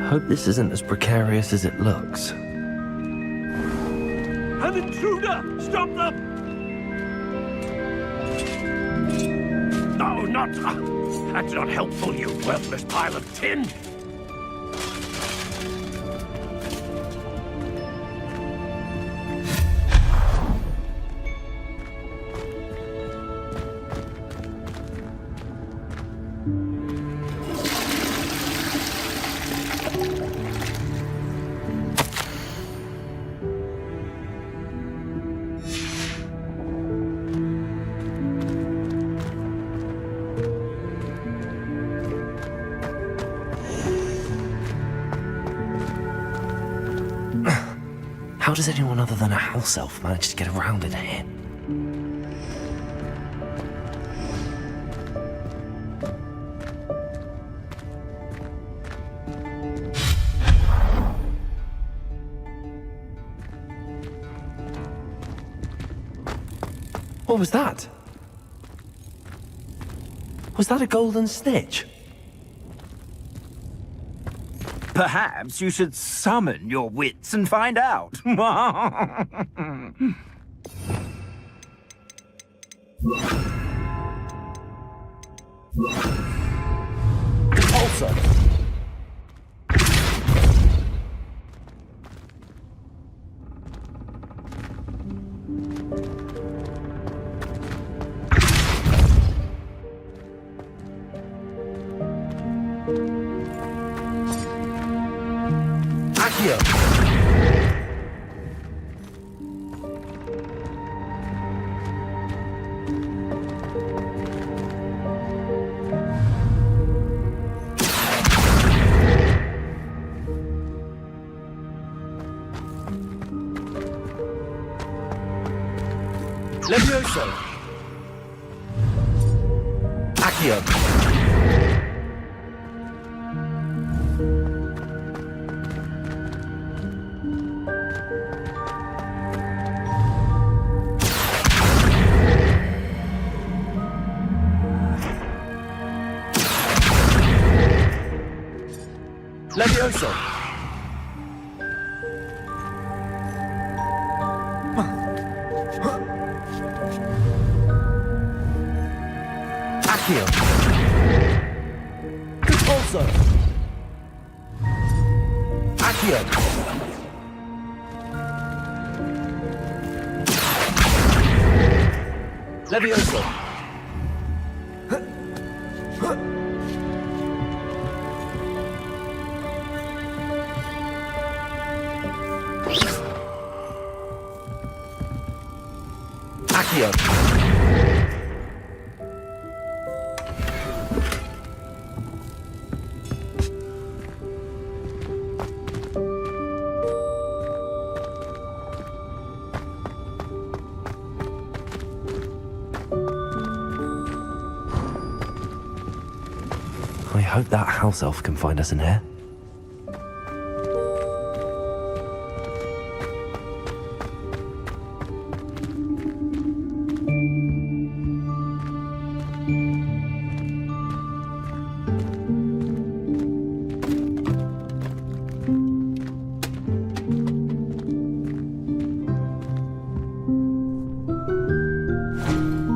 Hope this isn't as precarious as it looks. An intruder! Stop them! No, not... that's not helpful, you worthless pile of tin! How does anyone other than a house elf manage to get around in here? What was that? Was that a golden snitch? Perhaps you should summon your wits and find out. Also. Accio. Levioso. Accio. Levioso. Accio. Also. Accio. Levioso. Accio. I hope that house elf can find us in here.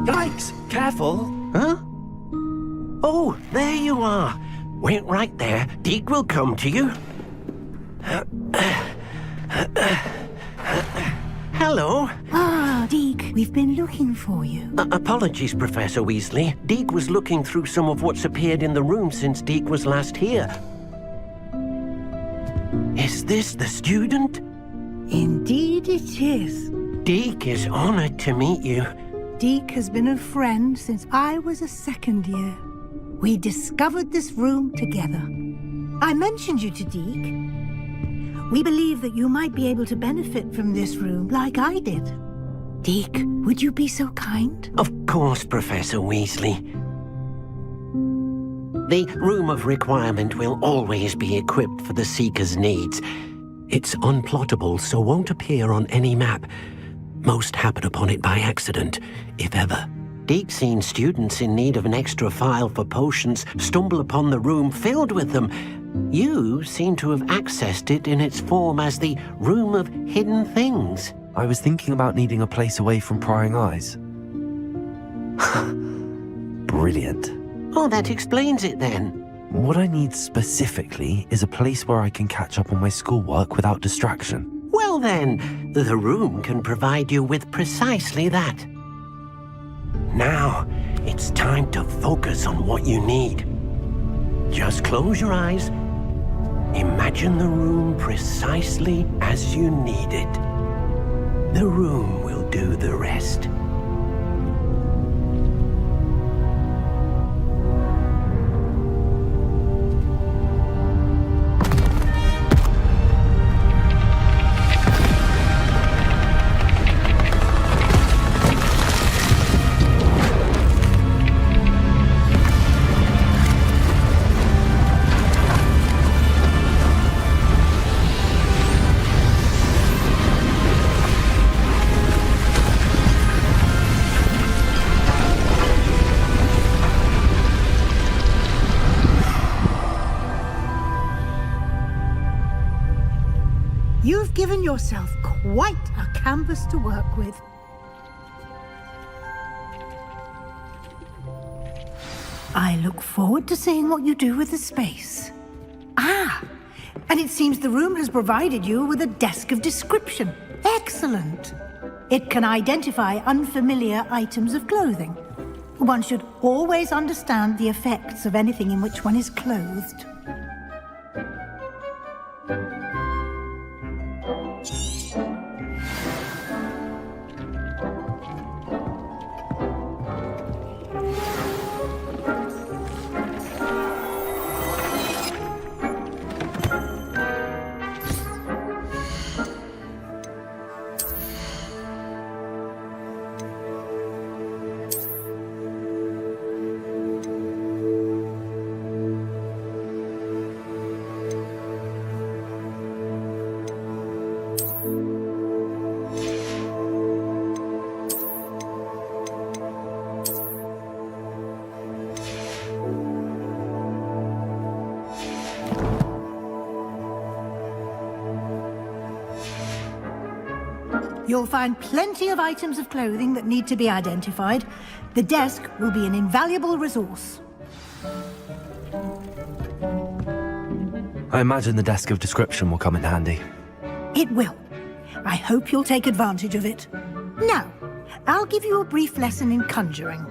Yikes! Careful! Huh? Oh, there you are. Wait right there. Deke will come to you. Hello. Ah, Deke, we've been looking for you. Apologies, Professor Weasley. Deke was looking through some of what's appeared in the room since Deke was last here. Is this the student? Indeed it is. Deke is honored to meet you. Deke has been a friend since I was a second year. We discovered this room together. I mentioned you to Deke. We believe that you might be able to benefit from this room like I did. Deke, would you be so kind? Of course, Professor Weasley. The Room of Requirement will always be equipped for the Seeker's needs. It's unplottable, so won't appear on any map. Most happen upon it by accident, if ever. Deke's seen students in need of an extra file for potions stumble upon the room filled with them, You seem to have accessed it in its form as the Room of Hidden Things. I was thinking about needing a place away from prying eyes. Brilliant. Oh, that explains it then. What I need specifically is a place where I can catch up on my schoolwork without distraction. Well then, the room can provide you with precisely that. Now, it's time to focus on what you need. Just close your eyes. Imagine the room precisely as you need it. The room will do the rest. You've given yourself quite a canvas to work with. I look forward to seeing what you do with the space. Ah, and it seems the room has provided you with a desk of description. Excellent. It can identify unfamiliar items of clothing. One should always understand the effects of anything in which one is clothed. You'll find plenty of items of clothing that need to be identified. The desk will be an invaluable resource. I imagine the desk of description will come in handy. It will. I hope you'll take advantage of it. Now, I'll give you a brief lesson in conjuring.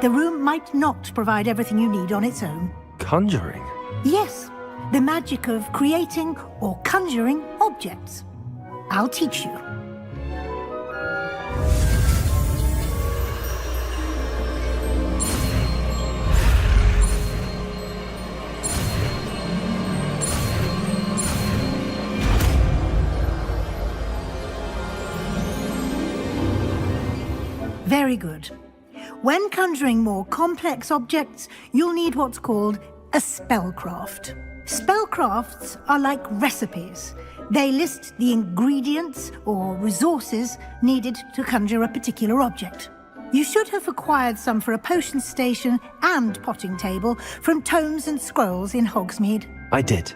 The room might not provide everything you need on its own. Conjuring? Yes, the magic of creating or conjuring objects. I'll teach you. Very good. When conjuring more complex objects, you'll need what's called a spellcraft. Spellcrafts are like recipes. They list the ingredients or resources needed to conjure a particular object. You should have acquired some for a potion station and potting table from tomes and scrolls in Hogsmeade. I did.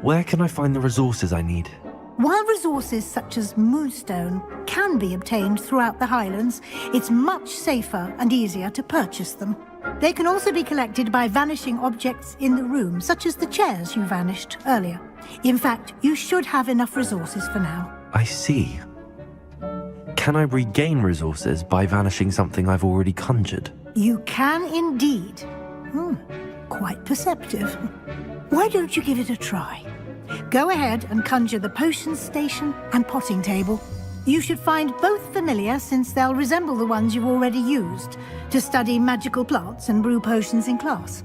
Where can I find the resources I need? While resources such as moonstone can be obtained throughout the Highlands, it's much safer and easier to purchase them. They can also be collected by vanishing objects in the room, such as the chairs you vanished earlier. In fact, you should have enough resources for now. I see. Can I regain resources by vanishing something I've already conjured? You can indeed. Quite perceptive. Why don't you give it a try? Go ahead and conjure the potion station and potting table. You should find both familiar, since they'll resemble the ones you've already used to study magical plants and brew potions in class.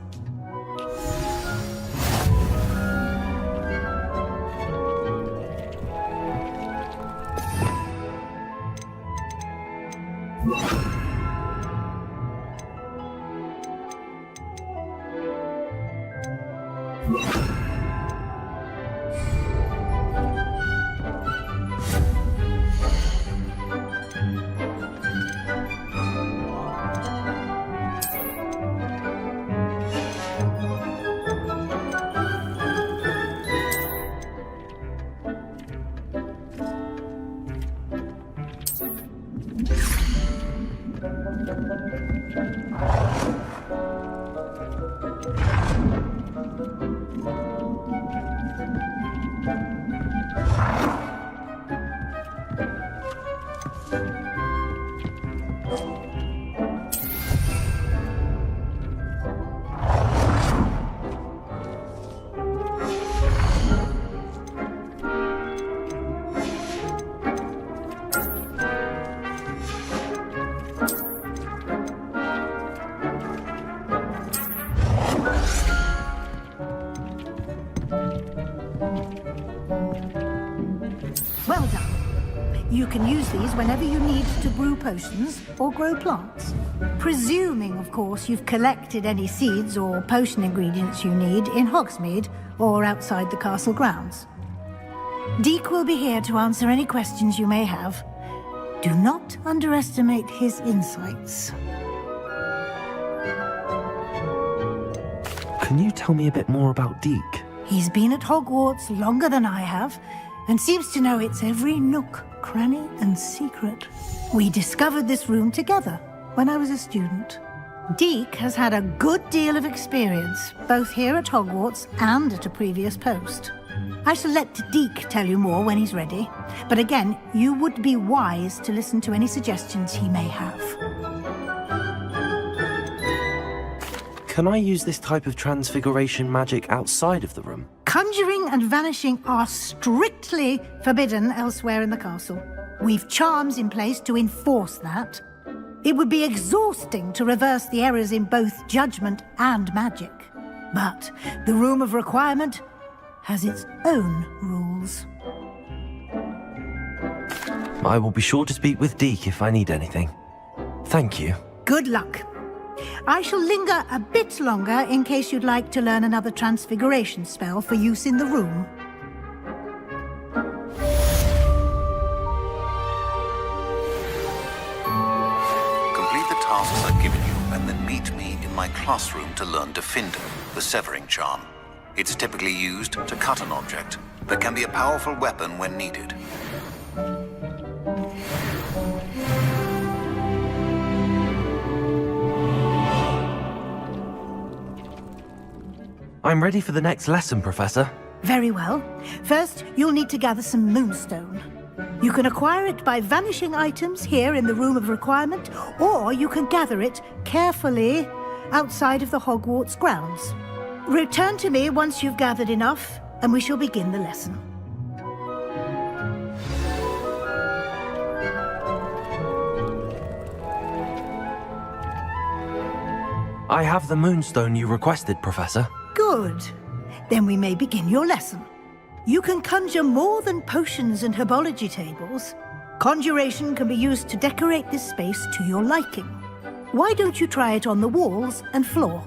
You can use these whenever you need to brew potions or grow plants. Presuming, of course, you've collected any seeds or potion ingredients you need in Hogsmeade or outside the castle grounds. Deek will be here to answer any questions you may have. Do not underestimate his insights. Can you tell me a bit more about Deek? He's been at Hogwarts longer than I have, and seems to know its every nook, cranny, and secret. We discovered this room together when I was a student. Deek has had a good deal of experience, both here at Hogwarts and at a previous post. I shall let Deek tell you more when he's ready, but again, you would be wise to listen to any suggestions he may have. Can I use this type of transfiguration magic outside of the room? Conjuring and vanishing are strictly forbidden elsewhere in the castle. We've charms in place to enforce that. It would be exhausting to reverse the errors in both judgment and magic. But the Room of Requirement has its own rules. I will be sure to speak with Deek if I need anything. Thank you. Good luck. I shall linger a bit longer in case you'd like to learn another transfiguration spell for use in the room. Complete the tasks I've given you and then meet me in my classroom to learn Defender, the severing charm. It's typically used to cut an object, but can be a powerful weapon when needed. I'm ready for the next lesson, Professor. Very well. First, you'll need to gather some moonstone. You can acquire it by vanishing items here in the Room of Requirement, or you can gather it carefully outside of the Hogwarts grounds. Return to me once you've gathered enough, and we shall begin the lesson. I have the moonstone you requested, Professor. Good. Then we may begin your lesson. You can conjure more than potions and herbology tables. Conjuration can be used to decorate this space to your liking. Why don't you try it on the walls and floor?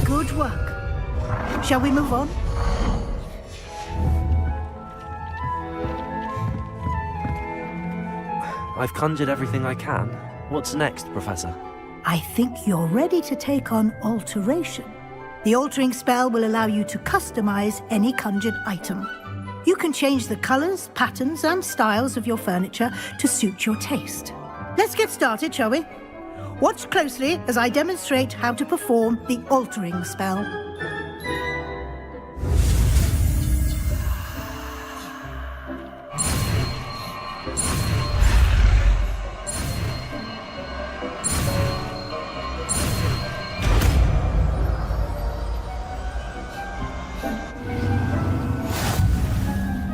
Good work. Shall we move on? I've conjured everything I can. What's next, Professor? I think you're ready to take on alteration. The altering spell will allow you to customize any conjured item. You can change the colors, patterns, and styles of your furniture to suit your taste. Let's get started, shall we? Watch closely as I demonstrate how to perform the altering spell.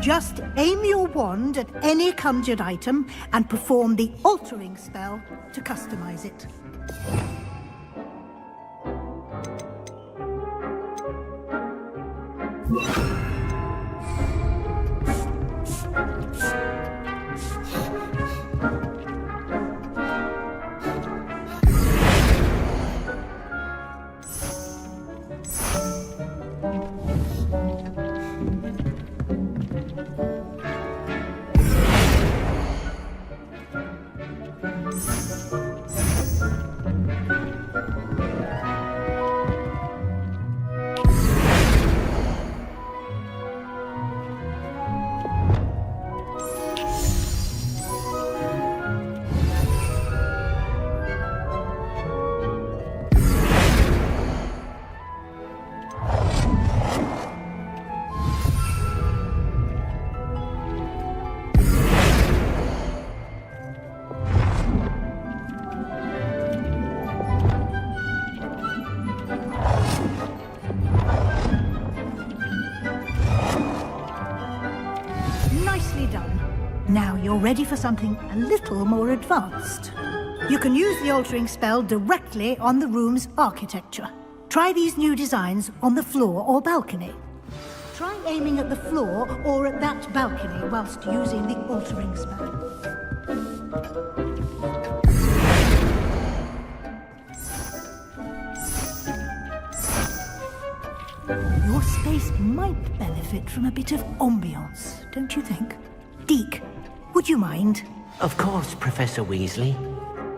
Just aim your wand at any conjured item and perform the altering spell to customize it. Now you're ready for something a little more advanced. You can use the altering spell directly on the room's architecture. Try these new designs on the floor or balcony. Try aiming at the floor or at that balcony whilst using the altering spell. Your space might benefit from a bit of ambiance, don't you think? Deke, would you mind? Of course, Professor Weasley.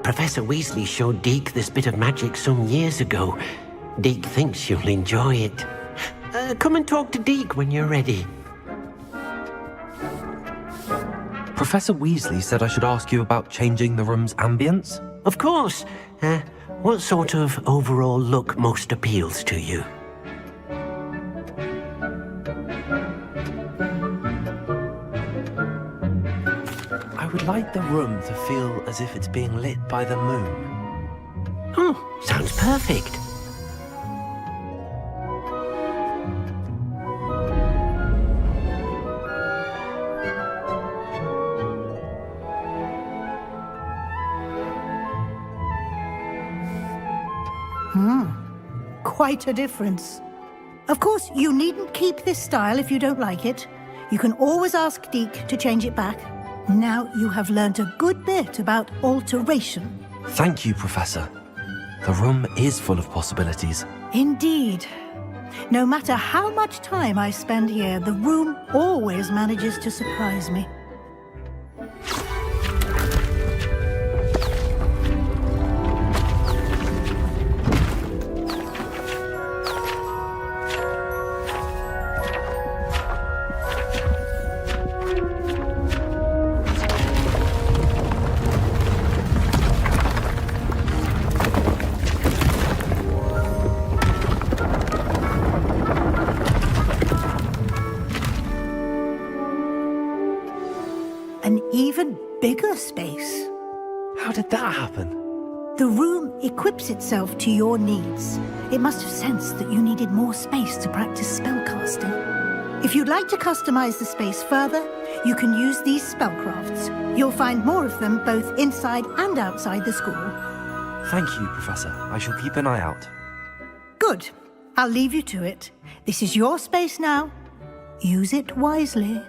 Professor Weasley showed Deke this bit of magic some years ago. Deke thinks you'll enjoy it. Come and talk to Deke when you're ready. Professor Weasley said I should ask you about changing the room's ambience. Of course. What sort of overall look most appeals to you? I would like the room to feel as if it's being lit by the moon. Oh, sounds perfect. Quite a difference. Of course, you needn't keep this style if you don't like it. You can always ask Deke to change it back. Now you have learnt a good bit about alteration. Thank you, Professor. The room is full of possibilities. Indeed. No matter how much time I spend here, the room always manages to surprise me. An even bigger space. How did that happen? The room equips itself to your needs. It must have sensed that you needed more space to practice spellcasting. If you'd like to customize the space further, you can use these spellcrafts. You'll find more of them both inside and outside the school. Thank you, Professor. I shall keep an eye out. Good. I'll leave you to it. This is your space now. Use it wisely.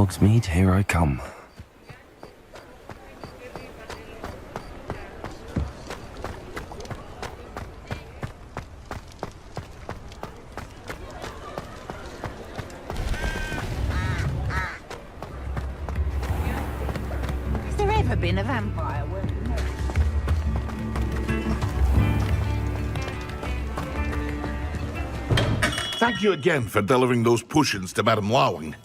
Hogsmeade, here I come. Has there ever been a vampire? Thank you again for delivering those potions to Madame Lawing.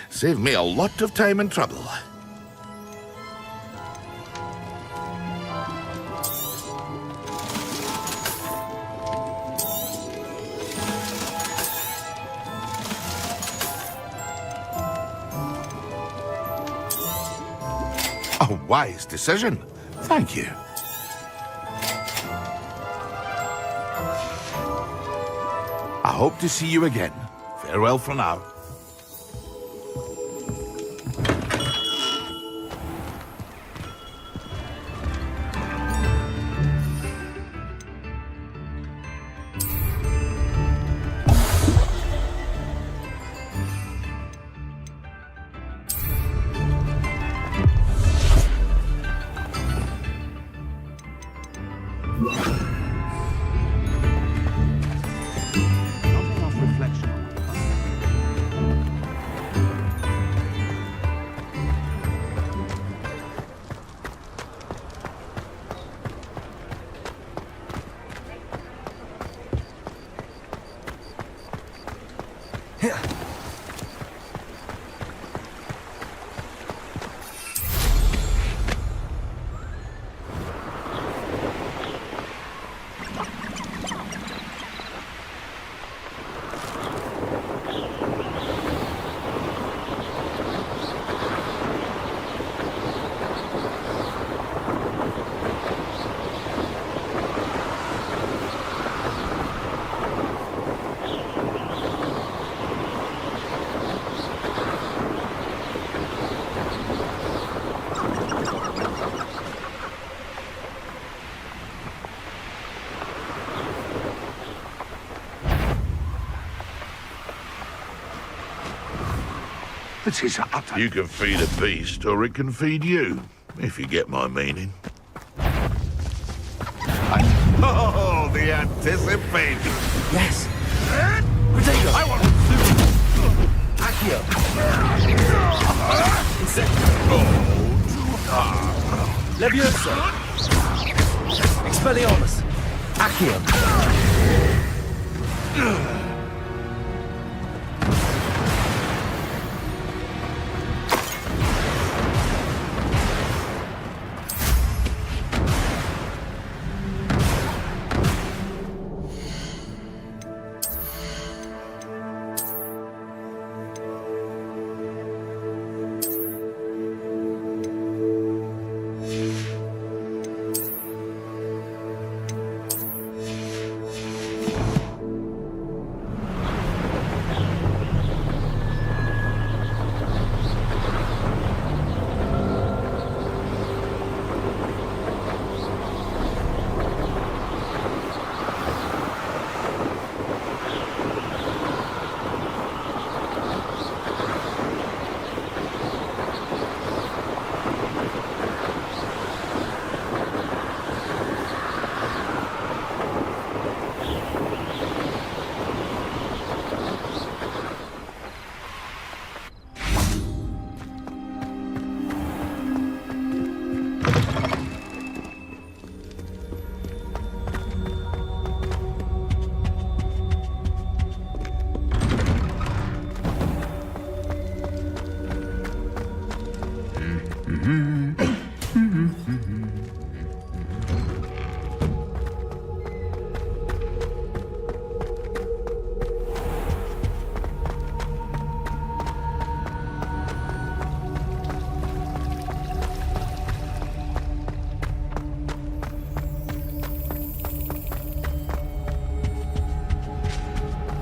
Saved me a lot of time and trouble. A wise decision. Thank you. I hope to see you again. Farewell for now. It is utter. You can feed a beast, or it can feed you, if you get my meaning. Oh, the anticipation! Yes! Potato! I want Accio! Leviosa! Expelliarmus! Accio!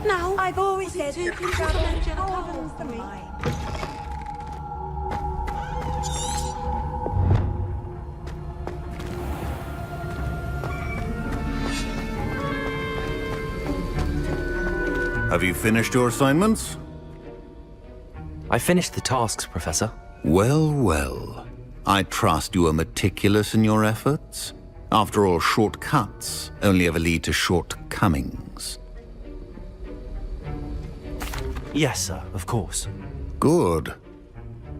No, I've always said who can challenge and governs the mind. Have you finished your assignments? I finished the tasks, Professor. Well, well. I trust you are meticulous in your efforts. After all, shortcuts only ever lead to shortcomings. Yes, sir, of course. Good.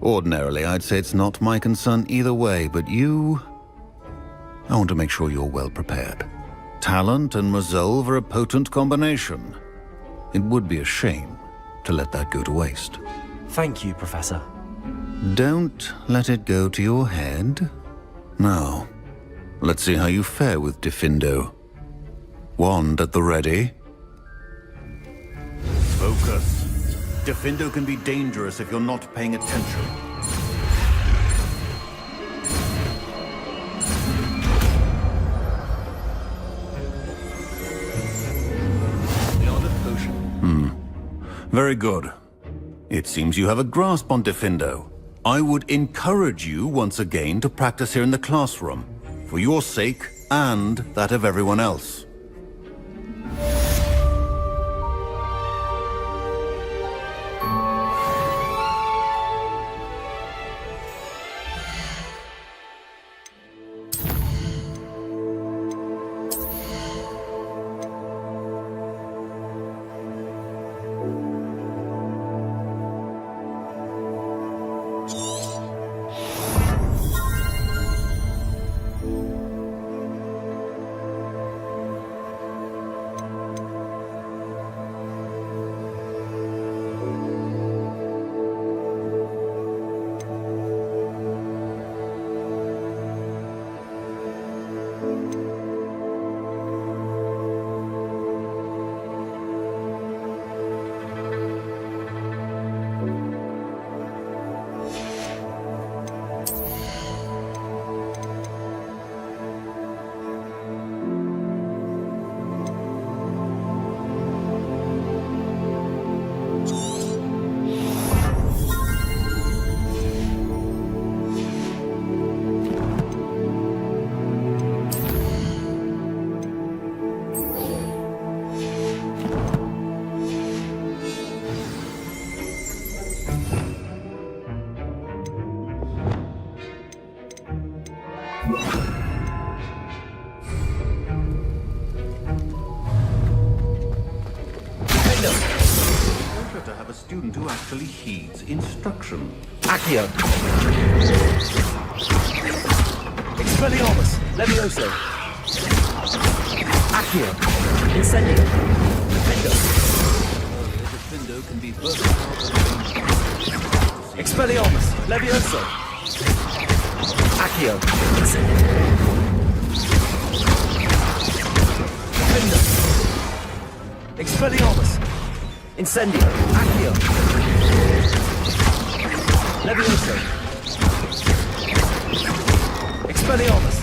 Ordinarily, I'd say it's not my concern either way, but you... I want to make sure you're well prepared. Talent and resolve are a potent combination. It would be a shame to let that go to waste. Thank you, Professor. Don't let it go to your head. Now, let's see how you fare with Diffindo. Wand at the ready. Focus. Diffindo can be dangerous if you're not paying attention. Very good. It seems you have a grasp on Diffindo. I would encourage you once again to practice here in the classroom, for your sake and that of everyone else. To have a student who actually heeds instruction. Accio! Expelliarmus! Levioso! Accio! Incendio! Defendo! Diffindo can be versatile. Expelliarmus! Levioso! Accio! Incendio! Defendo! Expelliarmus! Incendio! Accio! Levioso! Expelliarmus!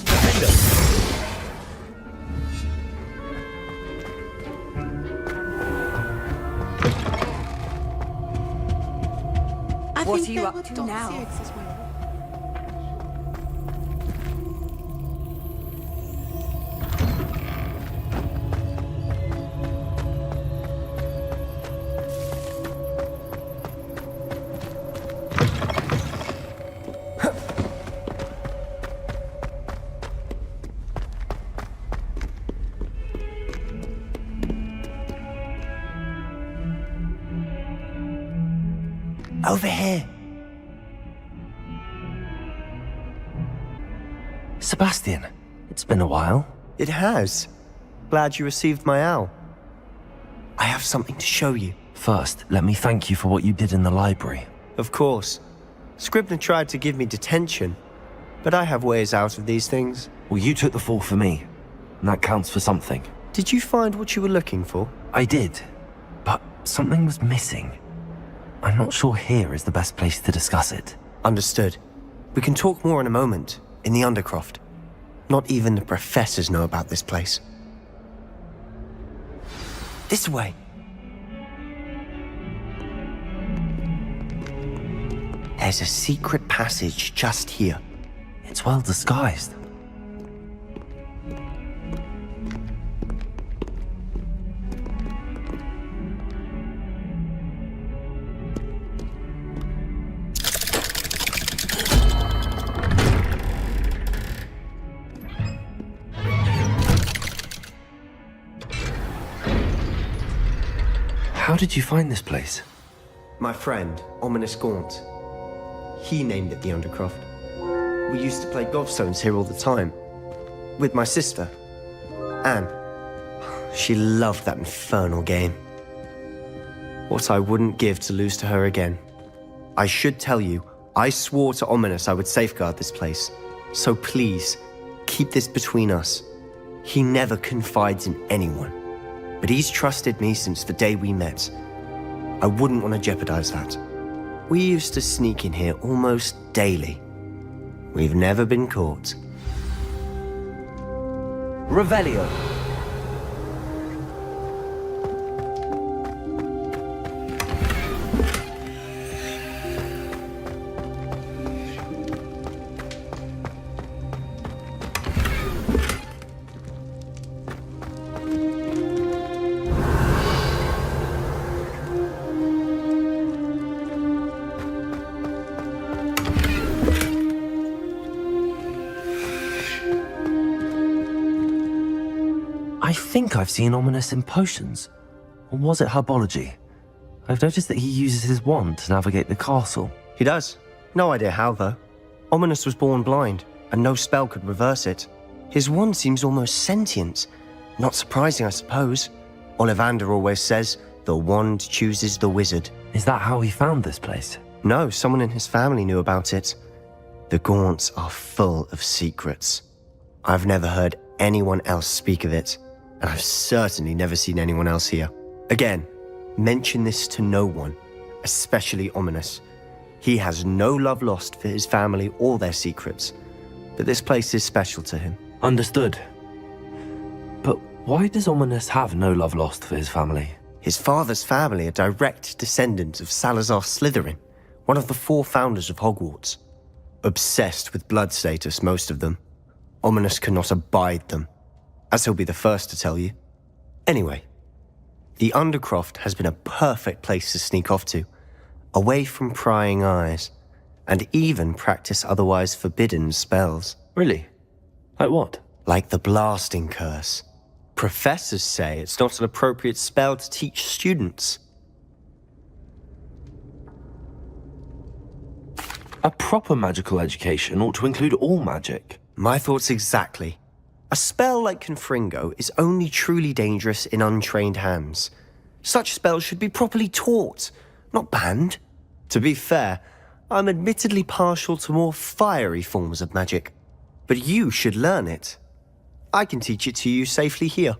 Defendo! What are you up to now? Over here. Sebastian, it's been a while. It has. Glad you received my owl. I have something to show you. First, let me thank you for what you did in the library. Of course. Scribner tried to give me detention, but I have ways out of these things. Well, you took the fall for me, and that counts for something. Did you find what you were looking for? I did, but something was missing. I'm not sure here is the best place to discuss it. Understood. We can talk more in a moment, in the Undercroft. Not even the professors know about this place. This way. There's a secret passage just here. It's well disguised. How did you find this place? My friend, Ominous Gaunt. He named it the Undercroft. We used to play gobstones here all the time. With my sister, Anne. She loved that infernal game. What I wouldn't give to lose to her again. I should tell you, I swore to Ominous I would safeguard this place. So please, keep this between us. He never confides in anyone. But he's trusted me since the day we met. I wouldn't want to jeopardize that. We used to sneak in here almost daily. We've never been caught. Revelio. I think I've seen Ominous in potions. Or was it herbology? I've noticed that he uses his wand to navigate the castle. He does. No idea how, though. Ominous was born blind, and no spell could reverse it. His wand seems almost sentient. Not surprising, I suppose. Ollivander always says, the wand chooses the wizard. Is that how he found this place? No, someone in his family knew about it. The Gaunts are full of secrets. I've never heard anyone else speak of it, and I've certainly never seen anyone else here. Again, mention this to no one, especially Ominous. He has no love lost for his family or their secrets, but this place is special to him. Understood. But why does Ominous have no love lost for his family? His father's family are direct descendants of Salazar Slytherin, one of the 4 founders of Hogwarts. Obsessed with blood status, most of them. Ominous cannot abide them, as he'll be the first to tell you. Anyway, the Undercroft has been a perfect place to sneak off to, away from prying eyes, and even practice otherwise forbidden spells. Really? Like what? Like the blasting curse. Professors say it's not an appropriate spell to teach students. A proper magical education ought to include all magic. My thoughts exactly. A spell like Confringo is only truly dangerous in untrained hands. Such spells should be properly taught, not banned. To be fair, I'm admittedly partial to more fiery forms of magic. But you should learn it. I can teach it to you safely here.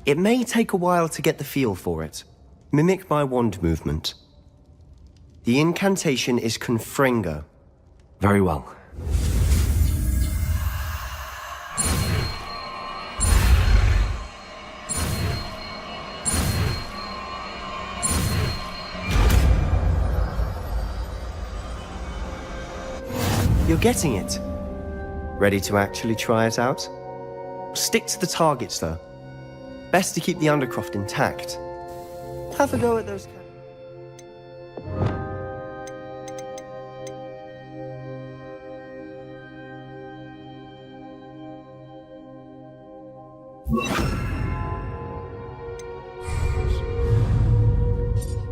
It may take a while to get the feel for it. Mimic my wand movement. The incantation is Confringo. Very well. You're getting it. Ready to actually try it out? Stick to the targets, though. Best to keep the Undercroft intact. Have a go at those...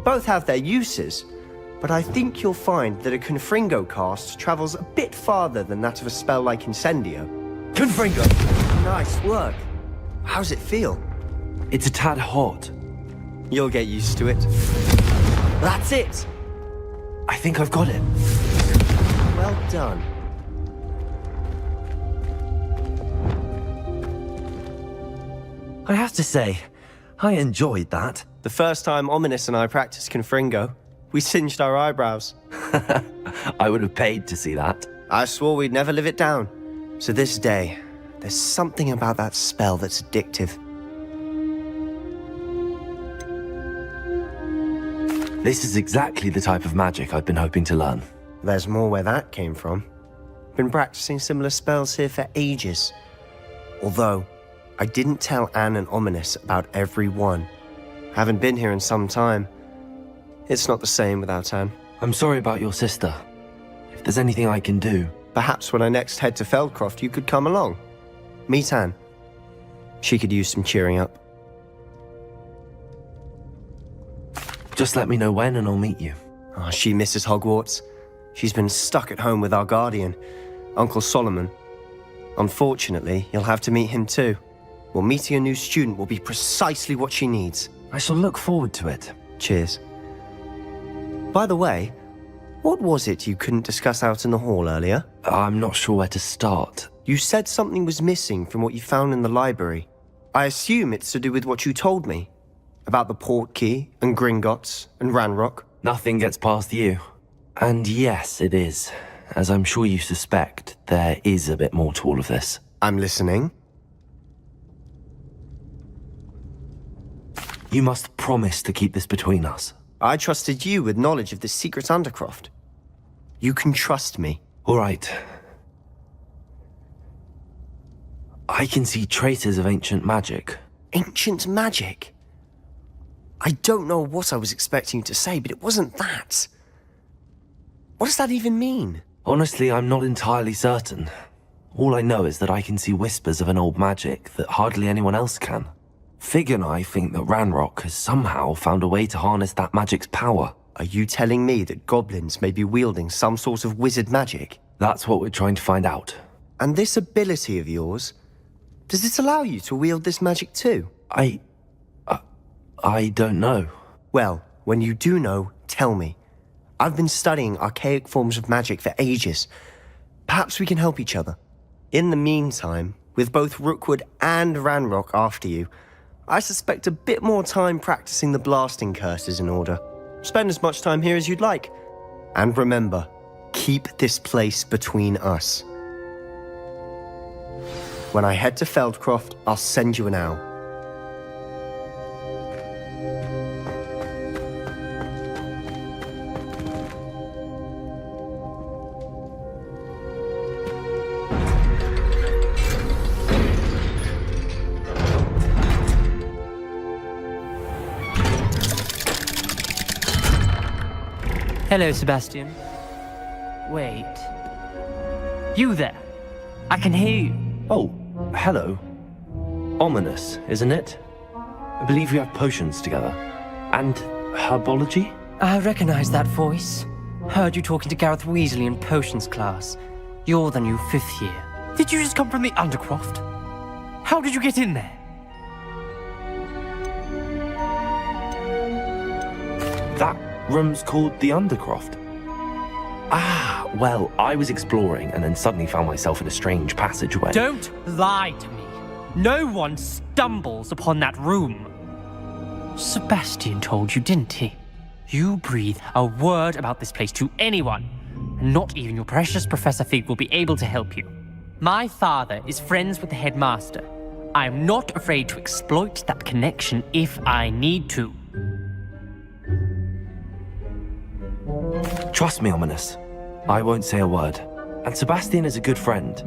Both have their uses, but I think you'll find that a Confringo cast travels a bit farther than that of a spell like Incendio. Confringo! Nice work. How's it feel? It's a tad hot. You'll get used to it. That's it! I think I've got it. Well done. I have to say, I enjoyed that. The first time Ominous and I practiced Confringo, we singed our eyebrows. I would have paid to see that. I swore we'd never live it down. To this day, there's something about that spell that's addictive. This is exactly the type of magic I've been hoping to learn. There's more where that came from. Been practicing similar spells here for ages. Although, I didn't tell Anne and Ominous about every one. Haven't been here in some time. It's not the same without Anne. I'm sorry about your sister. If there's anything I can do... Perhaps when I next head to Feldcroft, you could come along. Meet Anne. She could use some cheering up. Just let me know when and I'll meet you. Oh, she misses Hogwarts. She's been stuck at home with our guardian, Uncle Solomon. Unfortunately, you'll have to meet him too. Well, meeting a new student will be precisely what she needs. I shall look forward to it. Cheers. By the way, what was it you couldn't discuss out in the hall earlier? I'm not sure where to start. You said something was missing from what you found in the library. I assume it's to do with what you told me. About the Portkey, and Gringotts, and Ranrock. Nothing gets past you. And yes, it is. As I'm sure you suspect, there is a bit more to all of this. I'm listening. You must promise to keep this between us. I trusted you with knowledge of the secret Undercroft. You can trust me. All right. I can see traces of ancient magic. Ancient magic? I don't know what I was expecting you to say, but it wasn't that. What does that even mean? Honestly, I'm not entirely certain. All I know is that I can see whispers of an old magic that hardly anyone else can. Fig and I think that Ranrock has somehow found a way to harness that magic's power. Are you telling me that goblins may be wielding some sort of wizard magic? That's what we're trying to find out. And this ability of yours, does it allow you to wield this magic too? I don't know. Well, when you do know, tell me. I've been studying archaic forms of magic for ages. Perhaps we can help each other. In the meantime, with both Rookwood and Ranrock after you, I suspect a bit more time practicing the blasting curse is in order. Spend as much time here as you'd like. And remember, keep this place between us. When I head to Feldcroft, I'll send you an owl. Hello, Sebastian. Wait. You there? I can hear you. Oh, hello. Ominous, isn't it? I believe we have potions together. And herbology? I recognize that voice. Heard you talking to Gareth Weasley in potions class. You're the new 5th year. Did you just come from the Undercroft? How did you get in there? That room's called the Undercroft. Ah, well, I was exploring and then suddenly found myself in a strange passageway. Don't lie to me. No one stumbles upon that room. Sebastian told you, didn't he? You breathe a word about this place to anyone, and not even your precious Professor Fig will be able to help you. My father is friends with the headmaster. I am not afraid to exploit that connection if I need to. Trust me, Ominous. I won't say a word. And Sebastian is a good friend.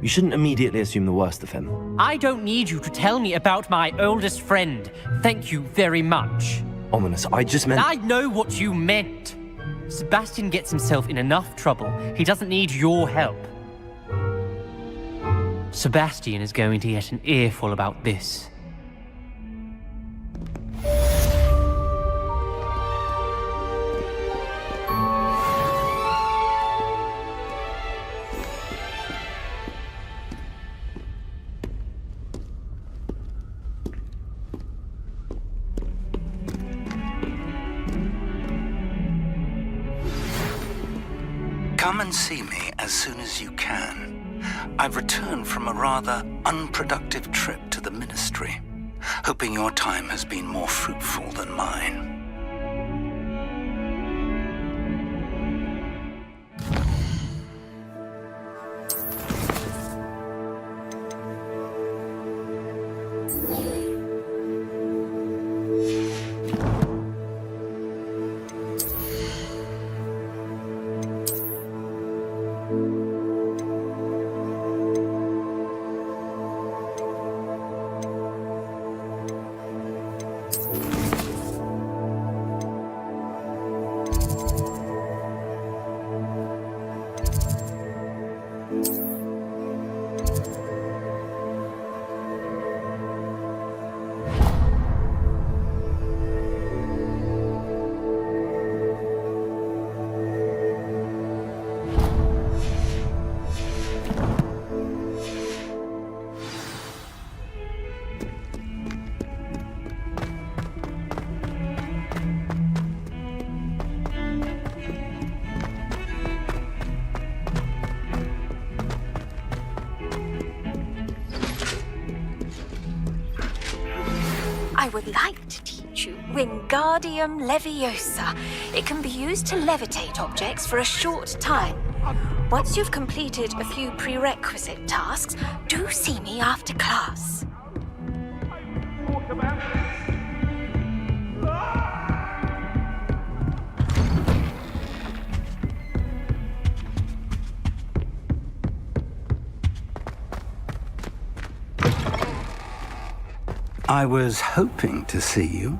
You shouldn't immediately assume the worst of him. I don't need you to tell me about my oldest friend. Thank you very much. Ominous, I just meant... I know what you meant. Sebastian gets himself in enough trouble. He doesn't need your help. Sebastian is going to get an earful about this. Come and see me as soon as you can. I've returned from a rather unproductive trip to the Ministry, hoping your time has been more fruitful than mine. would like to teach you Wingardium Leviosa. It can be used to levitate objects for a short time. Once you've completed a few prerequisite tasks, do see me after class. I was hoping to see you.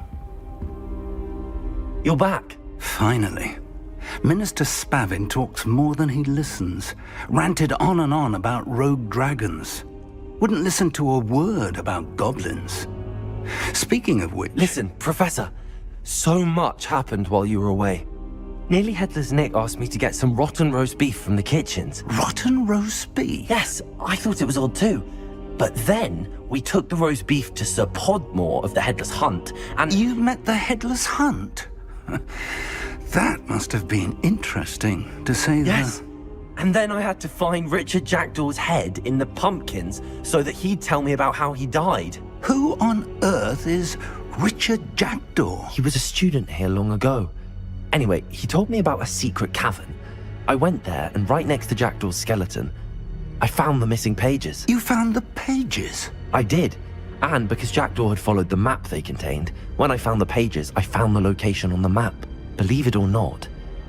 You're back. Finally. Minister Spavin talks more than he listens. Ranted on and on about rogue dragons. Wouldn't listen to a word about goblins. Speaking of which... Listen, Professor. So much happened while you were away. Nearly Headless Nick asked me to get some rotten roast beef from the kitchens. Rotten roast beef? Yes, I thought it was odd too. But then we took the roast beef to Sir Podmore of the Headless Hunt, and... You met the Headless Hunt? That must have been interesting, to say the... Yes. And then I had to find Richard Jackdaw's head in the pumpkins so that he'd tell me about how he died. Who on earth is Richard Jackdaw? He was a student here long ago. Anyway, he told me about a secret cavern. I went there, and right next to Jackdaw's skeleton, I found the missing pages. You found the pages? I did. And because Jackdaw had followed the map they contained, when I found the pages, I found the location on the map. Believe it or not,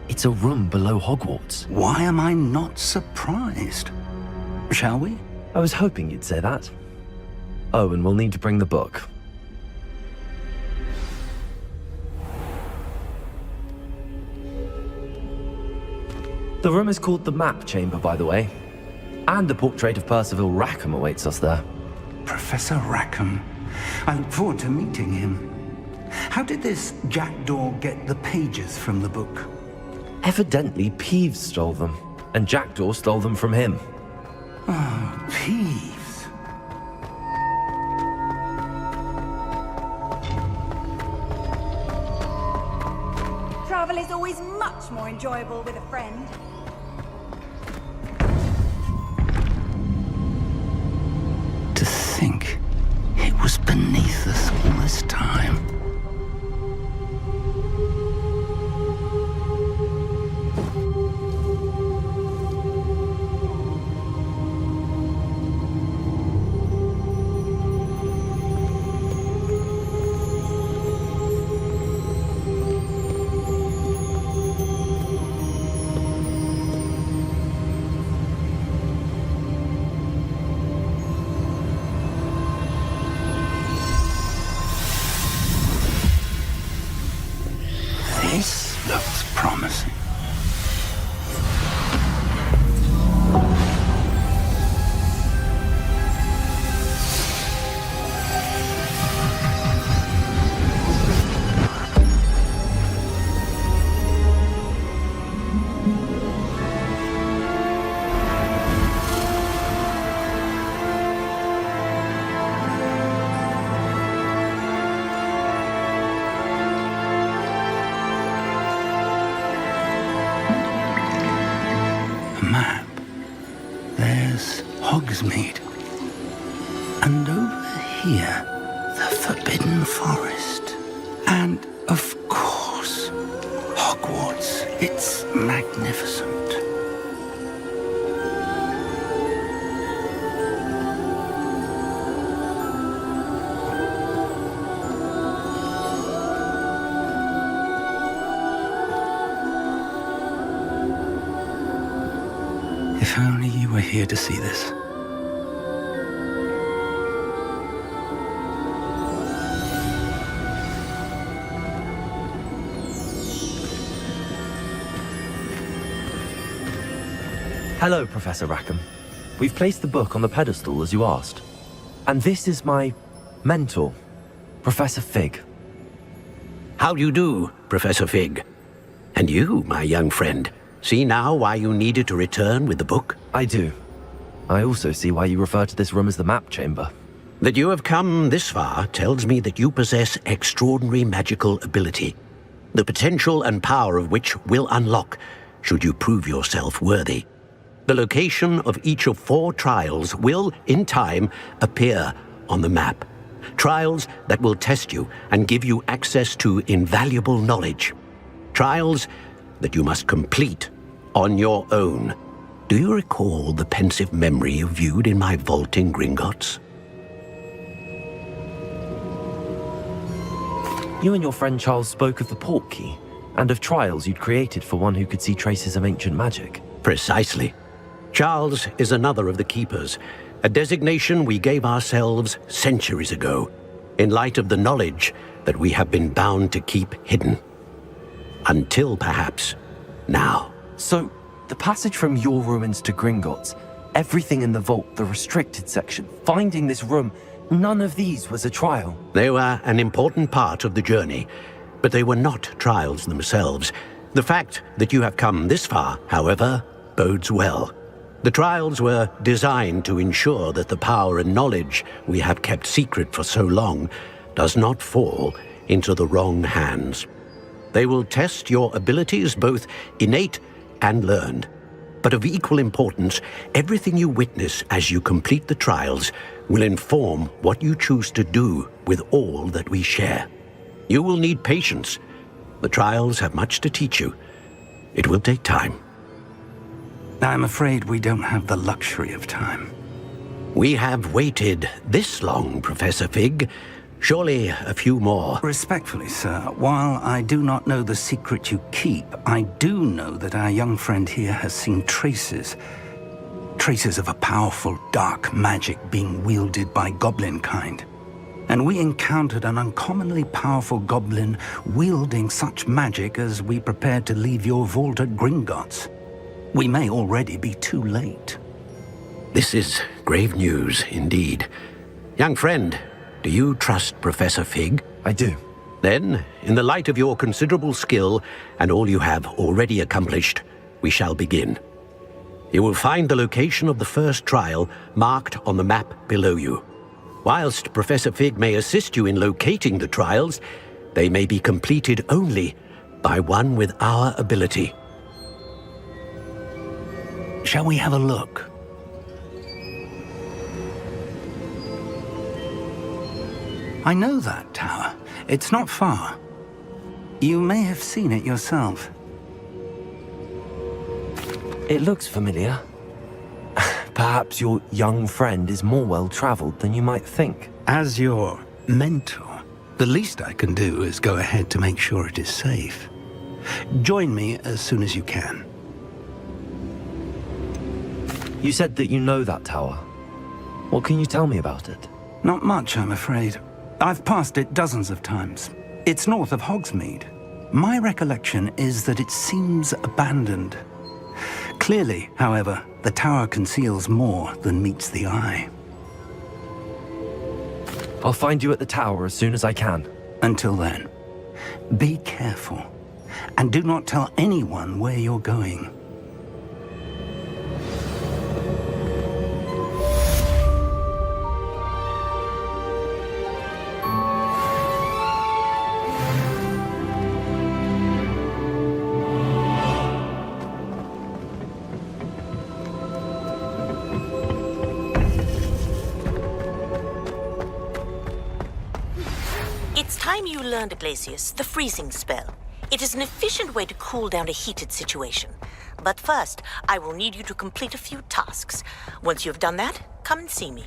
it's a room below Hogwarts. Why am I not surprised? Shall we? I was hoping you'd say that. Oh, and we'll need to bring the book. The room is called the Map Chamber, by the way. And the portrait of Percival Rackham awaits us there. Professor Rackham. I look forward to meeting him. How did this Jackdaw get the pages from the book? Evidently, Peeves stole them, and Jackdaw stole them from him. Oh, Peeves. Travel is always much more enjoyable with a friend. To think it was beneath us all this time. This looks promising. Map. There's Hogsmeade. And over here, the Forbidden Forest. And, of course, Hogwarts. It's magnificent. If only you were here to see this. Hello, Professor Rackham. We've placed the book on the pedestal as you asked. And this is my mentor, Professor Fig. How do you do, Professor Fig? And you, my young friend, see now why you needed to return with the book? I do. I also see why you refer to this room as the Map Chamber. That you have come this far tells me that you possess extraordinary magical ability, the potential and power of which will unlock should you prove yourself worthy. The location of each of 4 trials will, in time, appear on the map, Trials that will test you and give you access to invaluable knowledge. Trials that you must complete on your own. Do you recall the pensive memory you viewed in my vault in Gringotts? You and your friend Charles spoke of the port key, and of trials you'd created for one who could see traces of ancient magic. Precisely. Charles is another of the Keepers, a designation we gave ourselves centuries ago, in light of the knowledge that we have been bound to keep hidden. Until, perhaps, now. So, the passage from your ruins to Gringotts, everything in the vault, the restricted section, finding this room, none of these was a trial. They were an important part of the journey, but they were not trials themselves. The fact that you have come this far, however, bodes well. The trials were designed to ensure that the power and knowledge we have kept secret for so long does not fall into the wrong hands. They will test your abilities, both innate and learned. But of equal importance, everything you witness as you complete the trials will inform what you choose to do with all that we share. You will need patience. The trials have much to teach you. It will take time. I'm afraid we don't have the luxury of time. We have waited this long, Professor Fig. Surely a few more. Respectfully, sir, while I do not know the secret you keep, I do know that our young friend here has seen traces of a powerful dark magic being wielded by goblin kind. And we encountered an uncommonly powerful goblin wielding such magic as we prepared to leave your vault at Gringotts. We may already be too late. This is grave news indeed. Young friend, do you trust Professor Fig? I do. Then, in the light of your considerable skill and all you have already accomplished, we shall begin. You will find the location of the first trial marked on the map below you. Whilst Professor Fig may assist you in locating the trials, they may be completed only by one with our ability. Shall we have a look? I know that tower. It's not far. You may have seen it yourself. It looks familiar. Perhaps your young friend is more well-traveled than you might think. As your mentor, the least I can do is go ahead to make sure it is safe. Join me as soon as you can. You said that you know that tower. What can you tell me about it? Not much, I'm afraid. I've passed it dozens of times. It's north of Hogsmeade. My recollection is that it seems abandoned. Clearly, however, the tower conceals more than meets the eye. I'll find you at the tower as soon as I can. Until then, be careful, and do not tell anyone where you're going. It's time you learned, Iglesias, the freezing spell. It is an efficient way to cool down a heated situation. But first, I will need you to complete a few tasks. Once you have done that, come and see me.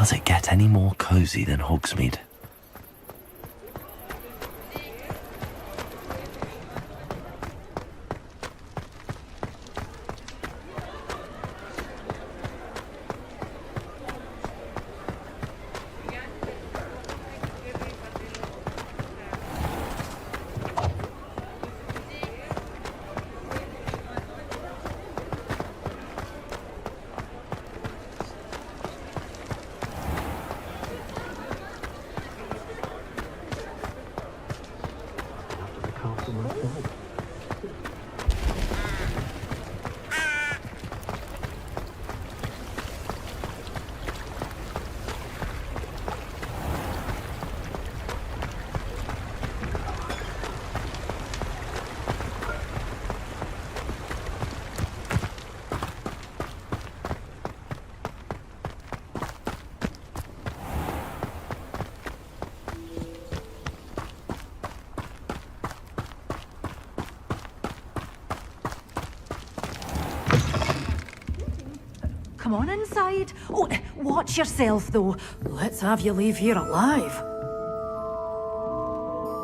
Does it get any more cozy than Hogsmeade? Come on inside. Oh, watch yourself, though. Let's have you leave here alive.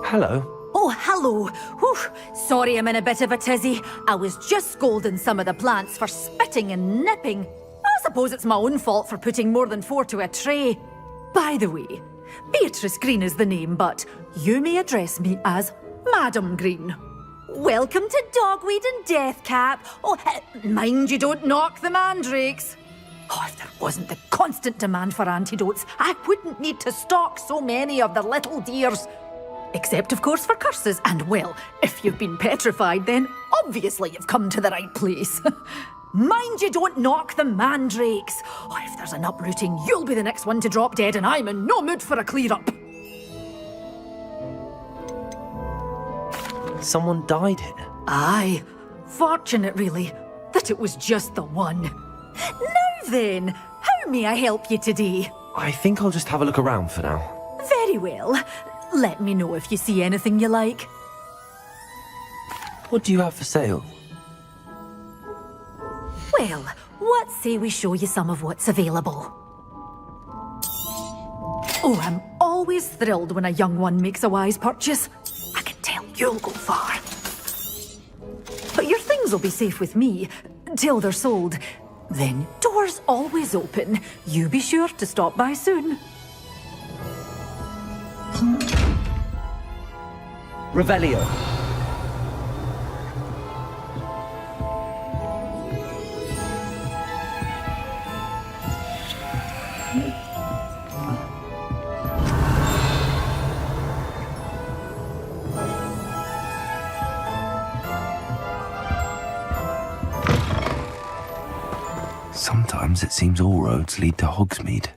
Hello. Oh, hello. Whew. Sorry I'm in a bit of a tizzy. I was just scolding some of the plants for spitting and nipping. I suppose it's my own fault for putting more than 4 to a tray. By the way, Beatrice Green is the name, but you may address me as Madam Green. Welcome to Dogweed and Deathcap. Oh, mind you don't knock the mandrakes. Oh, if there wasn't the constant demand for antidotes, I wouldn't need to stock so many of the little dears. Except, of course, for curses. And, well, if you've been petrified, then obviously you've come to the right place. Mind you don't knock the mandrakes. Oh, if there's an uprooting, you'll be the next one to drop dead, and I'm in no mood for a clear-up. Someone died here? Aye. Fortunate, really, that it was just the one. Now then, how may I help you today? I think I'll just have a look around for now. Very well. Let me know if you see anything you like. What do you have for sale? Well, what say we show you some of what's available? Oh, I'm always thrilled when a young one makes a wise purchase. I can tell you'll go far. But your things will be safe with me, till they're sold. Then, doors always open. You be sure to stop by soon. Revelio. Sometimes it seems all roads lead to Hogsmeade.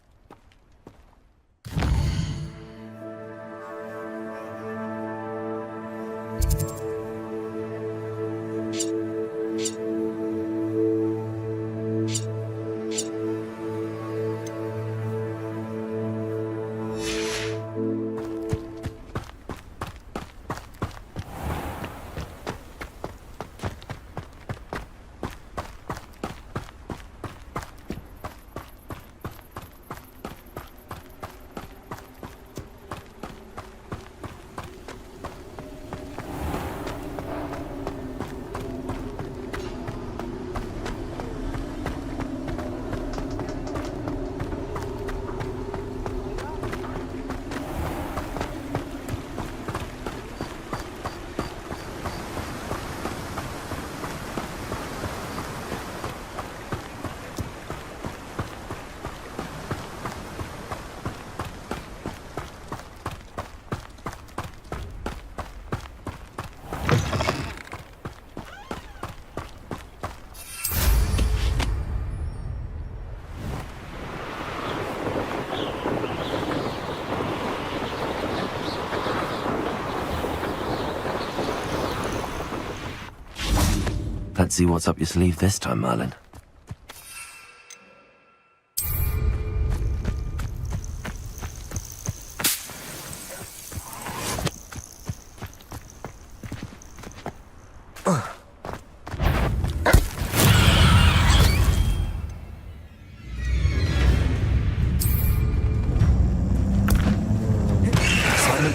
Let's see what's up your sleeve this time, Merlin.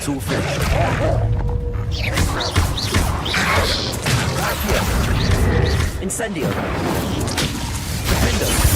it's all finished. Incendio. Defender.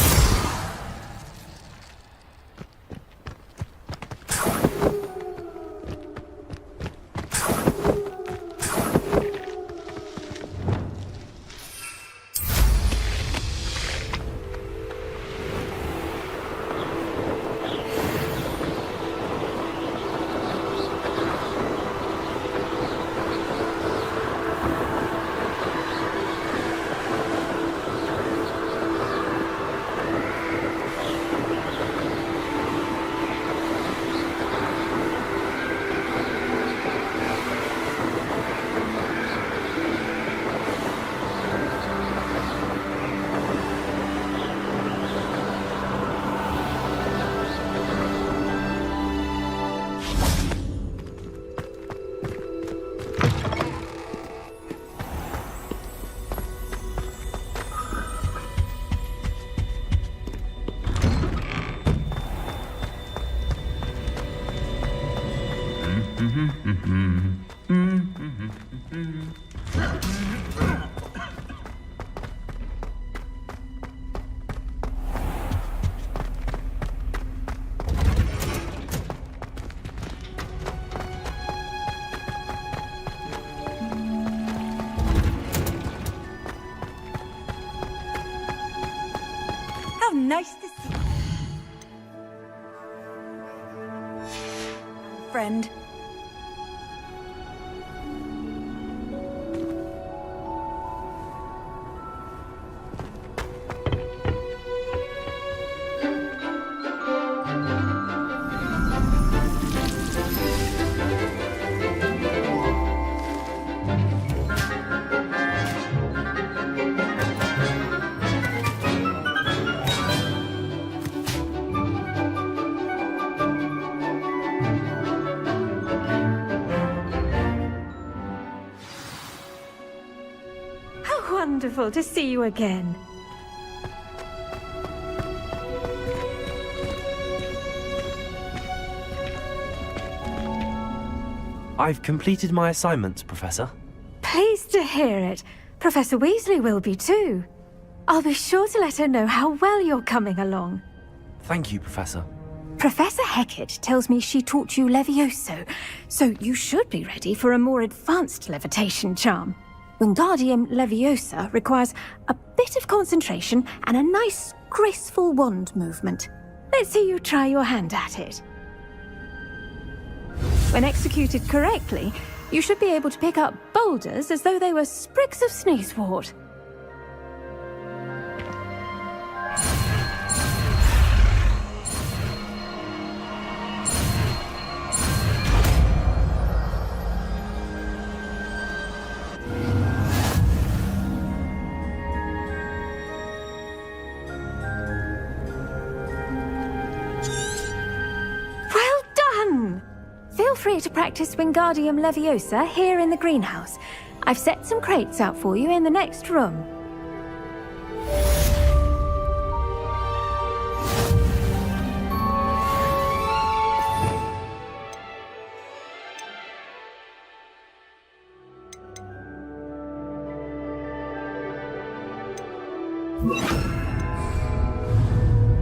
How nice to see you. Friend. Wonderful to see you again. I've completed my assignments, Professor. Pleased to hear it. Professor Weasley will be too. I'll be sure to let her know how well you're coming along. Thank you, Professor. Professor Hecat tells me she taught you Levioso, so you should be ready for a more advanced levitation charm. Wingardium Leviosa requires a bit of concentration and a nice, graceful wand movement. Let's see you try your hand at it. When executed correctly, you should be able to pick up boulders as though they were sprigs of sneezewort. Feel free to practice Wingardium Leviosa here in the greenhouse. I've set some crates out for you in the next room.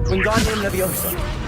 Wingardium Leviosa.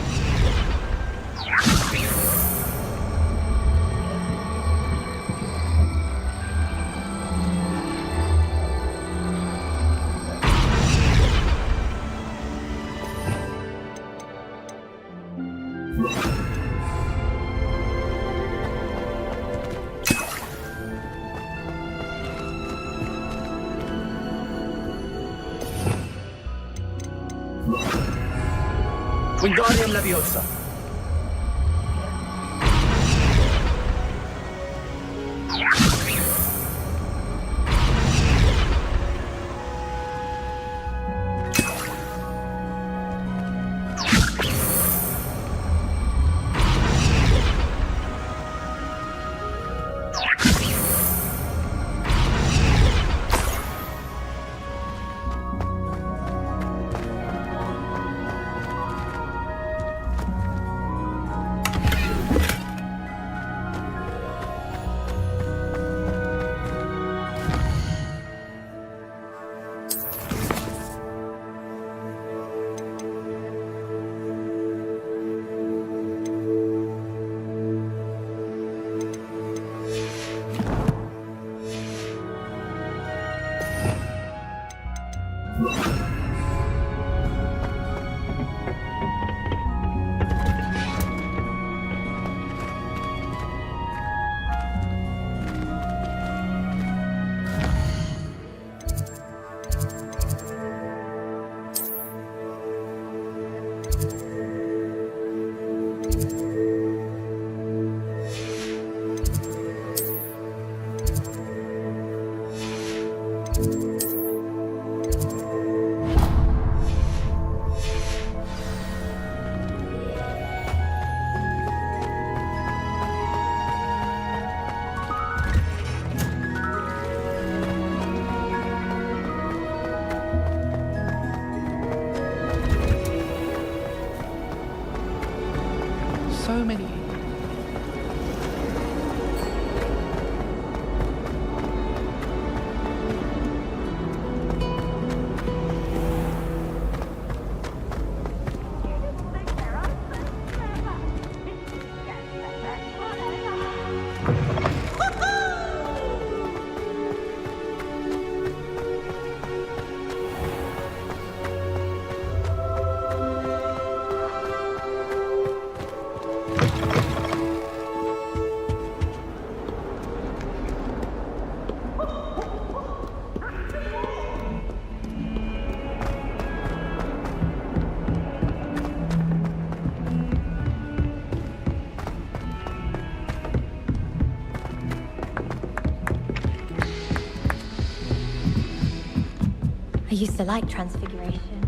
Wingardium Leviosa. So many. I used to like Transfiguration.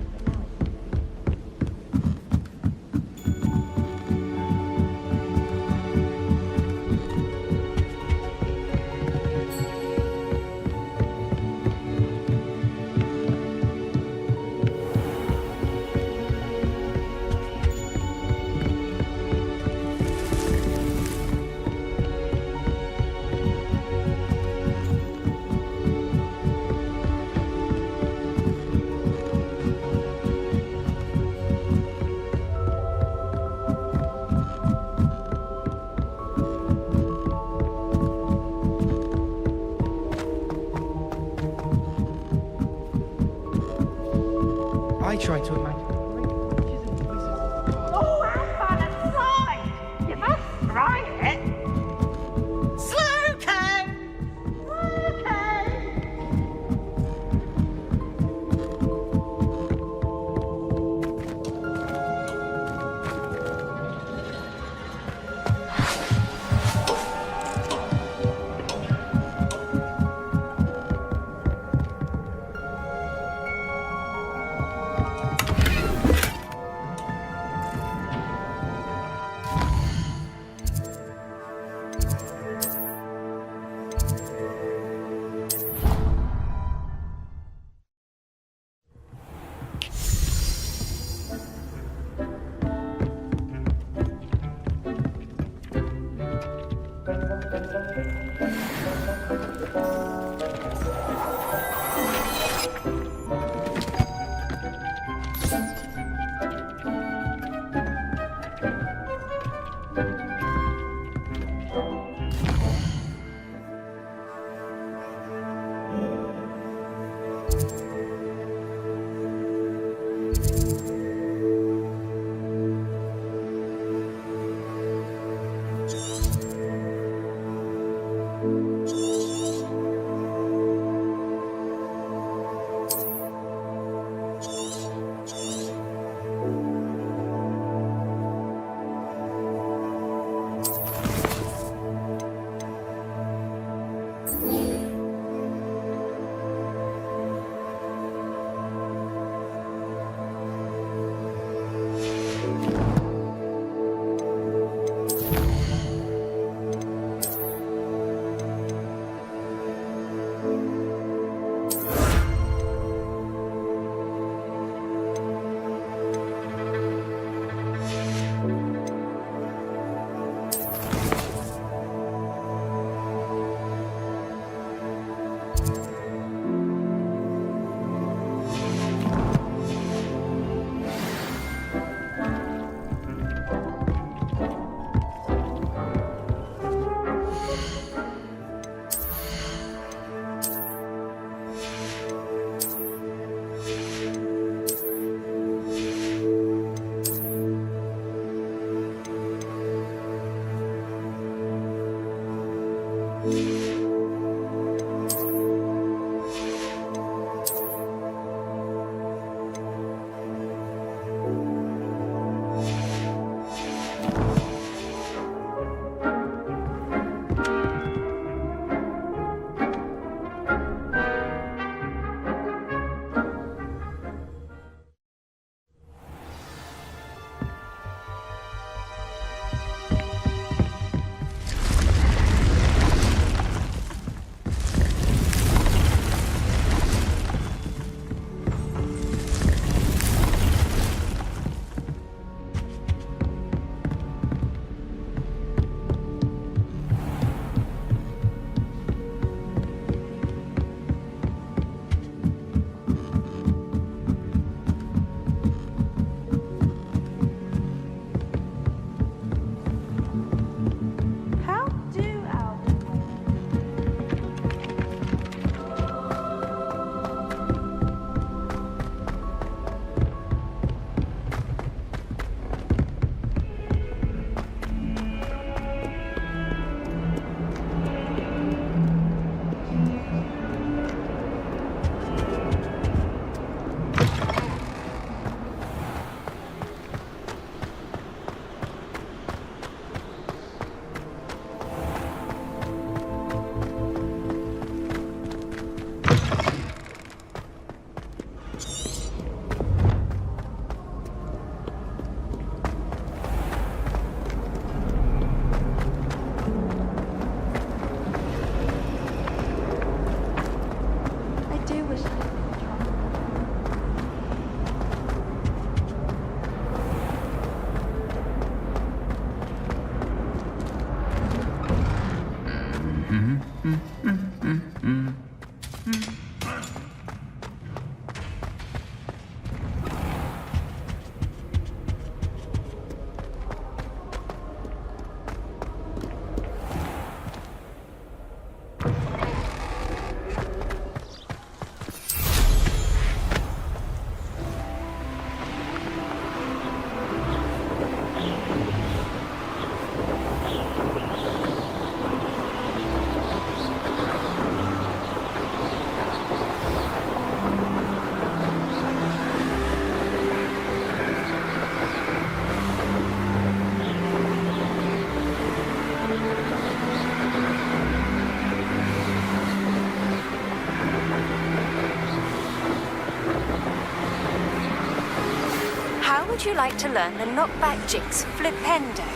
would you like to learn the knockback jinx flipendo?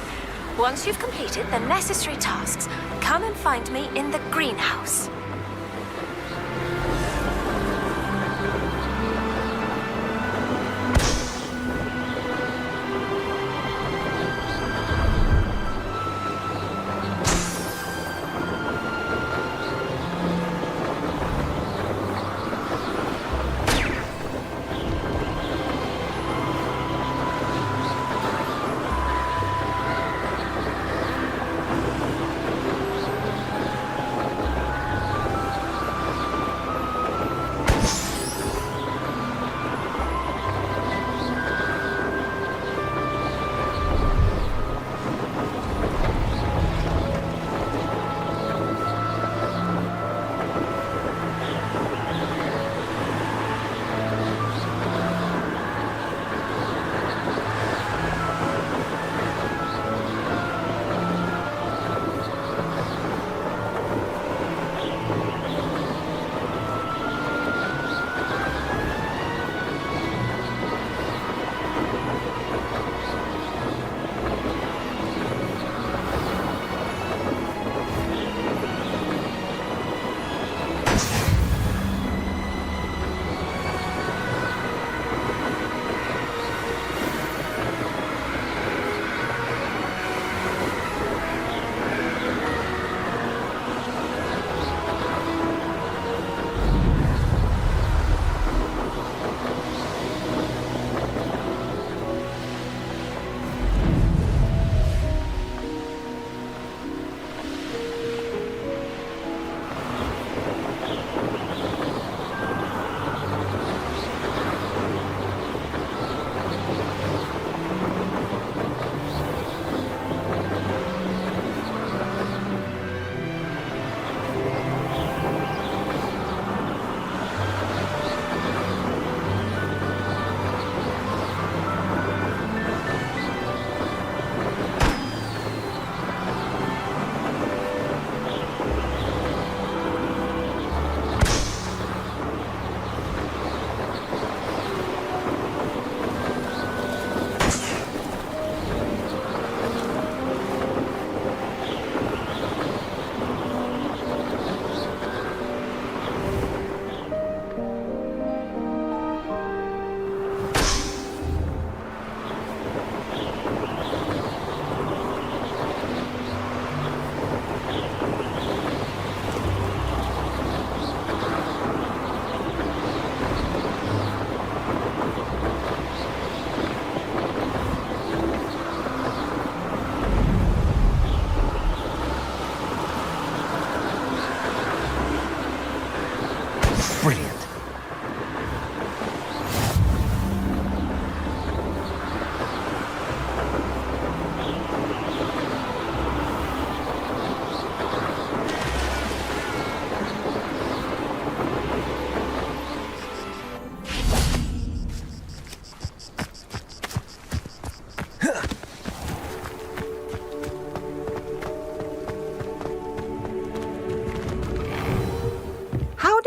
Once you've completed the necessary tasks, come and find me in the greenhouse.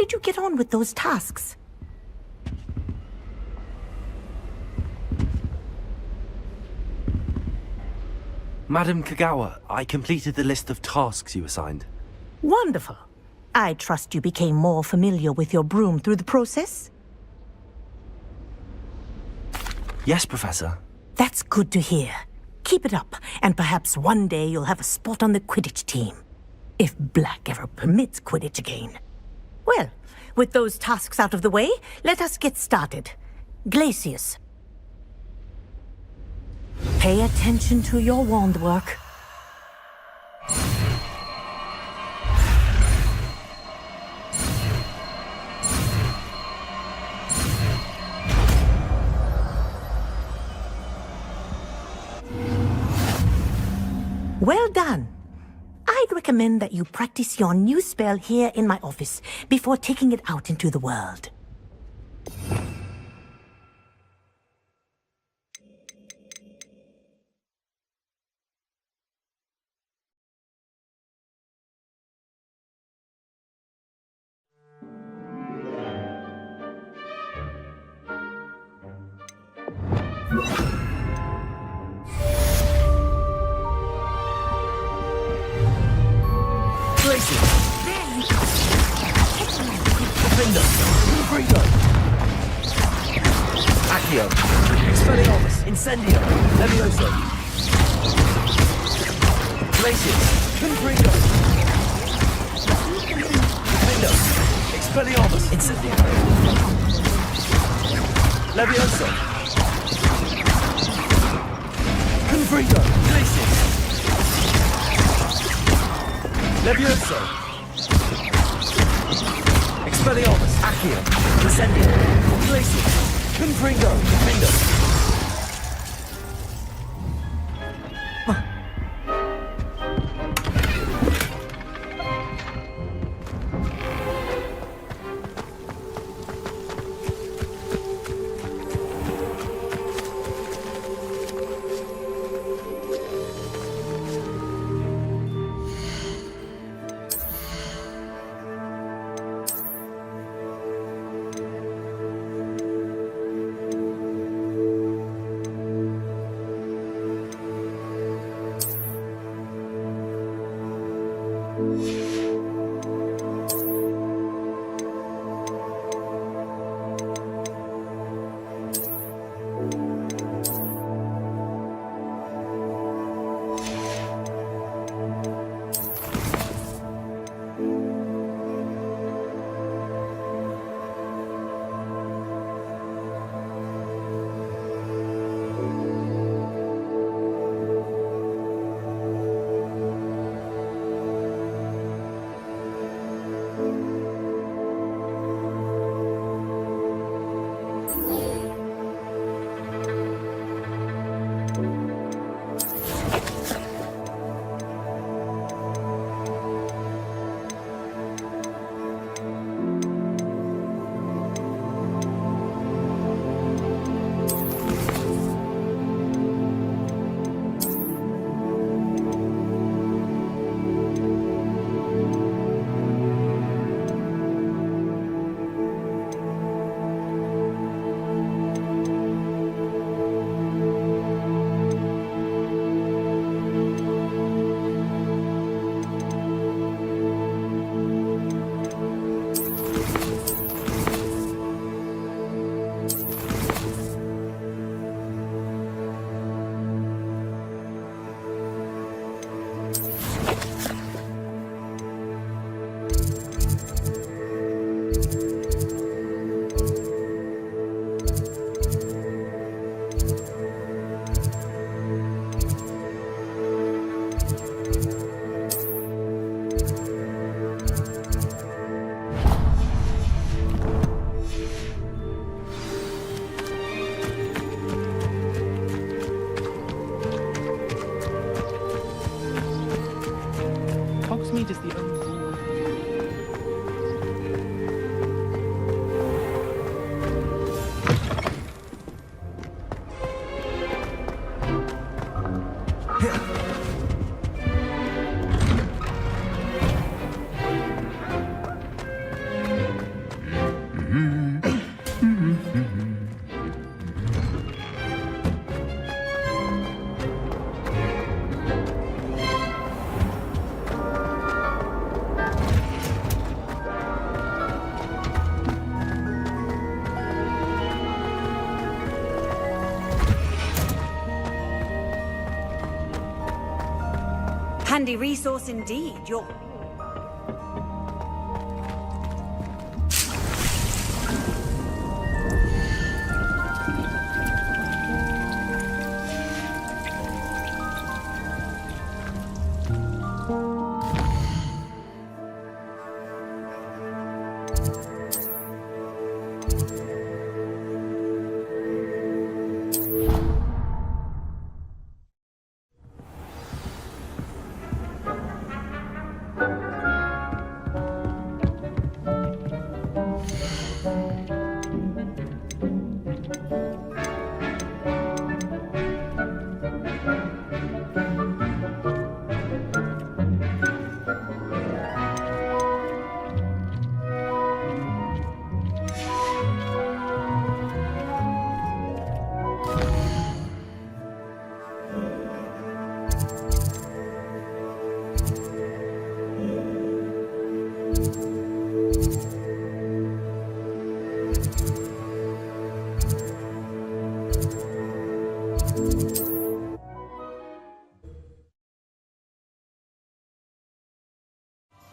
did you get on with those tasks? Madam Kagawa, I completed the list of tasks you assigned. Wonderful. I trust you became more familiar with your broom through the process? Yes, Professor. That's good to hear. Keep it up, and perhaps one day you'll have a spot on the Quidditch team. If Black ever permits Quidditch again. Well, with those tasks out of the way, let us get started. Glacius. Pay attention to your wand work. Well done. I'd recommend that you practice your new spell here in my office before taking it out into the world. Incendio! Levioso! Glacius! Confringo! Defendo! Expelliarmus! Incendio! Levioso! Confringo! Glacius! Levioso! Expelliarmus! Accio! Incendio! Glacius! Confringo! Defendo! Hogsmeade is the only rule. Handy resource indeed. You're...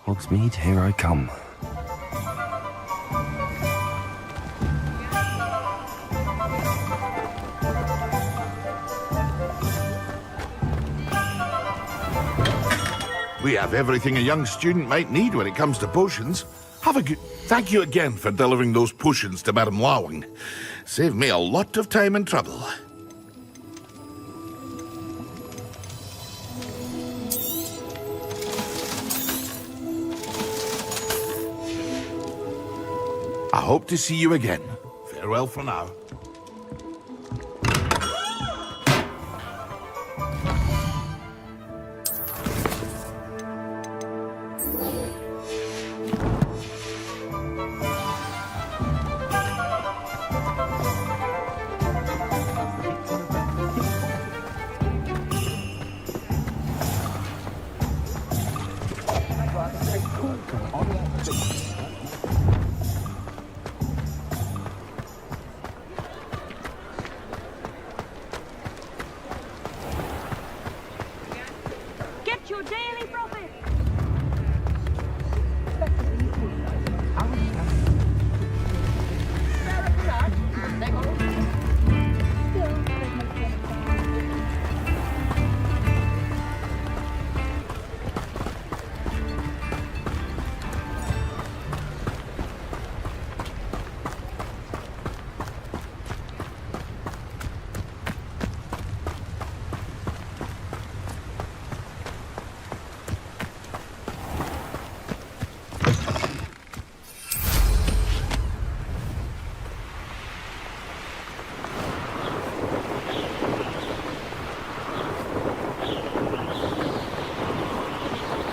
Hogsmeade, here I come. We have everything a young student might need when it comes to potions. Have a good... Thank you again for delivering those potions to Madame Lowing. Saved me a lot of time and trouble. I hope to see you again. Farewell for now. Get your daily profit!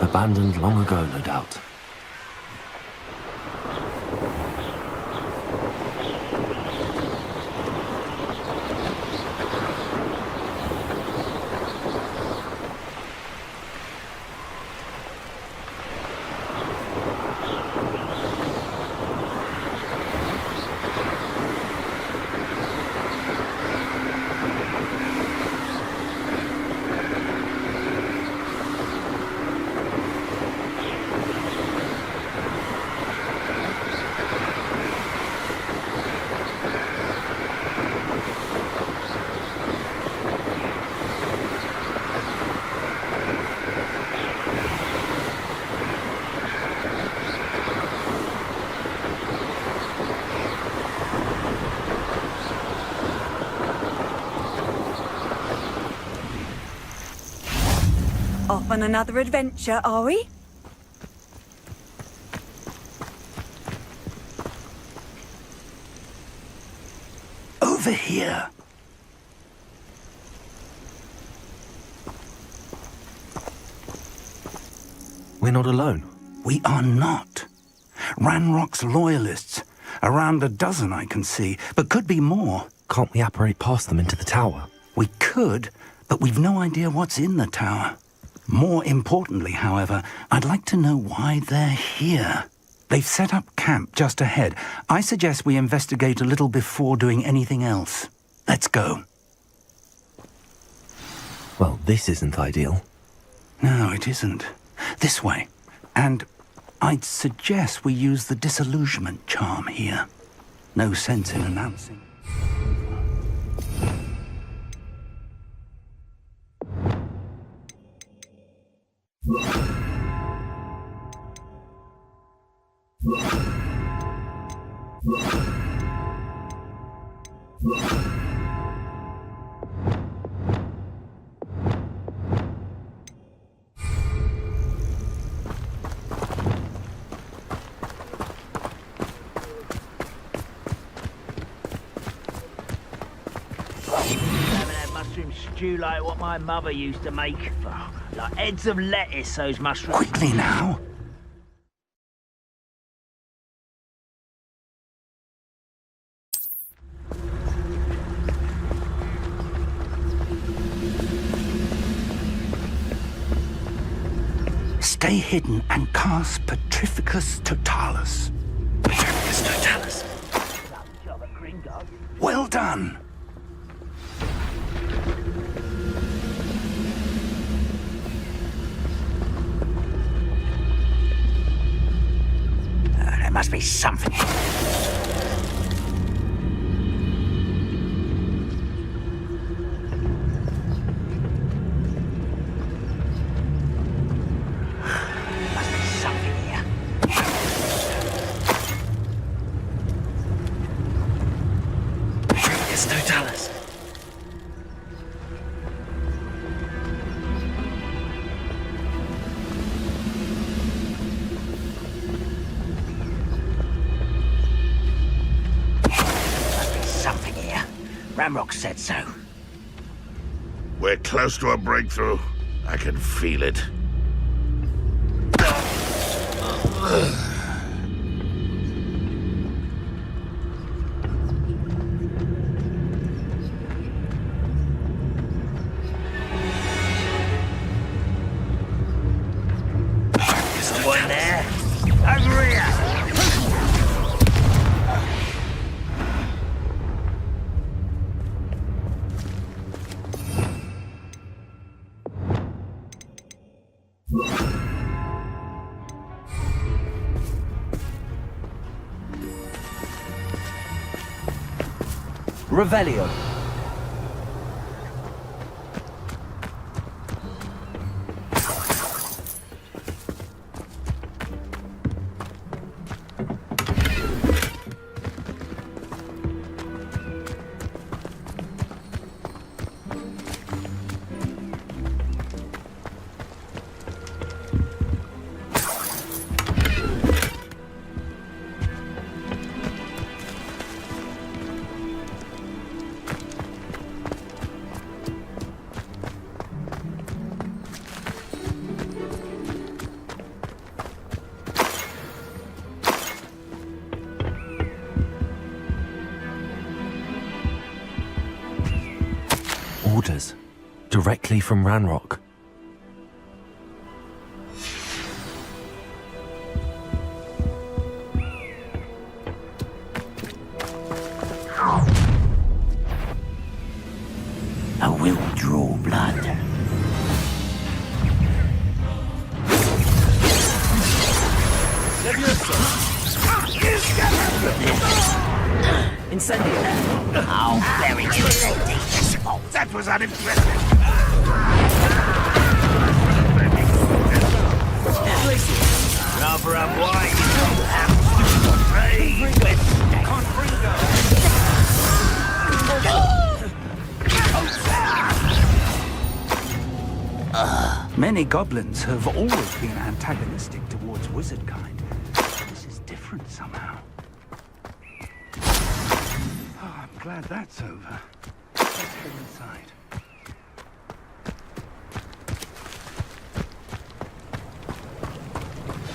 Abandoned long ago, no doubt. Off on another adventure, are we? Over here. We're not alone. We are not. Ranrock's loyalists. Around a dozen I can see, but could be more. Can't we apparate past them into the tower? We could, but we've no idea what's in the tower. More importantly, however, I'd like to know why they're here. They've set up camp just ahead. I suggest we investigate a little before doing anything else. Let's go. Well, this isn't ideal. No, it isn't. This way. And I'd suggest we use the disillusionment charm here. No sense in announcing. Mushroom stew like what my mother used to make. Oh, like heads of lettuce, those mushrooms. Quickly now. Stay hidden and cast Petrificus Totalis. Petrificus Totalis. Well done. be something. Must be something here. It's no Dallas. Ramrock said so. We're close to a breakthrough. I can feel it. Someone there? Over here! Revelio. Orders. Directly from Ranrock. I will draw blood. Incendio. I'll bury you in the deepest hole. That was unimpressive. Rather unwise. Hey, Many goblins have always been antagonistic towards wizard kind. This is different somehow. Oh, I'm glad that's over. Let's go inside.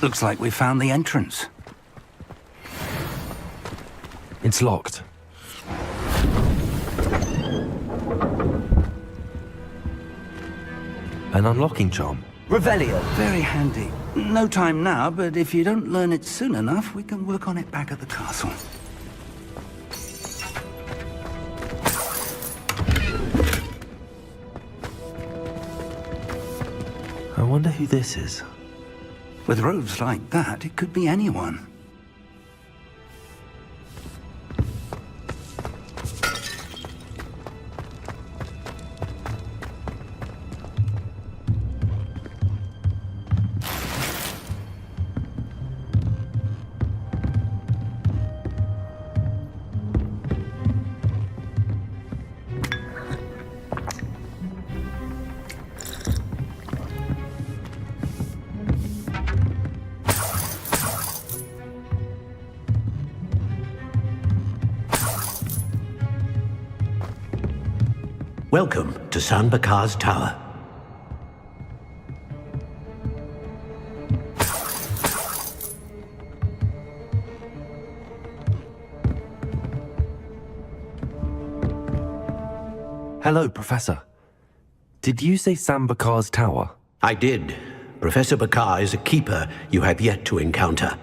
Looks like we found the entrance. It's locked. An unlocking charm. Revelio. Very handy. No time now, but if you don't learn it soon enough, we can work on it back at the castle. I wonder who this is. With robes like that, it could be anyone. Welcome to San Bakar's Tower. Hello, Professor. Did you say San Bakar's Tower? I did. Professor Bakar is a keeper you have yet to encounter.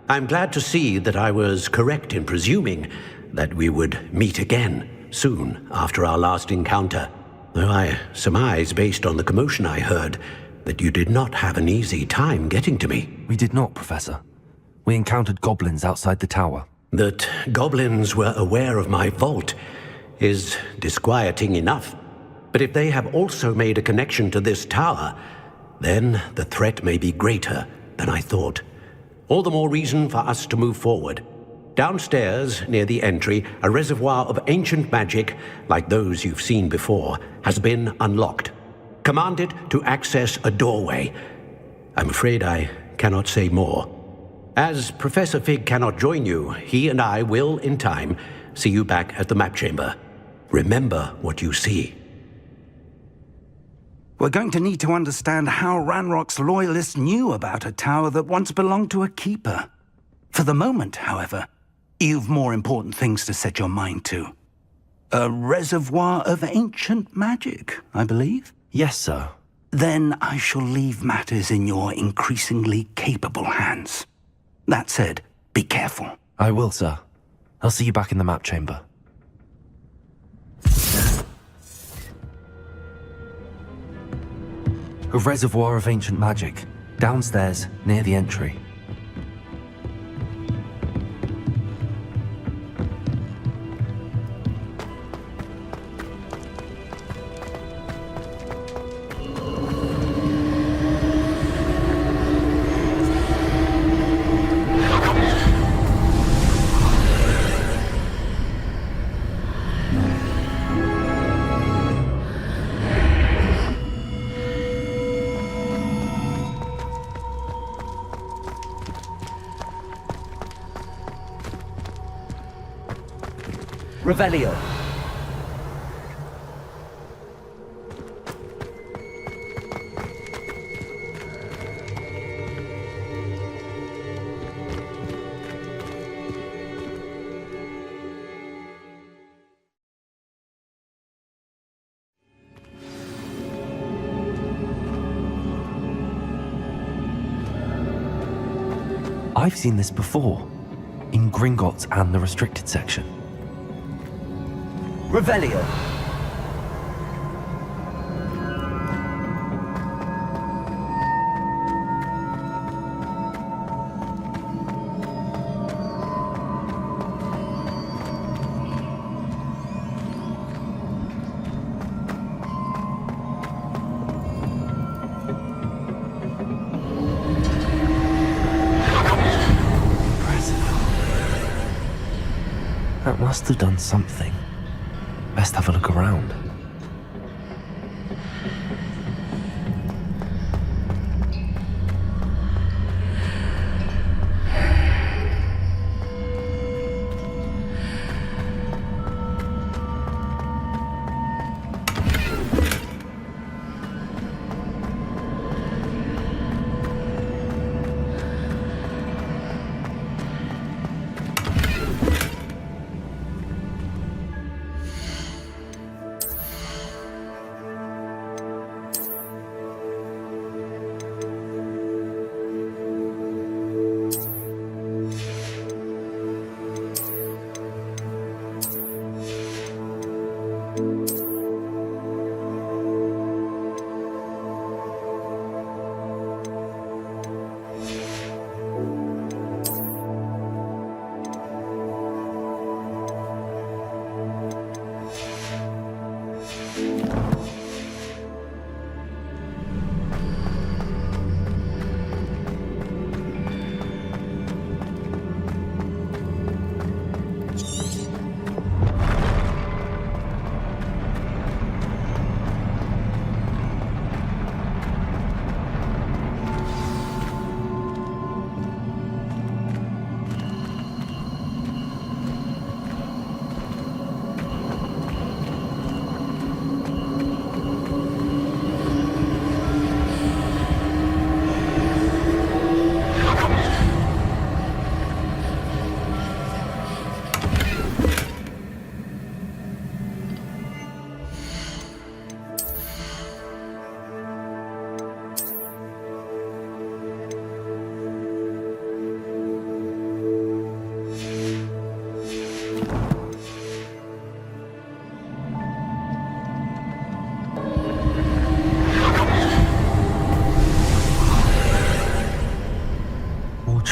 I'm glad to see that I was correct in presuming that we would meet again soon after our last encounter, though I surmise, based on the commotion I heard, that you did not have an easy time getting to me. We did not, Professor. We encountered goblins outside the tower. That goblins were aware of my vault is disquieting enough. But if they have also made a connection to this tower, then the threat may be greater than I thought. All the more reason for us to move forward. Downstairs, near the entry, a reservoir of ancient magic, like those you've seen before, has been unlocked. Command it to access a doorway. I'm afraid I cannot say more. As Professor Fig cannot join you, he and I will, in time, see you back at the map chamber. Remember what you see. We're going to need to understand how Ranrock's loyalists knew about a tower that once belonged to a keeper. For the moment, however, you've more important things to set your mind to. A reservoir of ancient magic, I believe? Yes, sir. Then I shall leave matters in your increasingly capable hands. That said, be careful. I will, sir. I'll see you back in the map chamber. A reservoir of ancient magic, downstairs, near the entry. Revelio. I've seen this before, in Gringotts and the restricted section. Revelio. That must have done something. Best have a look around.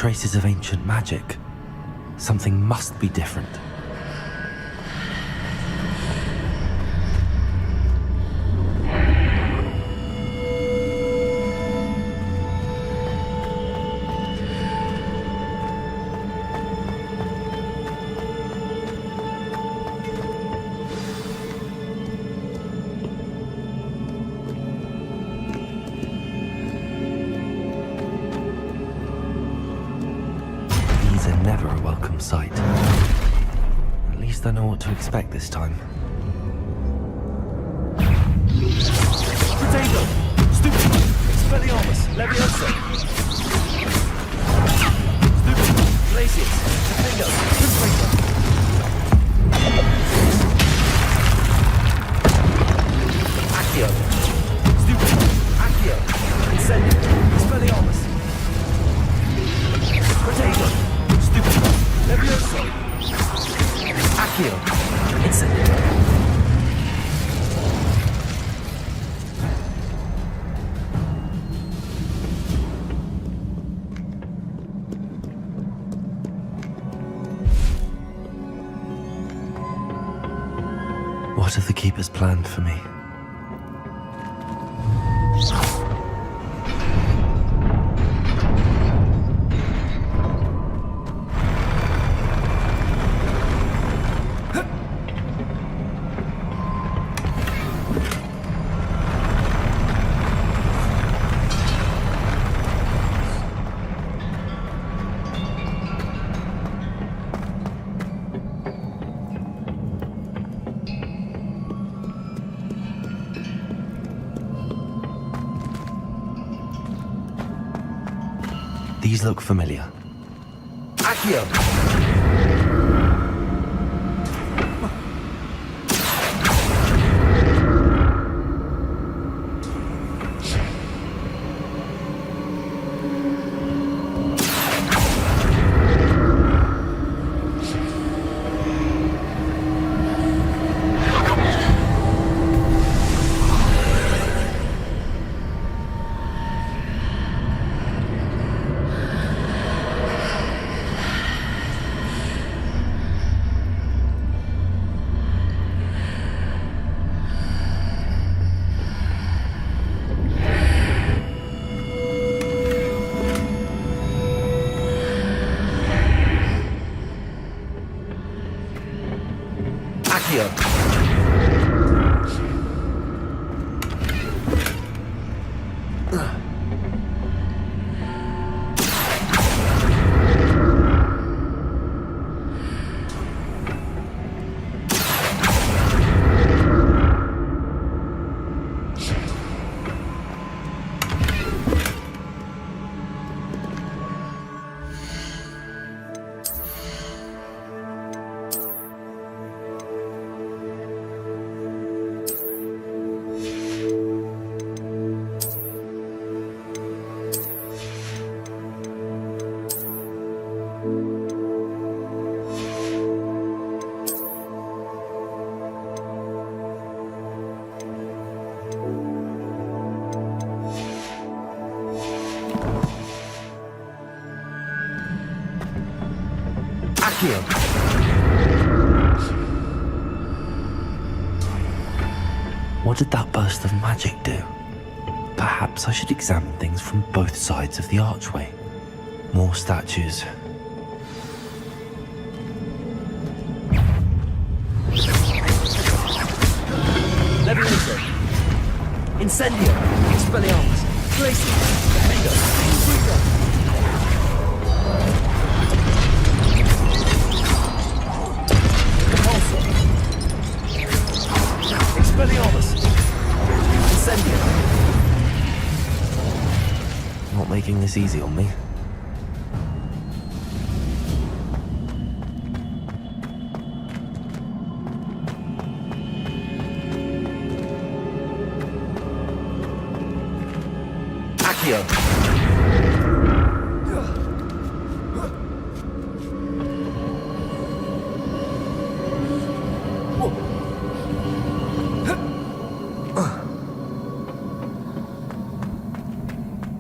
traces of ancient magic. Something must be different. Never a welcome sight. At least I know what to expect this time. Potato! Stupid! Expelliarmus! Leviosa! Stupid! Glacius! Defender! Confringo! Accio! Stupid! Accio! Incendio! Expelliarmus! Potato! Levioso! Accio! Incendio! What have the Keepers planned for me? These look familiar. Accio! What did that burst of magic do? Perhaps I should examine things from both sides of the archway. More statues. Leviosa! Incendio! Expelliarmus! Glacius! Defender! Confringo! Expelliarmus! Incendio! Not making this easy on me. Accio!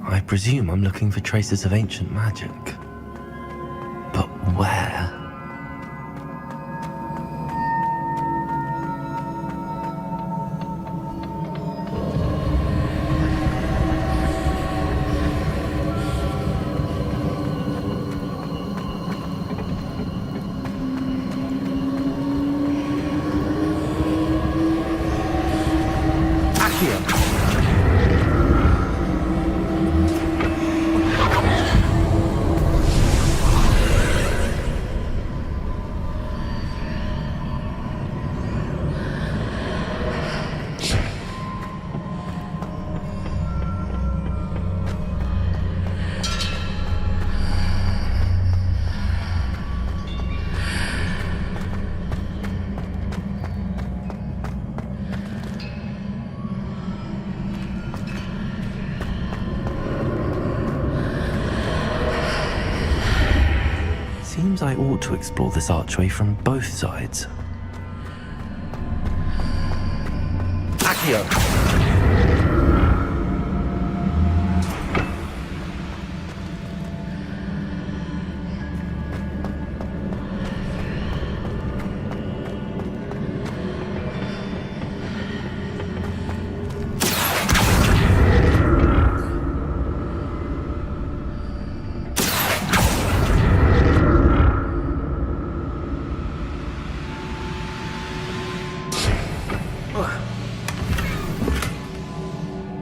I presume I'm looking for traces of ancient magic. seems I ought to explore this archway from both sides. Accio!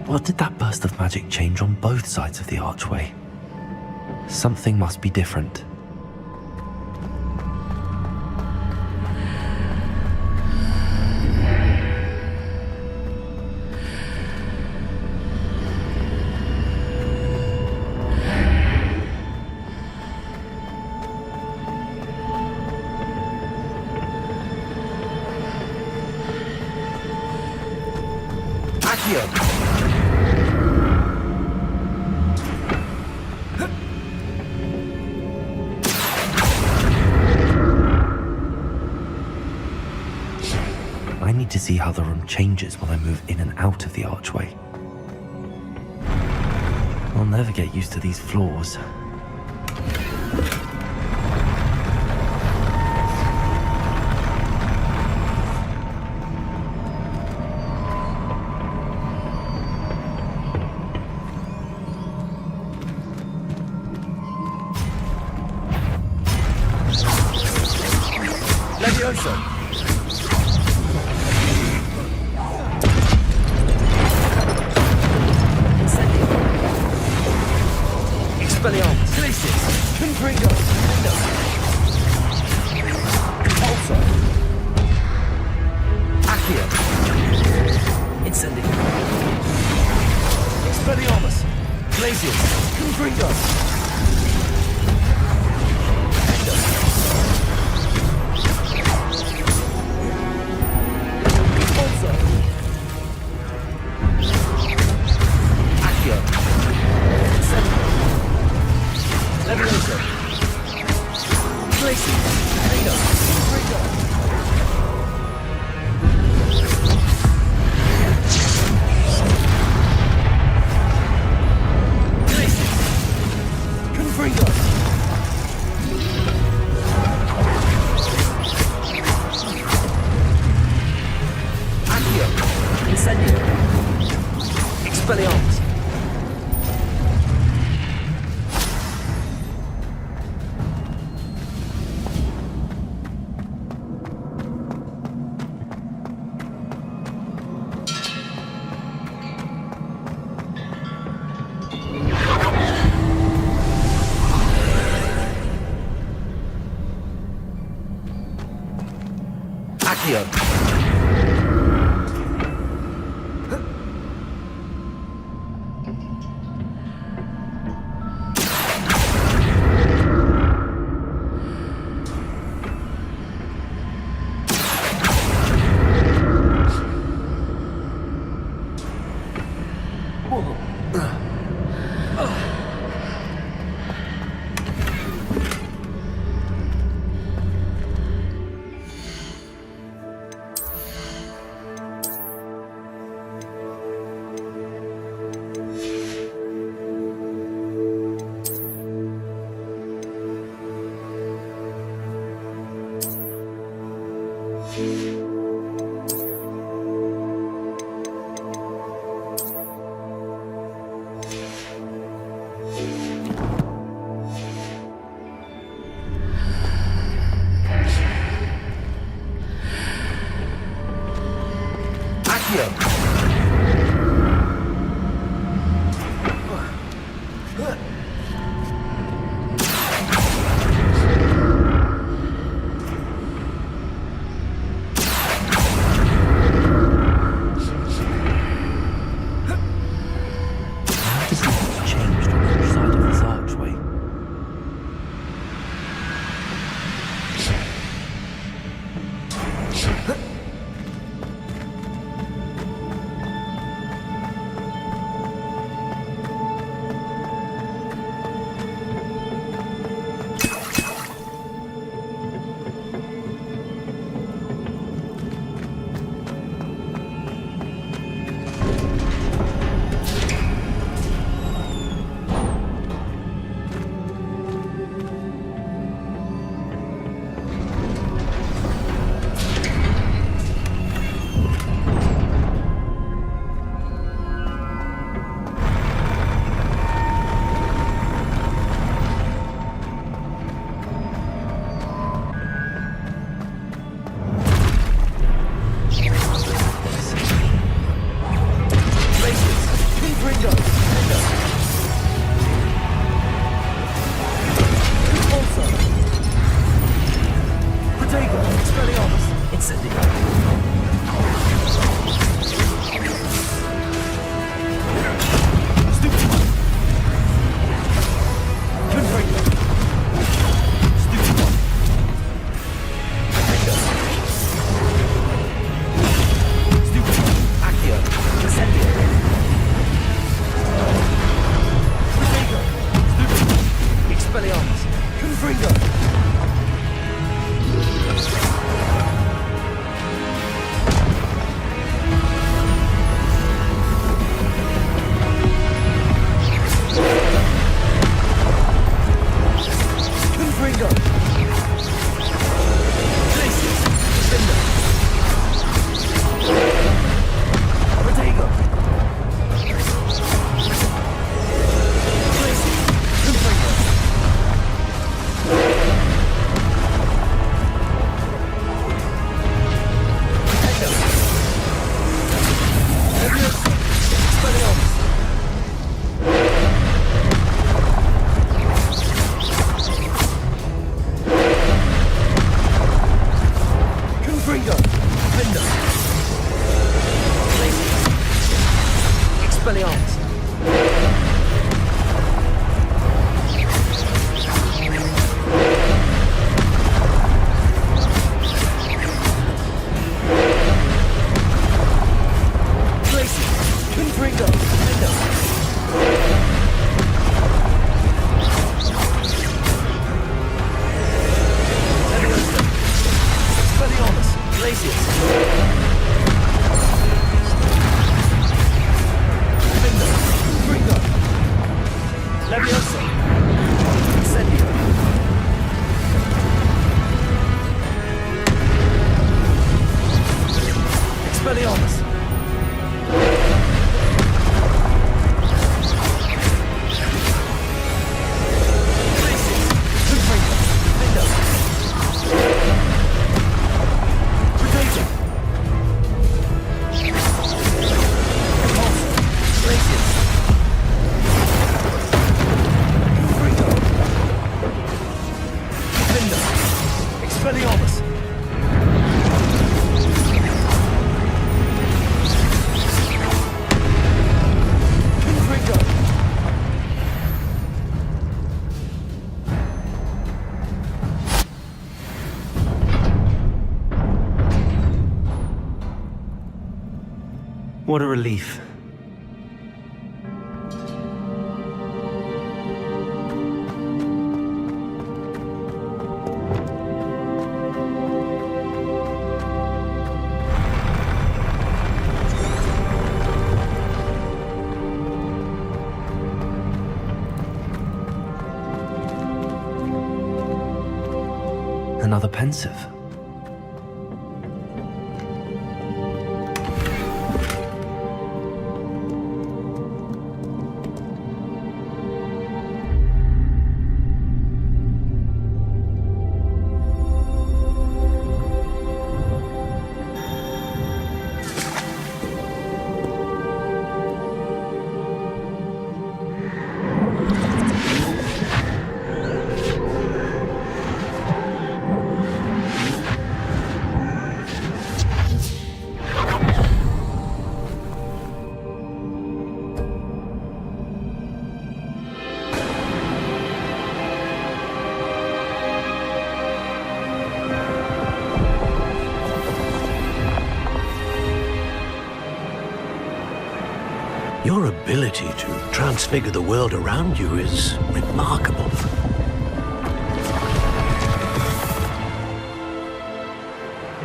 What did that burst of magic change on both sides of the archway? Something must be different. Accio! I need to see how the room changes when I move in and out of the archway. I'll never get used to these floors. Leviosa! Expelliarmus! Glacius! Confringo! Pulsar! Accio! Incendio! Expelliarmus! Glacius! Confringo! Expelliarmus! Glacius! Confringo! Expelliarmus! Glacius! Leviosa! Incendio! Expelliarmus! Glacius! Confringo! Lindo! Predator! Repulsor! Glacius! Expelliarmus! Confringo! What a relief. Another pensive. Your ability to transfigure the world around you is remarkable.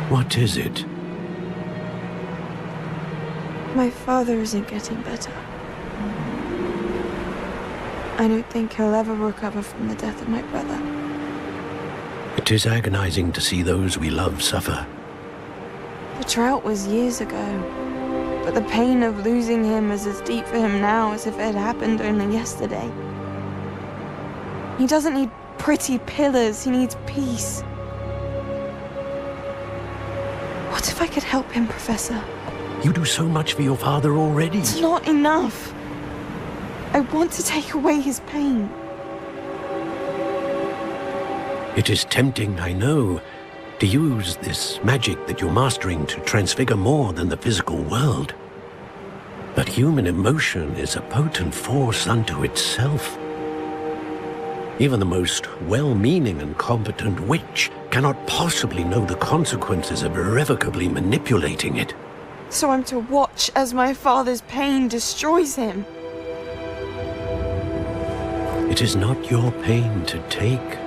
What is it? My father isn't getting better. I don't think he'll ever recover from the death of my brother. It is agonizing to see those we love suffer. The drought was years ago. But the pain of losing him is as deep for him now as if it had happened only yesterday. He doesn't need pretty pillars, he needs peace. What if I could help him, Professor? You do so much for your father already. It's not enough. I want to take away his pain. It is tempting, I know, to use this magic that you're mastering to transfigure more than the physical world. But human emotion is a potent force unto itself. Even the most well-meaning and competent witch cannot possibly know the consequences of irrevocably manipulating it. So I'm to watch as my father's pain destroys him. It is not your pain to take.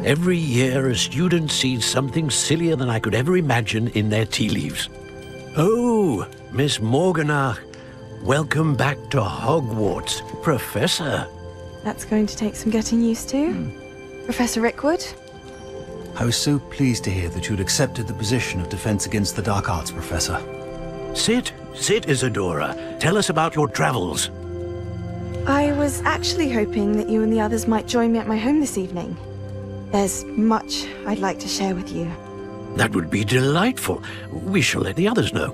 Every year, a student sees something sillier than I could ever imagine in their tea leaves. Oh, Miss Morganach, welcome back to Hogwarts, Professor. That's going to take some getting used to. Professor Rickwood? I was so pleased to hear that you'd accepted the position of Defense Against the Dark Arts, Professor. Sit, Isadora. Tell us about your travels. I was actually hoping that you and the others might join me at my home this evening. There's much I'd like to share with you. That would be delightful. We shall let the others know.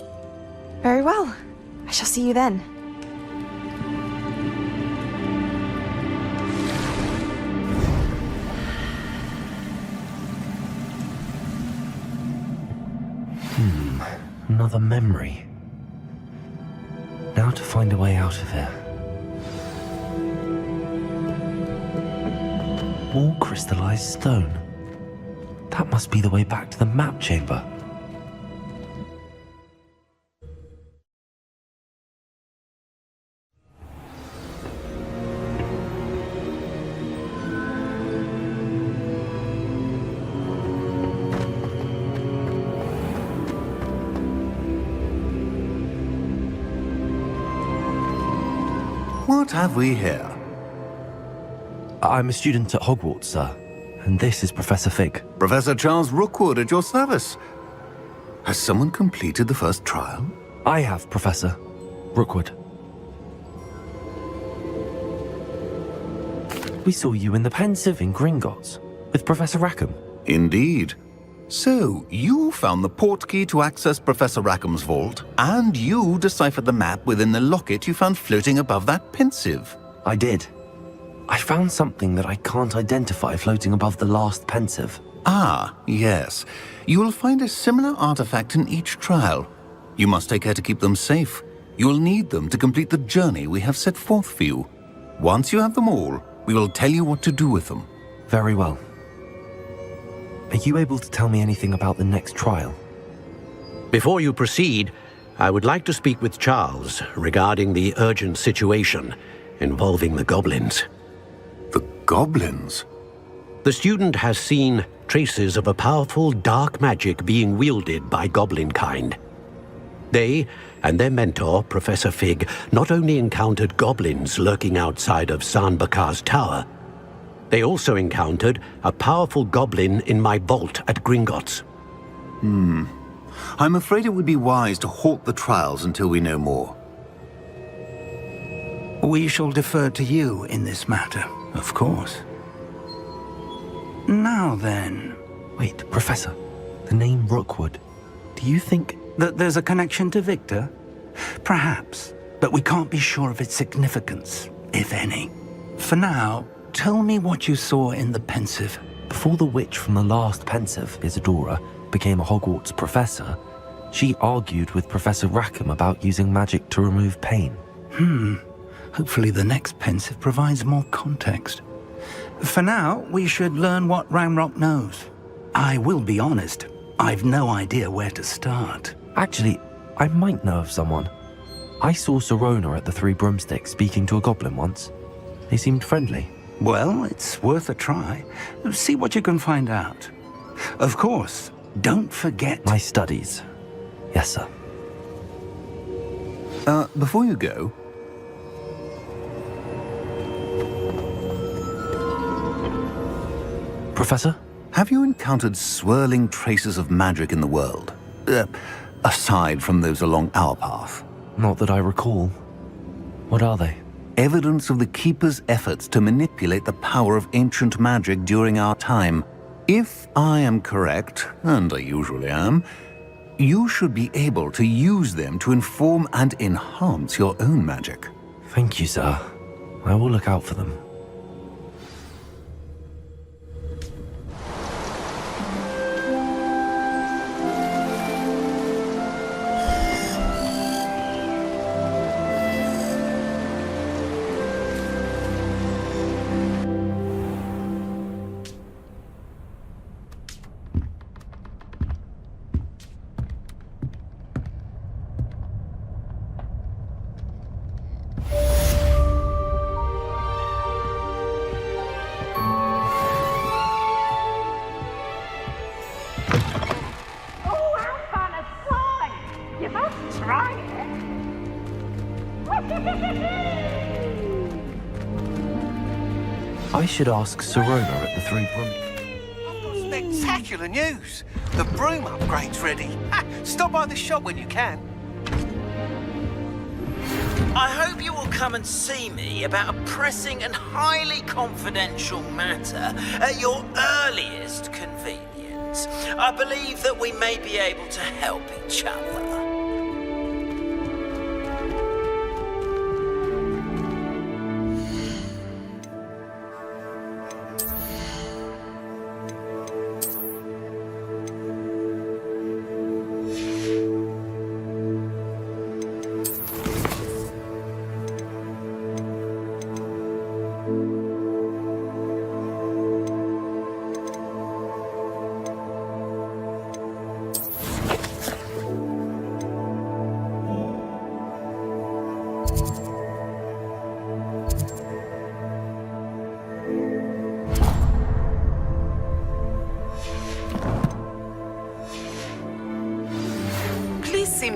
Very well. I shall see you then. another memory. Now to find a way out of here. More crystallized stone. That must be the way back to the map chamber. What have we here? I'm a student at Hogwarts, sir. And this is Professor Fig. Professor Charles Rookwood at your service. Has someone completed the first trial? I have, Professor Rookwood. We saw you in the Pensive in Gringotts with Professor Rackham. Indeed. So, you found the portkey to access Professor Rackham's vault, and you deciphered the map within the locket you found floating above that Pensive. I did. I found something that I can't identify floating above the last Pensive. Ah, yes. You will find a similar artifact in each trial. You must take care to keep them safe. You will need them to complete the journey we have set forth for you. Once you have them all, we will tell you what to do with them. Very well. Are you able to tell me anything about the next trial? Before you proceed, I would like to speak with Charles regarding the urgent situation involving the goblins. The goblins? The student has seen traces of a powerful dark magic being wielded by goblin kind. They and their mentor, Professor Fig, not only encountered goblins lurking outside of San Bakar's tower, they also encountered a powerful goblin in my vault at Gringotts. I'm afraid it would be wise to halt the trials until we know more. We shall defer to you in this matter, of course. Now then... Wait, Professor. The name Rookwood. Do you think... that there's a connection to Victor? Perhaps, but we can't be sure of its significance, if any. For now, tell me what you saw in the Pensive. Before the witch from the last Pensive, Isadora, became a Hogwarts professor, she argued with Professor Rackham about using magic to remove pain. Hopefully the next Pensive provides more context. For now, we should learn what Ranrock knows. I will be honest, I've no idea where to start. Actually, I might know of someone. I saw Sirona at the Three Broomsticks speaking to a goblin once. They seemed friendly. Well, it's worth a try. See what you can find out. Of course, don't forget... My studies. Yes, sir. Before you go... Professor? Have you encountered swirling traces of magic in the world? Aside from those along our path? Not that I recall. What are they? Evidence of the Keeper's efforts to manipulate the power of ancient magic during our time. If I am correct, and I usually am, you should be able to use them to inform and enhance your own magic. Thank you, sir. I will look out for them. I should ask Sirona at the Three Broom... Spectacular news! The broom upgrade's ready. Stop by the shop when you can. I hope you will come and see me about a pressing and highly confidential matter at your earliest convenience. I believe that we may be able to help each other.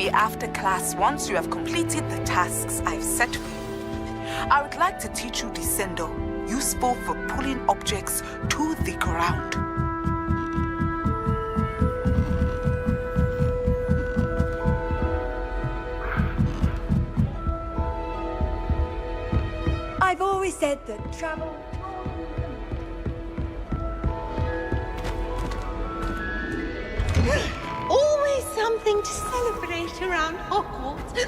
me after class once you have completed the tasks I've set for you. I would like to teach you Descendo, useful for pulling objects to the ground. I've always said that travel... Always something to celebrate around Hogwarts.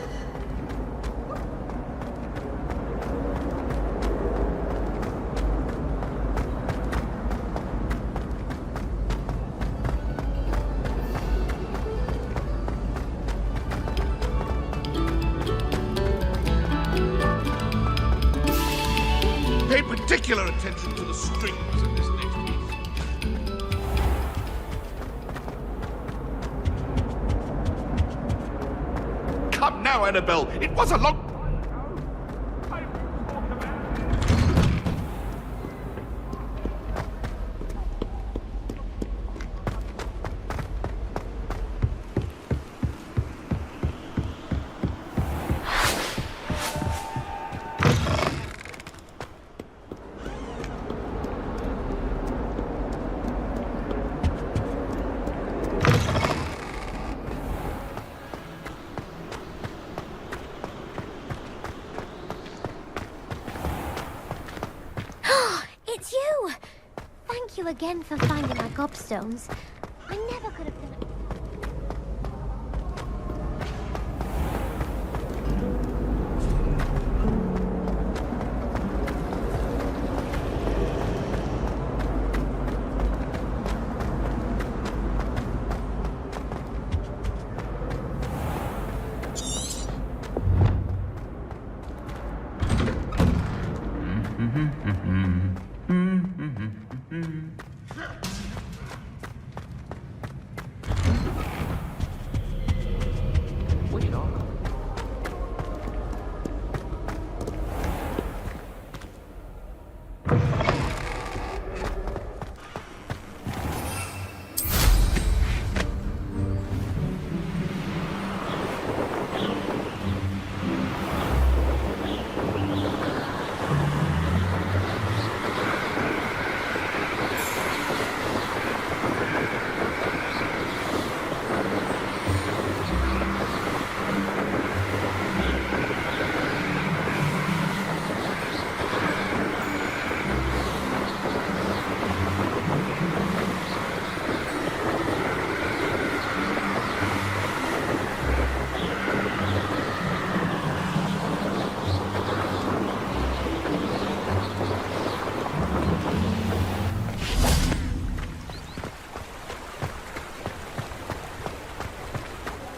Pay particular attention to the strings in this next piece. Come now, Annabelle. It was a long... It's you! Thank you again for finding my gobstones. I never could have done it.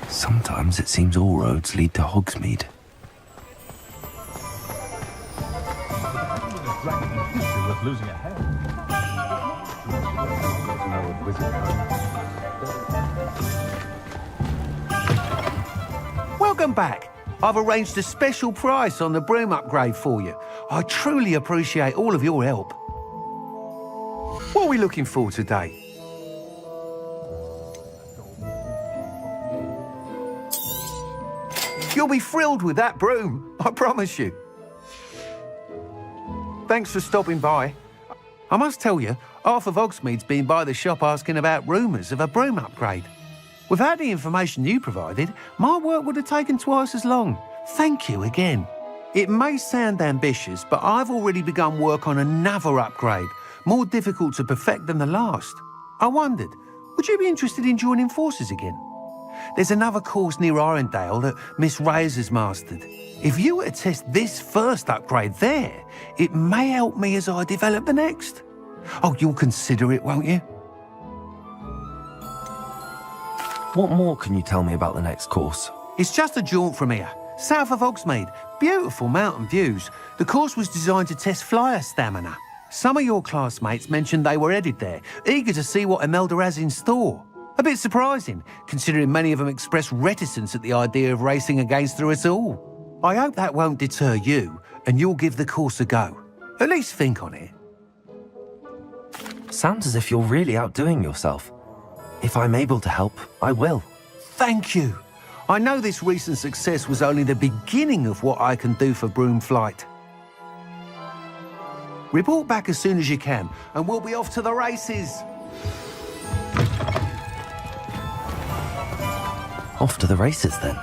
Sometimes it seems all roads lead to Hogsmeade. Welcome back. I've arranged a special price on the broom upgrade for you. I truly appreciate all of your help. What are we looking for today? You'll be thrilled with that broom, I promise you. Thanks for stopping by. I must tell you, half of Hogsmeade's been by the shop asking about rumours of a broom upgrade. Without the information you provided, my work would have taken twice as long. Thank you again. It may sound ambitious, but I've already begun work on another upgrade, more difficult to perfect than the last. I wondered, would you be interested in joining forces again? There's another course near Arendelle that Miss Reyes has mastered. If you were to test this first upgrade there, it may help me as I develop the next. Oh, you'll consider it, won't you? What more can you tell me about the next course? It's just a jaunt from here, south of Hogsmeade. Beautiful mountain views. The course was designed to test flyer stamina. Some of your classmates mentioned they were headed there, eager to see what Imelda has in store. A bit surprising, considering many of them expressed reticence at the idea of racing against her at all. I hope that won't deter you, and you'll give the course a go. At least think on it. Sounds as if you're really outdoing yourself. If I'm able to help, I will. Thank you. I know this recent success was only the beginning of what I can do for Broom Flight. Report back as soon as you can, and we'll be off to the races. Off to the races, then.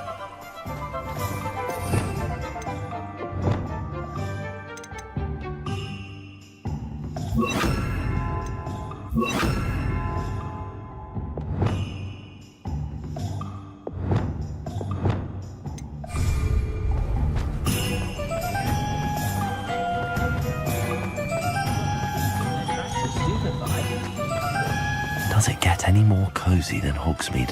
Does it get any more cozy than Hogsmeade?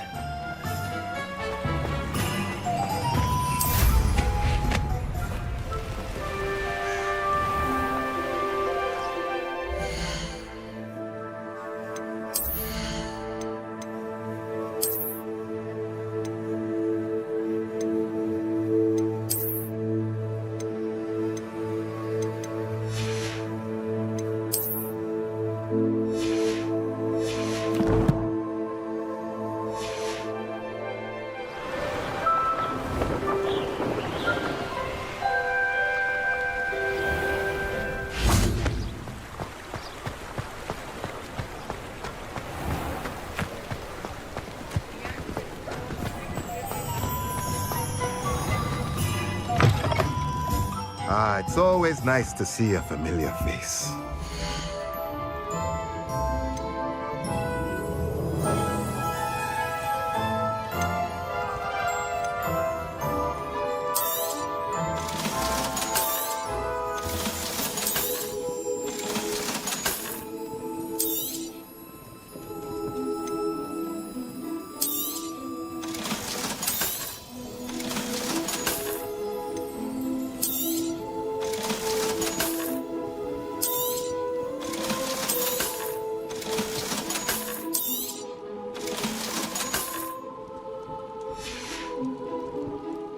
It's always nice to see a familiar face.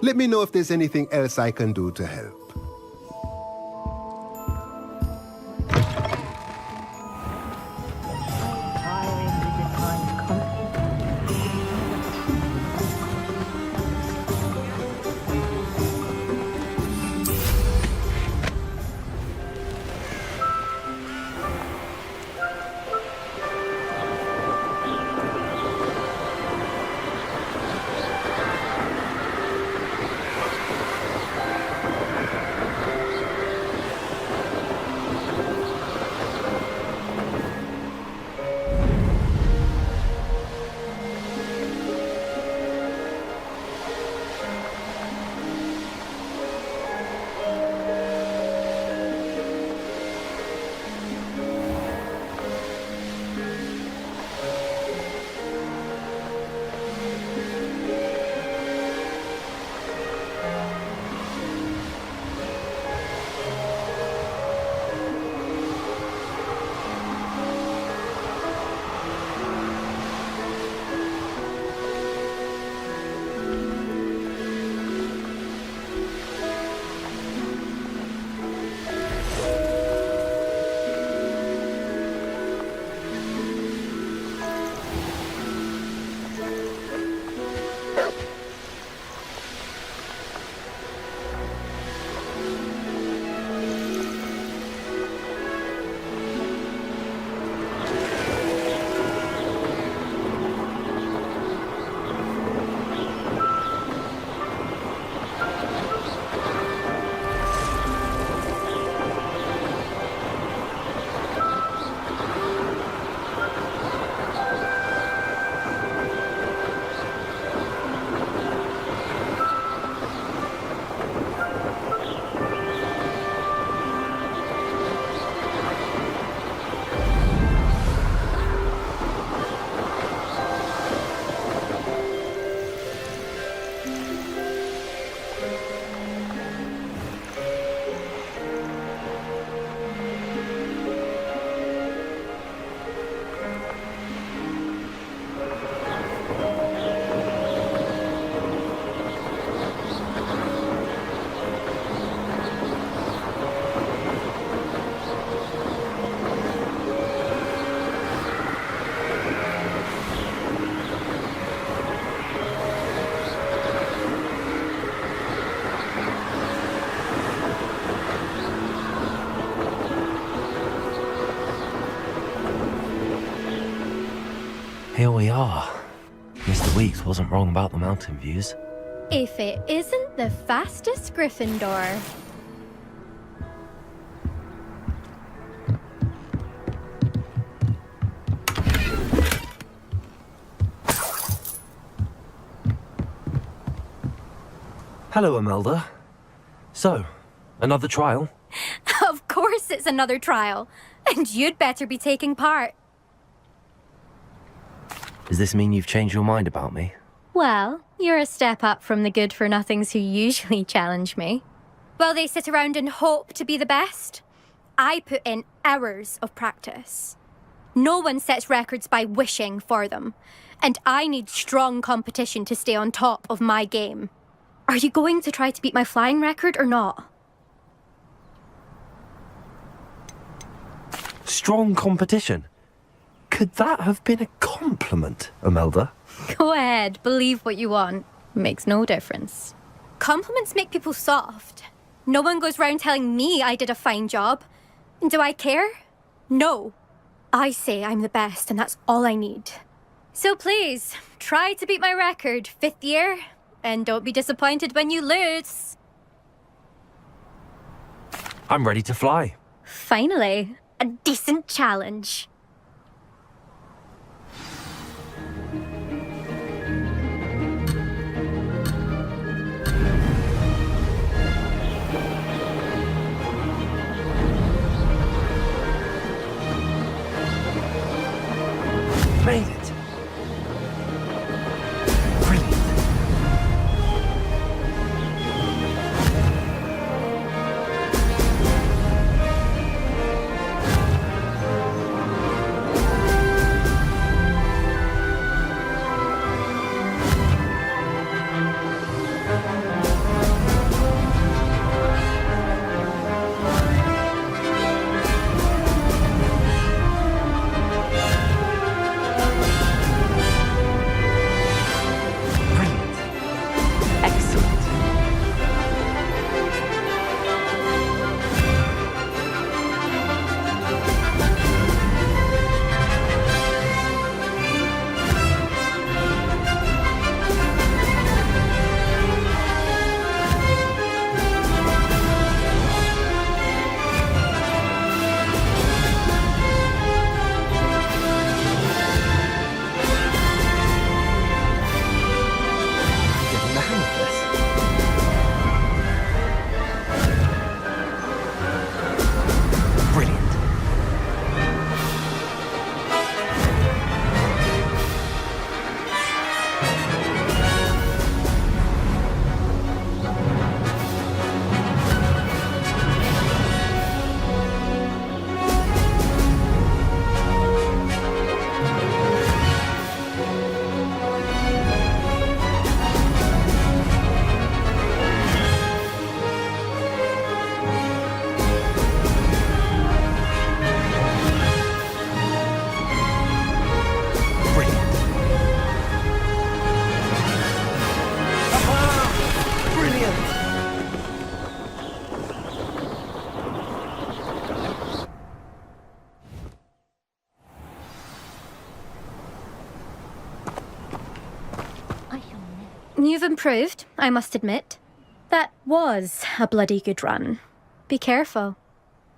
Let me know if there's anything else I can do to help. Here we are. Mr. Weeks wasn't wrong about the mountain views. If it isn't the fastest Gryffindor. Hello, Imelda. So, another trial? Of course it's another trial. And you'd better be taking part. Does this mean you've changed your mind about me? Well, you're a step up from the good-for-nothings who usually challenge me. While they sit around and hope to be the best, I put in hours of practice. No one sets records by wishing for them, and I need strong competition to stay on top of my game. Are you going to try to beat my flying record or not? Strong competition? Could that have been a compliment, Imelda? Go ahead, believe what you want. Makes no difference. Compliments make people soft. No one goes round telling me I did a fine job. And do I care? No. I say I'm the best, and that's all I need. So please, try to beat my record, 5th year, and don't be disappointed when you lose. I'm ready to fly. Finally, a decent challenge. Made it. You've improved, I must admit. That was a bloody good run. Be careful.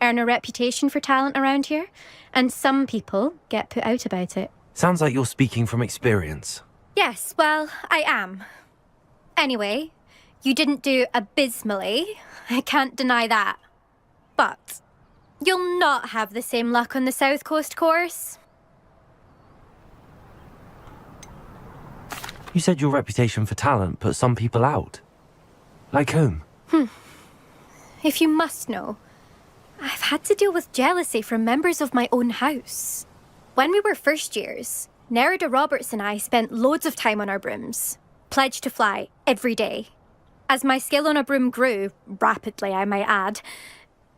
Earn a reputation for talent around here, and some people get put out about it. Sounds like you're speaking from experience. Yes, well, I am. Anyway, you didn't do abysmally. I can't deny that. But you'll not have the same luck on the South Coast course. You said your reputation for talent put some people out. Like whom? If you must know, I've had to deal with jealousy from members of my own house. When we were first years, Nerida Roberts and I spent loads of time on our brooms, pledged to fly every day. As my skill on a broom grew, rapidly I might add,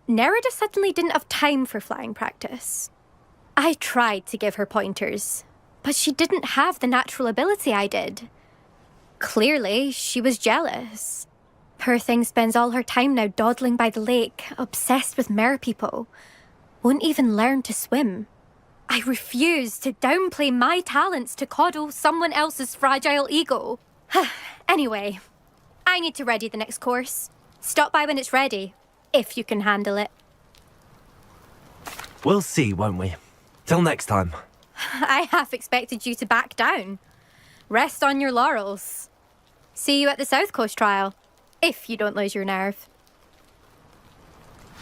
Nerida suddenly didn't have time for flying practice. I tried to give her pointers, but she didn't have the natural ability I did. Clearly, she was jealous. Poor thing spends all her time now dawdling by the lake, obsessed with merpeople. Won't even learn to swim. I refuse to downplay my talents to coddle someone else's fragile ego. Anyway, I need to ready the next course. Stop by when it's ready, if you can handle it. We'll see, won't we? Till next time. I half expected you to back down. Rest on your laurels. See you at the South Coast trial, if you don't lose your nerve.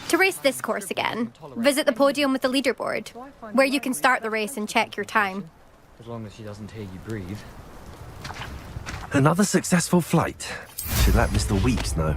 To race this course again, visit the podium with the leaderboard, where you can start the race and check your time. As long as she doesn't hear you breathe. Another successful flight. Should let Mr. Weeks know.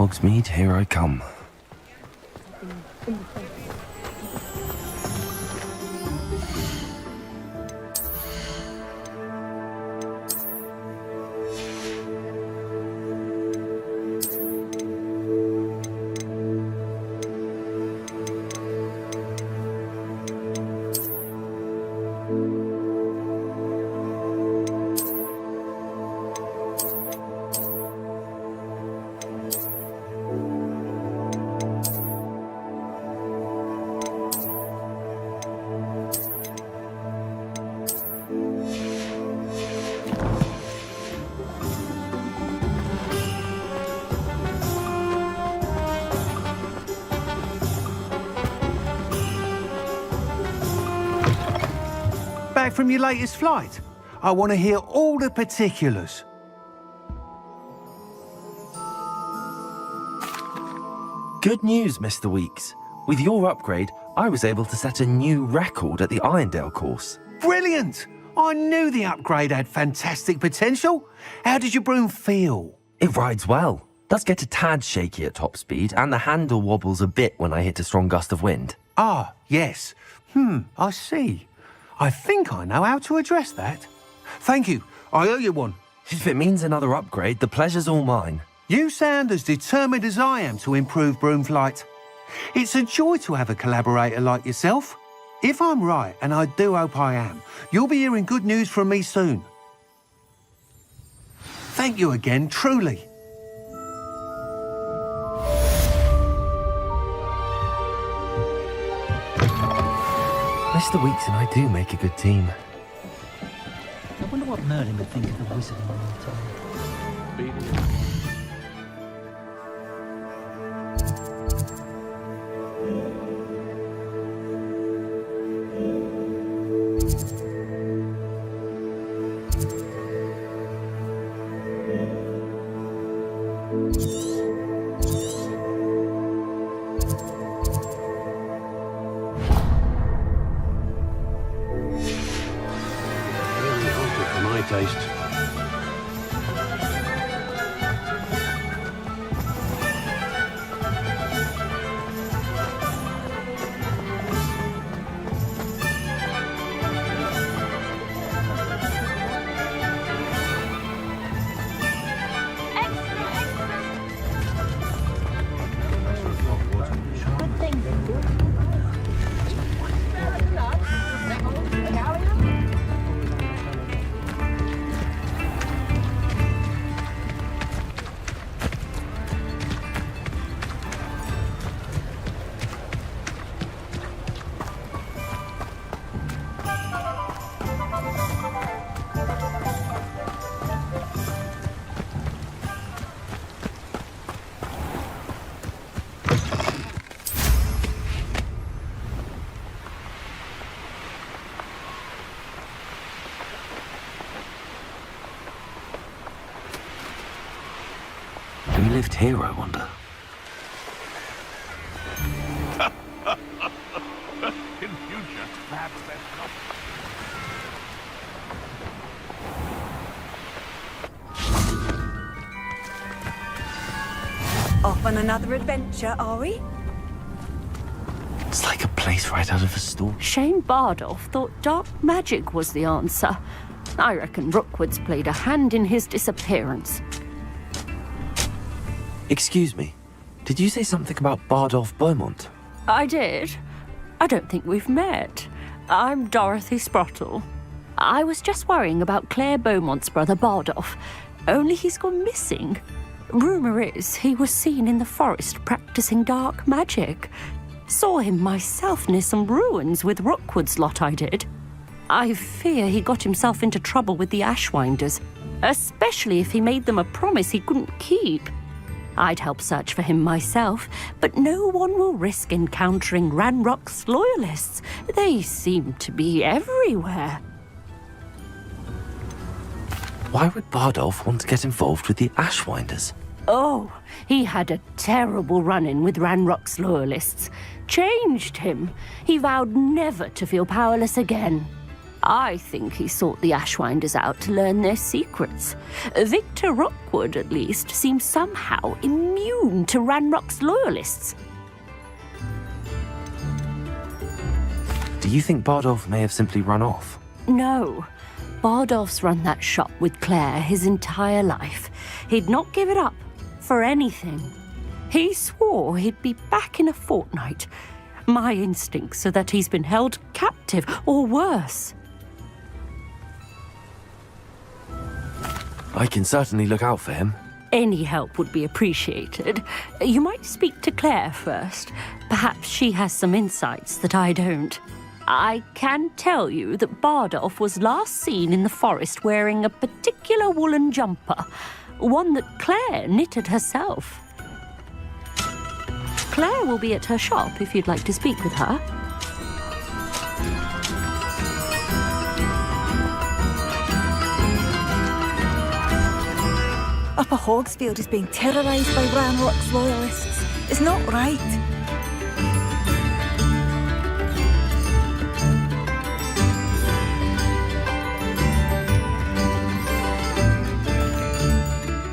Hogsmeade, here I come. Back from your latest flight? I want to hear all the particulars. Good news, Mr. Weeks. With your upgrade, I was able to set a new record at the Irondale course. Brilliant! I knew the upgrade had fantastic potential. How did your broom feel? It rides well. Does get a tad shaky at top speed, and the handle wobbles a bit when I hit a strong gust of wind. Ah, yes. I see. I think I know how to address that. Thank you. I owe you one. If it means another upgrade, the pleasure's all mine. You sound as determined as I am to improve broom flight. It's a joy to have a collaborator like yourself. If I'm right, and I do hope I am, you'll be hearing good news from me soon. Thank you again, truly. Mr. Weeks and I do make a good team. I wonder what Merlin would think of the wizard in the meantime. For my taste. Who lived here, I wonder? In future, perhaps that's not. Off on another adventure, are we? It's like a place right out of a story. Shane Bardolph thought dark magic was the answer. I reckon Rookwood's played a hand in his disappearance. Excuse me, did you say something about Bardolph Beaumont? I did. I don't think we've met. I'm Dorothy Sprottle. I was just worrying about Claire Beaumont's brother Bardolph, only he's gone missing. Rumour is he was seen in the forest practicing dark magic. Saw him myself near some ruins with Rookwood's lot I did. I fear he got himself into trouble with the Ashwinders, especially if he made them a promise he couldn't keep. I'd help search for him myself, but no one will risk encountering Ranrock's loyalists. They seem to be everywhere. Why would Bardolph want to get involved with the Ashwinders? Oh, he had a terrible run-in with Ranrock's loyalists. Changed him. He vowed never to feel powerless again. I think he sought the Ashwinders out to learn their secrets. Victor Rookwood, at least, seems somehow immune to Ranrock's loyalists. Do you think Bardolph may have simply run off? No. Bardolph's run that shop with Claire his entire life. He'd not give it up for anything. He swore he'd be back in a fortnight. My instincts are that he's been held captive, or worse. I can certainly look out for him. Any help would be appreciated. You might speak to Claire first. Perhaps she has some insights that I don't. I can tell you that Bardolph was last seen in the forest wearing a particular woolen jumper, one that Claire knitted herself. Claire will be at her shop if you'd like to speak with her. Upper Hogsfield is being terrorised by Ranrock's loyalists. It's not right.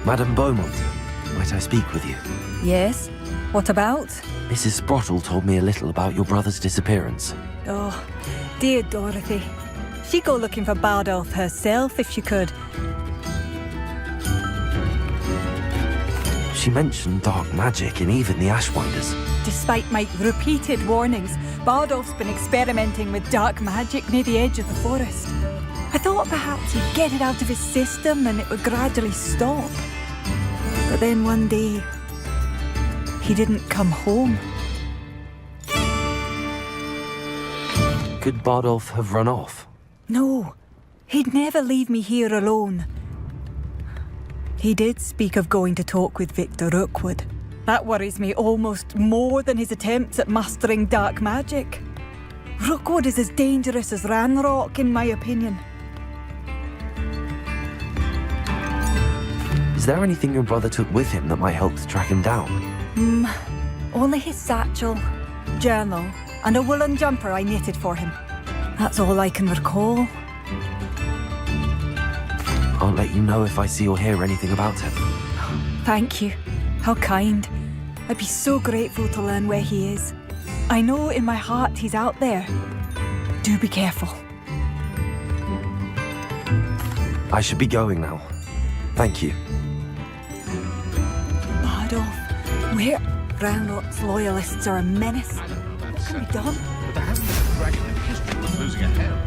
Madame Beaumont, might I speak with you? Yes? What about? Mrs. Sprottle told me a little about your brother's disappearance. Oh, dear Dorothy. She'd go looking for Bardolph herself if she could. She mentioned dark magic and even the Ashwinders. Despite my repeated warnings, Bardolph's been experimenting with dark magic near the edge of the forest. I thought perhaps he'd get it out of his system and it would gradually stop. But then one day, he didn't come home. Could Bardolph have run off? No, he'd never leave me here alone. He did speak of going to talk with Victor Rookwood. That worries me almost more than his attempts at mastering dark magic. Rookwood is as dangerous as Ranrock, in my opinion. Is there anything your brother took with him that might help to track him down? Only his satchel, journal, and a woolen jumper I knitted for him. That's all I can recall. I'll let you know if I see or hear anything about him. Thank you. How kind. I'd be so grateful to learn where he is. I know in my heart he's out there. Do be careful. I should be going now. Thank you. Bardolph, where? Ranrock's loyalists are a menace. What can be done? But there hasn't been a dragon in history of losing a hand.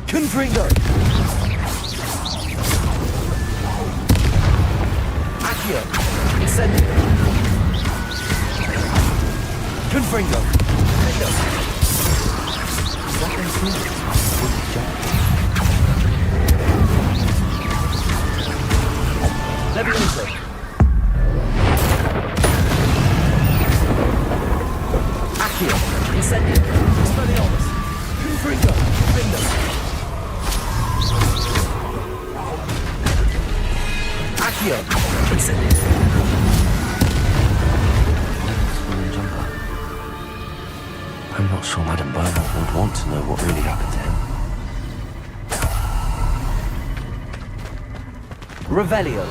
Confringo! Accio! Incendio! Confringo! Leviato! Accio! Incendio! Expelliarmus! Confringo! Confringo! Accio! Incendio! I'm not sure Madame Beaumont would want to know what really happened to him. Revelio.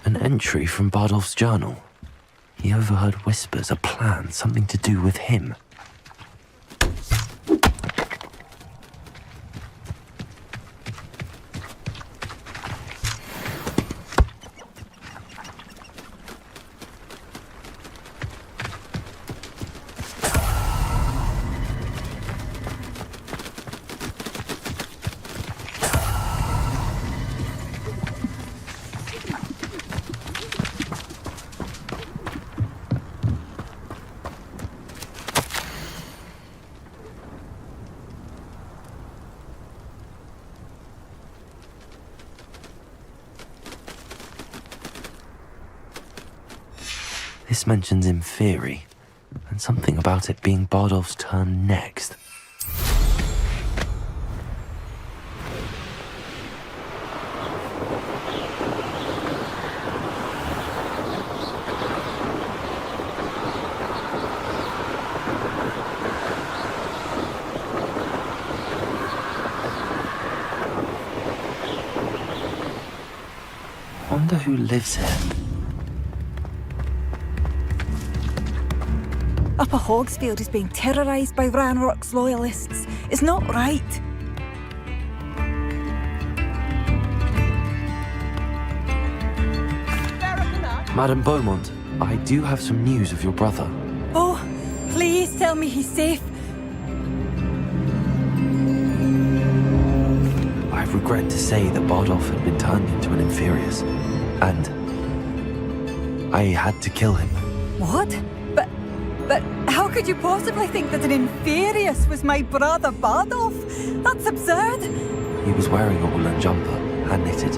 An entry from Bardolph's journal. He overheard whispers, a plan, something to do with him. This mentions Inferi, and something about it being Bardolph's turn next. Wonder who lives here. Upper Hogsfield is being terrorised by Ranrock's loyalists. It's not right. Madame Beaumont, I do have some news of your brother. Oh, please tell me he's safe. I regret to say that Bardolph had been turned into an Inferius, and I had to kill him. What? But how could you possibly think that an Inferius was my brother Bardolph? That's absurd. He was wearing a woolen jumper, hand-knitted.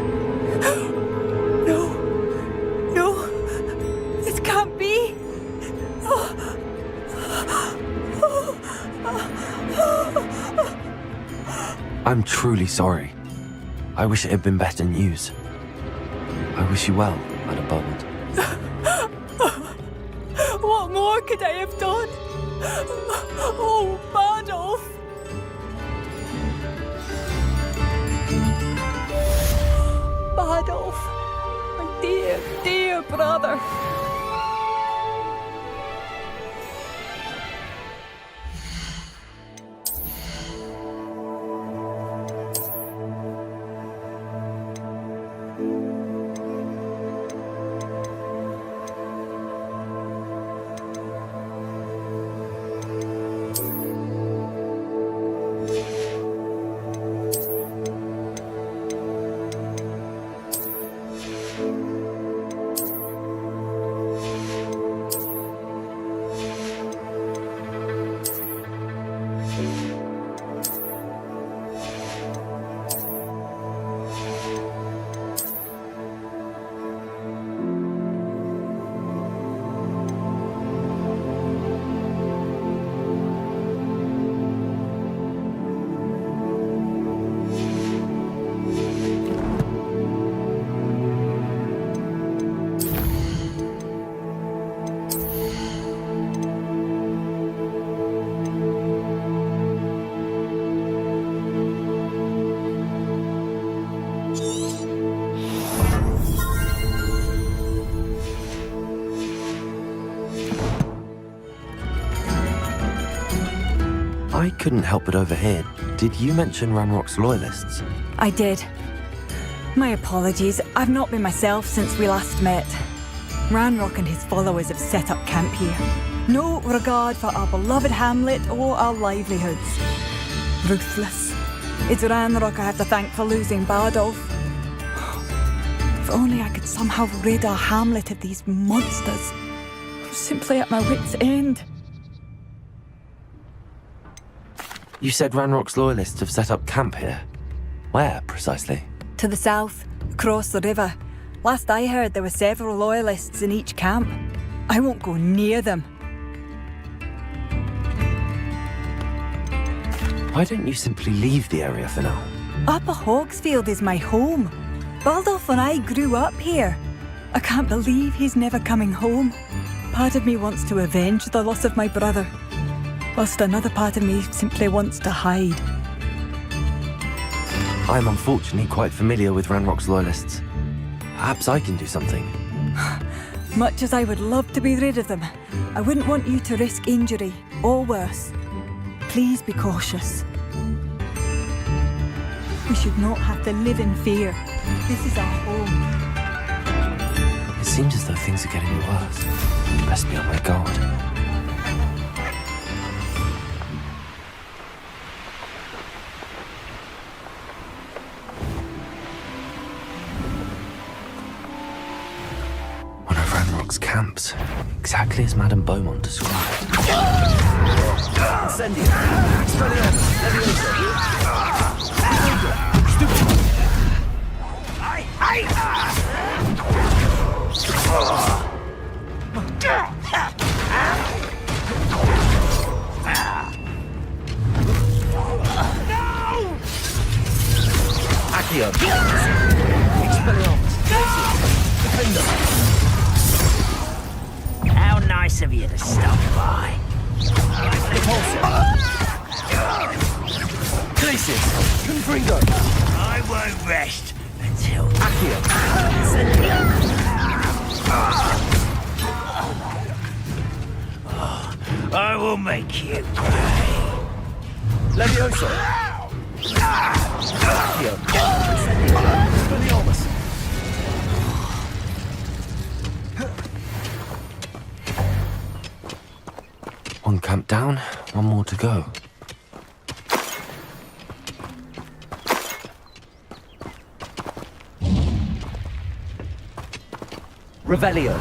No, this can't be. I'm truly sorry. I wish it had been better news. I wish you well, Madam Beaumont. What more could I have done? Oh, Bardolph! Bardolph, my dear, dear brother. I couldn't help but overhear. Did you mention Ranrock's loyalists? I did. My apologies. I've not been myself since we last met. Ranrock and his followers have set up camp here. No regard for our beloved hamlet or our livelihoods. Ruthless. It's Ranrock I have to thank for losing Bardolph. If only I could somehow rid our hamlet of these monsters. I'm simply at my wit's end. You said Ranrock's loyalists have set up camp here. Where, precisely? To the south, across the river. Last I heard, there were several loyalists in each camp. I won't go near them. Why don't you simply leave the area for now? Upper Hogsfield is my home. Bardolph and I grew up here. I can't believe he's never coming home. Part of me wants to avenge the loss of my brother, whilst another part of me simply wants to hide. I'm unfortunately quite familiar with Ranrock's loyalists. Perhaps I can do something. Much as I would love to be rid of them, I wouldn't want you to risk injury, or worse. Please be cautious. We should not have to live in fear. This is our home. It seems as though things are getting worse. Best be on my guard. Camps, exactly as Madame Beaumont described. Incendio! Expelliarmus! Leviosa! Stupid! Accio! Expelliarmus! Defender! How nice of you to stop by. Glacius! Confringo! I won't rest until... Accio! I will make you pray. Leviosa! Accio! Expelliarmus! One camp down, one more to go. Revelio.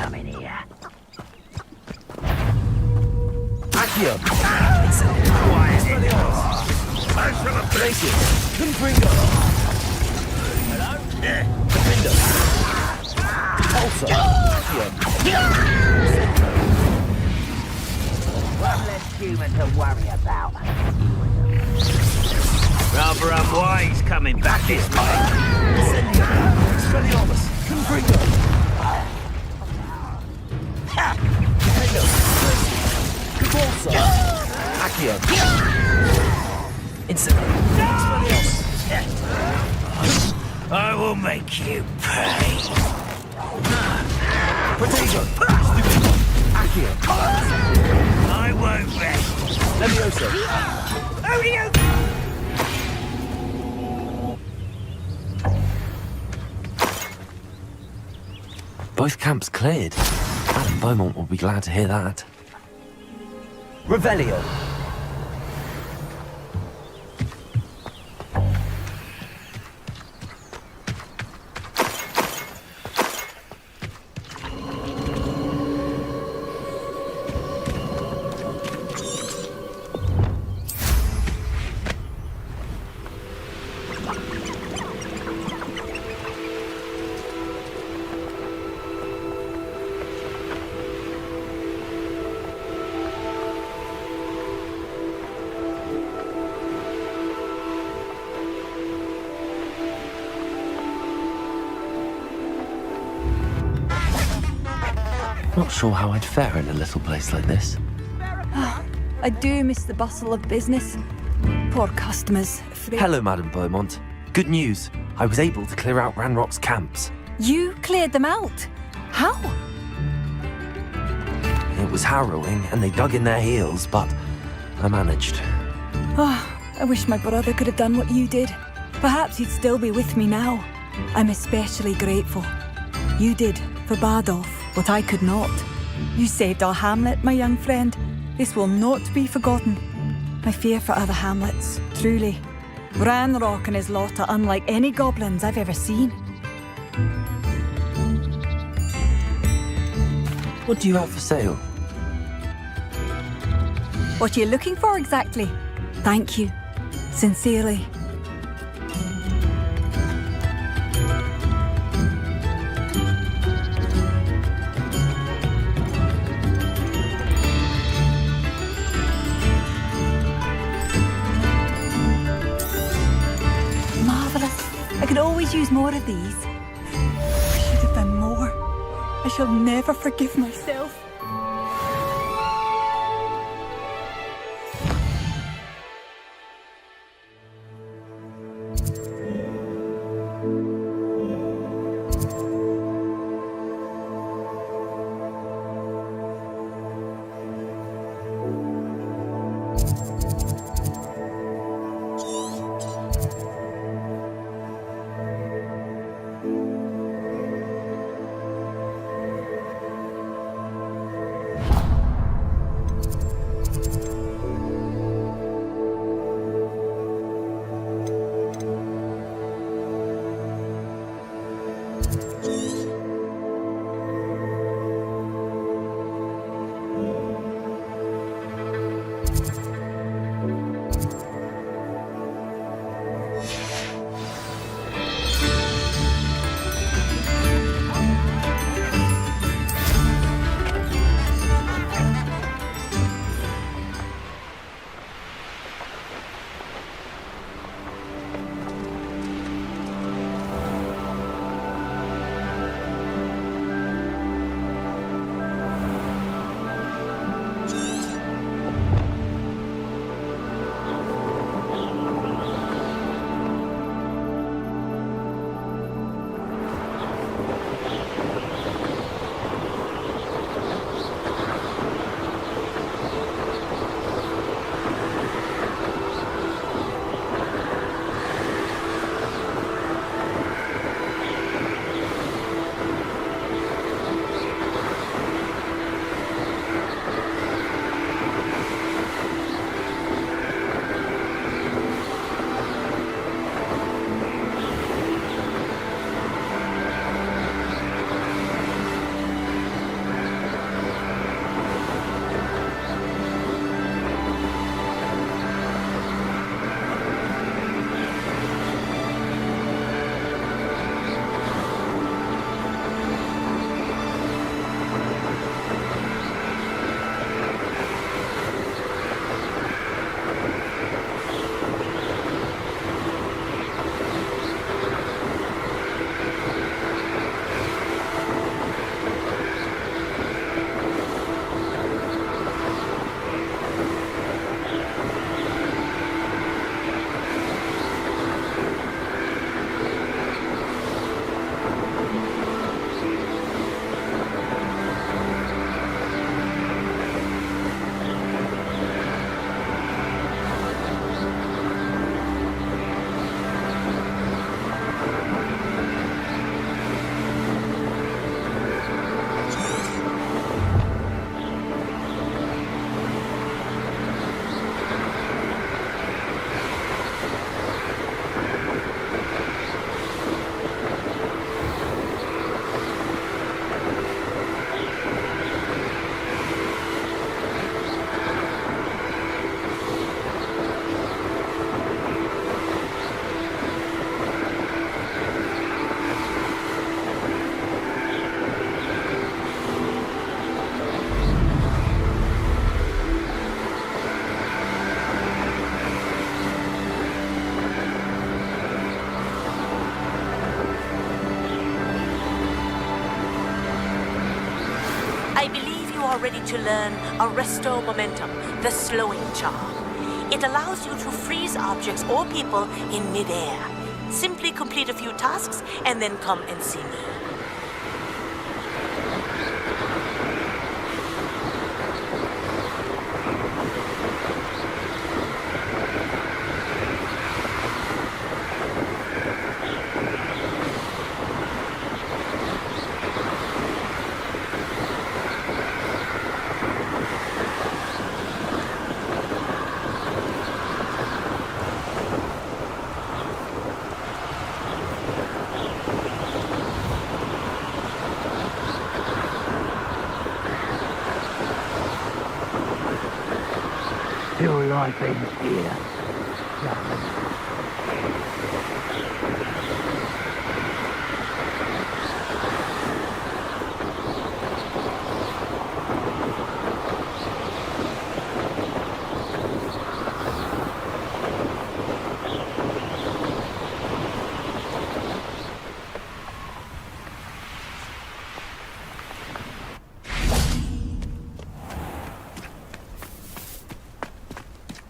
come in here. Accio! Glacius! Confringo! Hello? Yeah. Defender! Pulsar! One less human to worry about. Rather unwise coming back this way. Expelliarmus! Confringo! Defender! Pulsar! Accio! Instantly! Expelliarmus! I will make you pay. Protego! Accio! I won't rest. Levioso! Odio! Both camps cleared. Madame Beaumont will be glad to hear that. Revelio. Not sure how I'd fare in a little place like this. I do miss the bustle of business. Poor customers. Hello, Madame Beaumont. Good news. I was able to clear out Ranrock's camps. You cleared them out? How? It was harrowing, and they dug in their heels, but I managed. Oh, I wish my brother could have done what you did. Perhaps he'd still be with me now. I'm especially grateful. You did, for Bardolph, what I could not. You saved our hamlet, my young friend. This will not be forgotten. I fear for other hamlets, truly. Ranrock and his lot are unlike any goblins I've ever seen. What do you have for sale? What are you looking for exactly? Thank you. Sincerely. I could always use more of these. I should have done more. I shall never forgive myself. I believe you are ready to learn Arresto Momentum, the slowing charm. It allows you to freeze objects or people in midair. Simply complete a few tasks and then come and see me. Your life ends here.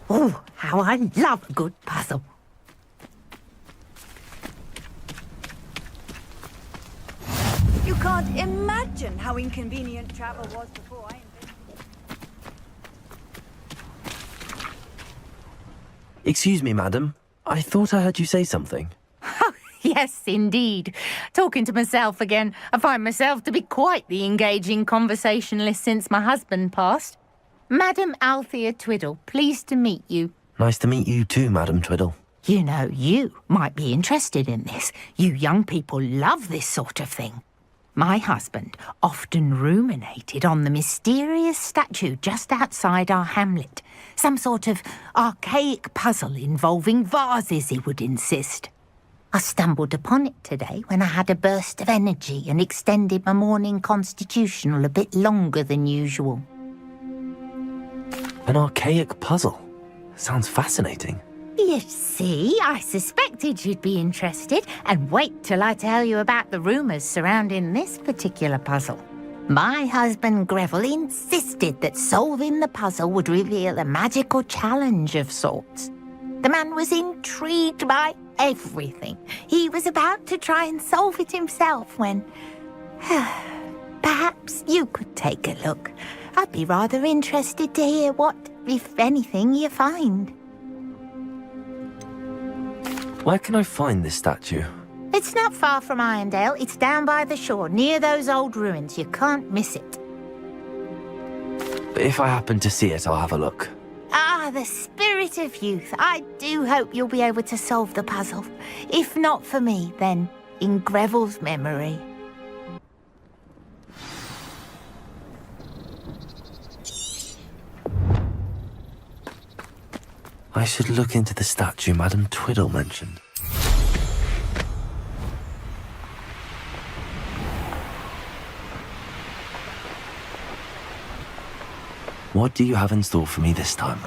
Oh, how I love a good puzzle. You can't imagine how inconvenient travel was before I invented. Excuse me, madam. I thought I heard you say something. Yes, indeed. Talking to myself again. I find myself to be quite the engaging conversationalist since my husband passed. Madam Althea Twiddle, pleased to meet you. Nice to meet you too, Madam Twiddle. You know, you might be interested in this. You young people love this sort of thing. My husband often ruminated on the mysterious statue just outside our hamlet. Some sort of archaic puzzle involving vases, he would insist. I stumbled upon it today when I had a burst of energy and extended my morning constitutional a bit longer than usual. An archaic puzzle. Sounds fascinating. You see, I suspected you'd be interested, and wait till I tell you about the rumours surrounding this particular puzzle. My husband Greville insisted that solving the puzzle would reveal a magical challenge of sorts. The man was intrigued by everything. He was about to try and solve it himself when... Perhaps you could take a look. I'd be rather interested to hear what, if anything, you find. Where can I find this statue? It's not far from Irondale. It's down by the shore, near those old ruins. You can't miss it. But if I happen to see it, I'll have a look. Ah, the spirit of youth. I do hope you'll be able to solve the puzzle. If not for me, then in Greville's memory. I should look into the statue Madam Twiddle mentioned. What do you have in store for me this time?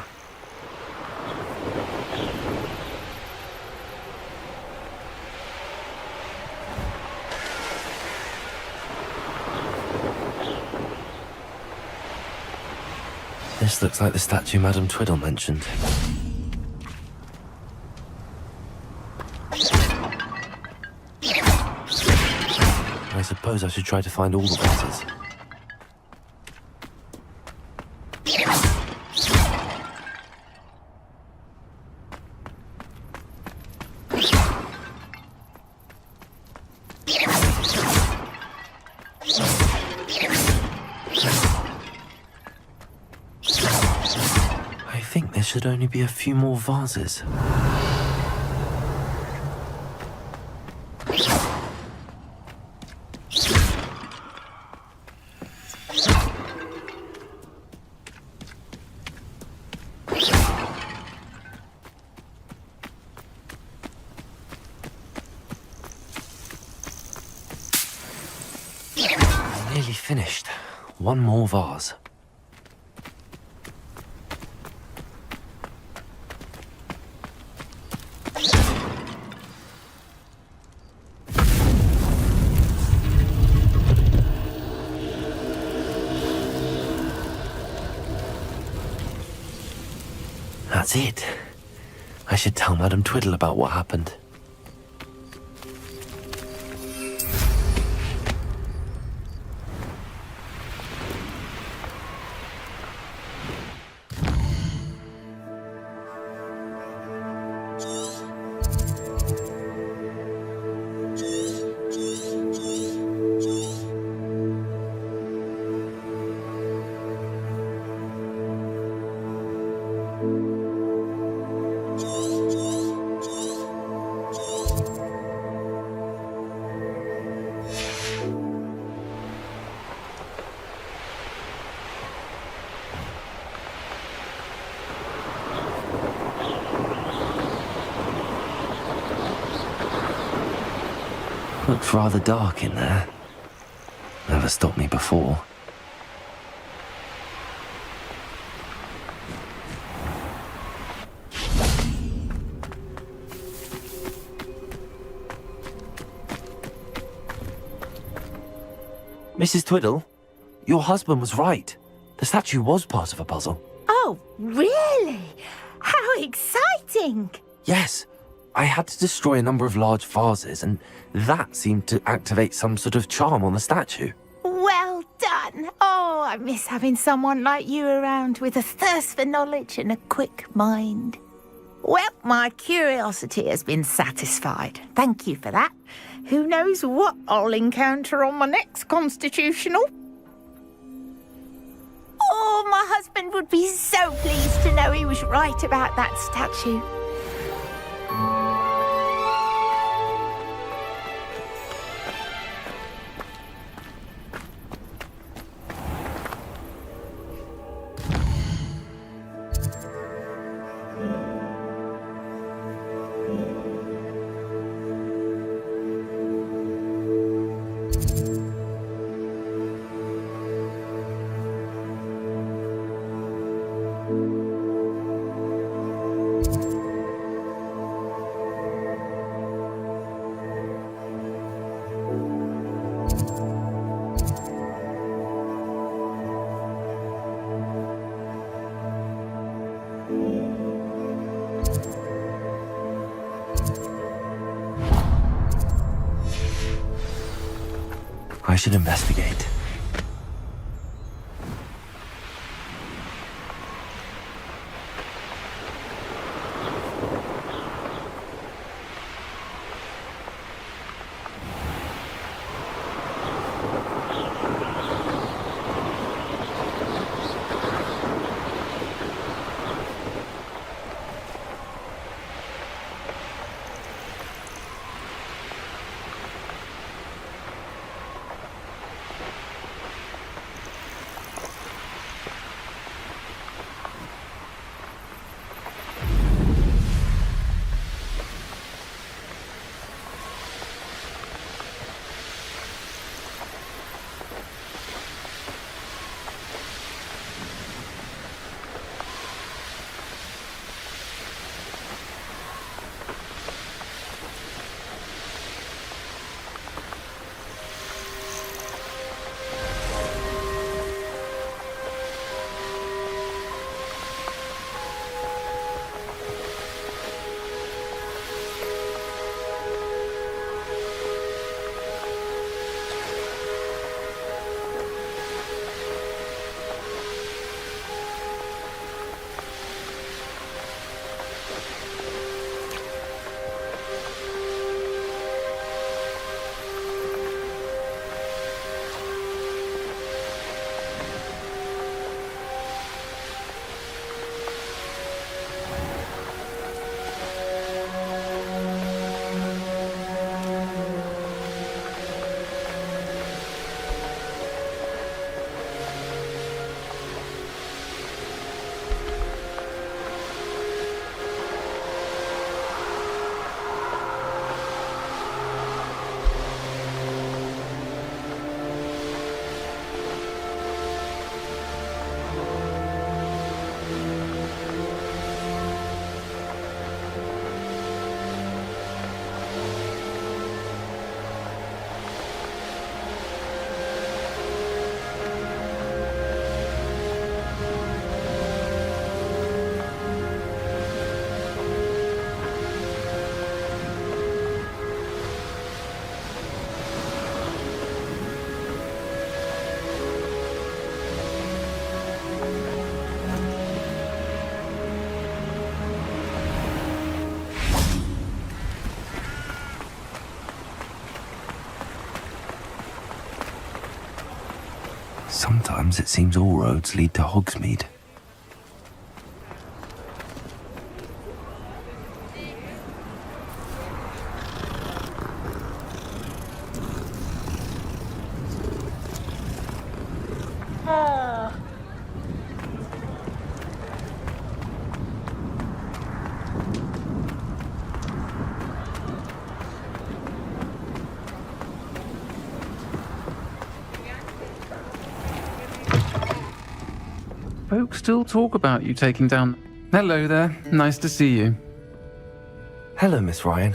This looks like the statue Madam Twiddle mentioned. I suppose I should try to find all the vases. I think there should only be a few more vases. Nearly finished. One more vase. That's it. I should tell Madame Twiddle about what happened. Looks rather dark in there. Never stopped me before. Mrs. Twiddle, your husband was right. The statue was part of a puzzle. Oh, really? How exciting! Yes, I had to destroy a number of large vases, and that seemed to activate some sort of charm on the statue. Well done. Oh, I miss having someone like you around with a thirst for knowledge and a quick mind. Well, my curiosity has been satisfied. Thank you for that. Who knows what I'll encounter on my next constitutional? Oh, my husband would be so pleased to know he was right about that statue. I should investigate. Sometimes it seems all roads lead to Hogsmeade. Folks still talk about you taking down... Hello there. Nice to see you. Hello, Miss Ryan.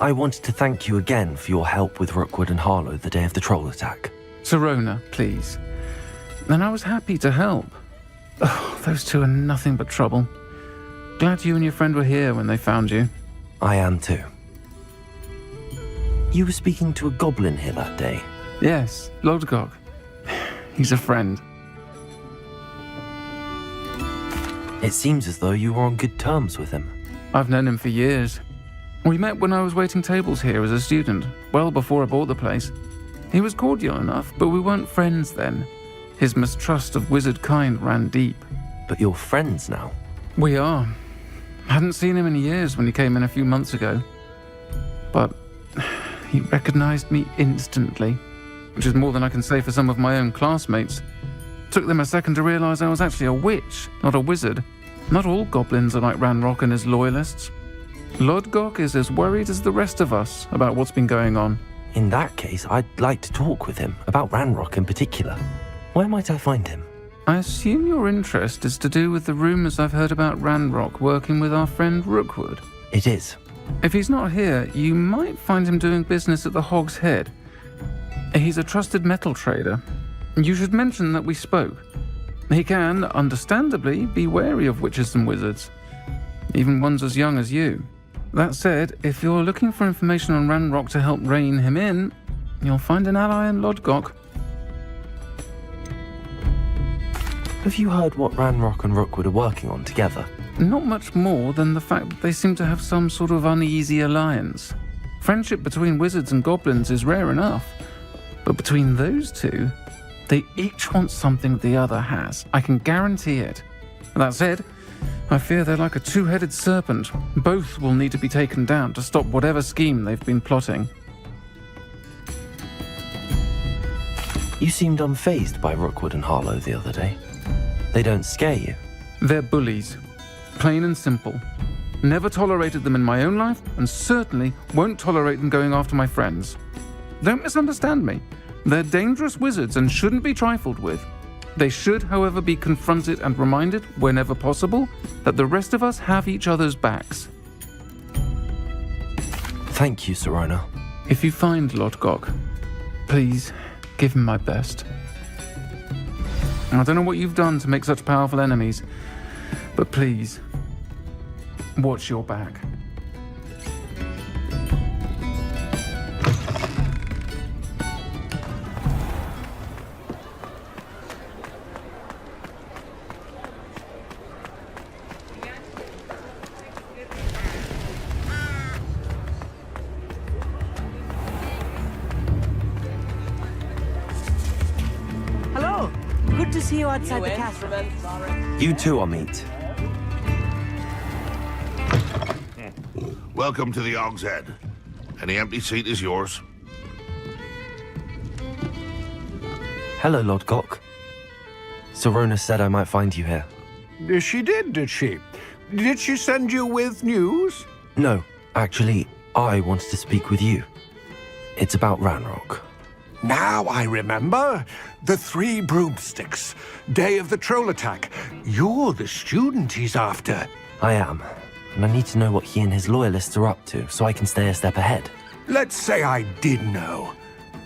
I wanted to thank you again for your help with Rookwood and Harlow the day of the troll attack. Sirona, please. And I was happy to help. Oh, those two are nothing but trouble. Glad you and your friend were here when they found you. I am too. You were speaking to a goblin here that day? Yes, Lodgok. He's a friend. It seems as though you were on good terms with him. I've known him for years. We met when I was waiting tables here as a student, well before I bought the place. He was cordial enough, but we weren't friends then. His mistrust of wizard kind ran deep. But you're friends now? We are. Hadn't seen him in years when he came in a few months ago. But he recognized me instantly, which is more than I can say for some of my own classmates. Took them a second to realize I was actually a witch, not a wizard. Not all goblins are like Ranrock and his loyalists. Lodgok is as worried as the rest of us about what's been going on. In that case, I'd like to talk with him, about Ranrock in particular. Where might I find him? I assume your interest is to do with the rumors I've heard about Ranrock working with our friend Rookwood. It is. If he's not here, you might find him doing business at the Hog's Head. He's a trusted metal trader. You should mention that we spoke. He can, understandably, be wary of witches and wizards, even ones as young as you. That said, if you're looking for information on Ranrock to help rein him in, you'll find an ally in Lodgok. Have you heard what Ranrock and Rookwood are working on together? Not much more than the fact that they seem to have some sort of uneasy alliance. Friendship between wizards and goblins is rare enough, but between those two, they each want something the other has. I can guarantee it. That said, I fear they're like a two-headed serpent. Both will need to be taken down to stop whatever scheme they've been plotting. You seemed unfazed by Rookwood and Harlow the other day. They don't scare you? They're bullies. Plain and simple. Never tolerated them in my own life, and certainly won't tolerate them going after my friends. Don't misunderstand me. They're dangerous wizards and shouldn't be trifled with. They should, however, be confronted and reminded, whenever possible, that the rest of us have each other's backs. Thank you, Sirona. If you find Lodgok, please give him my best. I don't know what you've done to make such powerful enemies, but please, watch your back. Hello. Good to see you outside the castle. You too, Amit. Welcome to the Hog's Head. Any empty seat is yours. Hello, Lodgok. Sirona said I might find you here. She did she? Did she send you with news? No, actually, I wanted to speak with you. It's about Ranrock. Now I remember. The 3 broomsticks. Day of the troll attack. You're the student he's after. I am. And I need to know what he and his loyalists are up to, so I can stay a step ahead. Let's say I did know.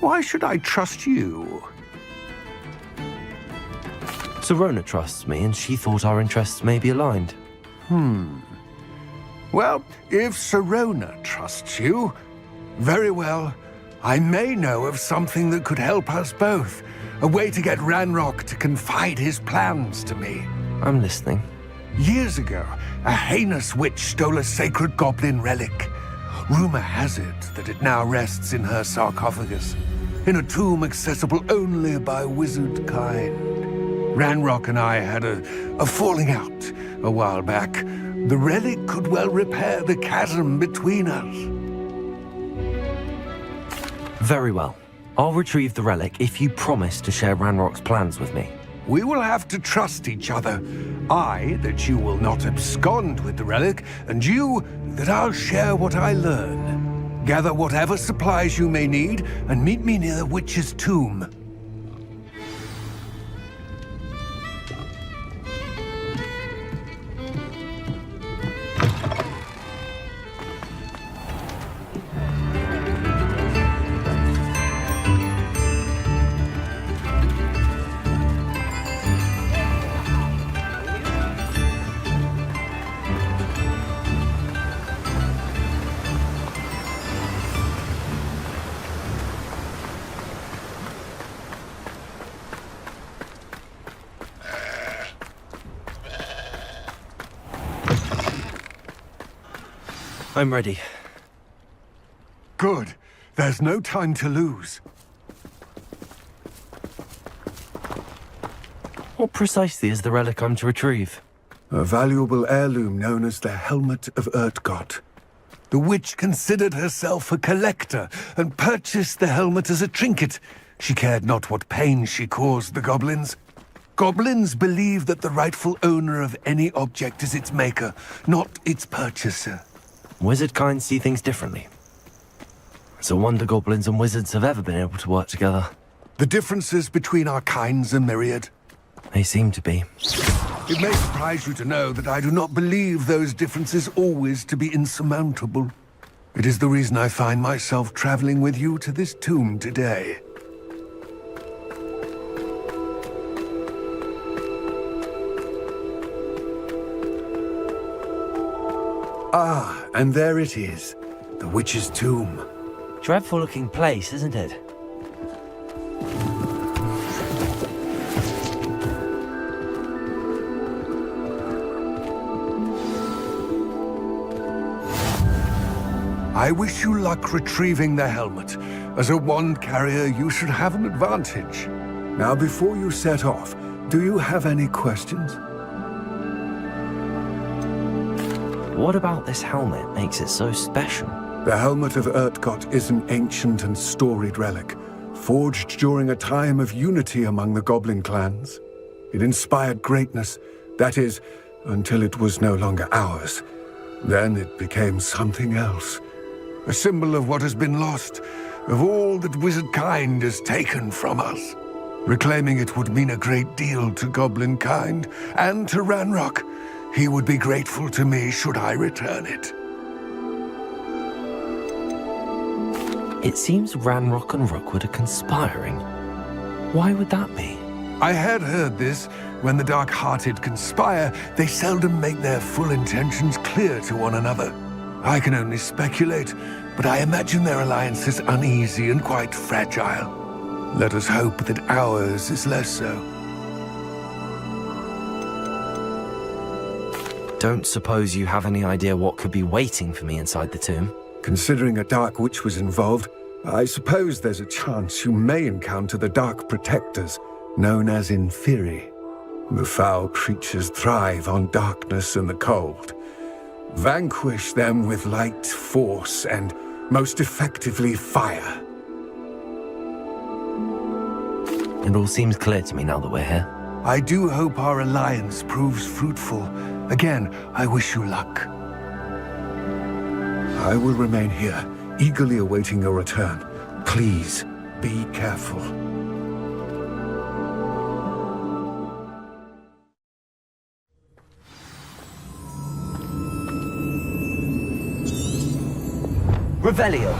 Why should I trust you? Sirona trusts me, and she thought our interests may be aligned. Well, if Sirona trusts you, very well. I may know of something that could help us both. A way to get Ranrock to confide his plans to me. I'm listening. Years ago, a heinous witch stole a sacred goblin relic. Rumor has it that it now rests in her sarcophagus. in a tomb accessible only by wizard kind. Ranrock and I had a falling out a while back. The relic could well repair the chasm between us. Very well. I'll retrieve the relic if you promise to share Ranrock's plans with me. We will have to trust each other. I, that you will not abscond with the relic, and you, that I'll share what I learn. Gather whatever supplies you may need, and meet me near the witch's tomb. I'm ready. Good. There's no time to lose. What precisely is the relic I'm to retrieve? A valuable heirloom known as the Helmet of Urtkot. The witch considered herself a collector and purchased the helmet as a trinket. She cared not what pain she caused the goblins. Goblins believe that the rightful owner of any object is its maker, not its purchaser. Wizard kind see things differently. It's a wonder goblins and wizards have ever been able to work together. The differences between our kinds are myriad. They seem to be. It may surprise you to know that I do not believe those differences always to be insurmountable. It is the reason I find myself traveling with you to this tomb today. Ah, and there it is. The witch's tomb. Dreadful looking place, isn't it? I wish you luck retrieving the helmet. As a wand carrier, you should have an advantage. Now, before you set off, do you have any questions? What about this helmet makes it so special? The Helmet of Urtkot is an ancient and storied relic, forged during a time of unity among the goblin clans. It inspired greatness, that is, until it was no longer ours. Then it became something else. A symbol of what has been lost, of all that wizard kind has taken from us. Reclaiming it would mean a great deal to goblin kind, and to Ranrock. He would be grateful to me should I return it. It seems Ranrock and Rookwood are conspiring. Why would that be? I had heard this. When the dark-hearted conspire, they seldom make their full intentions clear to one another. I can only speculate, but I imagine their alliance is uneasy and quite fragile. Let us hope that ours is less so. Don't suppose you have any idea what could be waiting for me inside the tomb? Considering a dark witch was involved, I suppose there's a chance you may encounter the Dark Protectors, known as Inferi. The foul creatures thrive on darkness and the cold. Vanquish them with light, force, and most effectively fire. It all seems clear to me now that we're here. I do hope our alliance proves fruitful. Again, I wish you luck. I will remain here, eagerly awaiting your return. Please, be careful. Revelio!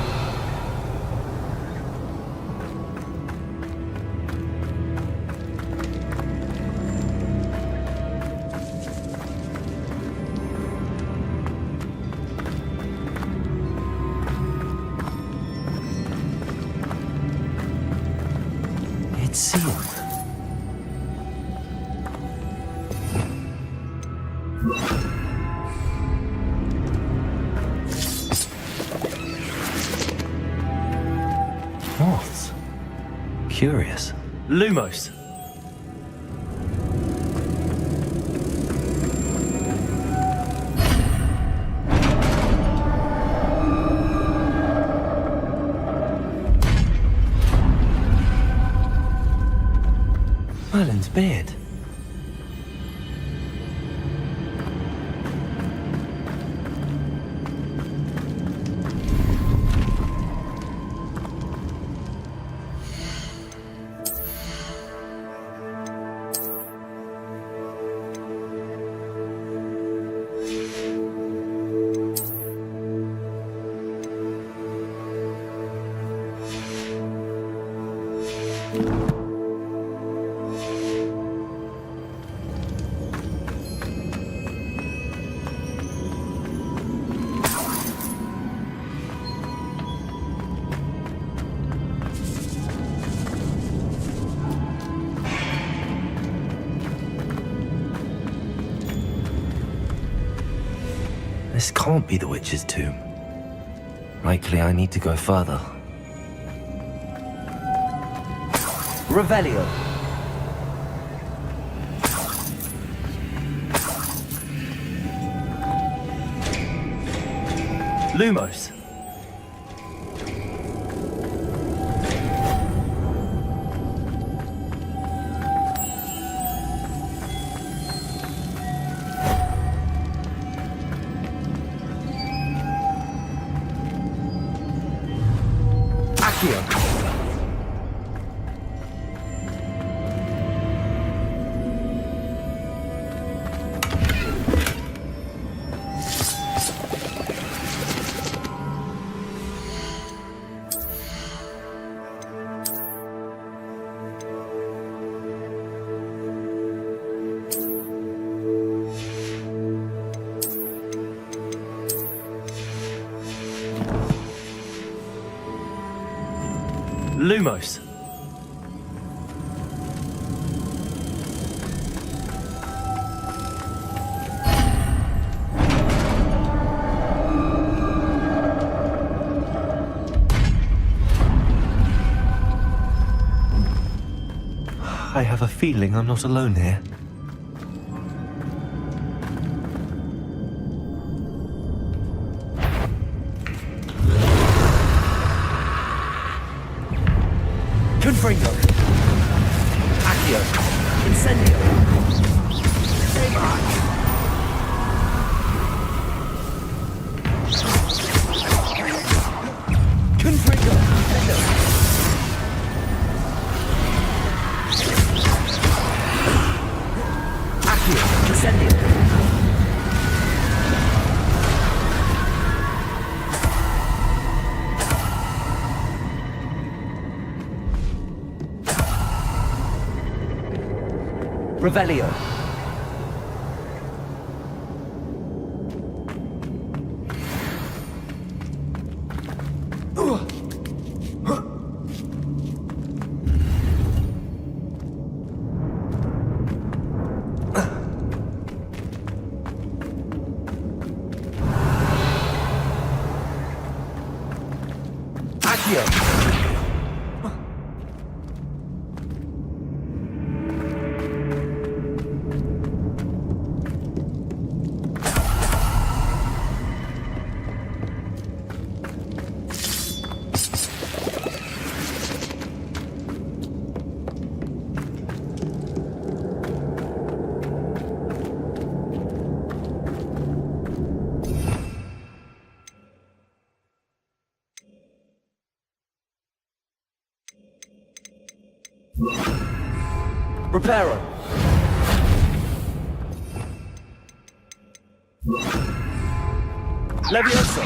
It's sealed. curious. Lumos! Merlin's beard. This can't be the witch's tomb. Likely I need to go further. Revelio. Lumos. Lumos. I have a feeling I'm not alone here. Confringo. Accio. Incendio. Tame. Confringo. Accio. Incendio. Revelio. Accio. Reparo. Levioso.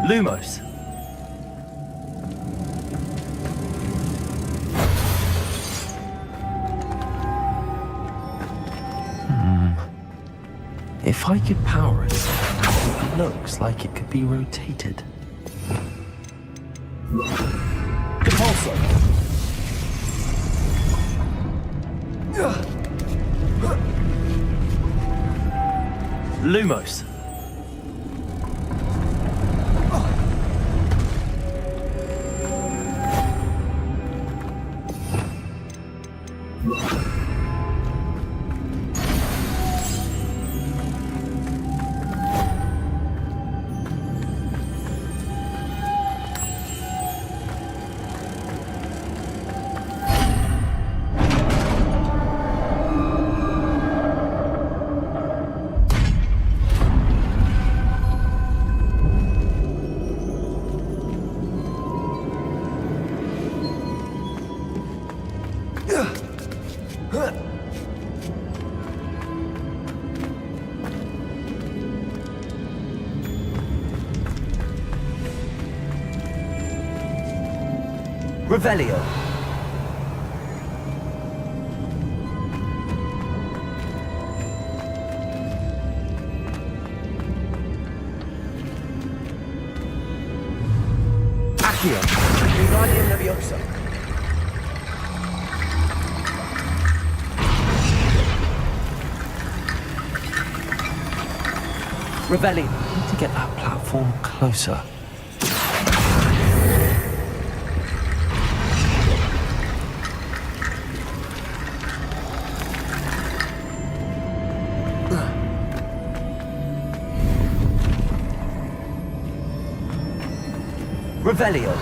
Lumos. If I could power it, it looks like it could be rotated. Repulsor. Lumos. Revelio. Accio. Wingardium Leviosa. Revelio. I need to get that platform closer. Revelio.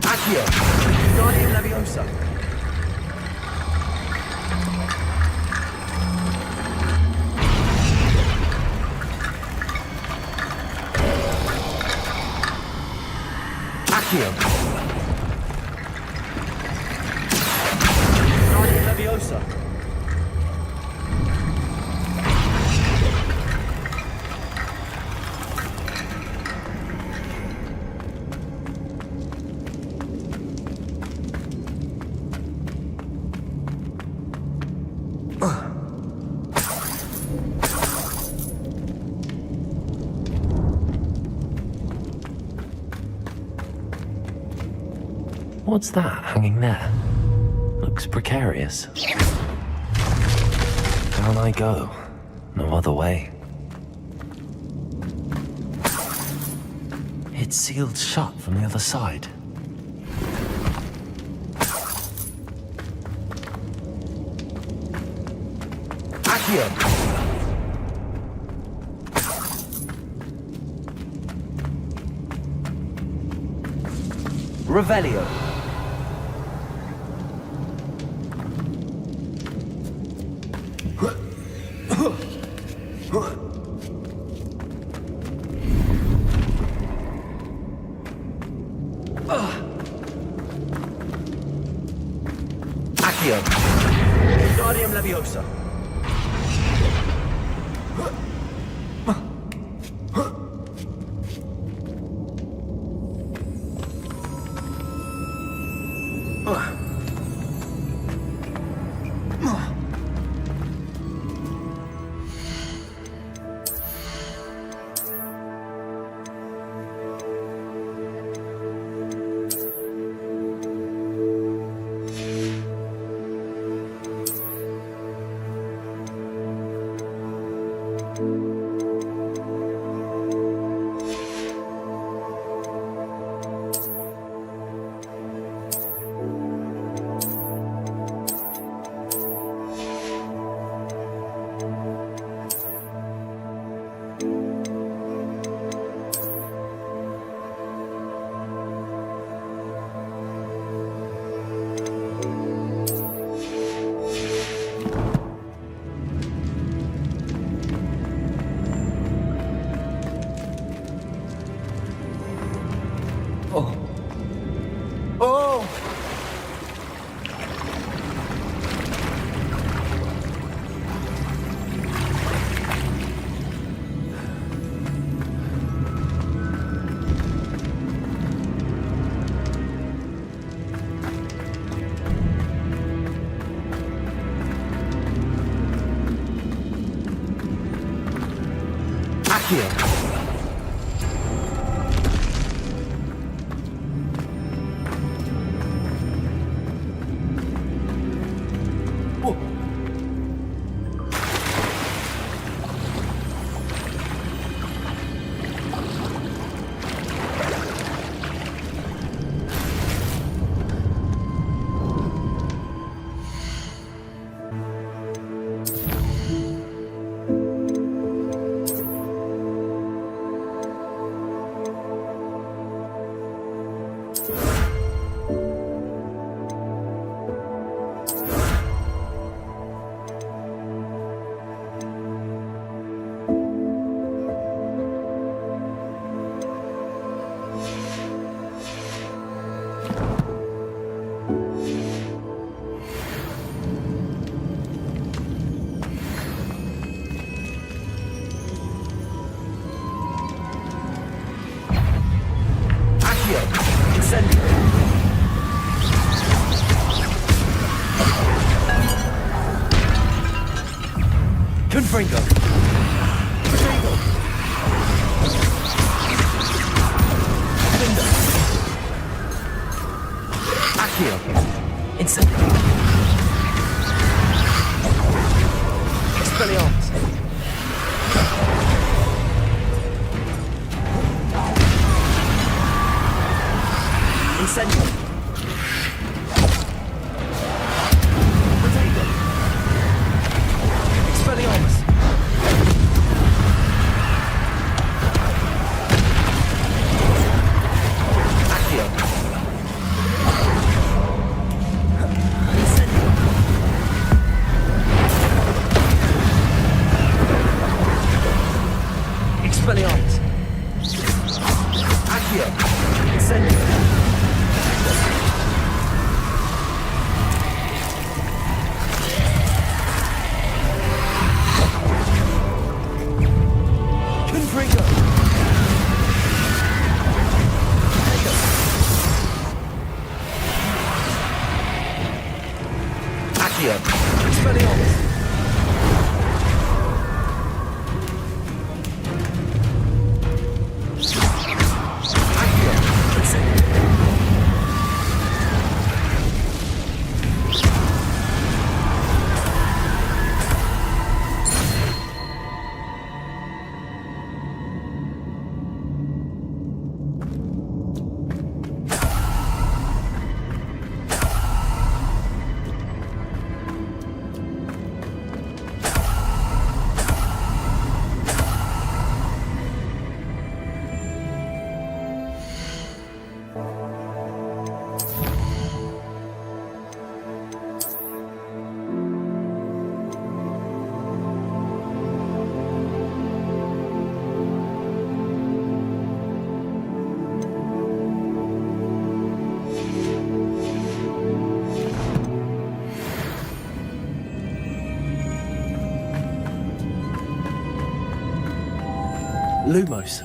Accio. Wingardium Leviosa. Accio. Wingardium Leviosa. What's that hanging there? Looks precarious. Down I go. No other way. It's sealed shut from the other side. Accio. Revelio. Accio. Wingardium Leviosa. Accio. Confringo. Potato. Linda. Accio. Incendio. Expelliarmus. Incendio. Potato. Expelliarmus. Expelliarmus. Accio. Incendio. Confringo. Accio. Expelliarmus. Lumos.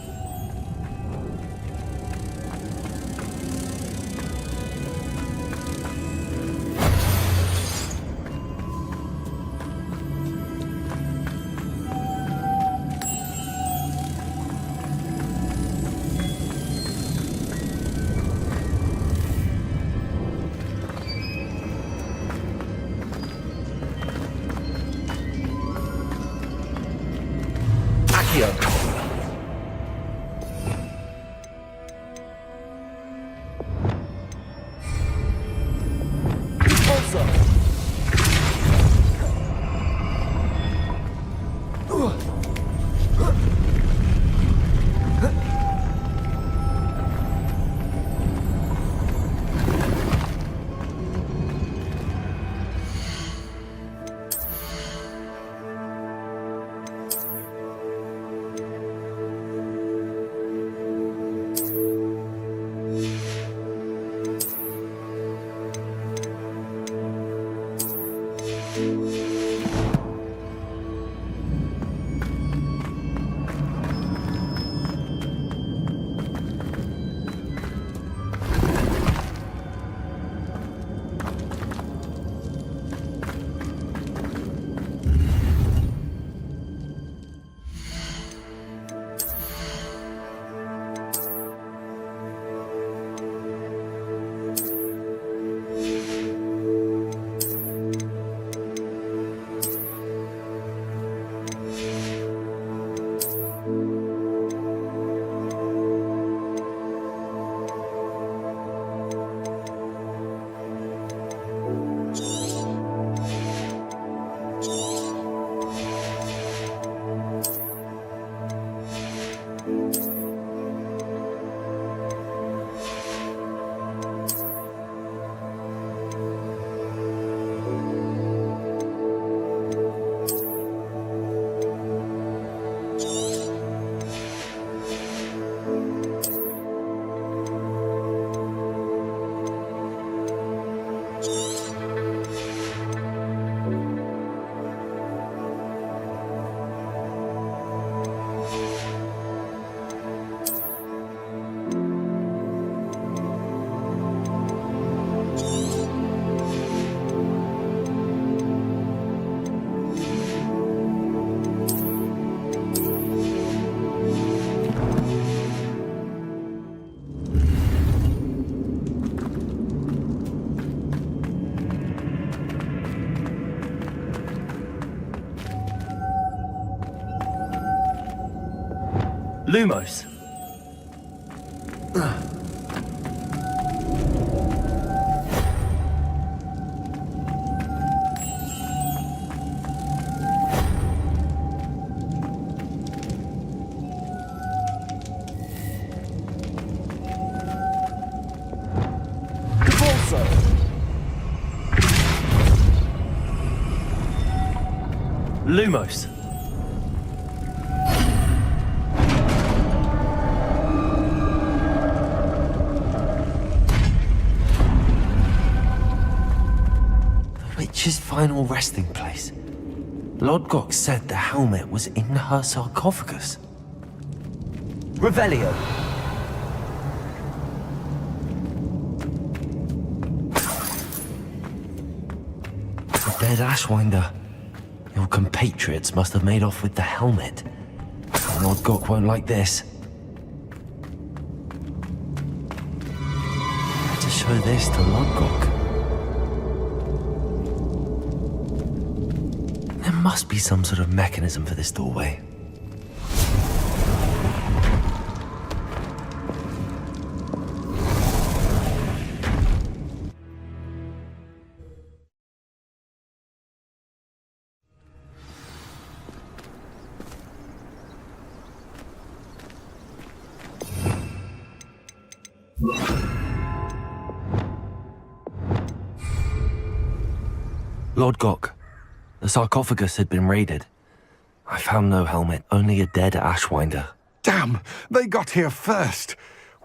Accio. Lumos. Lumos. The witch's final resting place. Lodgok said the helmet was in her sarcophagus. Revelio. The dead Ashwinder. Your compatriots must have made off with the helmet. Lodgok won't like this. To show this to Lodgok. There must be some sort of mechanism for this doorway. Lodgok, the sarcophagus had been raided. I found no helmet, only a dead Ashwinder. Damn! They got here first.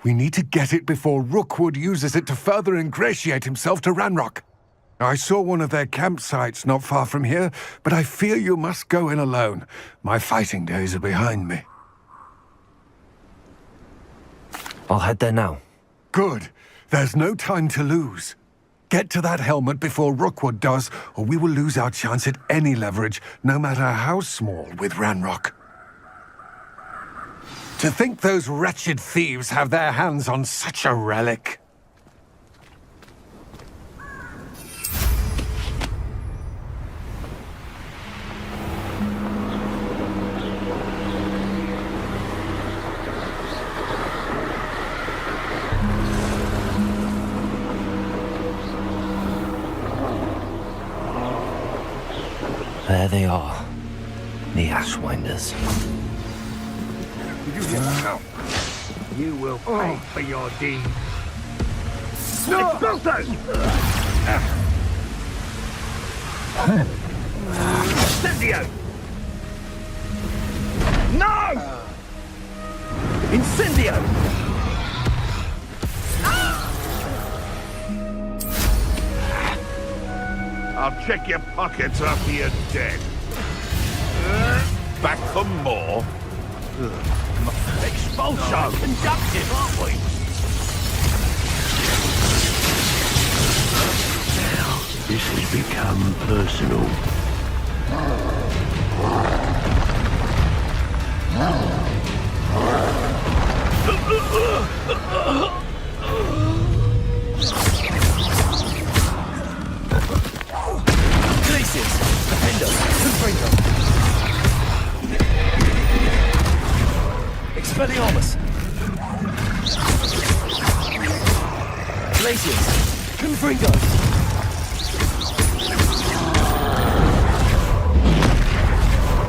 We need to get it before Rookwood uses it to further ingratiate himself to Ranrock. I saw one of their campsites not far from here, but I fear you must go in alone. My fighting days are behind me. I'll head there now. Good. There's no time to lose. Get to that helmet before Rookwood does, or we will lose our chance at any leverage, no matter how small, with Ranrock. To think those wretched thieves have their hands on such a relic. There they are, the Ashwinders. You will pay for your deed. Expulso! Incendio! No! Incendio! I'll check your pockets after you're dead. Back for more? Expulso! Conductive, aren't we? Now, this has become personal. Glaciers! Defender! Confringo! Expelliarmus! Glaciers! Confringo!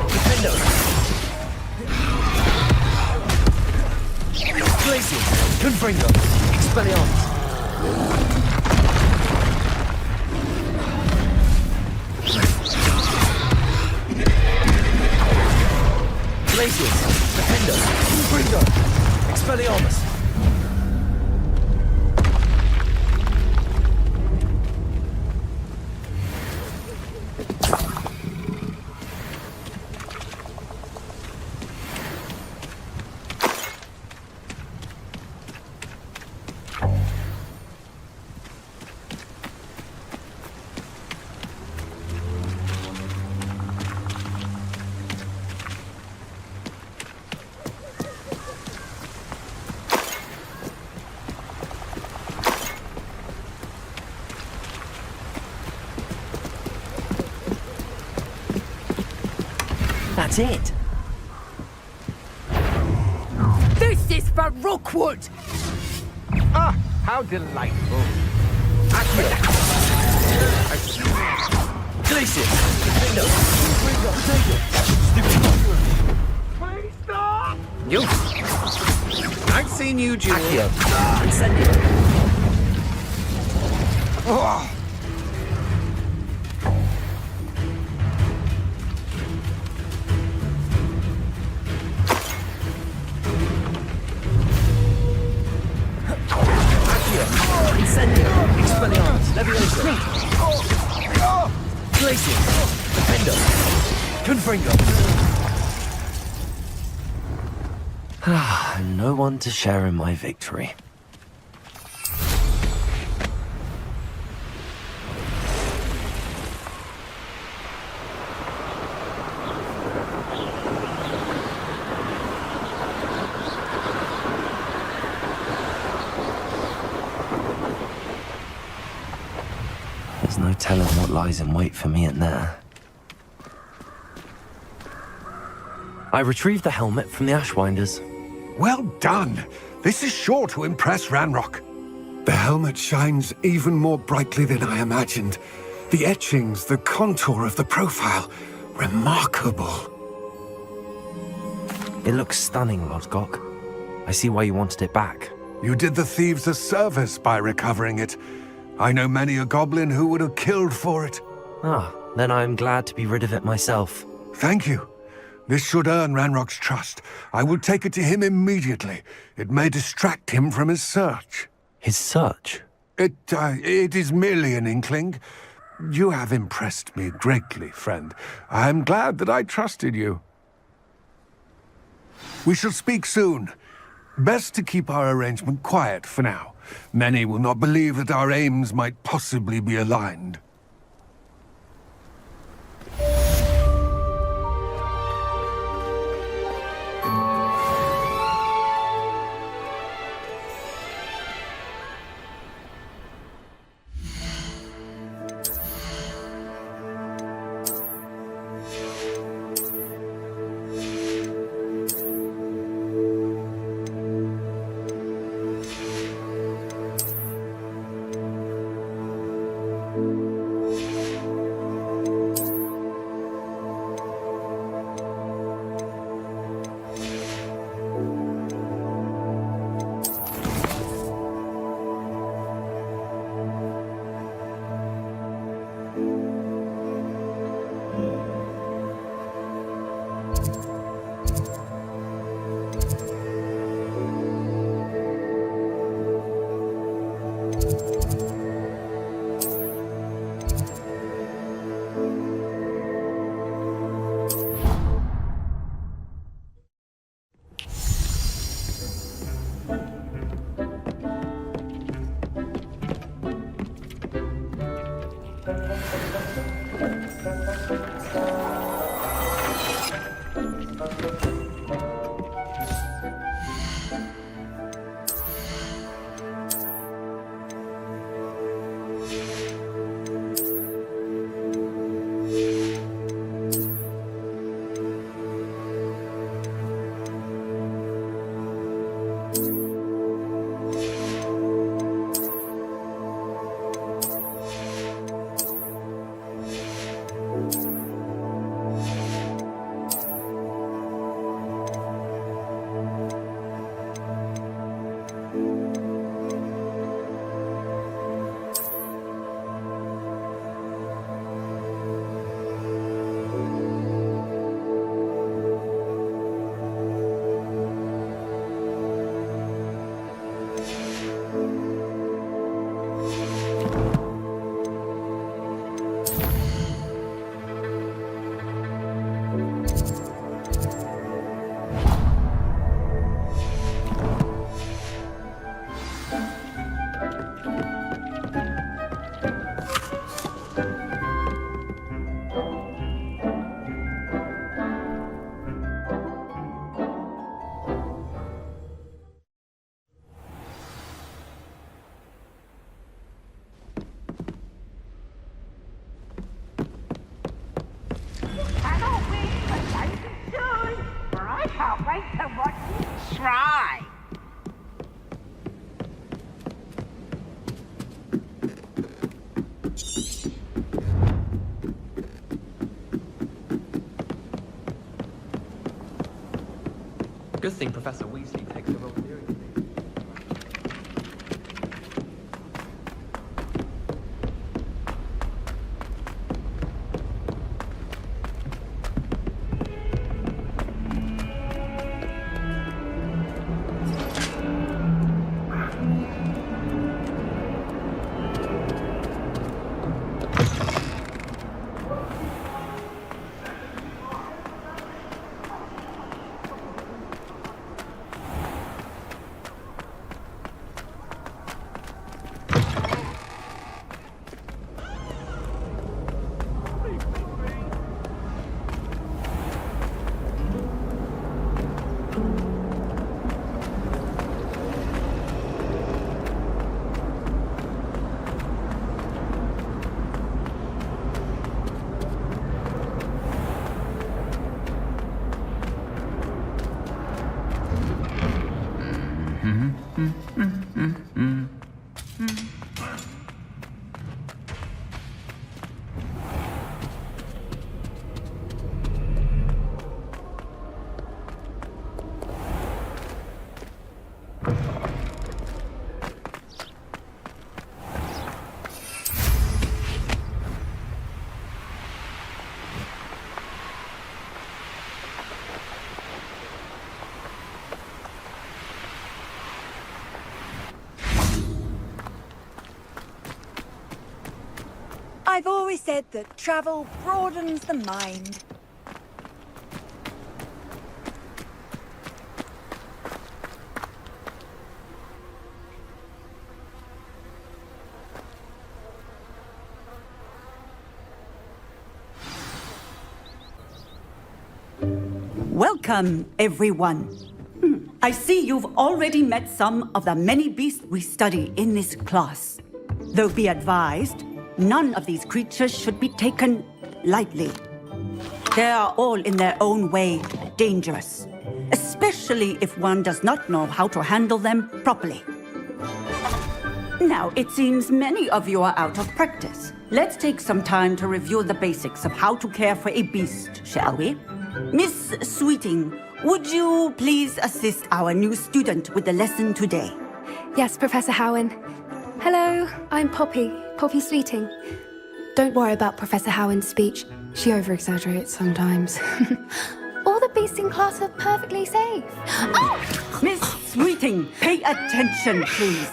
Defender! Glaciers! Confringo! Expelliarmus! Glaciers! Defender! Confringo! Expelliarmus! That's it. this for Rookwood! Ah, how delightful. Accio! Glacius! Defender! Confringo! Potato! Please stop! You! I've seen you, Jewel. Accio! Incendio! Oh. Incendio! Expelliarmus! Leviosa! Glacius! Defender! Confringo! No one to share in my victory. There's no telling what lies in wait for me in there. I retrieved the helmet from the Ashwinders. Well done. This is sure to impress Ranrock. The helmet shines even more brightly than I imagined. The etchings, the contour of the profile. Remarkable. It looks stunning, Lodgok. I see why you wanted it back. You did the thieves a service by recovering it. I know many a goblin who would have killed for it. Ah, then I'm glad to be rid of it myself. Thank you. This should earn Ranrock's trust. I will take it to him immediately. It may distract him from his search. His search? It is merely an inkling. You have impressed me greatly, friend. I am glad that I trusted you. We shall speak soon. Best to keep our arrangement quiet for now. Many will not believe that our aims might possibly be aligned. Good thing Professor Weasley takes the role seriously. I've always said that travel broadens the mind. Welcome, everyone. I see you've already met some of the many beasts we study in this class. Though be advised, none of these creatures should be taken lightly. They are all in their own way dangerous, especially if one does not know how to handle them properly. Now, it seems many of you are out of practice. Let's take some time to review the basics of how to care for a beast, shall we? Miss Sweeting, would you please assist our new student with the lesson today? Yes, Professor Howen. Hello, I'm Poppy Sweeting. Don't worry about Professor Howen's speech. She over-exaggerates sometimes. All the beasts in class are perfectly safe. Oh! Miss Sweeting, pay attention, please.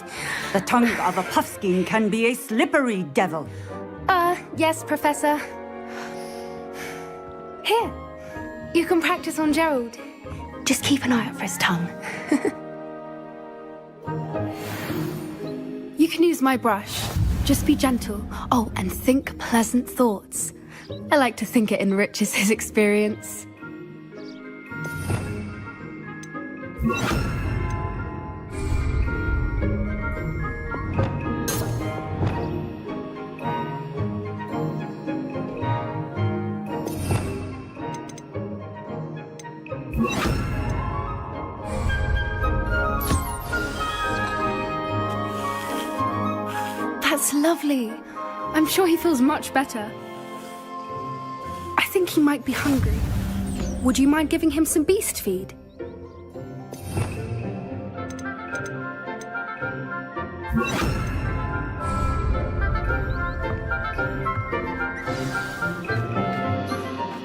The tongue of a puffskein can be a slippery devil. Yes, Professor. Here, you can practice on Gerald. Just keep an eye out for his tongue. You can use my brush. Just be gentle. Oh, and think pleasant thoughts. I like to think it enriches his experience. That's lovely. I'm sure he feels much better. I think he might be hungry. Would you mind giving him some beast feed?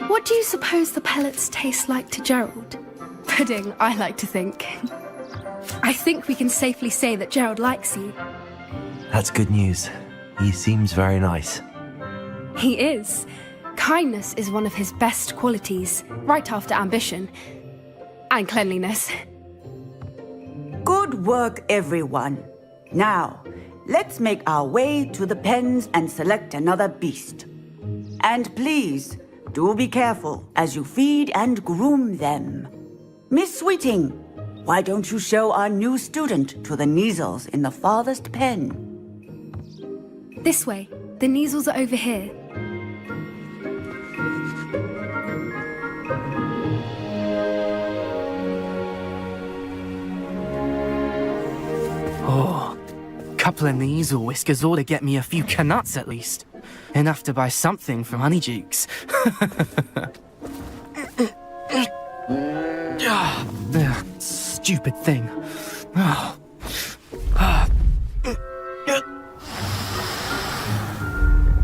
What do you suppose the pellets taste like to Gerald? Pudding, I like to think. I think we can safely say that Gerald likes you. That's good news. He seems very nice. He is. Kindness is one of his best qualities, right after ambition. And cleanliness. Good work, everyone. Now, let's make our way to the pens and select another beast. And please, do be careful as you feed and groom them. Miss Sweeting, why don't you show our new student to the Neasels in the farthest pen? This way. The Neasels are over here. Oh, couple of Neasel whiskers ought to get me a few canuts at least. Enough to buy something from Honeydukes. stupid thing.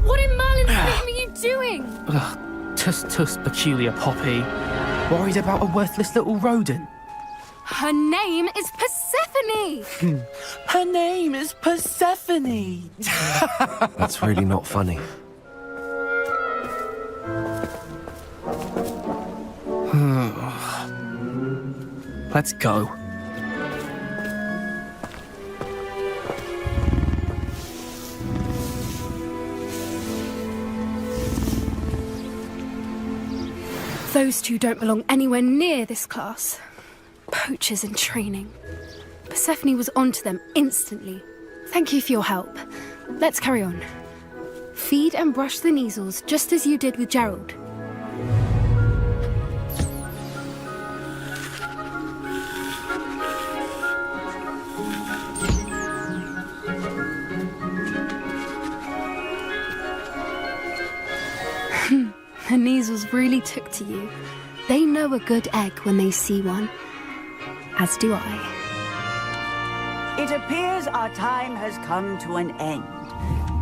What in Merlin's name are you doing? Tuss, peculiar Poppy. Worried about a worthless little rodent. Her name is Persephone! Her name is Persephone! That's really not funny. Let's go. Those two don't belong anywhere near this class. Poachers in training. Persephone was onto them instantly. Thank you for your help. Let's carry on. Feed and brush the Neasels just as you did with Gerald. The Neasels really took to you. They know a good egg when they see one. As do I. It appears our time has come to an end.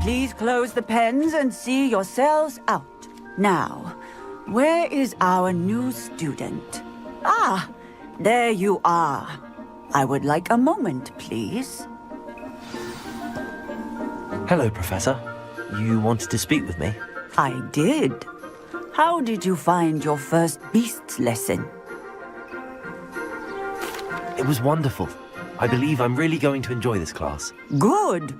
Please close the pens and see yourselves out. Now, where is our new student? Ah, there you are. I would like a moment, please. Hello, Professor. You wanted to speak with me? I did. How did you find your first beasts lesson? It was wonderful. I believe I'm really going to enjoy this class. Good.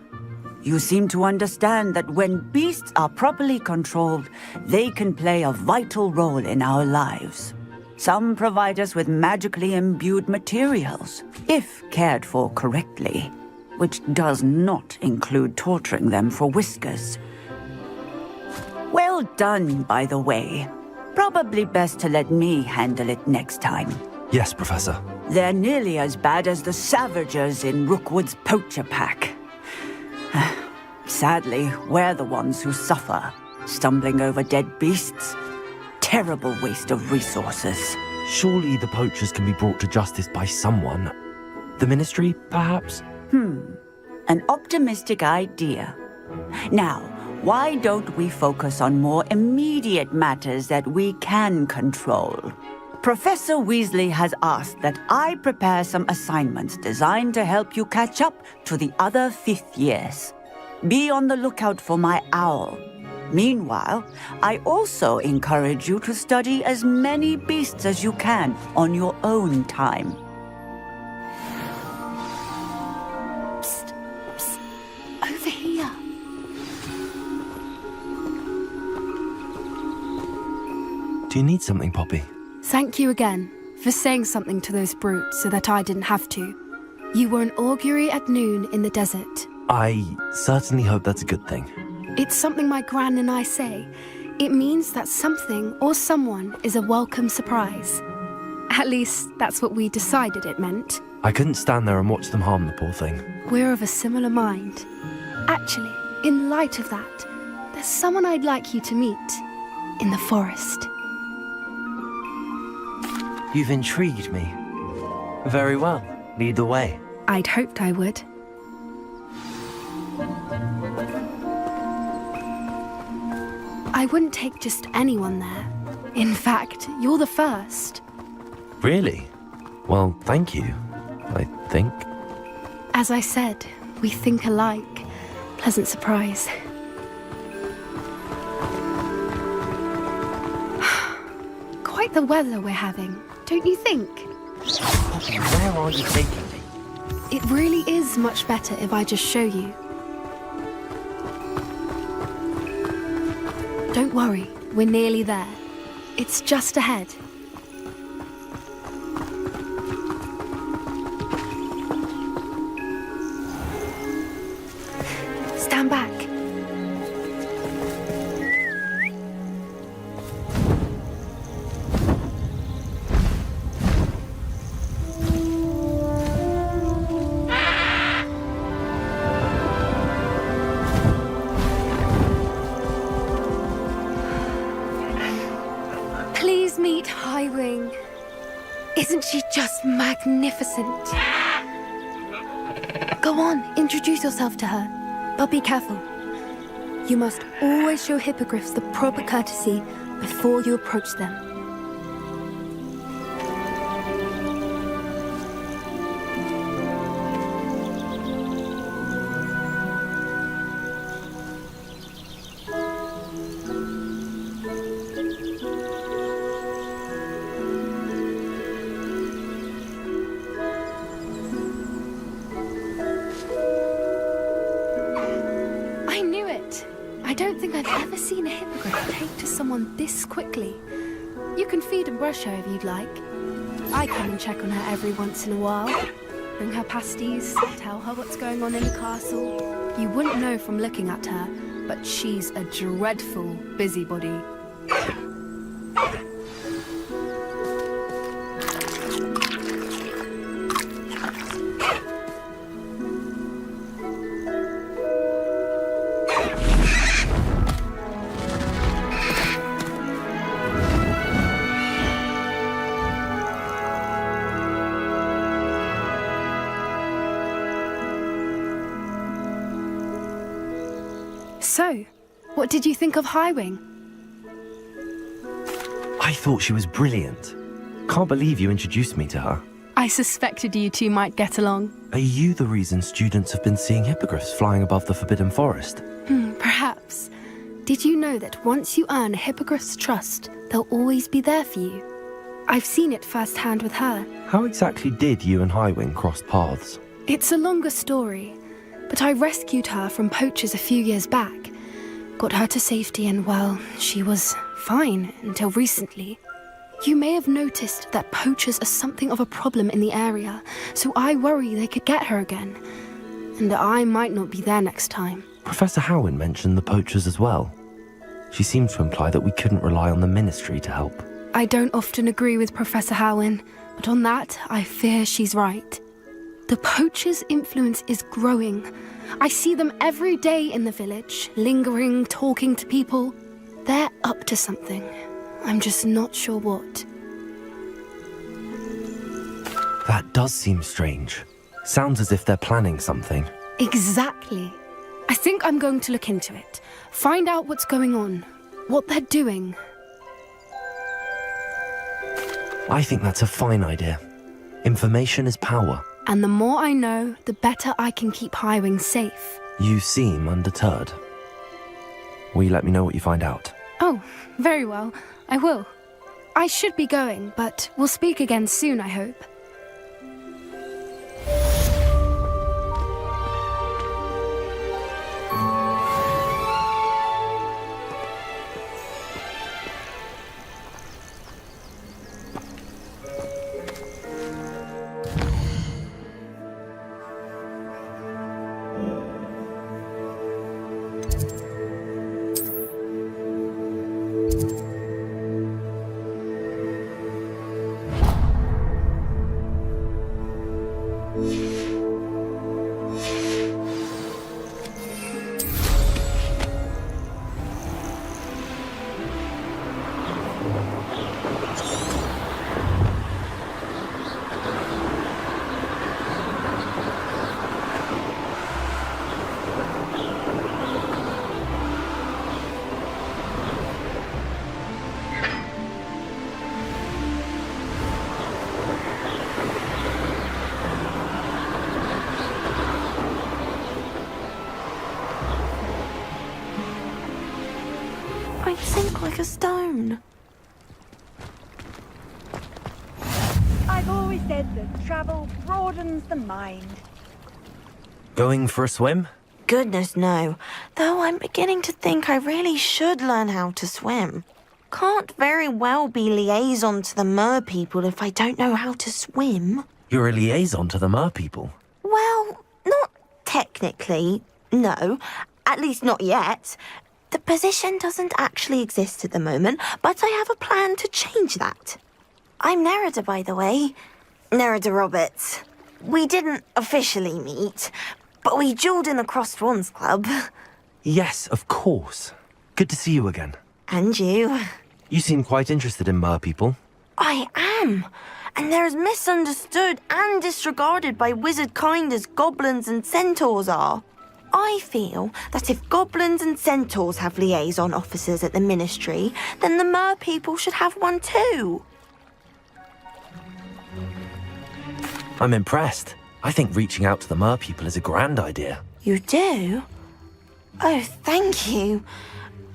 You seem to understand that when beasts are properly controlled, they can play a vital role in our lives. Some provide us with magically imbued materials, if cared for correctly, which does not include torturing them for whiskers. Well done, by the way. Probably best to let me handle it next time. Yes, Professor. They're nearly as bad as the Savagers in Rookwood's poacher pack. Sadly, we're the ones who suffer, stumbling over dead beasts. Terrible waste of resources. Surely the poachers can be brought to justice by someone. The Ministry, perhaps? An optimistic idea. Now, why don't we focus on more immediate matters that we can control? Professor Weasley has asked that I prepare some assignments designed to help you catch up to the other fifth years. Be on the lookout for my owl. Meanwhile, I also encourage you to study as many beasts as you can on your own time. Psst, psst. Over here. Do you need something, Poppy? Thank you again for saying something to those brutes so that I didn't have to. You were an augury at noon in the desert. I certainly hope that's a good thing. It's something my gran and I say. It means that something or someone is a welcome surprise. At least, that's what we decided it meant. I couldn't stand there and watch them harm the poor thing. We're of a similar mind. Actually, in light of that, there's someone I'd like you to meet. In the forest. You've intrigued me. Very well. Lead the way. I'd hoped I would. I wouldn't take just anyone there. In fact, you're the first. Really? Well, thank you, I think. As I said, we think alike. Pleasant surprise. Quite the weather we're having, don't you think? Where are you taking me? It really is much better if I just show you. Don't worry, we're nearly there. It's just ahead. Stand back. Please meet Isn't she just magnificent? Go on, introduce yourself to her. But be careful. You must always show hippogriffs the proper courtesy before you approach them. I knew it! I don't think I've ever seen a hippogriff take to someone this quickly. You can feed and brush her if you'd like. I come and check on her every once in a while. Bring her pasties, tell her what's going on in the castle. You wouldn't know from looking at her, but she's a dreadful busybody. So, what did you think of Highwing? I thought she was brilliant. Can't believe you introduced me to her. I suspected you two might get along. Are you the reason students have been seeing hippogriffs flying above the Forbidden Forest? Perhaps. Did you know that once you earn a hippogriff's trust, they'll always be there for you? I've seen it firsthand with her. How exactly did you and Highwing cross paths? It's a longer story, but I rescued her from poachers a few years back. Got her to safety and, well, she was fine until recently. You may have noticed that poachers are something of a problem in the area, so I worry they could get her again. And I might not be there next time. Professor Howin mentioned the poachers as well. She seemed to imply that we couldn't rely on the ministry to help. I don't often agree with Professor Howin, but on that, I fear she's right. The poachers' influence is growing. I see them every day in the village, lingering, talking to people. They're up to something. I'm just not sure what. That does seem strange. Sounds as if they're planning something. Exactly. I think I'm going to look into it. Find out what's going on, what they're doing. I think that's a fine idea. Information is power. And the more I know, the better I can keep Highwing safe. You seem undeterred. Will you let me know what you find out? Oh, very well. I will. I should be going, but we'll speak again soon, I hope. I sink like a stone. I've always said that travel broadens the mind. Going for a swim? Goodness, no. Though I'm beginning to think I really should learn how to swim. Can't very well be liaison to the mer people if I don't know how to swim. You're a liaison to the mer people. Well, not technically, no. At least not yet. The position doesn't actually exist at the moment, but I have a plan to change that. I'm Nerida, by the way. Nerida Roberts. We didn't officially meet, but we duelled in the Crossed Wands Club. Yes, of course. Good to see you again. And you. You seem quite interested in mer people. I am. and they're as misunderstood and disregarded by wizard kind as goblins and centaurs are. I feel that if goblins and centaurs have liaison officers at the Ministry, then the mer people should have one too. I'm impressed. I think reaching out to the mer people is a grand idea. You do? Oh, thank you.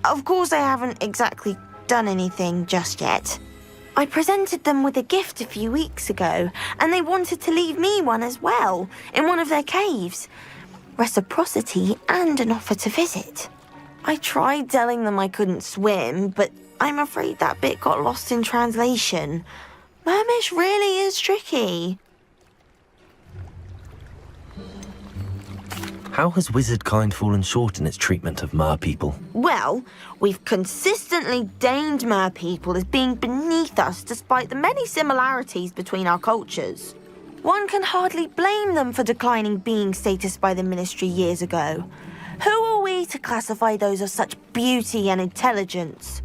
Of course I haven't exactly done anything just yet. I presented them with a gift a few weeks ago, and they wanted to leave me one as well, in one of their caves. Reciprocity and an offer to visit. I tried telling them I couldn't swim, but I'm afraid that bit got lost in translation. Mermish really is tricky. How has wizard kind fallen short in its treatment of mer people? Well, we've consistently deemed mer people as being beneath us despite the many similarities between our cultures. One can hardly blame them for declining being status by the Ministry years ago. Who are we to classify those of such beauty and intelligence?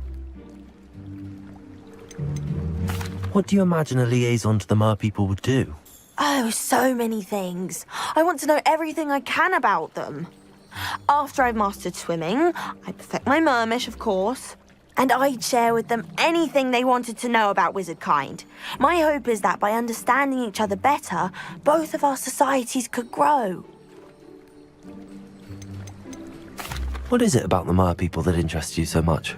What do you imagine a liaison to the mer people would do? Oh, so many things. I want to know everything I can about them. After I've mastered swimming, I perfect my mermish, of course, and I'd share with them anything they wanted to know about wizard kind. My hope is that by understanding each other better, both of our societies could grow. What is it about the mer people that interests you so much?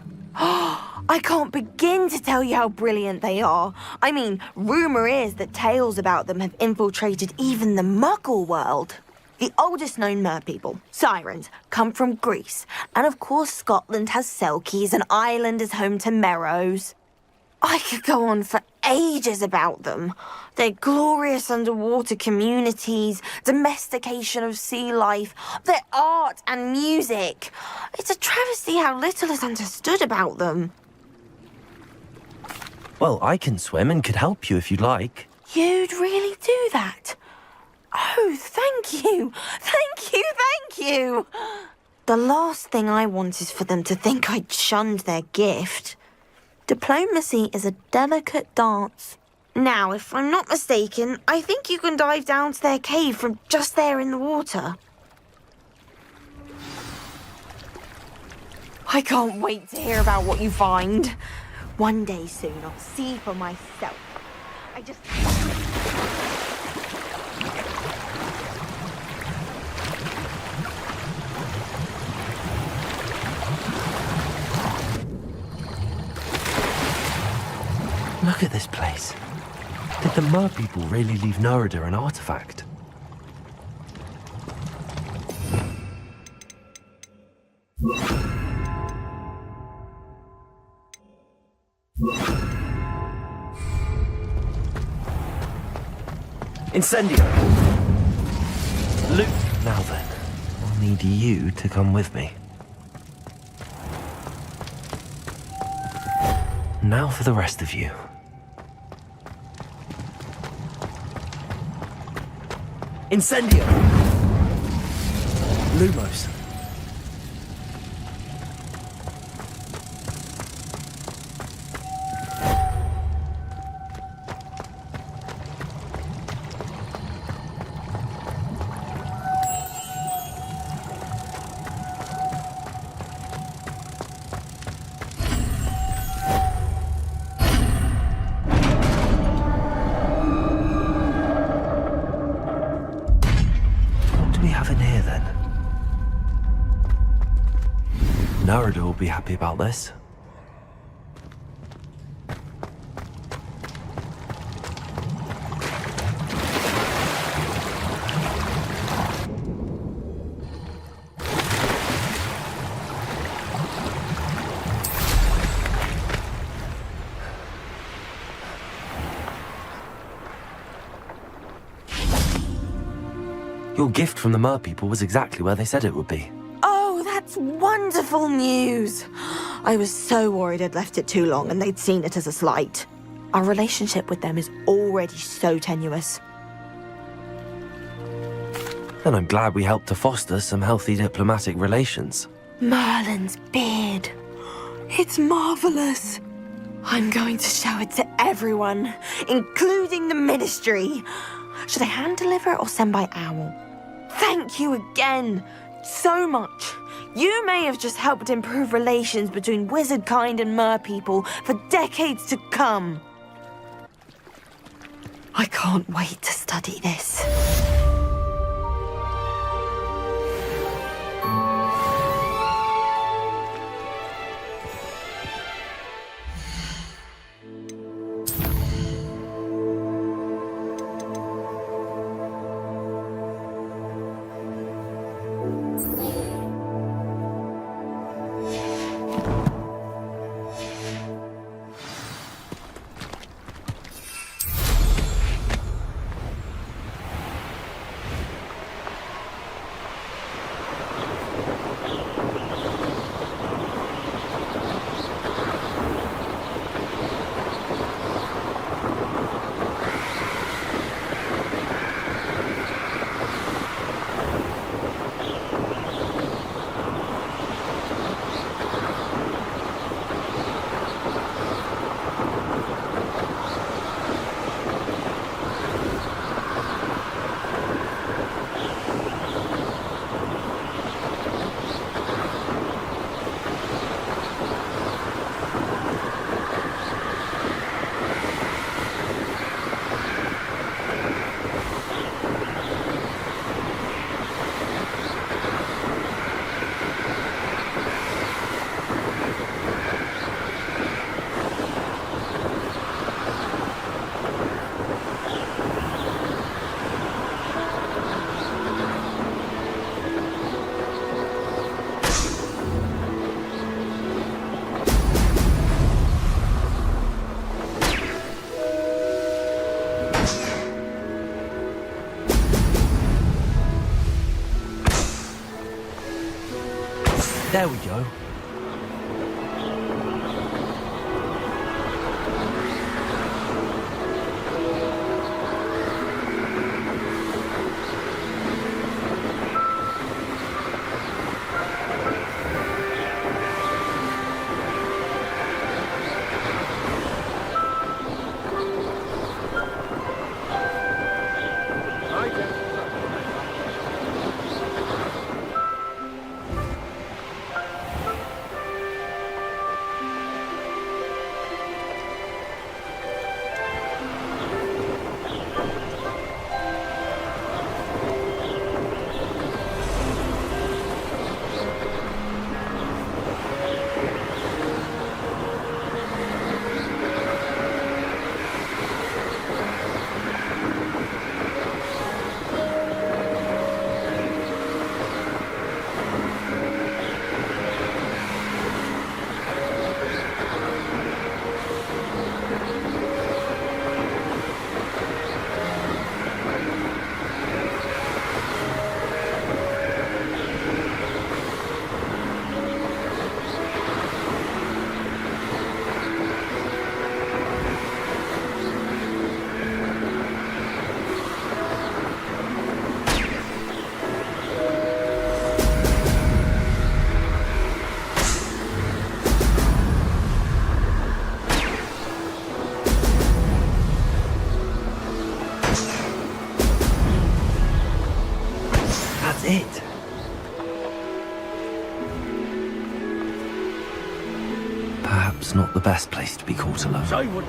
I can't begin to tell you how brilliant they are. I mean, rumour is that tales about them have infiltrated even the Muggle world. The oldest known mer people, sirens, come from Greece. And of course Scotland has Selkies and Ireland is home to Merrows. I could go on for ages about them. Their glorious underwater communities, domestication of sea life, their art and music. It's a travesty how little is understood about them. Well, I can swim and could help you if you'd like. You'd really do that? Oh, thank you. Thank you, thank you. The last thing I want is for them to think I'd shunned their gift. Diplomacy is a delicate dance. Now, if I'm not mistaken, I think you can dive down to their cave from just there in the water. I can't wait to hear about what you find. One day soon, I'll see for myself. I just... Look at this place. Did the mer people really leave Nerida an artifact? Incendio! Luke! Now then, I'll need you to come with me. Now for the rest of you. Incendio! Lumos. Nerida will be happy about this. Your gift from the mer people was exactly where they said it would be. That's wonderful news. I was so worried I'd left it too long and they'd seen it as a slight. Our relationship with them is already so tenuous. And I'm glad we helped to foster some healthy diplomatic relations. Merlin's beard. It's marvellous. I'm going to show it to everyone, including the Ministry. Should I hand deliver it or send by owl? Thank you again so much. You may have just helped improve relations between wizard kind and mer people for decades to come. I can't wait to study this. There we go. It. Perhaps not the best place to be caught alone. Say what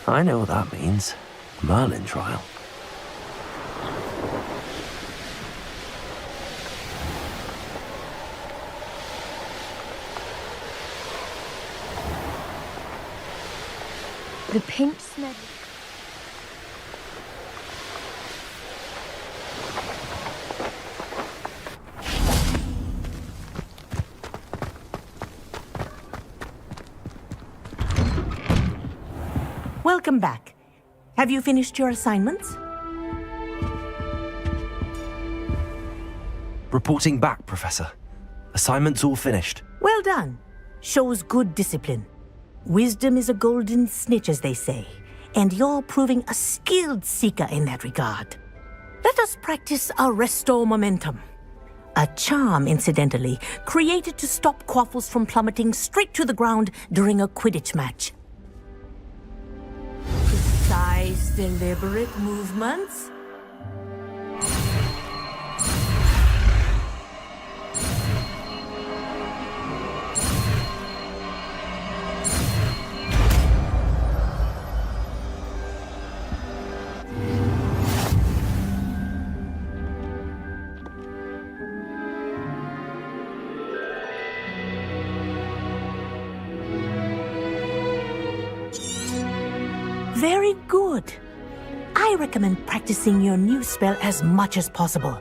I know what that means. Merlin trial. The pink smell. Welcome back. Have you finished your assignments? Reporting back, Professor. Assignments all finished. Well done. Shows good discipline. Wisdom is a golden snitch, as they say, and you're proving a skilled seeker in that regard. Let us practice our restore momentum. A charm, incidentally, created to stop quaffles from plummeting straight to the ground during a Quidditch match. Precise, deliberate movements. Very good. I recommend practicing your new spell as much as possible,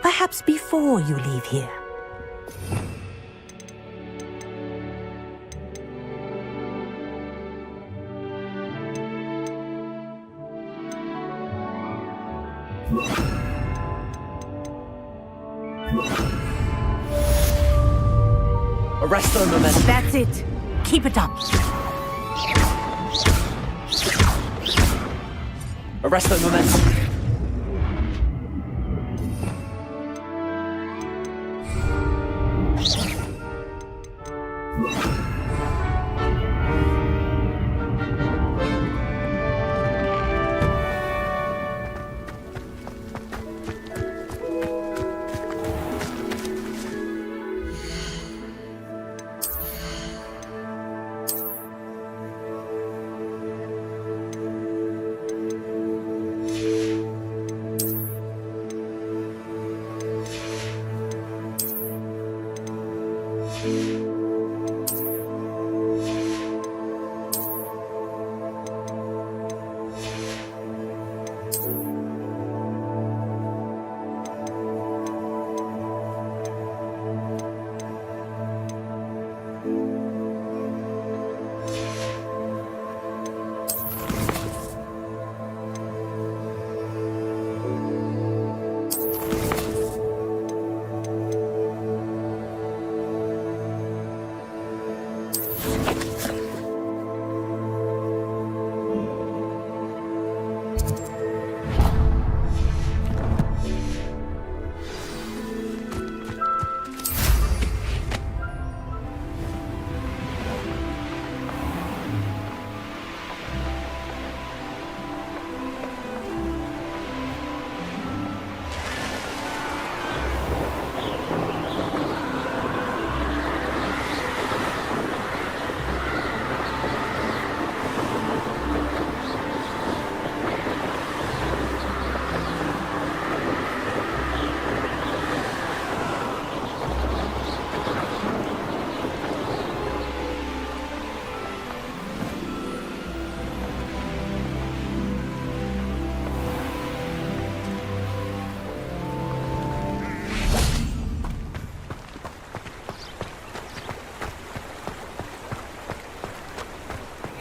perhaps before you leave here. Arrest the momentum. That's it. Keep it up. Arrest the momentum.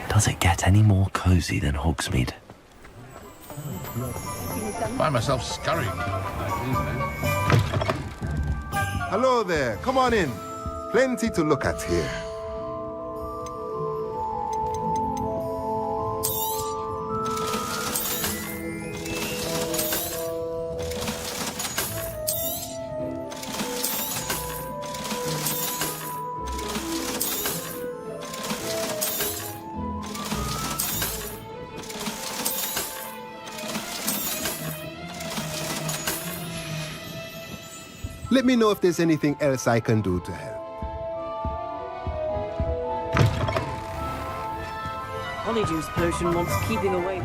Does it get any more cozy than Hogsmeade? Find myself scurrying. Hello there. Come on in. Plenty to look at here. Let me know if there's anything else I can do to help. Polyjuice potion wants keeping away.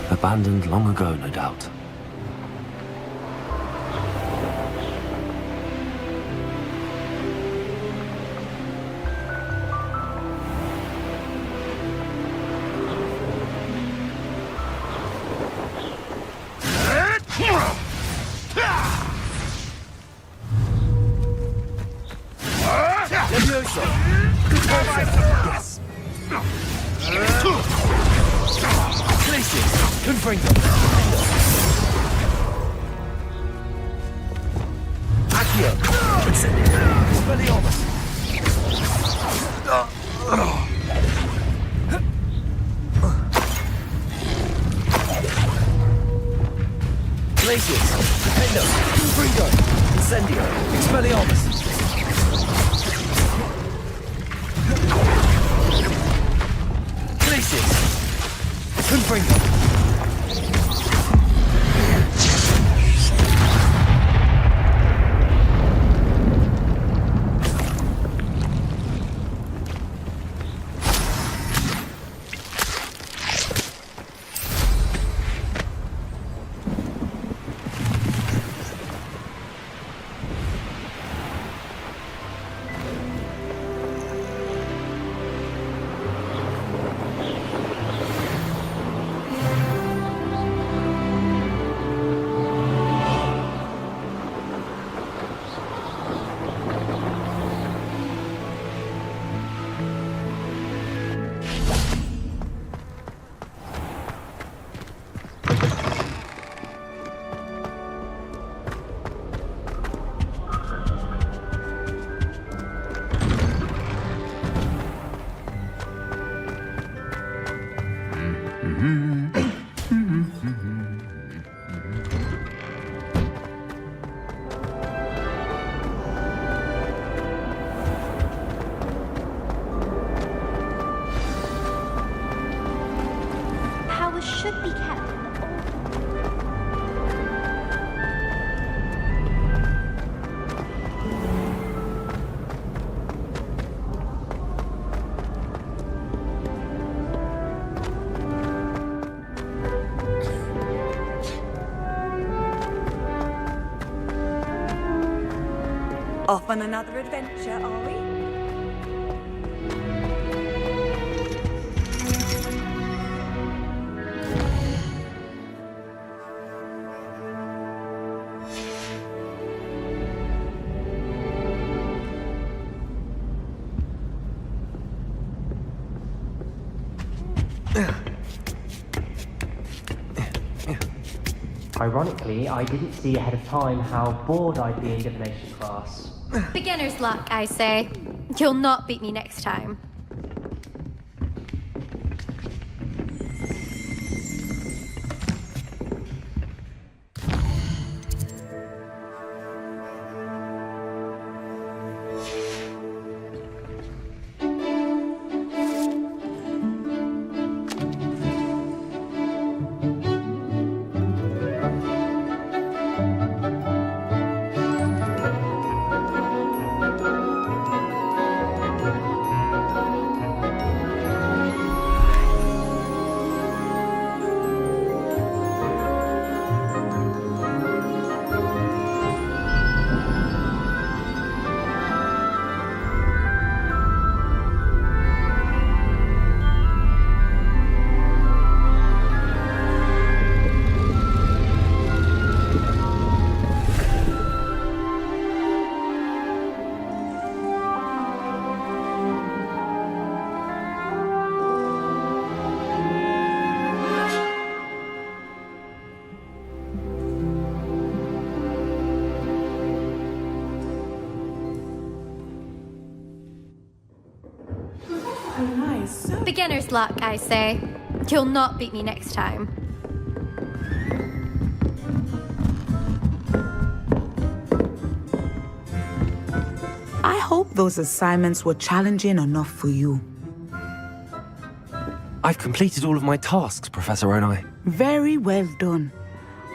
Abandoned long ago, no doubt. Levioso! Good yes! Places! Confringo! Accio! Expelliarmus! Places! Pendo! Confringo! Incendio! Expelliarmus! Places! Confringo! Powers should be kept in the Off on another adventure, are we? Ironically, I didn't see ahead of time how bored I'd be in divination class. beginner's luck, I say. You'll not beat me next time. Beginner's luck, I say. You'll not beat me next time. I hope those assignments were challenging enough for you. I've completed all of my tasks, Professor Onai. Very well done.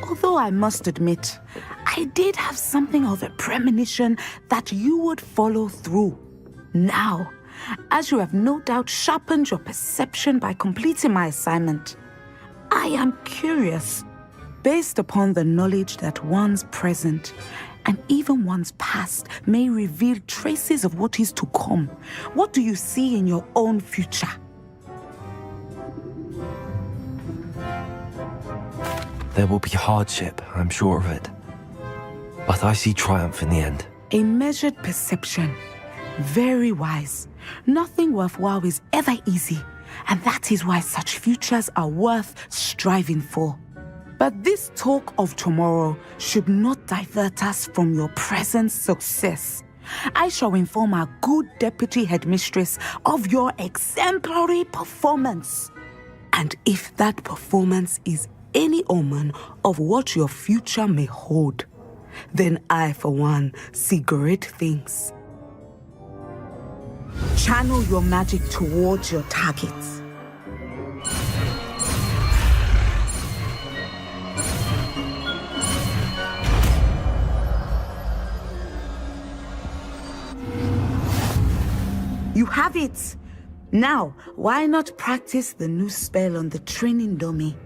Although I must admit, I did have something of a premonition that you would follow through. Now, as you have no doubt sharpened your perception by completing my assignment, I am curious, based upon the knowledge that one's present and even one's past may reveal traces of what is to come. What do you see in your own future? There will be hardship, I'm sure of it. But I see triumph in the end. A measured perception. Very wise. Nothing worthwhile is ever easy, and that is why such futures are worth striving for. But this talk of tomorrow should not divert us from your present success. I shall inform our good deputy headmistress of your exemplary performance. And if that performance is any omen of what your future may hold, then I, for one, see great things. Channel your magic towards your targets. You have it! Now, why not practice the new spell on the training dummy?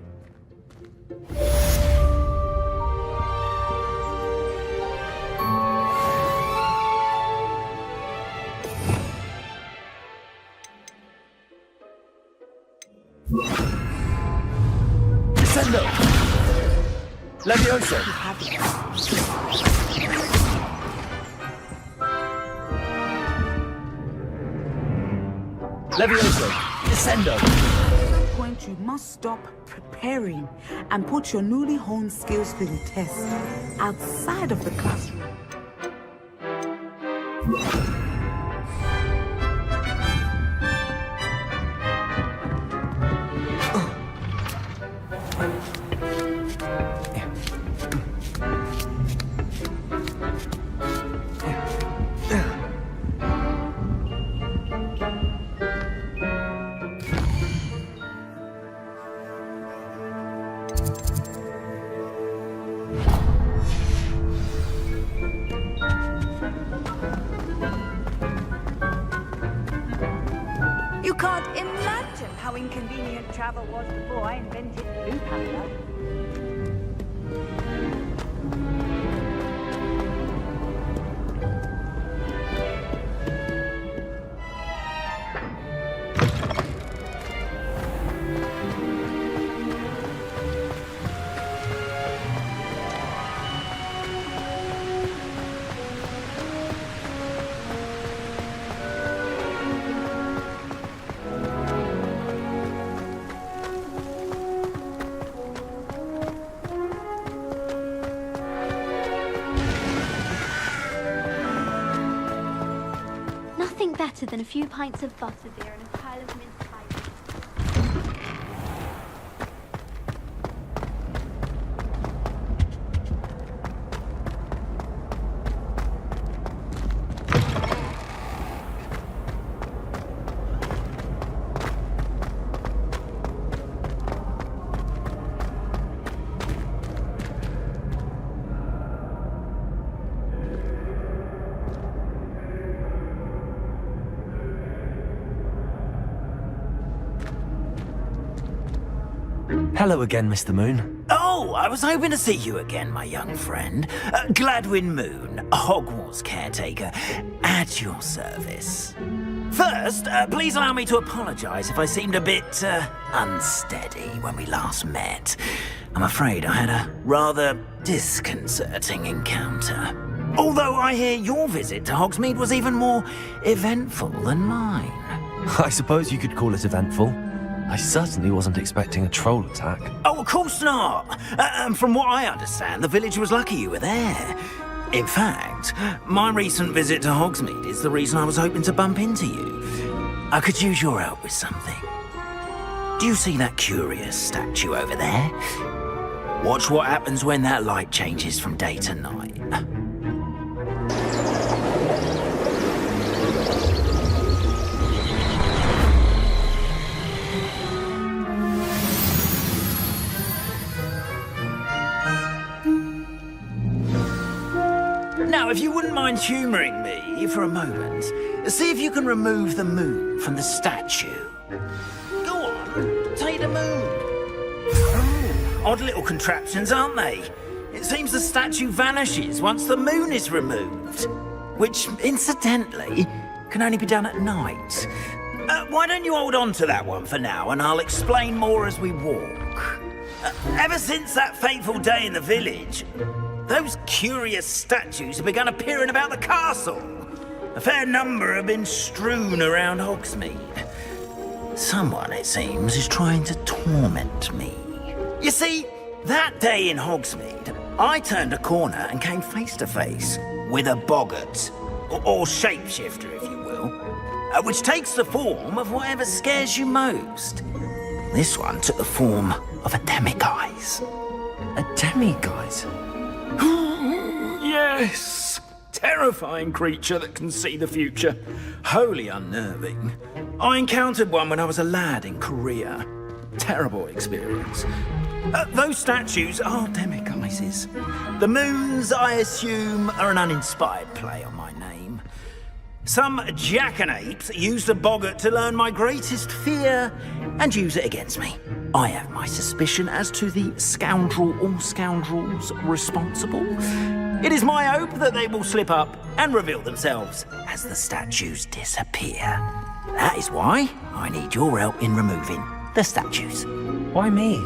Descendo! Levioso! Levioso! Descendo! At that point, you must stop preparing and put your newly honed skills to the test outside of the classroom. You can't imagine how inconvenient travel was before I invented blue powder. Nothing better than a few pints of butterbeer and a pile of mince pies. Hello again, Mr. Moon. Oh, I was hoping to see you again, my young friend. Gladwin Moon, Hogwarts caretaker, at your service. First, please allow me to apologize if I seemed a bit unsteady when we last met. I'm afraid I had a rather disconcerting encounter. Although I hear your visit to Hogsmeade was even more eventful than mine. I suppose you could call it eventful. I certainly wasn't expecting a troll attack. Oh, of course not. From what I understand, the village was lucky you were there. In fact, my recent visit to Hogsmeade is the reason I was hoping to bump into you. I could use your help with something. Do you see that curious statue over there? Watch what happens when that light changes from day to night. Now, if you wouldn't mind humouring me for a moment, see if you can remove the moon from the statue. Go on, take the moon. Oh, odd little contraptions, aren't they? It seems the statue vanishes once the moon is removed, which, incidentally, can only be done at night. Why don't you hold on to that one for now, and I'll explain more as we walk. Ever since that fateful day in the village, those curious statues have begun appearing about the castle. A fair number have been strewn around Hogsmeade. Someone, it seems, is trying to torment me. You see, that day in Hogsmeade, I turned a corner and came face to face with a boggart, or shapeshifter, if you will, which takes the form of whatever scares you most. This one took the form of a demiguise. A demiguise? Yes! Terrifying creature that can see the future. Wholly unnerving. I encountered one when I was a lad in Korea. Terrible experience. Those statues are demiguises. The moons, I assume, are an uninspired play on my name. Some jackanapes used a boggart to learn my greatest fear and use it against me. I have my suspicion as to the scoundrel or scoundrels responsible. It is my hope that they will slip up and reveal themselves as the statues disappear. That is why I need your help in removing the statues. Why me?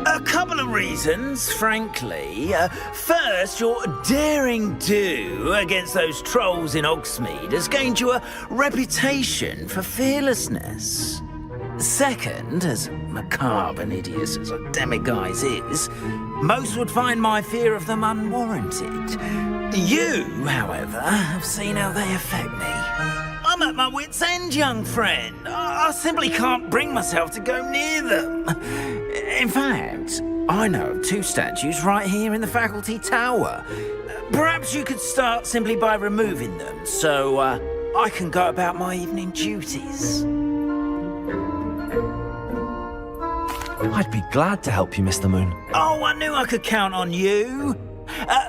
A couple of reasons, frankly. First, your daring do against those trolls in Hogsmeade has gained you a reputation for fearlessness. Second, as macabre and hideous as a demiguise is, most would find my fear of them unwarranted. You, however, have seen how they affect me. I'm at my wit's end, young friend. I simply can't bring myself to go near them. In fact, I know of two statues right here in the faculty tower. Perhaps you could start simply by removing them, so I can go about my evening duties. I'd be glad to help you, Mr. Moon. Oh, I knew I could count on you.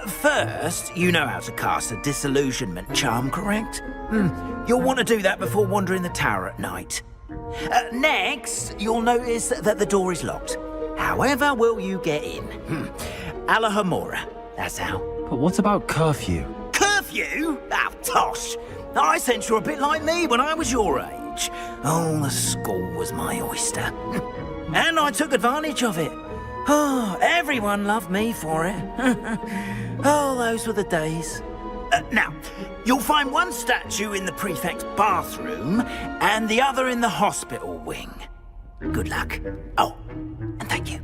First, you know how to cast a disillusionment charm, correct? You'll want to do that before wandering the tower at night. Next, you'll notice that the door is locked. However will you get in? Alahomora, that's how. But what about curfew? Curfew? Ah, tosh. I sense you're a bit like me when I was your age. Oh, the school was my oyster. And I took advantage of it. Oh, everyone loved me for it. Oh, those were the days. Now, you'll find one statue in the prefect's bathroom and the other in the hospital wing. Good luck. Oh, and thank you.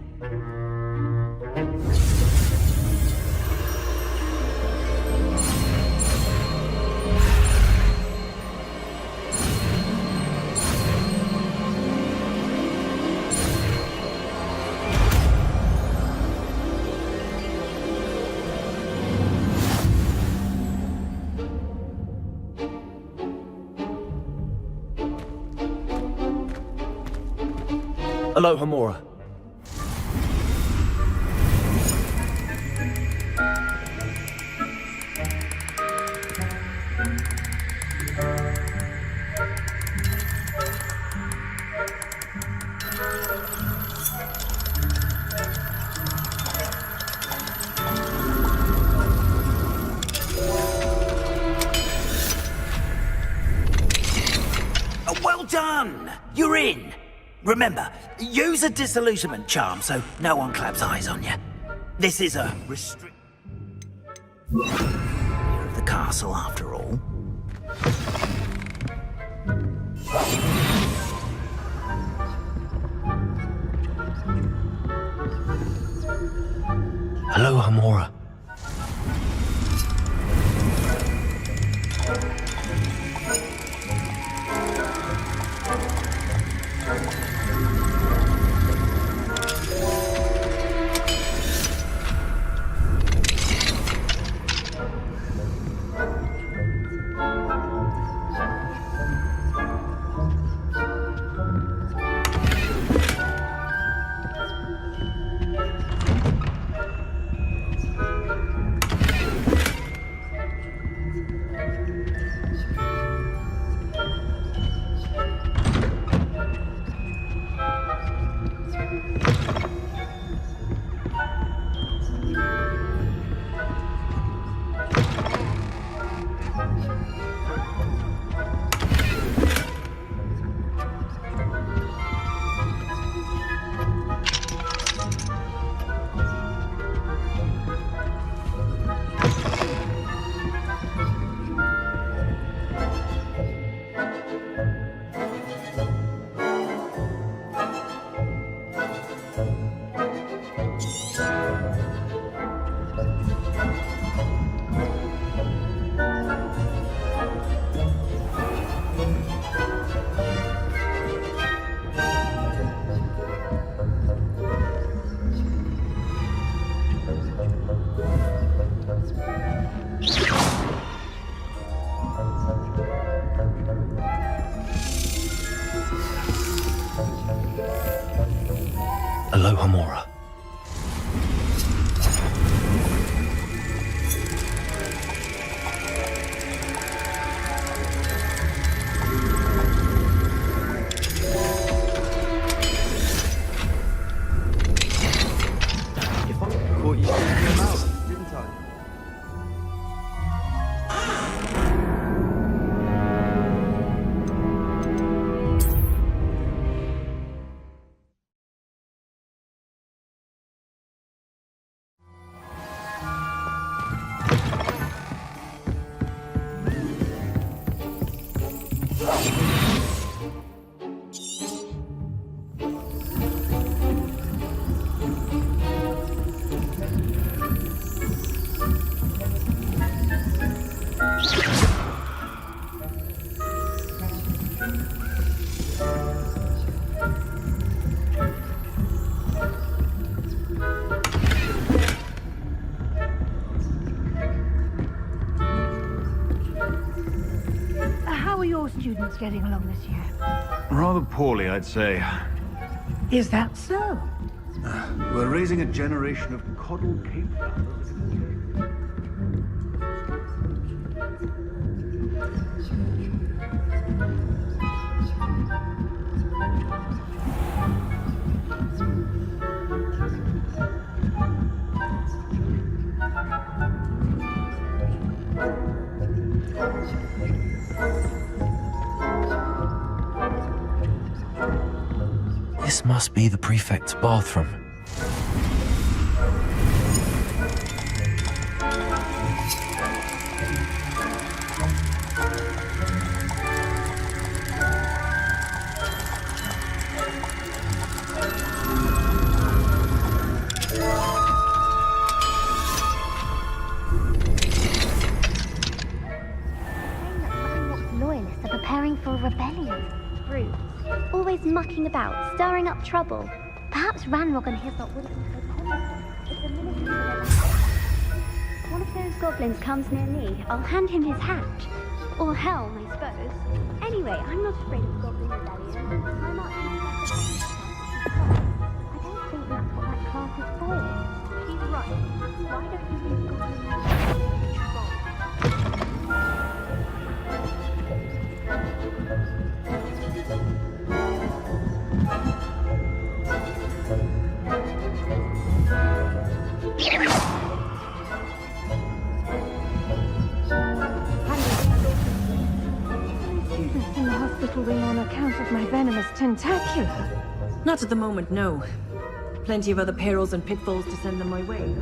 Hello, Hamora. Well done! You're in. Remember, use a disillusionment charm so no one claps eyes on you. This is a restrict of the castle, after all. Hello, Hamora. Aloha Mora. Caught you in your mouth, didn't I? How are your students getting along this year? Rather poorly, I'd say. Is that so? We're raising a generation of coddled Cape Founders. This must be the prefect's bathroom. Loyalists are preparing for a rebellion. Brew. Always mucking about, stirring up trouble. Perhaps Ranrock and his lot wouldn't be so confident if the military were their back. One of those goblins comes near me, I'll hand him his hat. Or helm, I suppose. Anyway, I'm not afraid of goblin rebellion. I'm not I don't think that's what that class is for. She's right. Why don't you leave goblin In the hospital wing on account of my venomous tentacular. Not at the moment, no. Plenty of other perils and pitfalls to send them my way.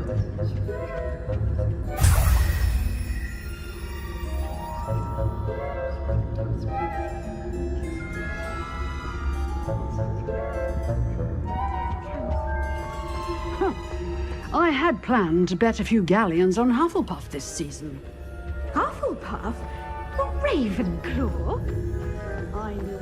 I had planned to bet a few galleons on Hufflepuff this season. Hufflepuff? The Ravenclaw? I know.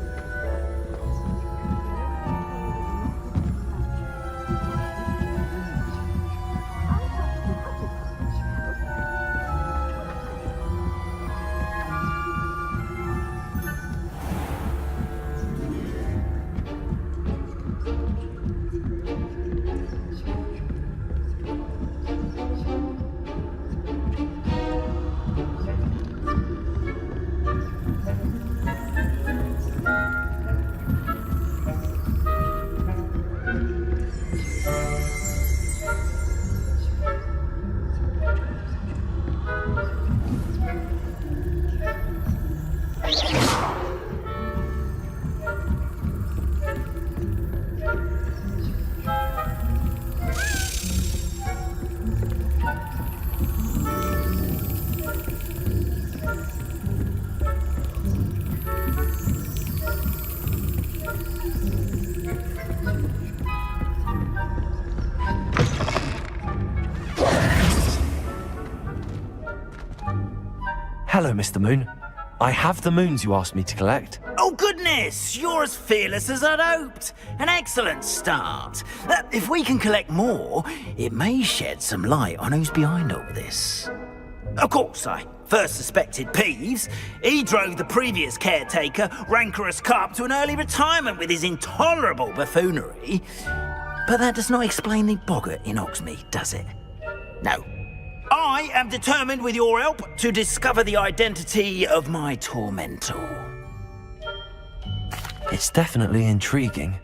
Hello, Mr. Moon. I have the moons you asked me to collect. Oh, goodness! You're as fearless as I'd hoped. An excellent start. If we can collect more, it may shed some light on who's behind all this. Of course, I first suspected Peeves. He drove the previous caretaker, Rancorous Carp, to an early retirement with his intolerable buffoonery. But that does not explain the boggart in Oxmead, does it? No. I am determined with your help to discover the identity of my tormentor. It's definitely intriguing.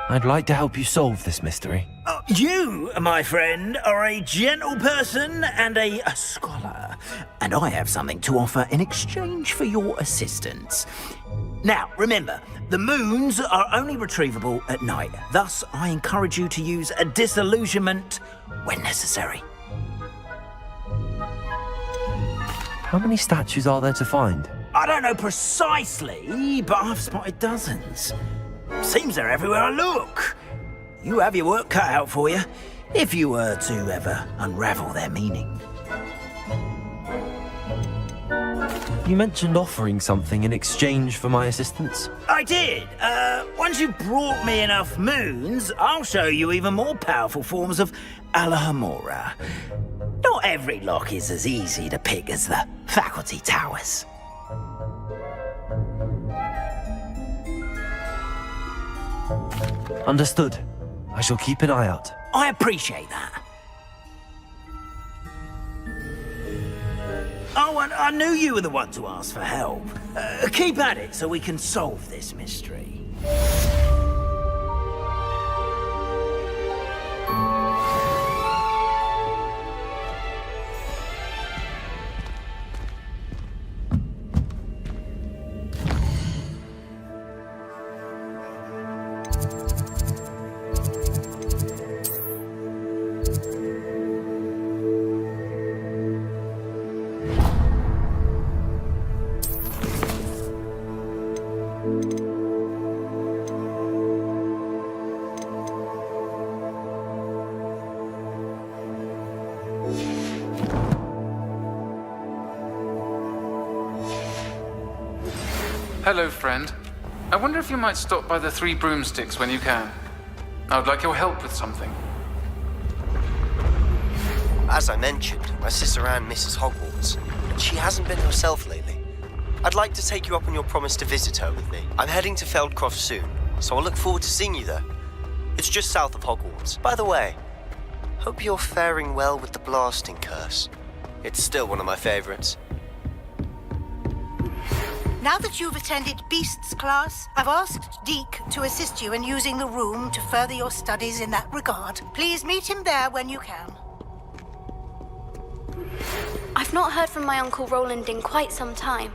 I'd like to help you solve this mystery. You, my friend, are a gentle person and a scholar, and I have something to offer in exchange for your assistance. Now, remember, the moons are only retrievable at night. Thus, I encourage you to use a disillusionment when necessary. How many statues are there to find? I don't know precisely, but I've spotted dozens. Seems they're everywhere I look. You have your work cut out for you, if you were to ever unravel their meaning. You mentioned offering something in exchange for my assistance. I did. Once you've brought me enough moons, I'll show you even more powerful forms of Alahamora. Not every lock is as easy to pick as the faculty towers. Understood. I shall keep an eye out. I appreciate that. Oh, and I knew you were the one to ask for help. Keep at it so we can solve this mystery. Hello, friend. I wonder if you might stop by the Three Broomsticks when you can. I would like your help with something. As I mentioned, my sister Anne misses Hogwarts, and she hasn't been herself lately. I'd like to take you up on your promise to visit her with me. I'm heading to Feldcroft soon, so I'll look forward to seeing you there. It's just south of Hogwarts. By the way, hope you're faring well with the blasting curse. It's still one of my favorites. Now that you've attended Beasts class, I've asked Deke to assist you in using the room to further your studies in that regard. Please meet him there when you can. I've not heard from my Uncle Roland in quite some time.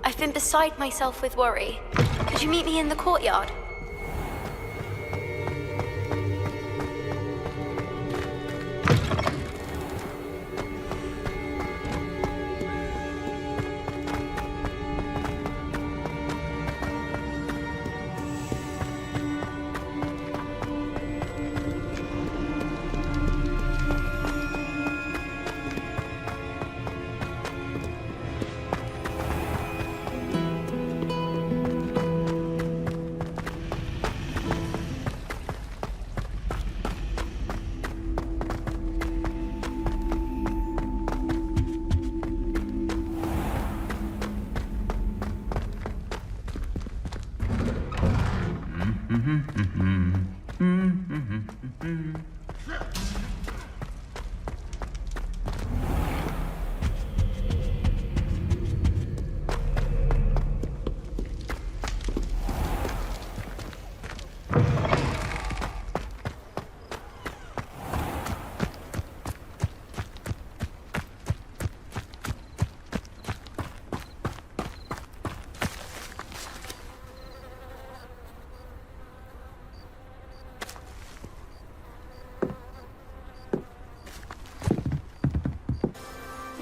I've been beside myself with worry. Could you meet me in the courtyard?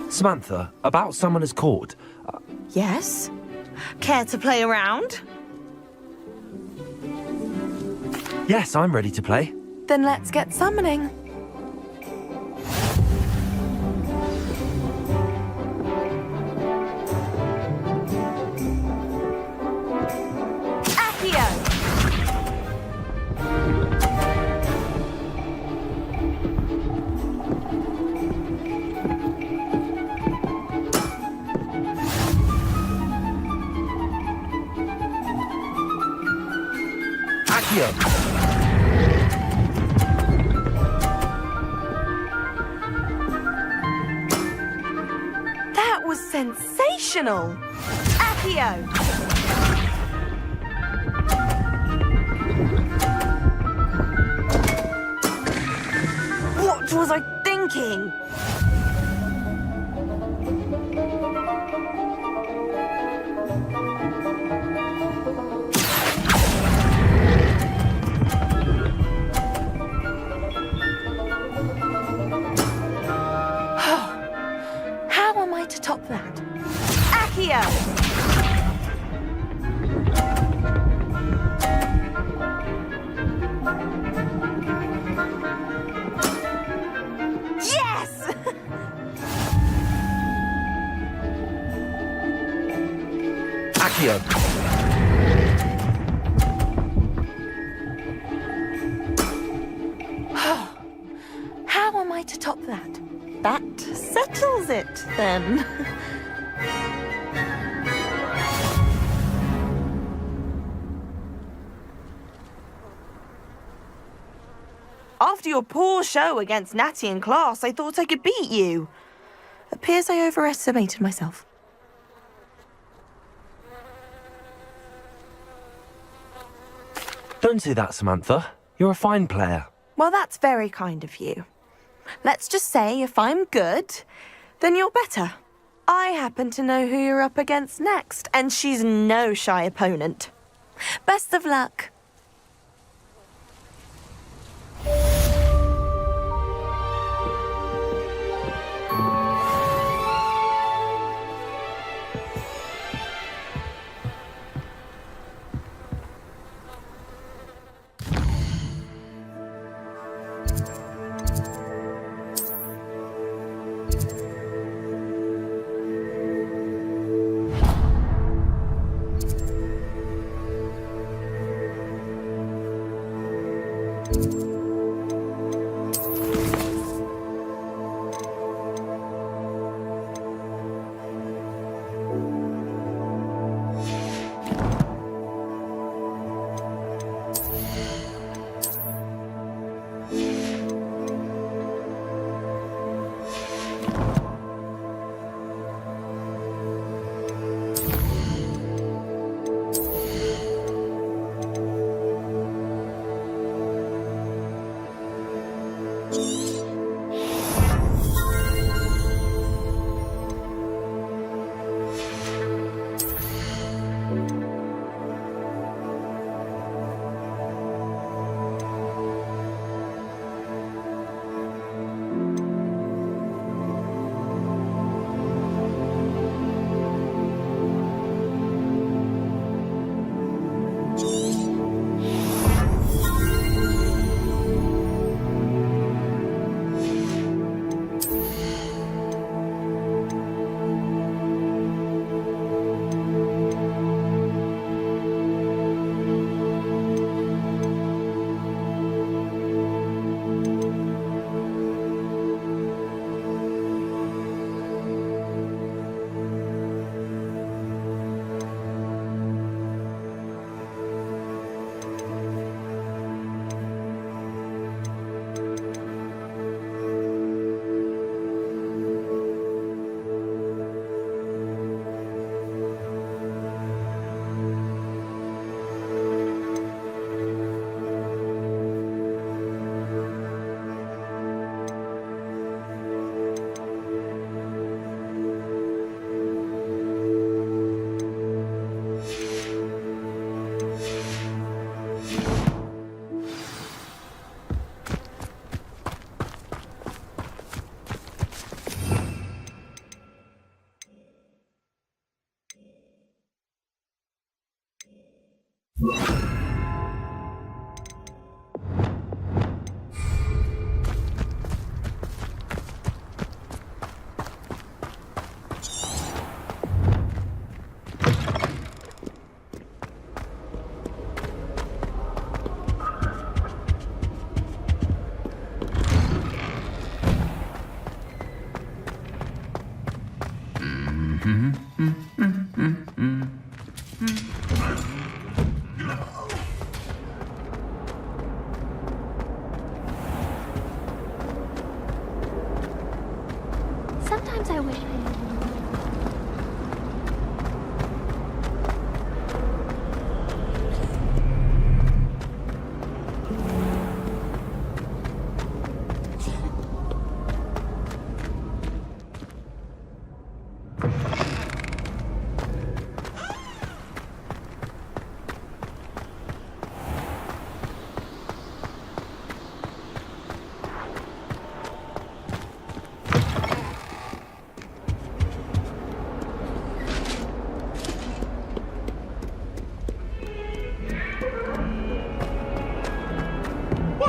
Samantha, about Summoner's Court. Yes? Care to play around? Yes, I'm ready to play. Then let's get summoning. was sensational! Accio! What was I thinking? How am I to top that? Accio! Yes! Accio! How am I to top that? That settles it, then. After your poor show against Natty in class, I thought I could beat you. Appears I overestimated myself. Don't say that, Samantha. You're a fine player. Well, that's very kind of you. Let's just say if I'm good, then you're better. I happen to know who you're up against next, and she's no shy opponent. Best of luck.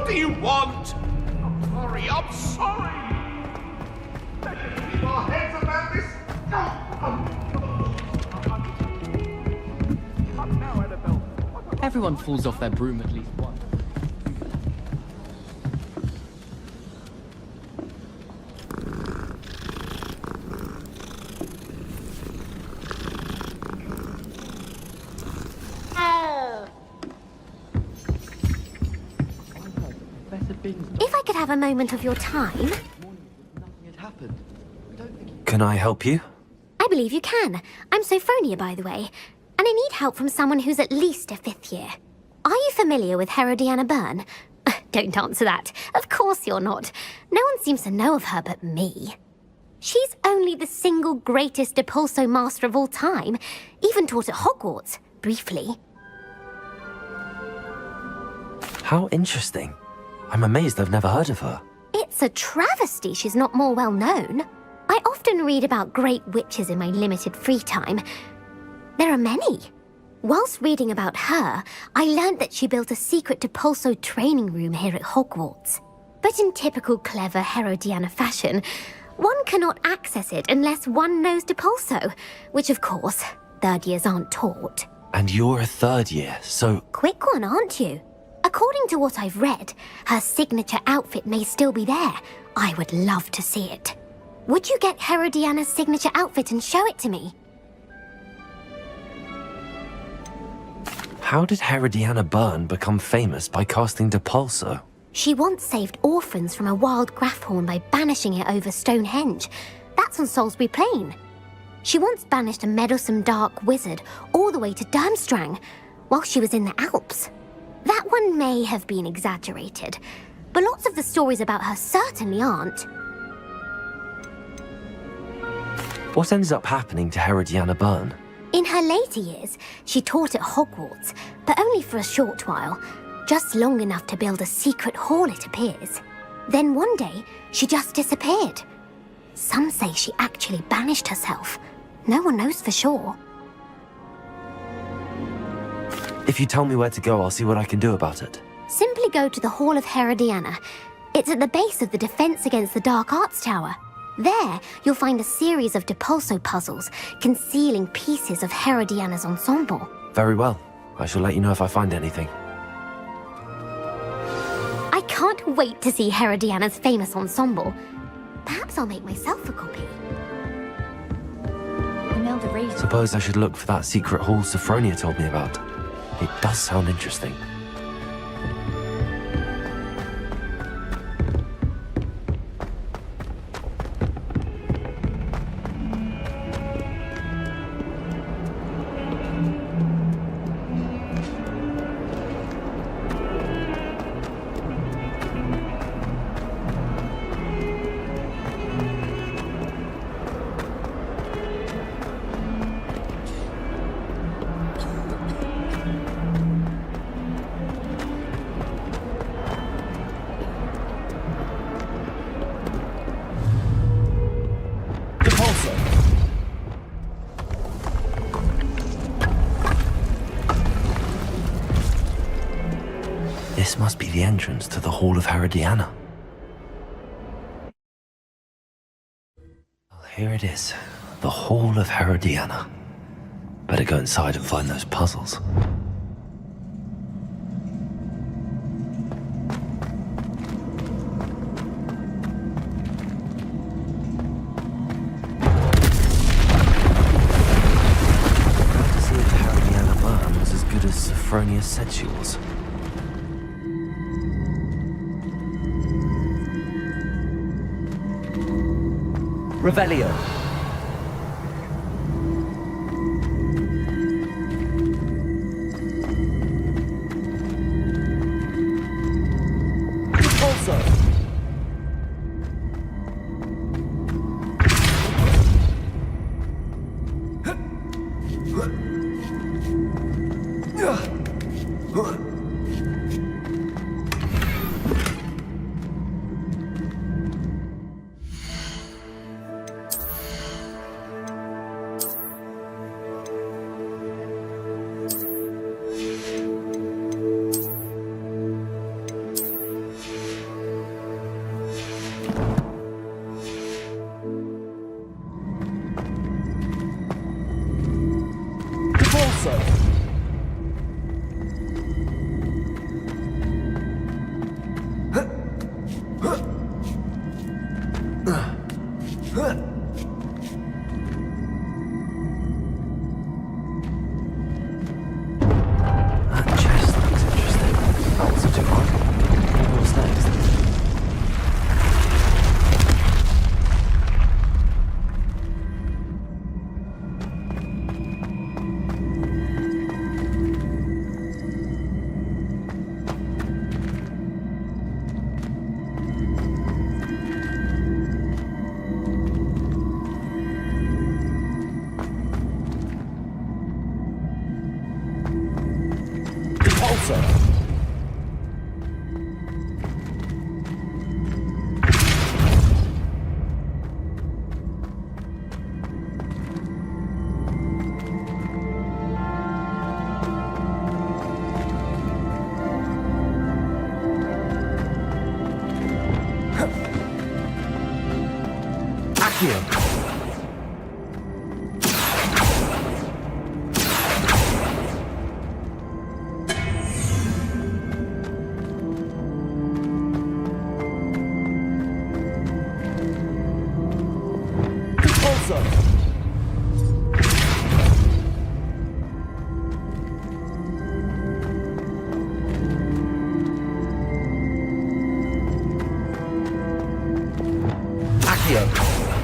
What do you want? I'm sorry. Let's keep our heads about this. Everyone falls off their broom at least once. If I could have a moment of your time... Can I help you? I believe you can. I'm Sophronia, by the way, and I need help from someone who's at least a 5th year. Are you familiar with Herodiana Byrne? Don't answer that. Of course you're not. No one seems to know of her but me. She's only the single greatest Depulso master of all time, even taught at Hogwarts, briefly. How interesting. I'm amazed I've never heard of her. It's a travesty she's not more well known. I often read about great witches in my limited free time. There are many. Whilst reading about her, I learned that she built a secret Depulso training room here at Hogwarts. But in typical clever Herodiana fashion, one cannot access it unless one knows Depulso, which of course, 3rd years aren't taught. And you're a 3rd year, so... Quick one, aren't you? According to what I've read, her signature outfit may still be there. I would love to see it. Would you get Herodiana's signature outfit and show it to me? How did Herodiana Byrne become famous by casting Depulso? She once saved orphans from a wild Grafhorn by banishing it over Stonehenge. That's on Salisbury Plain. She once banished a meddlesome dark wizard all the way to Durmstrang while she was in the Alps. That one may have been exaggerated, but lots of the stories about her certainly aren't. What ended up happening to Herodiana Byrne? In her later years, she taught at Hogwarts, but only for a short while, just long enough to build a secret hall, it appears. Then one day, she just disappeared. Some say she actually banished herself. No one knows for sure. If you tell me where to go, I'll see what I can do about it. Simply go to the Hall of Herodiana. It's at the base of the Defense Against the Dark Arts Tower. There, you'll find a series of Depulso puzzles concealing pieces of Herodiana's ensemble. Very well. I shall let you know if I find anything. I can't wait to see Herodiana's famous ensemble. Perhaps I'll make myself a copy. Suppose I should look for that secret hall Sophronia told me about. It does sound interesting. This must be the entrance to the Hall of Herodiana. Well, here it is, the Hall of Herodiana. Better go inside and find those puzzles. Glad to see if Herodiana Byrne was as good as Sophronia said she was. Revelio. Also. Repulsor. Accio.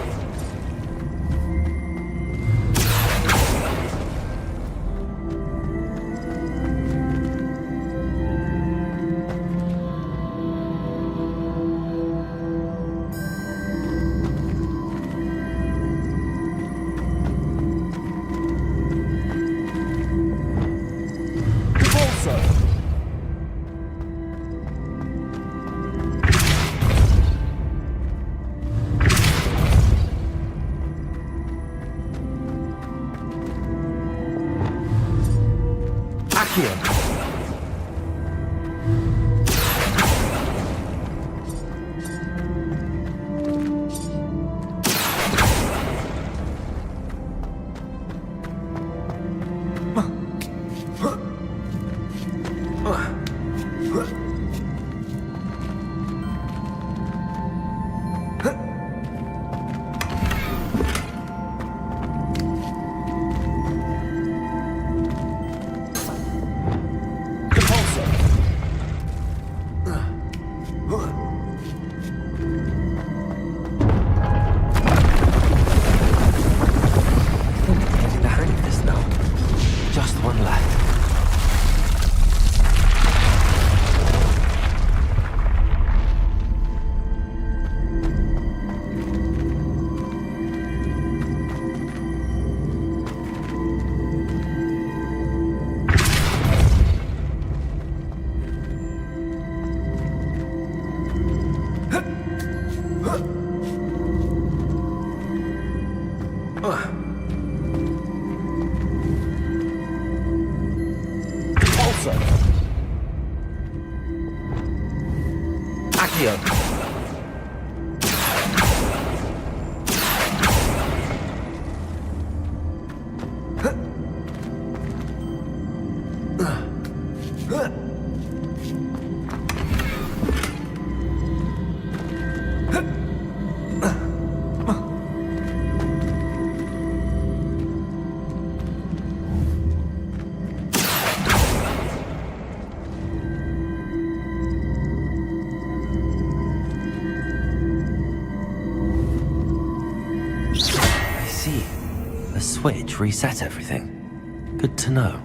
Switch reset everything. Good to know.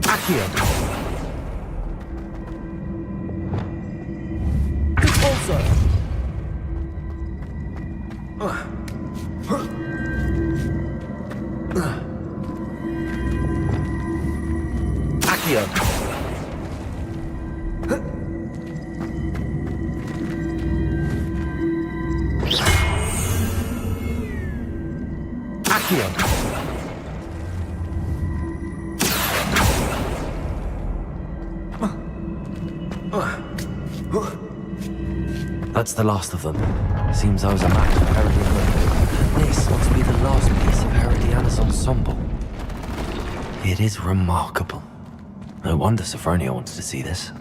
Accio. Repulsor. Accio. That's the last of them. Seems I was a match for Herodiana. This must be the last piece of Herodiana's ensemble. It is remarkable. No wonder Sophronia wants to see this.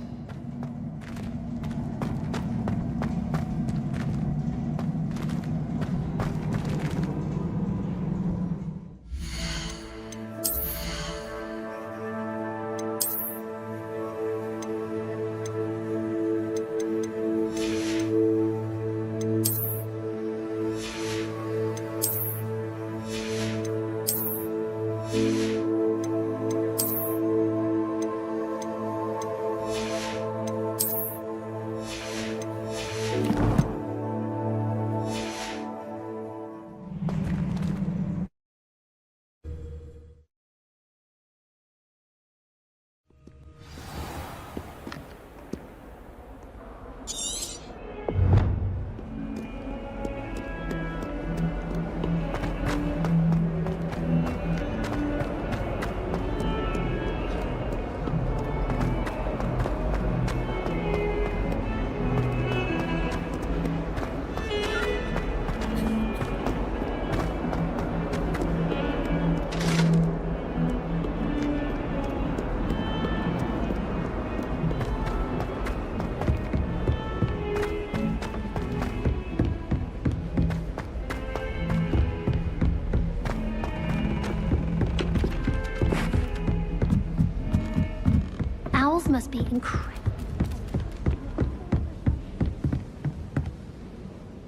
must be incredible.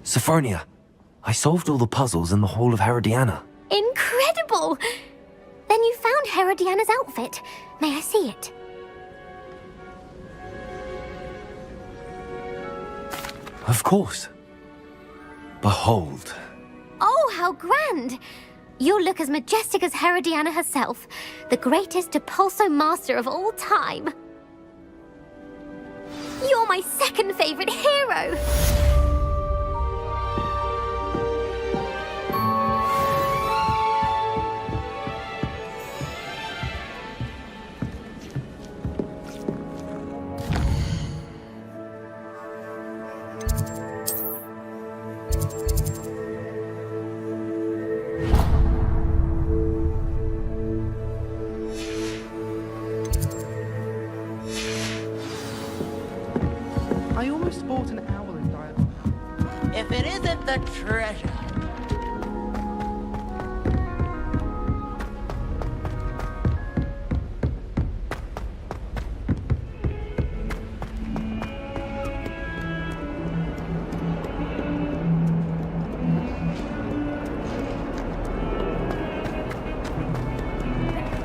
Sophronia, I solved all the puzzles in the Hall of Herodiana. Incredible! Then you found Herodiana's outfit. May I see it? Of course. Behold. Oh, how grand! You'll look as majestic as Herodiana herself, the greatest Depulso master of all time. You're my second favorite hero! I almost bought an owl in dialogue. If it isn't the treasure.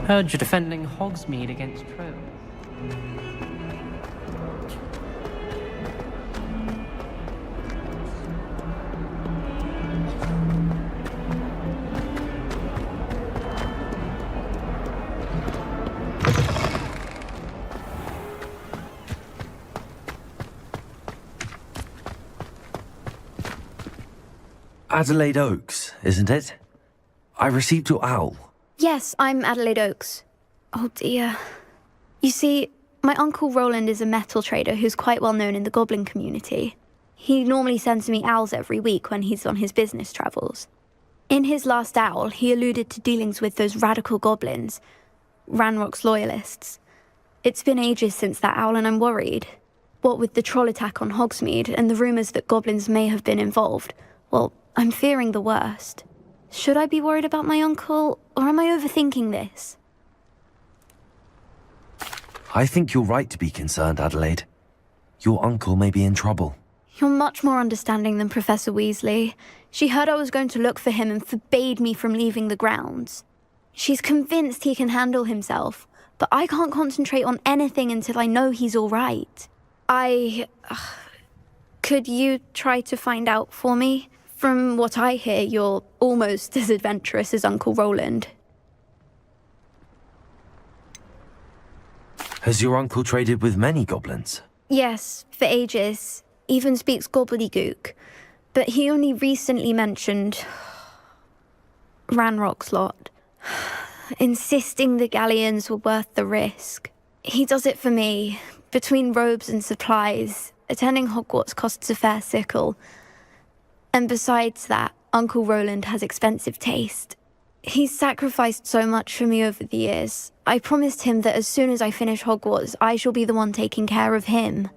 Heard you're defending Hogsmeade against trolls. Adelaide Oaks, isn't it? I received your owl. Yes, I'm Adelaide Oaks. Oh dear. You see, my Uncle Roland is a metal trader who's quite well known in the goblin community. He normally sends me owls every week when he's on his business travels. In his last owl, he alluded to dealings with those radical goblins, Ranrock's loyalists. It's been ages since that owl and I'm worried. What with the troll attack on Hogsmeade and the rumours that goblins may have been involved, well, I'm fearing the worst. Should I be worried about my uncle, or am I overthinking this? I think you're right to be concerned, Adelaide. Your uncle may be in trouble. You're much more understanding than Professor Weasley. She heard I was going to look for him and forbade me from leaving the grounds. She's convinced he can handle himself, but I can't concentrate on anything until I know he's all right. Could you try to find out for me? From what I hear, you're almost as adventurous as Uncle Roland. Has your uncle traded with many goblins? Yes, for ages. Even speaks gobbledygook. But he only recently mentioned Ranrock's lot, insisting the galleons were worth the risk. He does it for me. Between robes and supplies, attending Hogwarts costs a fair sickle. And besides that, Uncle Roland has expensive taste. He's sacrificed so much for me over the years. I promised him that as soon as I finish Hogwarts, I shall be the one taking care of him.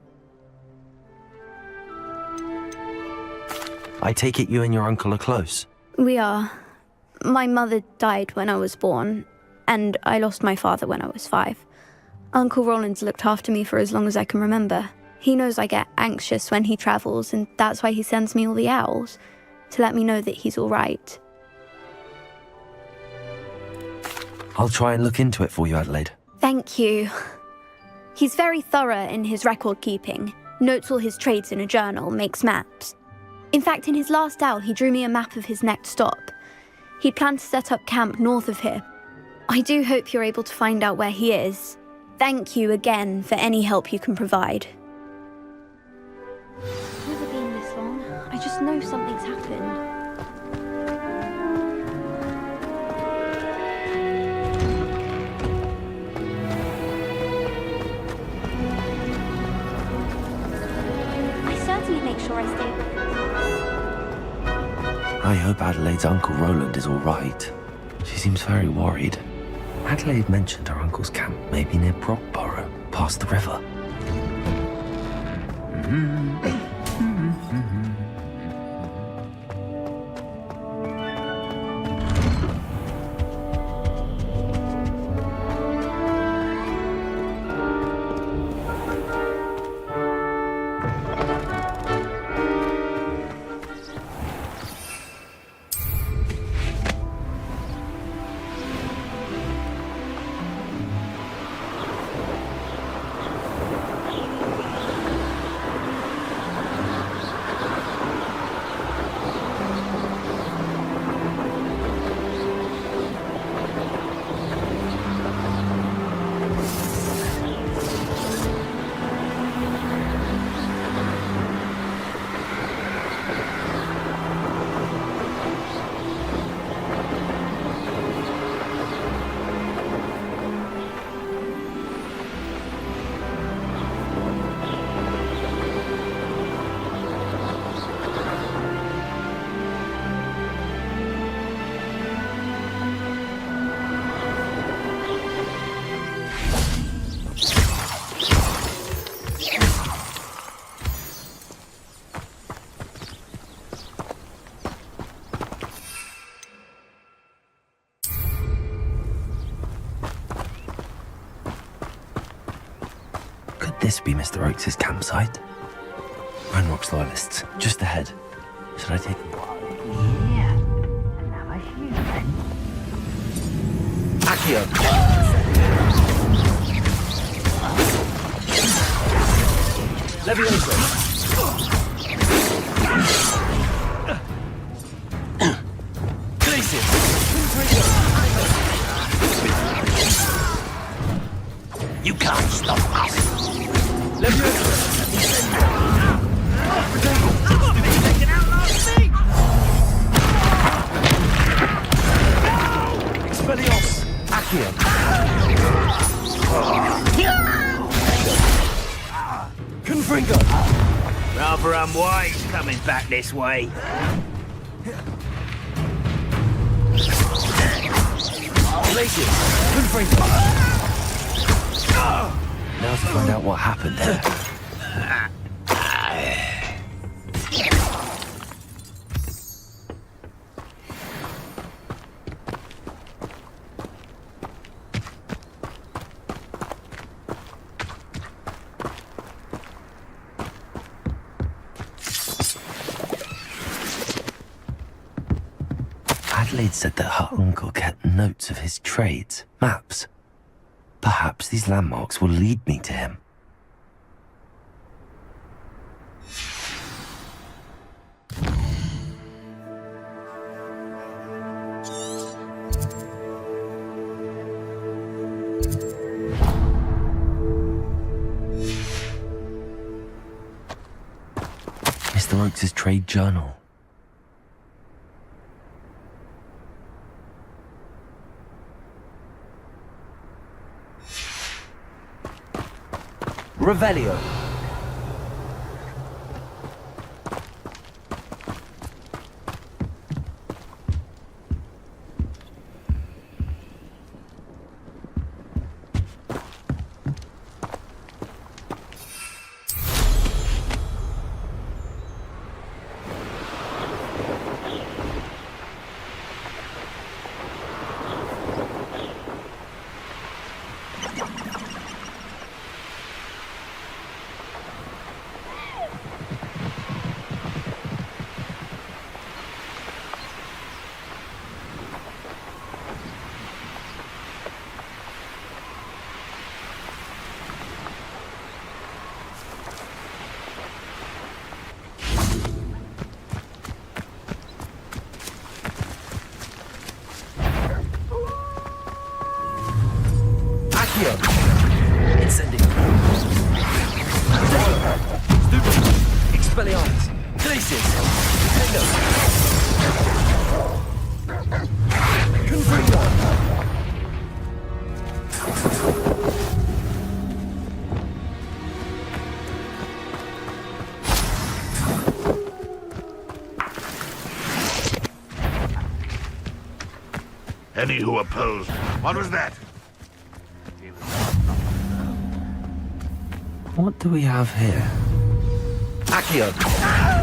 I take it you and your uncle are close. We are. My mother died when I was born, and I lost my father when I was 5. Uncle Roland's looked after me for as long as I can remember. He knows I get anxious when he travels, and that's why he sends me all the owls, to let me know that he's all right. I'll try and look into it for you, Adelaide. Thank you. He's very thorough in his record keeping, notes all his trades in a journal, makes maps. In fact, in his last owl, he drew me a map of his next stop. He'd planned to set up camp north of here. I do hope you're able to find out where he is. Thank you again for any help you can provide. Never been this long. I just know something's happened. I certainly make sure I stay. I hope Adelaide's Uncle Roland is all right. She seems very worried. Adelaide mentioned her uncle's camp may be near Brockborough, past the river. this be Mr. Oakes' campsite? Ranrock's loyalists, just ahead. Should I take them? Accio. Leviosa. Glacier. You can't stop us. Leviosa. Taken out last week. Expelliarmus. Accio. Confringo. Rather unwise coming back this way. Glacier. Confringo. Now to find out what happened here. Adelaide said that her uncle kept notes of his trades, maps. Perhaps these landmarks will lead me to him. Mr. Oakes' trade journal. Revelio. Incendio. Expelliarmus. Glaciers. Tendo. Confringo. Any who opposed. What was that? What do we have here? Accio.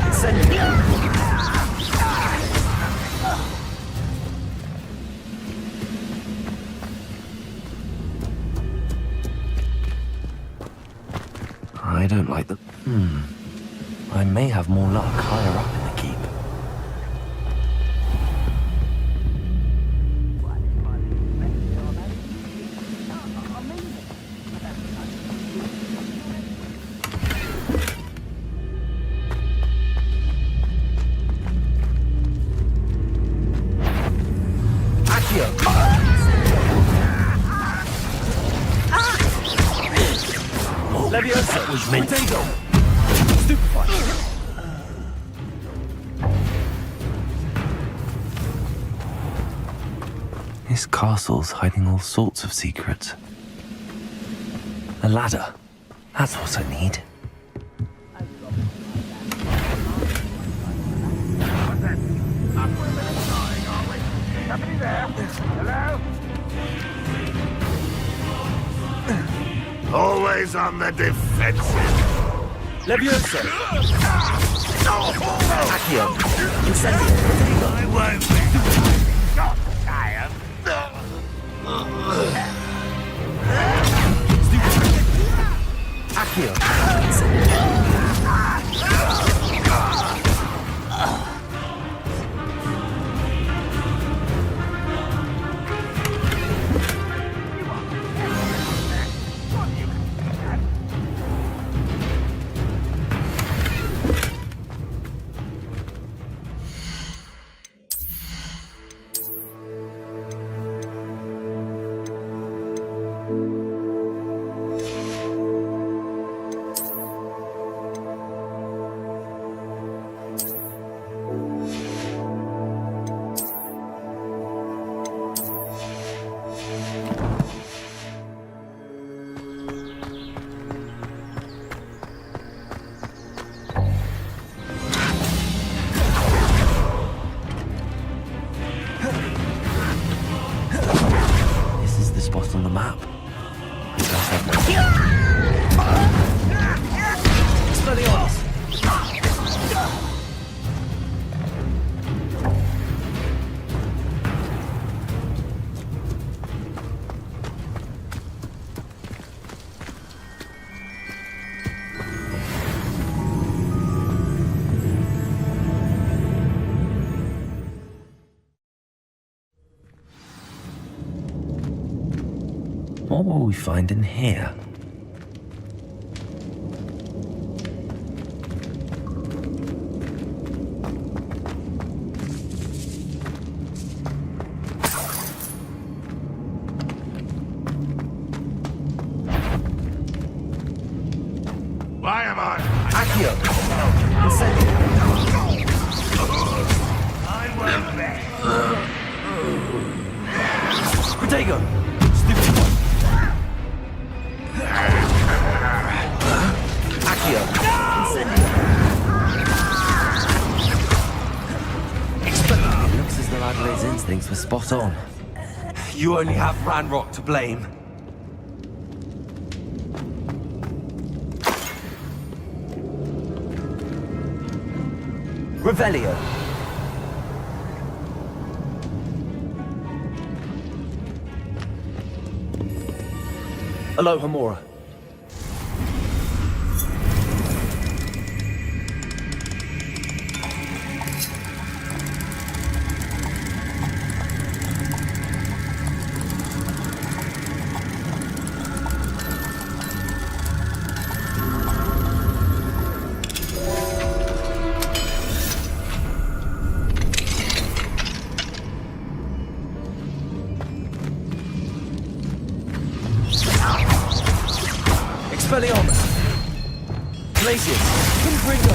Incendio. I don't like the... I may have more luck higher up in the keep. Leviosa. Was meant to go. Stupefy. This castle's hiding all sorts of secrets. A ladder. That's what I need. Always on the defensive. Leviosa. Accio. Incendio. I won't be. Not tired. Accio. This is the spot on the map. What will we find in here? Why am I? Accio! I won't bet. Protego! Accio! It looks as though Adelaide's instincts were spot on. You only have Ranrock to blame. Revelio. Aloha Mora. Expelliarmus! Glacius! Confringo!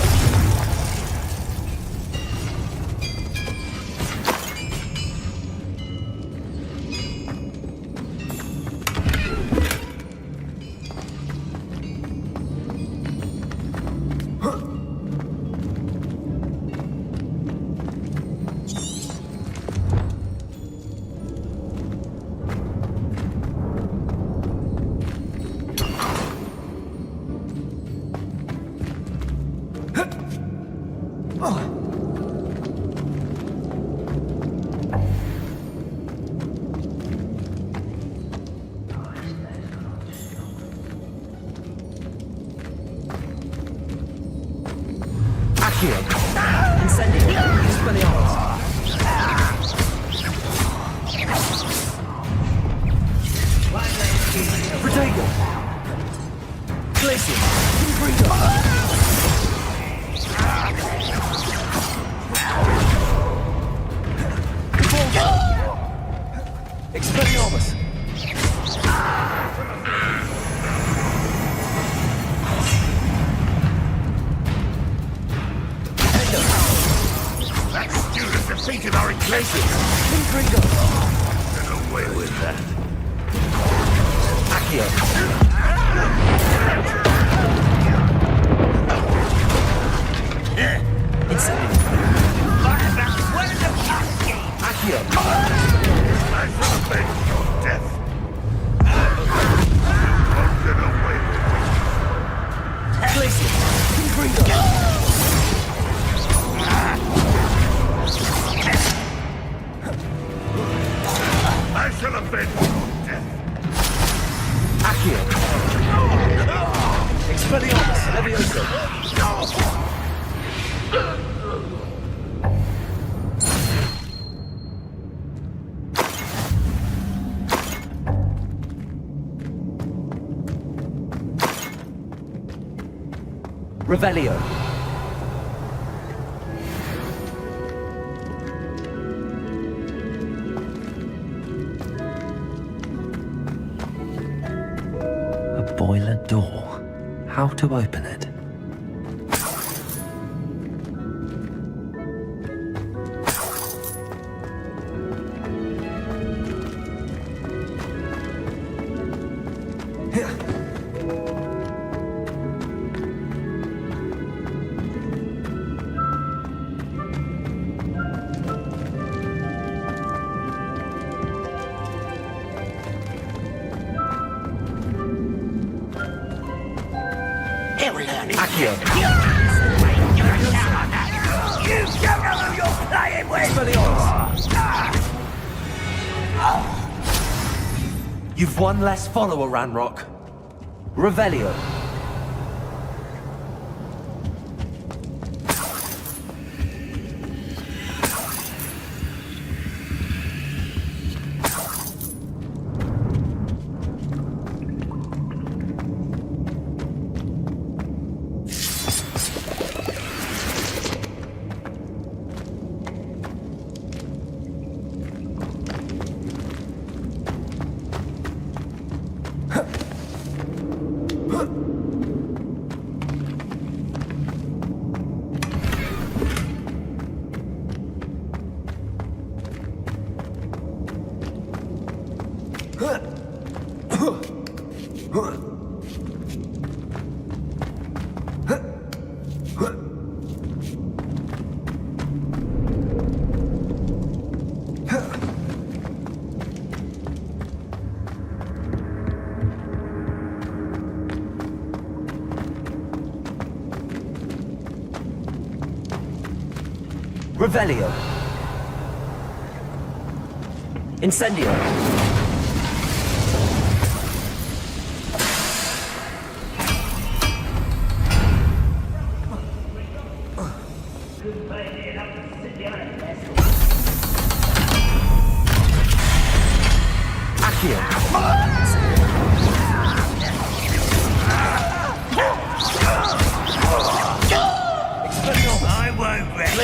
Incendio! Expelliarmus! Protego! Glacius! Confringo! Expelliarmus! That student defeated our Glacius. Confringo! Get away with that. Accio! Incendio! Accio! I shall avenge your death. Won't get away with it. Glacius! Confringo! I shall avenge your death. Accio! Expelliarmus! Revelio. A boiler door. How to open it? He'll learn it. Accio. You don't know who you're playing with! You've one less follower, Ranrock. Revelio. Revelio. Incendio. I won't rest.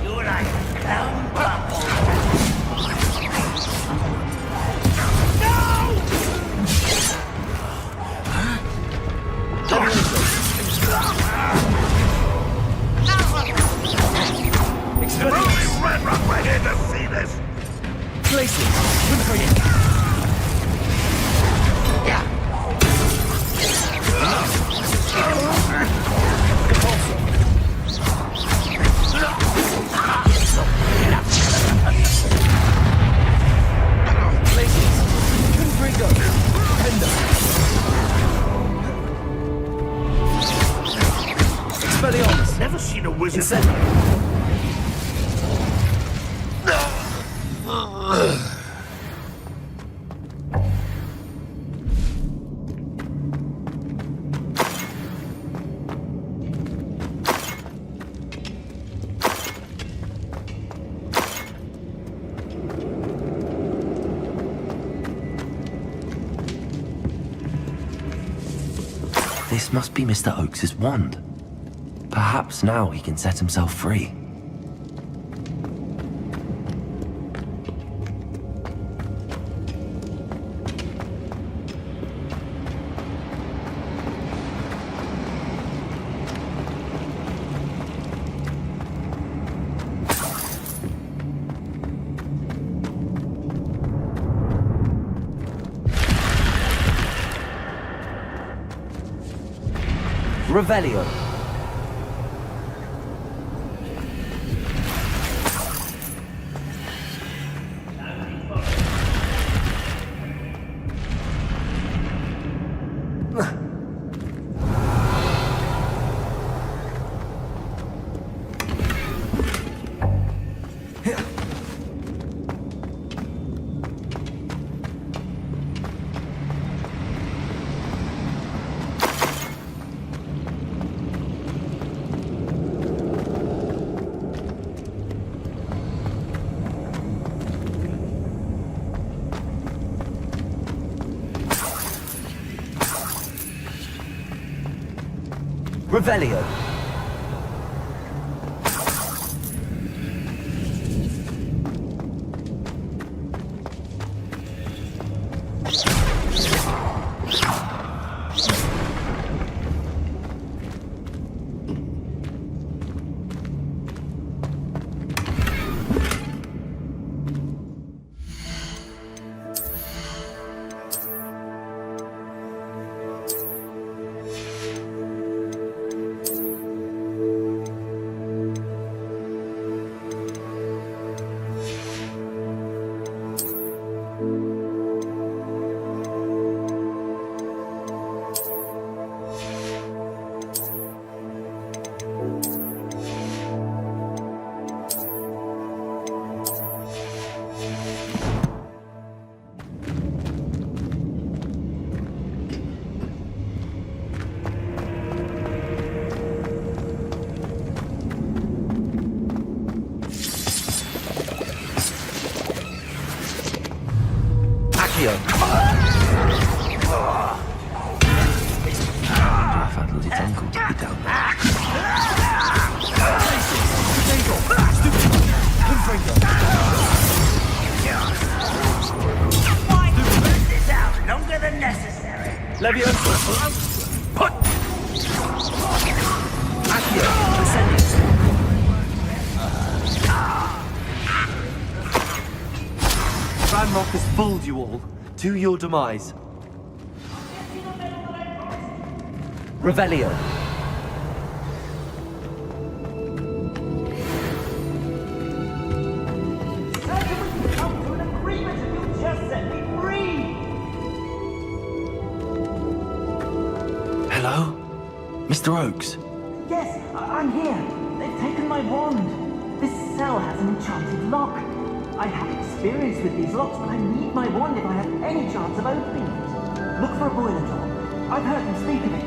You're like a clown bubble. Only Red Rock right here to see this. Never seen a wizard. This must be Mr. Oakes's wand. Perhaps now he can set himself free. Revelio. Revelio. Ranrock has fooled you all, to your demise. Revelio. Hello? Mr. Oakes? Yes, I'm here. They've taken my wand. This cell has an enchanted lock. I have experience with these locks, but I need my wand if I have any chance of opening it. Look for a boiler door. I've heard them speak of it.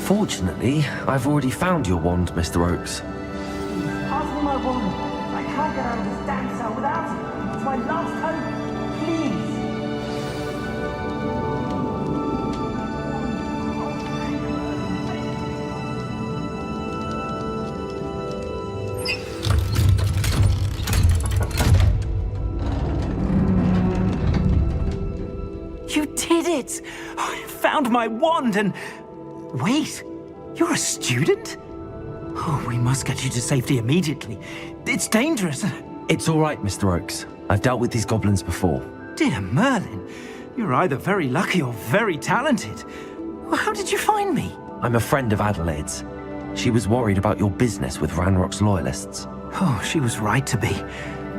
Fortunately, I've already found your wand, Mr. Oakes. Pass me my wand. I can't get out of this damn cell without it. It's my last hope. Please. You did it! I found my wand and... Wait, you're a student? Oh, we must get you to safety immediately. It's dangerous. It's all right, Mr. Oakes. I've dealt with these goblins before. Dear Merlin, you're either very lucky or very talented. Well, how did you find me? I'm a friend of Adelaide's. She was worried about your business with Ranrock's loyalists. Oh, she was right to be.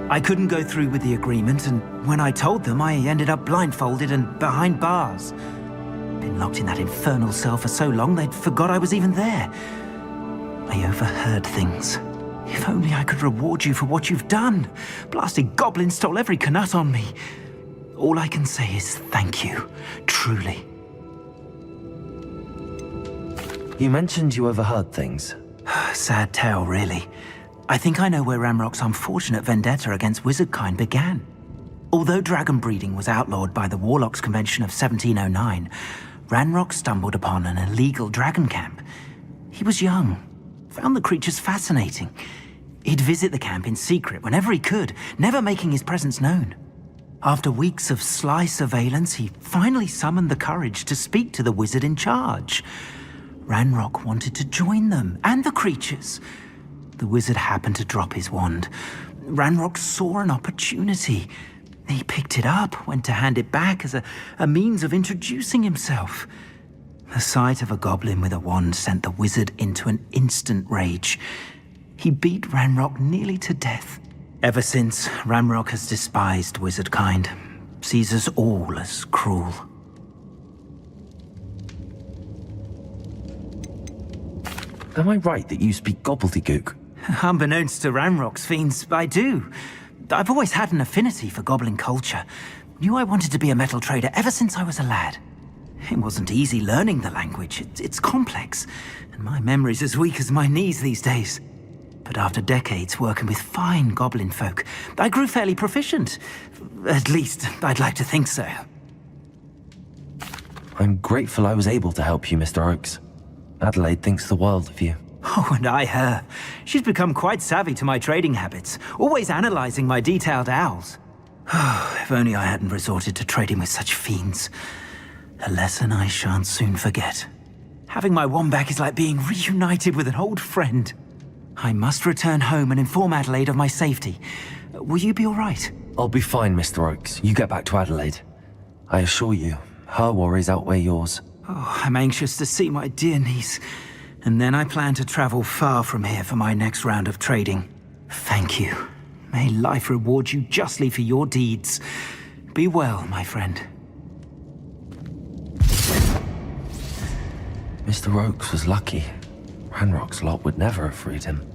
I couldn't go through with the agreement, and when I told them, I ended up blindfolded and behind bars. Been locked in that infernal cell for so long, they'd forgot I was even there. I overheard things. If only I could reward you for what you've done. Blasted goblins stole every knut on me. All I can say is thank you, truly. You mentioned you overheard things. Sad tale, really. I think I know where Ranrock's unfortunate vendetta against wizardkind began. Although dragon breeding was outlawed by the Warlocks Convention of 1709, Ranrock stumbled upon an illegal dragon camp. He was young, found the creatures fascinating. He'd visit the camp in secret whenever he could, never making his presence known. After weeks of sly surveillance, he finally summoned the courage to speak to the wizard in charge. Ranrock wanted to join them, and the creatures. The wizard happened to drop his wand. Ranrock saw an opportunity. He picked it up, went to hand it back as a means of introducing himself. The sight of a goblin with a wand sent the wizard into an instant rage. He beat Ranrock nearly to death. Ever since, Ranrock has despised wizardkind, sees us all as cruel. Am I right that you speak gobbledygook? Unbeknownst to Ranrock's fiends, I do. I've always had an affinity for goblin culture. Knew I wanted to be a metal trader ever since I was a lad. It wasn't easy learning the language. It's complex, and my memory's as weak as my knees these days. But after decades working with fine goblin folk, I grew fairly proficient. At least, I'd like to think so. I'm grateful I was able to help you, Mr. Oakes. Adelaide thinks the world of you. Oh, and I her. She's become quite savvy to my trading habits, always analysing my detailed owls. If only I hadn't resorted to trading with such fiends. A lesson I shan't soon forget. Having my wand back is like being reunited with an old friend. I must return home and inform Adelaide of my safety. Will you be all right? I'll be fine, Mr. Oakes. You get back to Adelaide. I assure you, her worries outweigh yours. Oh, I'm anxious to see my dear niece. And then I plan to travel far from here for my next round of trading. Thank you. May life reward you justly for your deeds. Be well, my friend. Mr. Oakes was lucky. Ranrock's lot would never have freed him.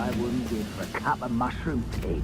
I wouldn't give for a cup of mushroom tea.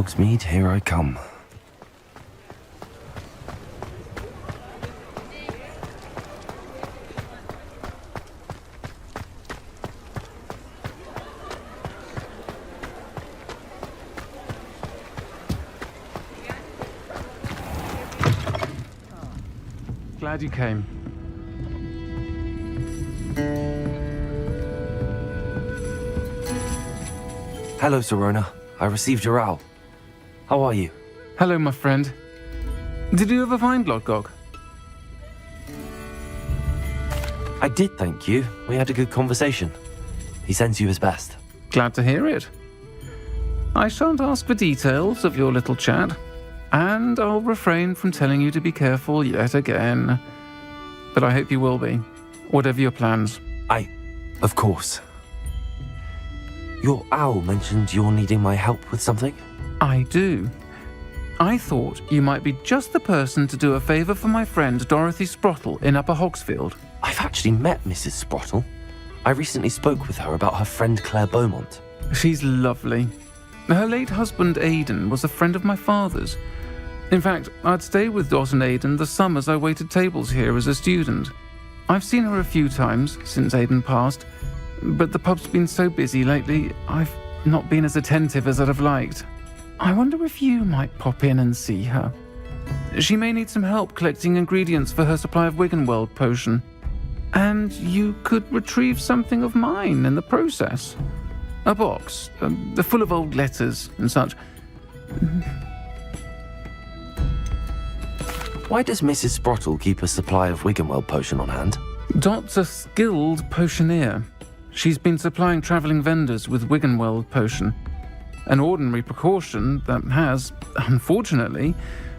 Hogsmeade, here I come. Glad you came. Hello, Sirona. I received your owl. How are you? Hello, my friend. Did you ever find Lodgok? I did, thank you. We had a good conversation. He sends you his best. Glad to hear it. I shan't ask for details of your little chat, and I'll refrain from telling you to be careful yet again. But I hope you will be, whatever your plans. Of course. Your owl mentioned you're needing my help with something? I do. I thought you might be just the person to do a favour for my friend Dorothy Sprottle in Upper Hogsfield. I've actually met Mrs. Sprottle. I recently spoke with her about her friend Claire Beaumont. She's lovely. Her late husband Aidan was a friend of my father's. In fact, I'd stay with Dot and Aidan the summers I waited tables here as a student. I've seen her a few times since Aidan passed, but the pub's been so busy lately, I've not been as attentive as I'd have liked. I wonder if you might pop in and see her. She may need some help collecting ingredients for her supply of Wiggenweld potion. And you could retrieve something of mine in the process. A box, full of old letters and such. Why does Mrs. Sprottle keep a supply of Wiggenweld potion on hand? Dot's a skilled potioneer. She's been supplying travelling vendors with Wiggenweld potion. An ordinary precaution that has, unfortunately,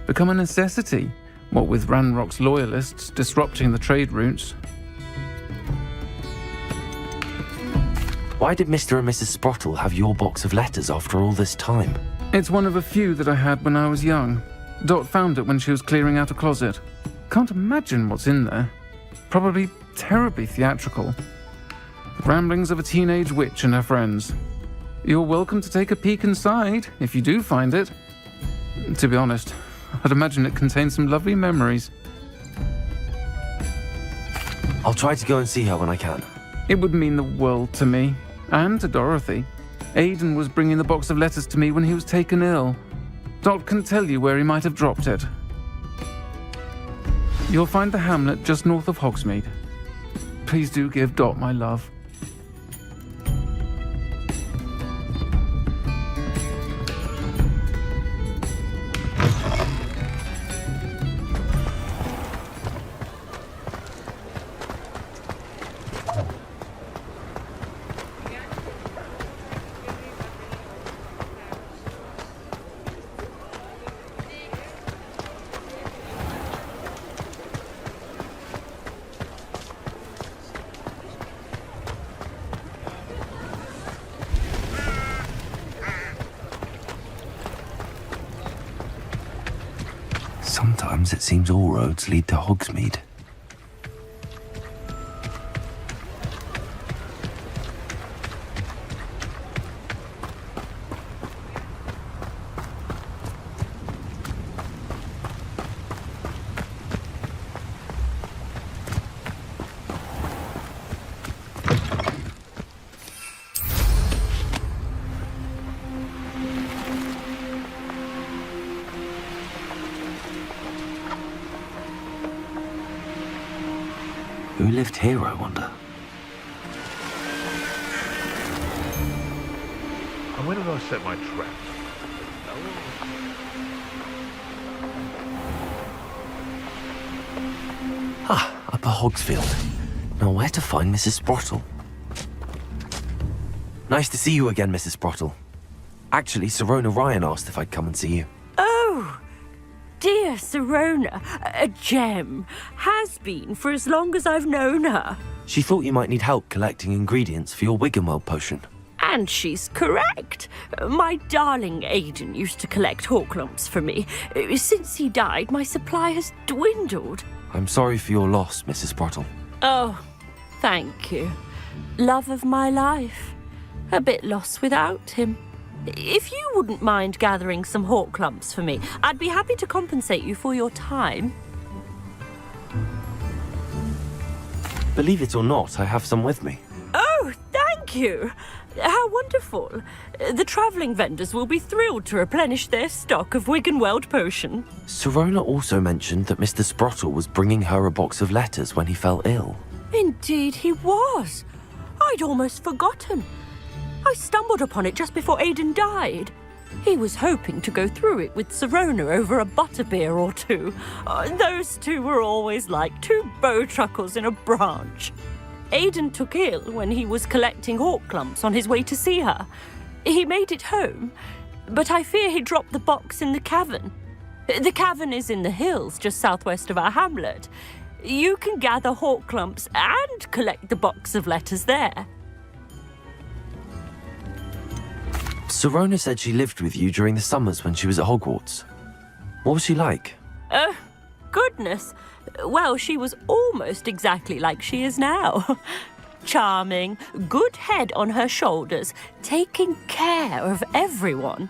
become a necessity, what with Ranrock's loyalists disrupting the trade routes. Why did Mr. and Mrs. Sprottle have your box of letters after all this time? It's one of a few that I had when I was young. Dot found it when she was clearing out a closet. Can't imagine what's in there. Probably terribly theatrical. The ramblings of a teenage witch and her friends. You're welcome to take a peek inside, if you do find it. To be honest, I'd imagine it contains some lovely memories. I'll try to go and see her when I can. It would mean the world to me, and to Dorothy. Aidan was bringing the box of letters to me when he was taken ill. Dot can tell you where he might have dropped it. You'll find the hamlet just north of Hogsmeade. Please do give Dot my love. Sometimes it seems all roads lead to Hogsmeade. Who lived here, I wonder? And where did I set my trap? Upper Hogsfield. Now where to find Mrs. Sprottle? Nice to see you again, Mrs. Sprottle. Actually, Sirona Ryan asked if I'd come and see you. Oh, dear Sirona, a gem. Has been for as long as I've known her. She thought you might need help collecting ingredients for your Wiggenweld potion. And she's correct. My darling Aidan used to collect hawk lumps for me. Since he died, my supply has dwindled. I'm sorry for your loss, Mrs. Sprottle. Oh, thank you. Love of my life. A bit lost without him. If you wouldn't mind gathering some hawk lumps for me, I'd be happy to compensate you for your time. Believe it or not, I have some with me. Oh, thank you! How wonderful. The travelling vendors will be thrilled to replenish their stock of Wiggenweld potion. Sirona also mentioned that Mr. Sprottle was bringing her a box of letters when he fell ill. Indeed he was. I'd almost forgotten. I stumbled upon it just before Aidan died. He was hoping to go through it with Sirona over a butterbeer or two. Those two were always like two bowtruckles in a branch. Aidan took ill when he was collecting hawk lumps on his way to see her. He made it home, but I fear he dropped the box in the cavern. The cavern is in the hills just southwest of our hamlet. You can gather hawk lumps and collect the box of letters there. Sirona said she lived with you during the summers when she was at Hogwarts. What was she like? Goodness. Well, she was almost exactly like she is now. Charming, good head on her shoulders, taking care of everyone.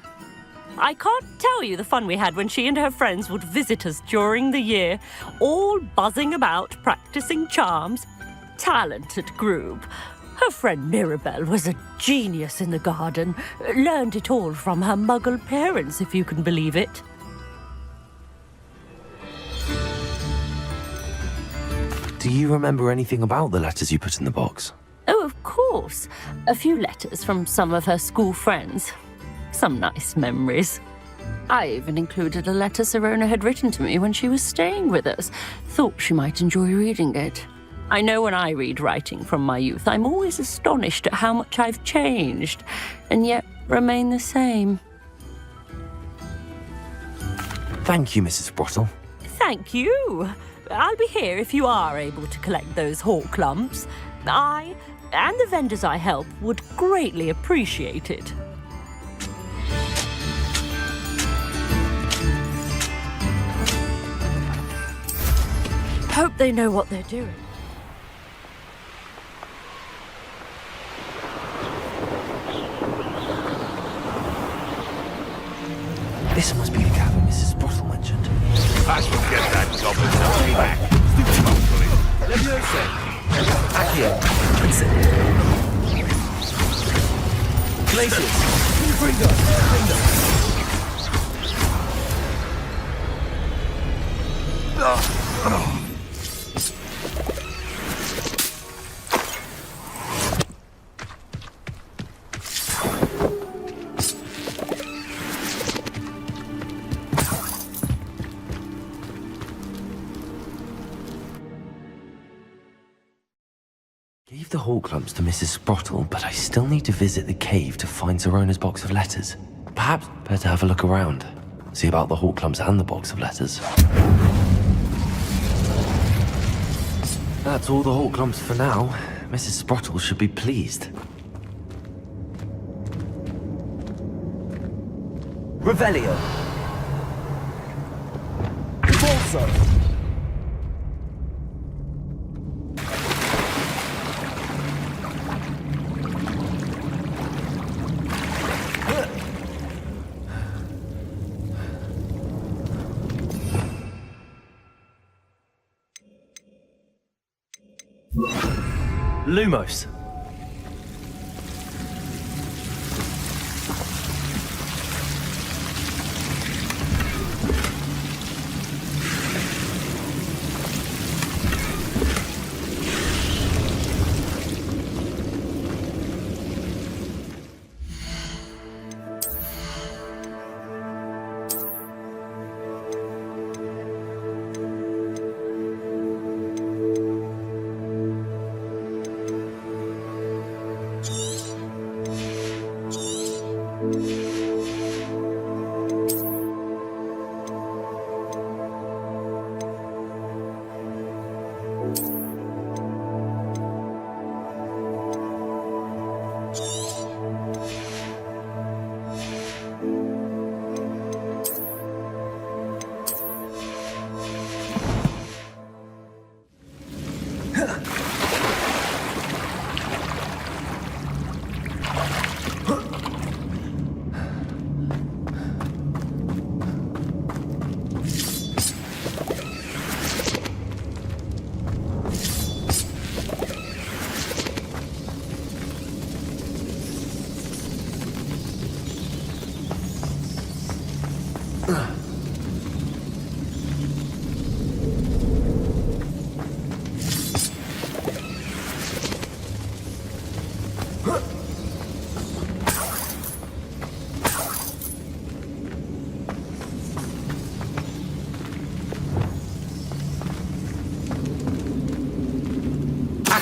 I can't tell you the fun we had when she and her friends would visit us during the year, all buzzing about, practicing charms. Talented group. Her friend Mirabelle was a genius in the garden. Learned it all from her muggle parents, if you can believe it. Do you remember anything about the letters you put in the box? Oh, of course. A few letters from some of her school friends. Some nice memories. I even included a letter Sirona had written to me when she was staying with us. Thought she might enjoy reading it. I know when I read writing from my youth, I'm always astonished at how much I've changed, and yet remain the same. Thank you, Mrs. Sprottle. Thank you. I'll be here if you are able to collect those hawk lumps. I, and the vendors I help, would greatly appreciate it. Hope they know what they're doing. This must be the cabin Mrs. Sprottle mentioned. I shall get that goblin something back. Leviosa! Accio! Glacius! Finger! Gave the hawk lumps to Mrs. Sprottle, but I still need to visit the cave to find Sirona's box of letters. Perhaps better have a look around. See about the hawk lumps and the box of letters. That's all the hawk lumps for now. Mrs. Sprottle should be pleased. Revelio! Convulso! Lumos.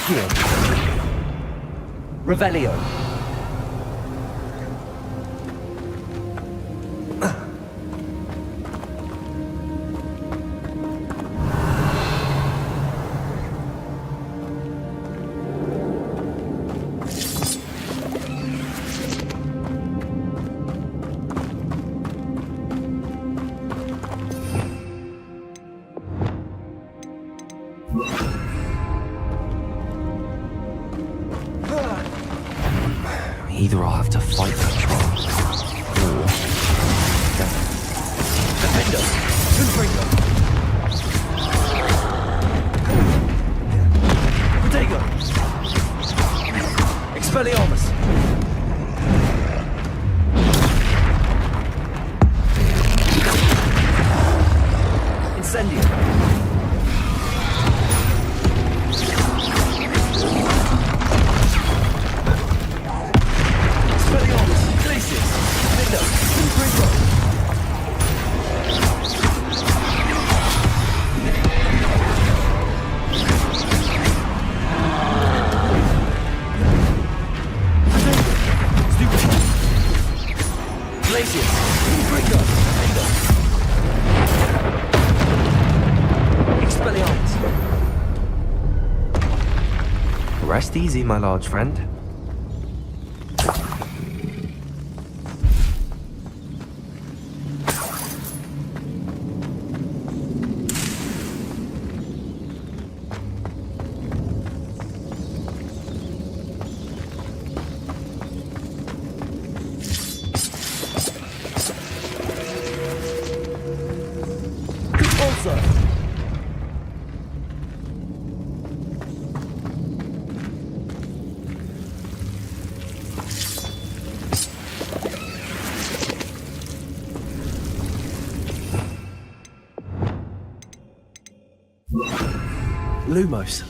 Accio. Revelio. Either I'll have to fight that troll, or... Defender. Confringo. Protego. Expelliarmus. Incendio. Rest easy, my large friend. Lumos.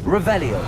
Revelio.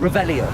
Revelio.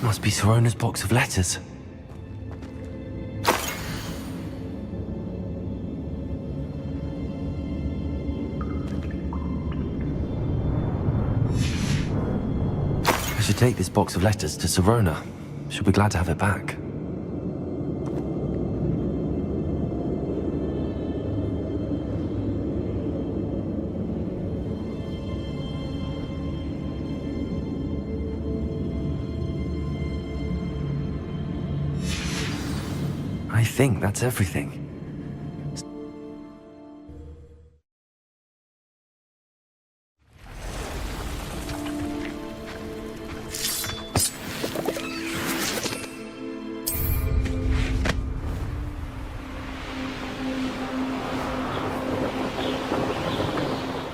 must be Sorona's box of letters. I should take this box of letters to Sorona. She'll be glad to have it back. I think that's everything.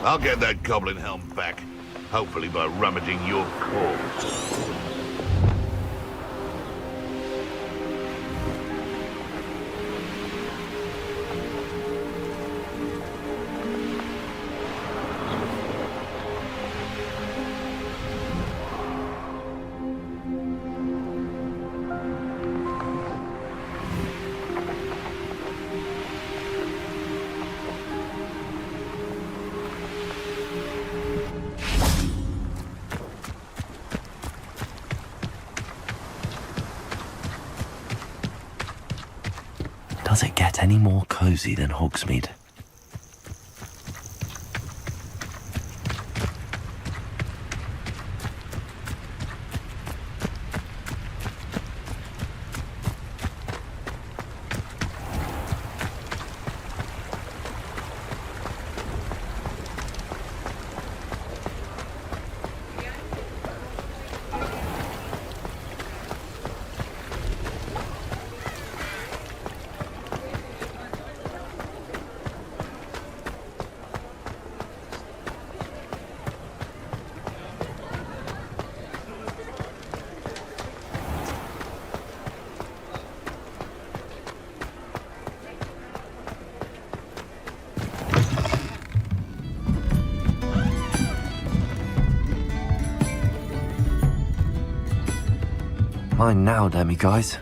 I'll get that goblin helm back, hopefully by rummaging your corpse. Does it get any more cozy than Hogsmeade? Mine now, Demi guys.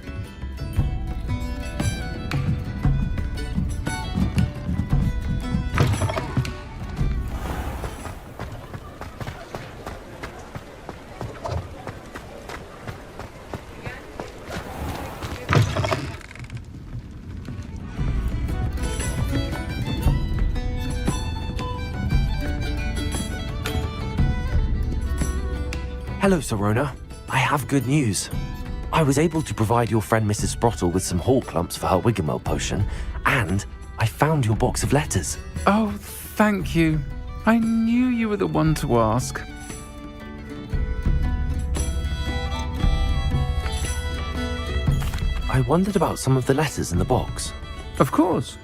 Hello, Sorona. I have good news. I was able to provide your friend Mrs. Sprottle with some hawk lumps for her Wiggamel potion, and I found your box of letters. Oh, thank you. I knew you were the one to ask. I wondered about some of the letters in the box. Of course.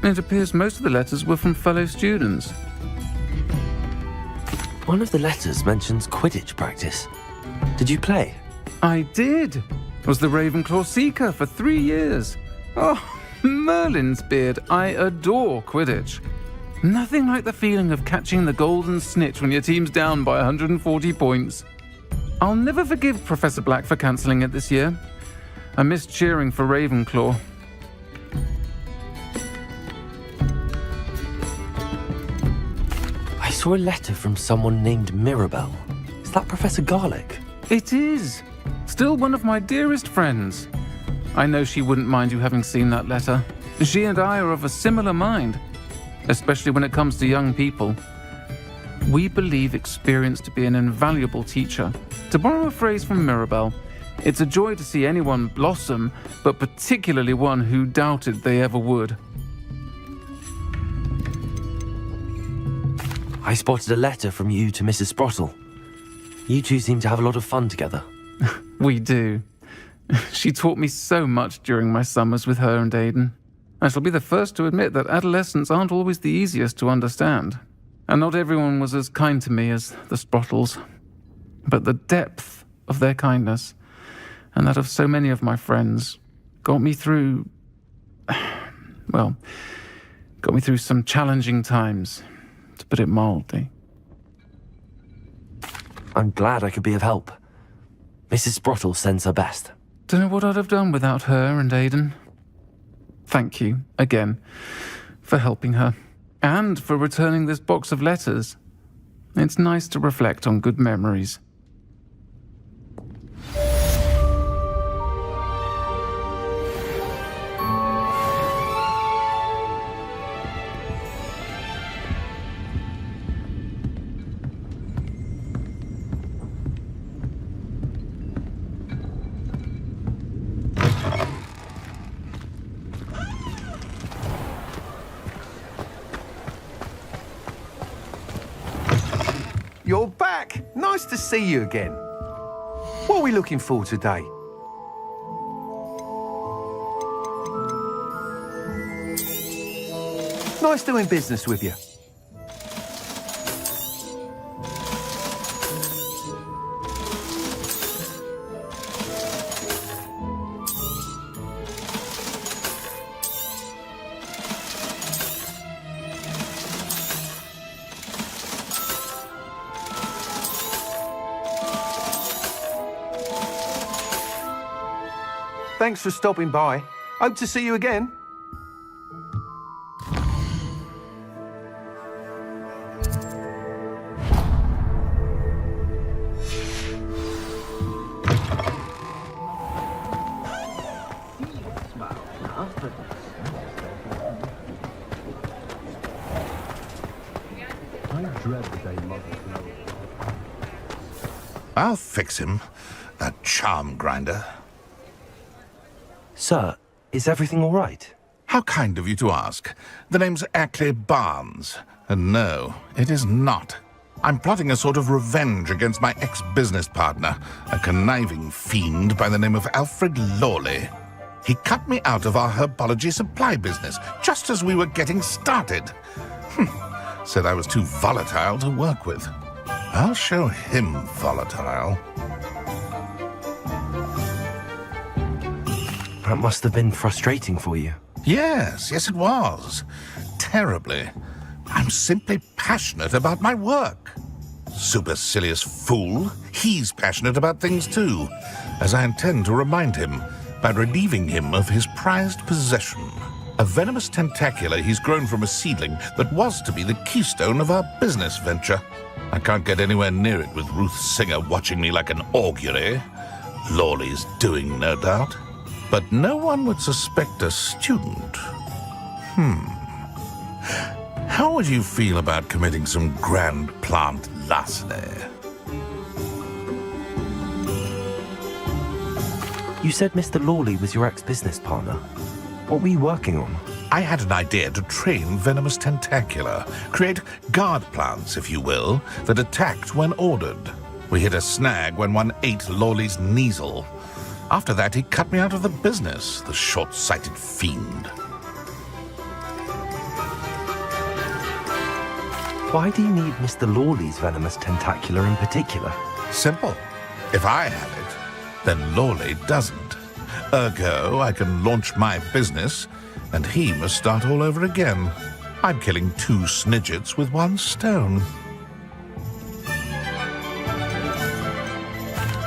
It appears most of the letters were from fellow students. One of the letters mentions Quidditch practice. Did you play? I did. Was the Ravenclaw Seeker for 3 years. Oh, Merlin's beard. I adore Quidditch. Nothing like the feeling of catching the golden snitch when your team's down by 140 points. I'll never forgive Professor Black for cancelling it this year. I missed cheering for Ravenclaw. I saw a letter from someone named Mirabelle. Is that Professor Garlick? It is. Still one of my dearest friends. I know she wouldn't mind you having seen that letter. She and I are of a similar mind, especially when it comes to young people. We believe experience to be an invaluable teacher. To borrow a phrase from Mirabelle, it's a joy to see anyone blossom, but particularly one who doubted they ever would. I spotted a letter from you to Mrs. Sprottle. You two seem to have a lot of fun together. We do. She taught me so much during my summers with her and Aiden. I shall be the first to admit that adolescents aren't always the easiest to understand. And not everyone was as kind to me as the Sprottles. But the depth of their kindness, and that of so many of my friends, got me through some challenging times, to put it mildly. I'm glad I could be of help. Mrs. Sprottle sends her best. Don't know what I'd have done without her and Aidan. Thank you, again, for helping her, and for returning this box of letters. It's nice to reflect on good memories. You're back! Nice to see you again. What are we looking for today? Nice doing business with you. Thanks for stopping by. Hope to see you again. I'll fix him, that charm grinder. Sir, is everything all right? How kind of you to ask. The name's Ackley Barnes. And no, it is not. I'm plotting a sort of revenge against my ex-business partner, a conniving fiend by the name of Alfred Lawley. He cut me out of our herbology supply business just as we were getting started. Said I was too volatile to work with. I'll show him volatile. That must have been frustrating for you. Yes, it was. Terribly. I'm simply passionate about my work. Supercilious fool. He's passionate about things too, as I intend to remind him by relieving him of his prized possession. A venomous tentacula he's grown from a seedling that was to be the keystone of our business venture. I can't get anywhere near it with Ruth Singer watching me like an augury. Lawley's doing, no doubt. But no one would suspect a student. How would you feel about committing some grand plant larceny? You said Mr. Lawley was your ex-business partner. What were you working on? I had an idea to train venomous tentacula, create guard plants, if you will, that attacked when ordered. We hit a snag when one ate Lawley's Kneasel. After that, he cut me out of the business, the short-sighted fiend. Why do you need Mr. Lawley's venomous tentacula in particular? Simple. If I have it, then Lawley doesn't. Ergo, I can launch my business, and he must start all over again. I'm killing two snidgets with one stone.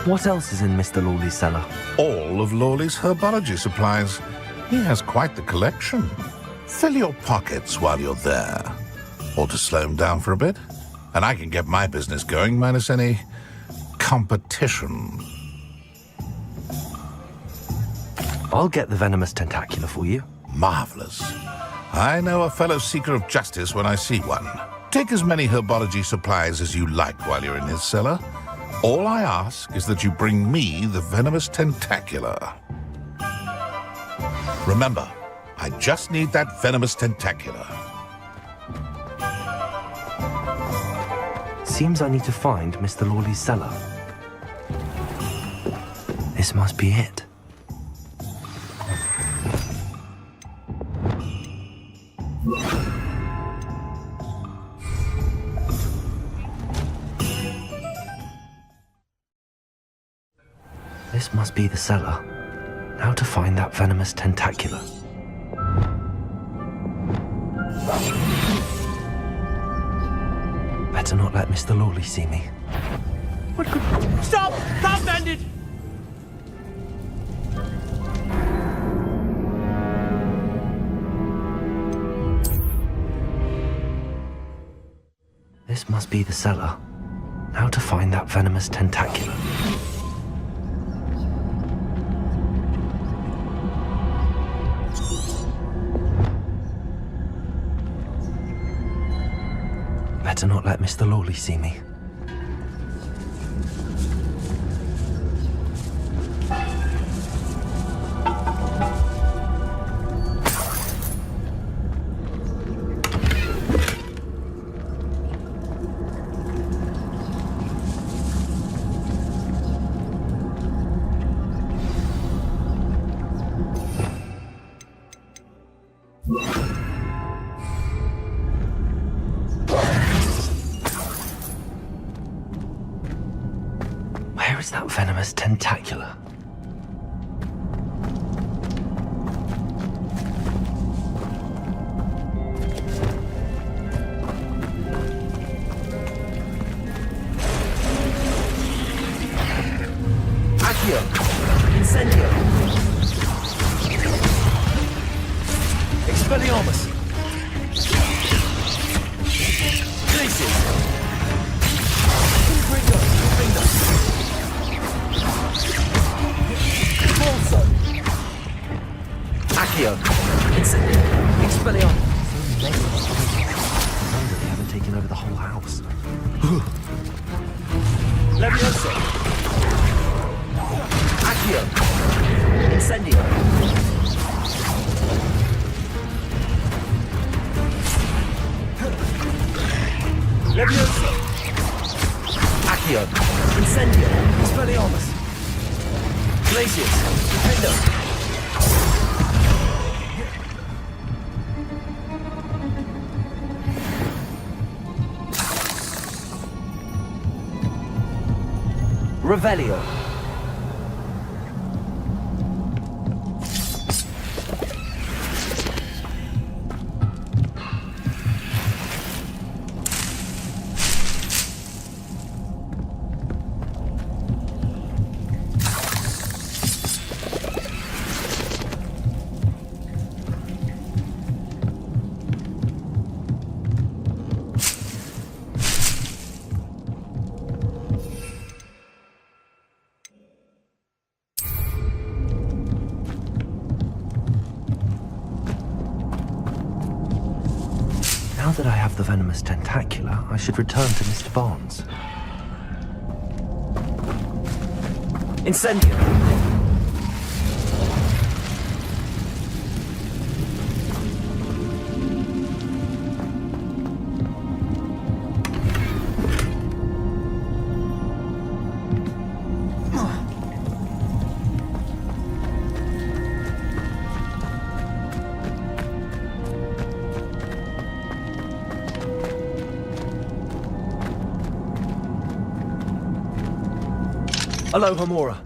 What else is in Mr. Lawley's cellar? All of Lawley's herbology supplies. He has quite the collection. Fill your pockets while you're there. Or to slow him down for a bit, and I can get my business going minus any competition. I'll get the venomous tentacula for you. Marvelous. I know a fellow seeker of justice when I see one. Take as many herbology supplies as you like while you're in his cellar. All I ask is that you bring me the venomous tentacula. Remember, I just need that venomous tentacula. Seems I need to find Mr. Lawley's cellar. This must be it. This must be the cellar. Now to find that venomous tentacula. Better not let Mr. Lawley see me. Stop! Stop, bandit! This must be the cellar. How to find that venomous tentacula? Better not let Mr. Lawley see me. Where is that venomous tentacula? Accio! Incendio! Expelliarmus! Glacius! Confringo! Also! Accio! Incendio! Expelliarmus! No wonder they haven't taken over the whole house. Levioso! Accio! Incendio! Levioso! Accio! Incendio! Expelliarmus! Glacius! Defendo! Revelio! Now that I have the venomous tentacula, I should return to Mr. Barnes. Incendio! Aloha Mora.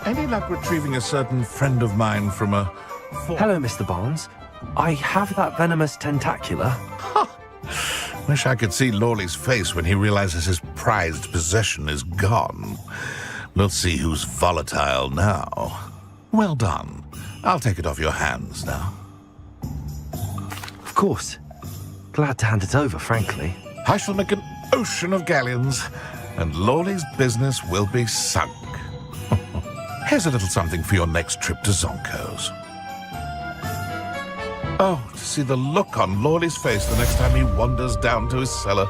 Any luck retrieving a certain friend of mine from a... Hello, Mr. Barnes. I have that venomous tentacula. Wish I could see Lawley's face when he realizes his prized possession is gone. We'll see who's volatile now. Well done. I'll take it off your hands now. Of course. Glad to hand it over, frankly. I shall make an ocean of galleons, and Lawley's business will be sunk. Here's a little something for your next trip to Zonko's. Oh, to see the look on Lawley's face the next time he wanders down to his cellar.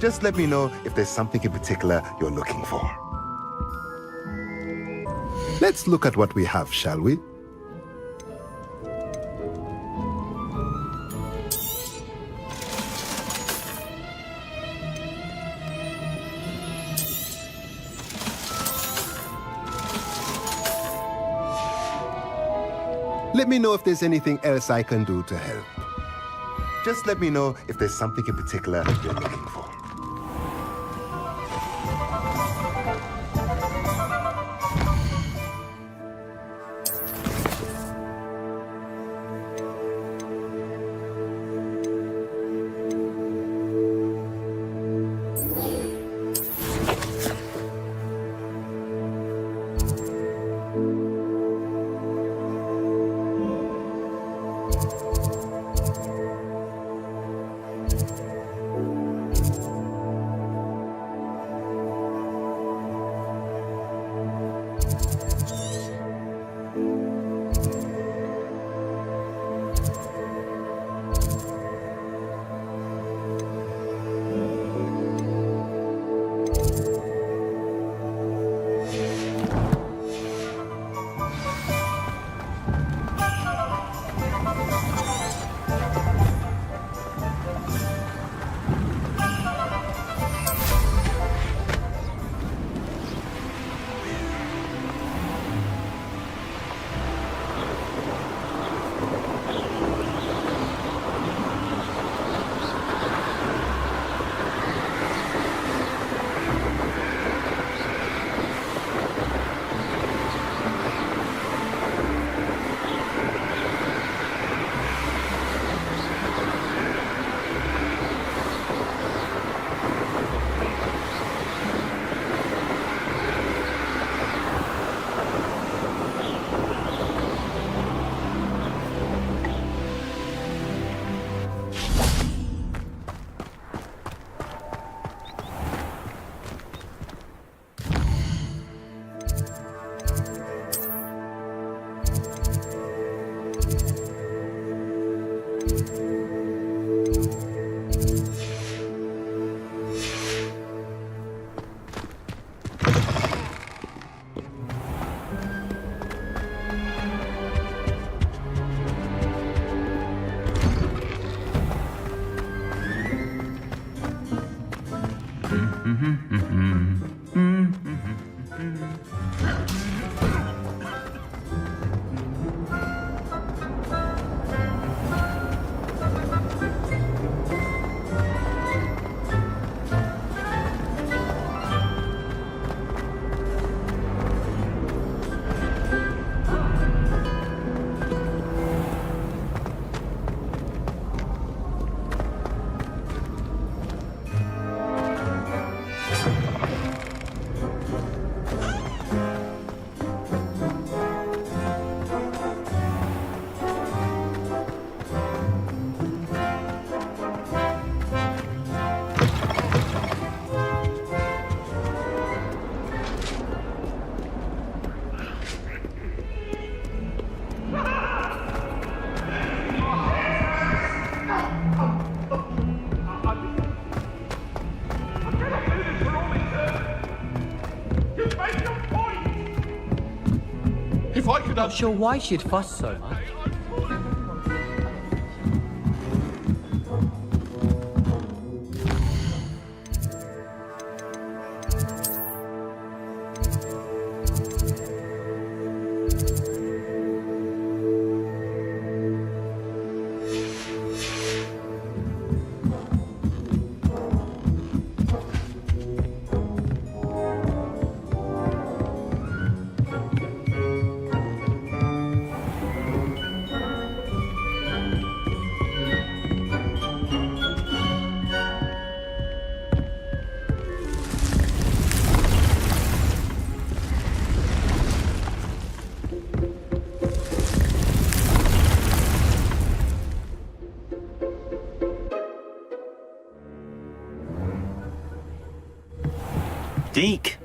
Just let me know if there's something in particular you're looking for. Let's look at what we have, shall we? Let me know if there's anything else I can do to help. Just let me know if there's something in particular you're looking for. If I could Not sure why she'd fuss so much. Deke.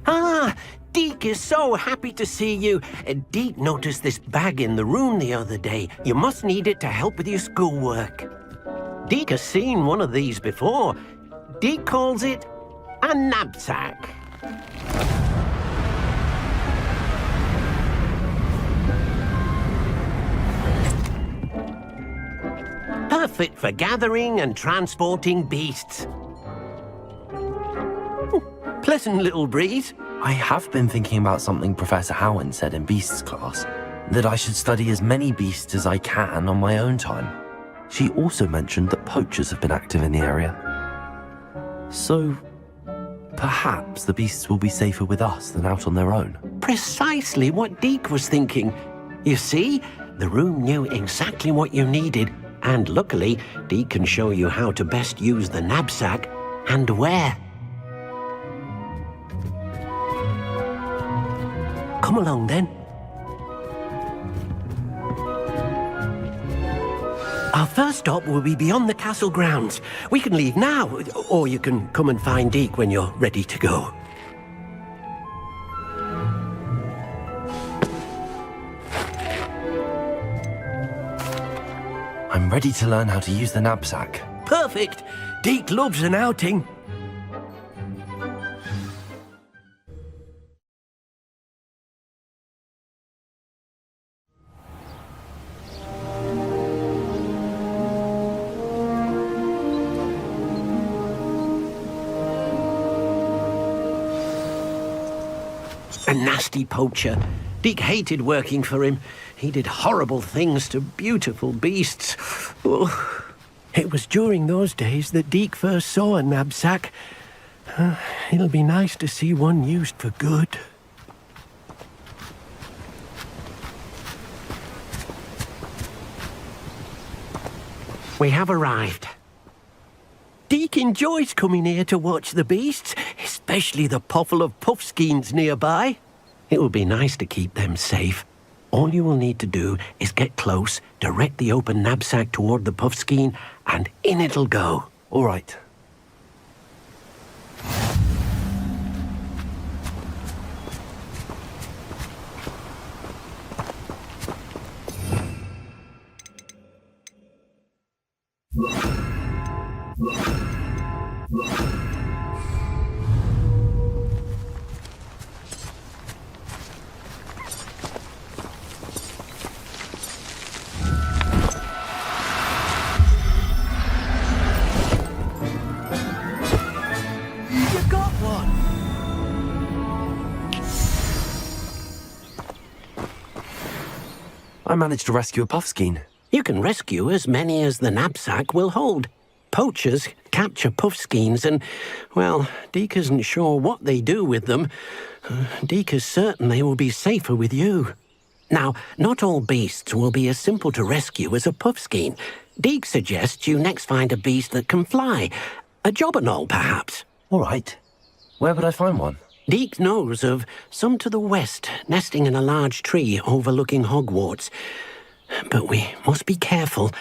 Ah, Deke is so happy to see you. Deke noticed this bag in the room the other day. You must need it to help with your schoolwork. Deke has seen one of these before. Deke calls it a knapsack. Perfect for gathering and transporting beasts. Pleasant little breeze. I have been thinking about something Professor Howen said in Beasts class, that I should study as many beasts as I can on my own time. She also mentioned that poachers have been active in the area. So, perhaps the beasts will be safer with us than out on their own. Precisely what Deke was thinking. You see, the room knew exactly what you needed, and luckily, Deke can show you how to best use the knapsack and where. Come along, then. Our first stop will be beyond the castle grounds. We can leave now, or you can come and find Deke when you're ready to go. I'm ready to learn how to use the knapsack. Perfect! Deke loves an outing. A nasty poacher. Deke hated working for him. He did horrible things to beautiful beasts. Oh. It was during those days that Deke first saw a knapsack. It'll be nice to see one used for good. We have arrived. Deke enjoys coming here to watch the beasts, especially the potful of puffskeins nearby. It will be nice to keep them safe. All you will need to do is get close, direct the open knapsack toward the puffskein, and in it'll go. All right. I managed to rescue a puffskein. You can rescue as many as the knapsack will hold. Poachers capture puffskeins and, well, Deke isn't sure what they do with them. Deke is certain they will be safer with you. Now, not all beasts will be as simple to rescue as a puffskein. Deke suggests you next find a beast that can fly. A jobberknoll, perhaps. All right. Where would I find one? Deke knows of some to the west, nesting in a large tree overlooking Hogwarts. But we must be careful.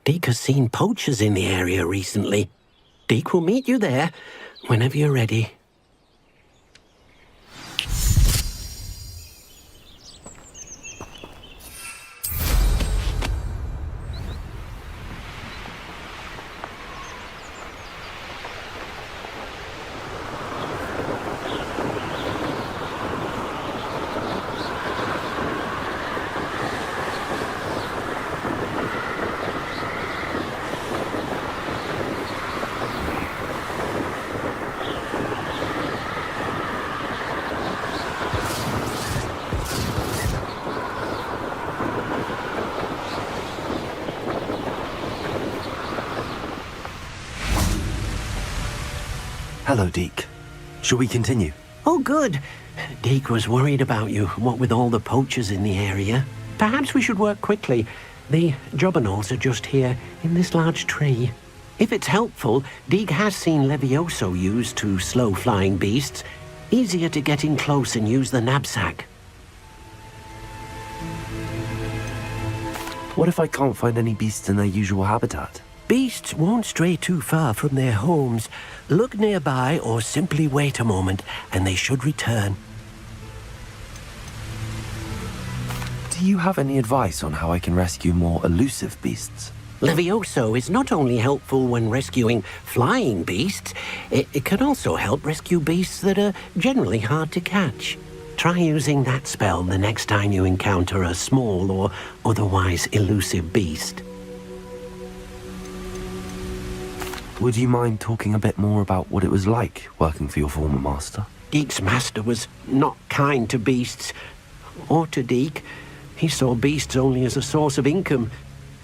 Deke has seen poachers in the area recently. Deke will meet you there whenever you're ready. Hello, Deke. Shall we continue? Oh, good. Deke was worried about you, what with all the poachers in the area. Perhaps we should work quickly. The jobberknolls are just here, in this large tree. If it's helpful, Deke has seen Levioso used to slow flying beasts. Easier to get in close and use the knapsack. What if I can't find any beasts in their usual habitat? Beasts won't stray too far from their homes. Look nearby or simply wait a moment, and they should return. Do you have any advice on how I can rescue more elusive beasts? Levioso is not only helpful when rescuing flying beasts, it can also help rescue beasts that are generally hard to catch. Try using that spell the next time you encounter a small or otherwise elusive beast. Would you mind talking a bit more about what it was like working for your former master? Deke's master was not kind to beasts, or to Deke. He saw beasts only as a source of income,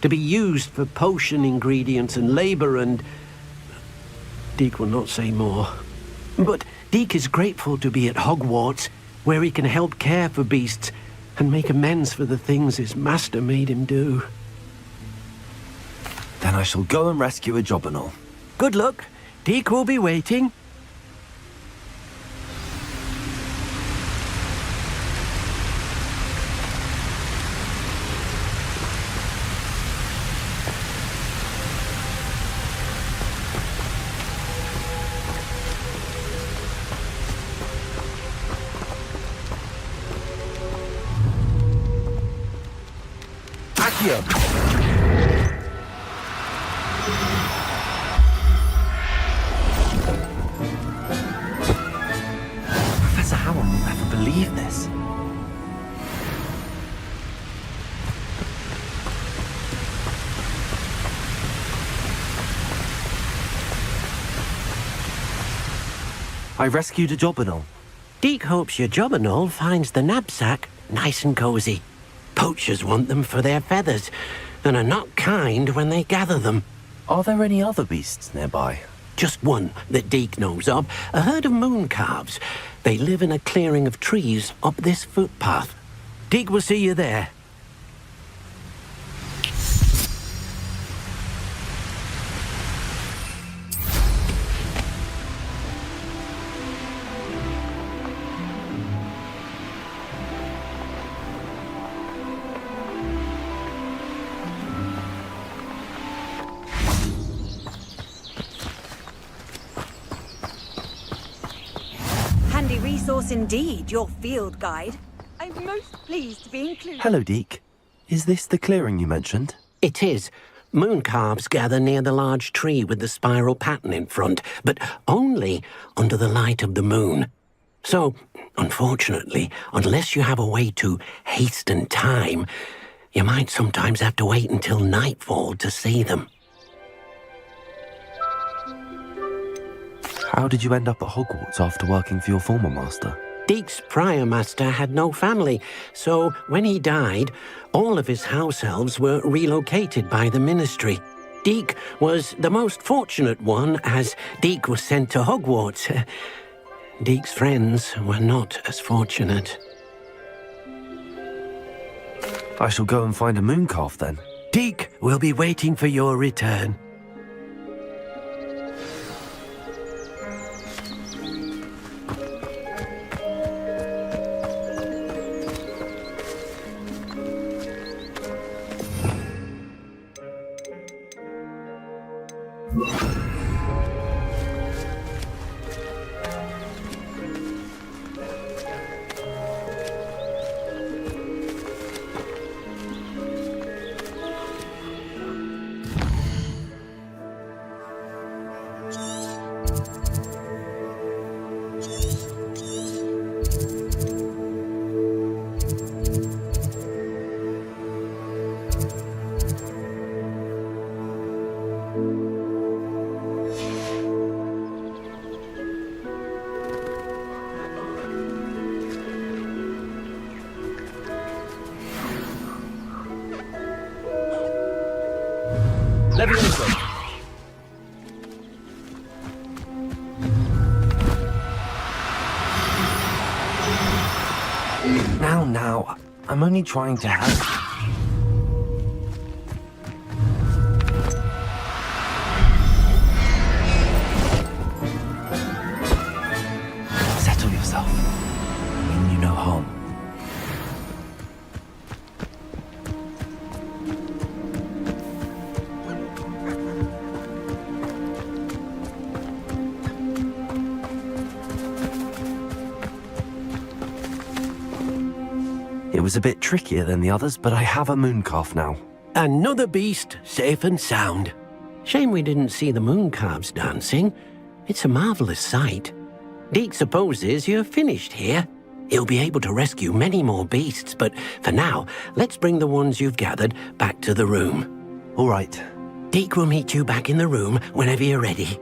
to be used for potion ingredients and labor, and Deke will not say more. But Deke is grateful to be at Hogwarts, where he can help care for beasts and make amends for the things his master made him do. Then I shall go and rescue a jobberknoll. Good luck. Deke will be waiting. Professor Howell will never believe this. I rescued a jobberknoll. Deke hopes your jobberknoll finds the knapsack nice and cozy. Poachers want them for their feathers, and are not kind when they gather them. Are there any other beasts nearby? Just one that Deke knows of, a herd of moon calves. They live in a clearing of trees up this footpath. Deke will see you there. Handy resource indeed, your field guide. I'm most pleased to be included. Hello, Deke. Is this the clearing you mentioned? It is. Moon calves gather near the large tree with the spiral pattern in front, but only under the light of the moon. So, unfortunately, unless you have a way to hasten time, you might sometimes have to wait until nightfall to see them. How did you end up at Hogwarts after working for your former master? Deke's prior master had no family, so when he died, all of his house elves were relocated by the ministry. Deke was the most fortunate one, as Deke was sent to Hogwarts. Deke's friends were not as fortunate. I shall go and find a moon calf then. Deke will be waiting for your return. Now, I'm only trying to help. Settle yourself. I mean you no harm. It was a bit trickier than the others, but I have a mooncalf now. Another beast, safe and sound. Shame we didn't see the mooncalves dancing. It's a marvellous sight. Deke supposes you're finished here. He'll be able to rescue many more beasts, but for now, let's bring the ones you've gathered back to the room. All right. Deke will meet you back in the room whenever you're ready.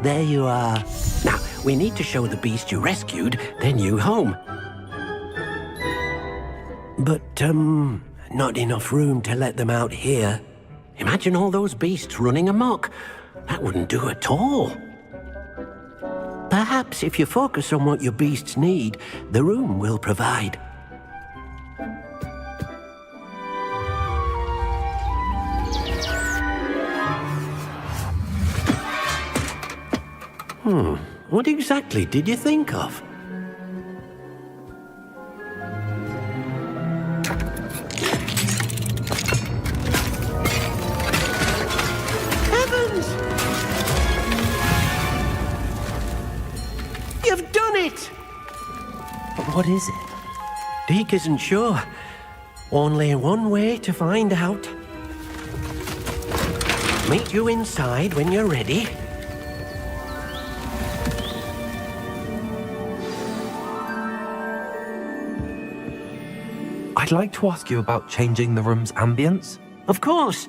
There you are. Now, we need to show the beast you rescued their new home. But, not enough room to let them out here. Imagine all those beasts running amok. That wouldn't do at all. Perhaps if you focus on what your beasts need, the room will provide. What exactly did you think of? Heavens! You've done it! But what is it? Deke isn't sure. Only one way to find out. Meet you inside when you're ready. I'd like to ask you about changing the room's ambience. Of course.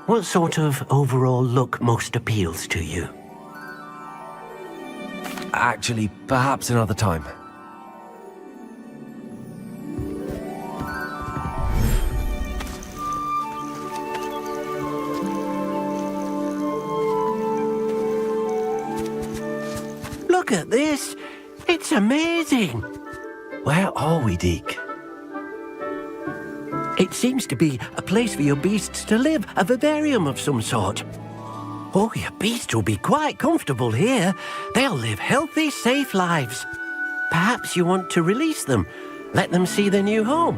What sort of overall look most appeals to you? Actually, perhaps another time. Look at this. It's amazing. Where are we, Deke? It seems to be a place for your beasts to live, a vivarium of some sort. Oh, your beasts will be quite comfortable here. They'll live healthy, safe lives. Perhaps you want to release them, let them see their new home.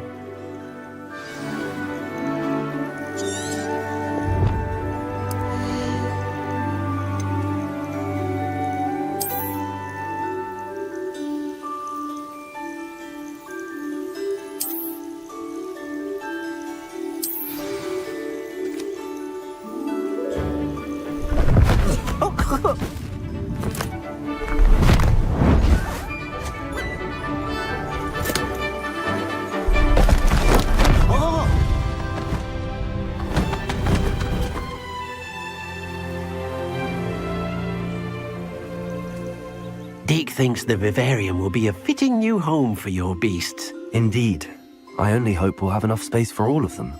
Deke thinks the vivarium will be a fitting new home for your beasts. Indeed. I only hope we'll have enough space for all of them.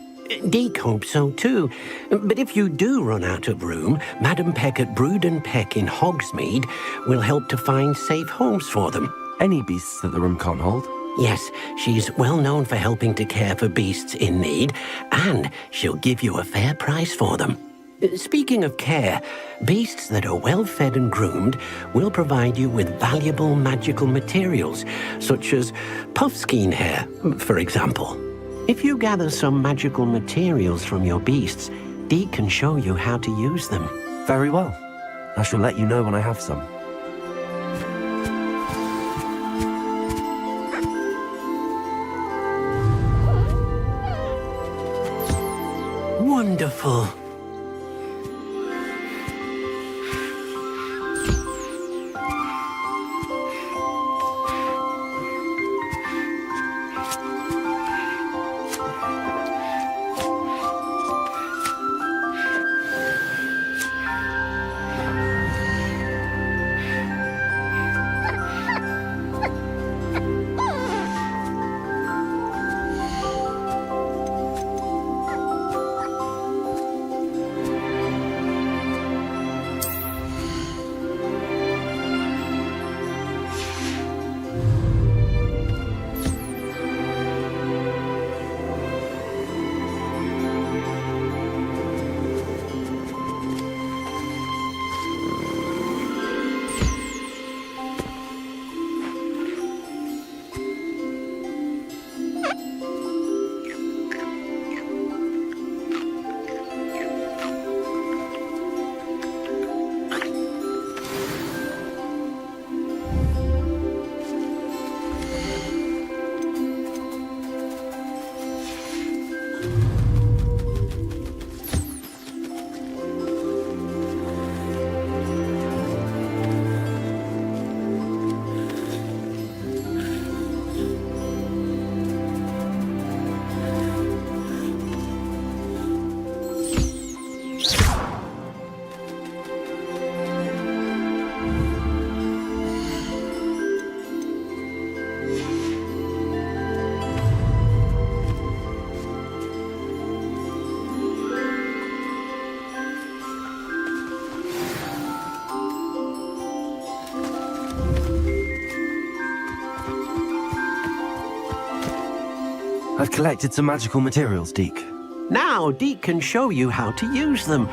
Deke hopes so too. But if you do run out of room, Madam Peck at Brood and Peck in Hogsmeade will help to find safe homes for them. Any beasts that the room can't hold? Yes, she's well known for helping to care for beasts in need, and she'll give you a fair price for them. Speaking of care, beasts that are well fed and groomed will provide you with valuable magical materials, such as puffskein hair, for example. If you gather some magical materials from your beasts, Deke can show you how to use them. Very well. I shall let you know when I have some. Wonderful. I've collected some magical materials, Deke. Now Deke can show you how to use them.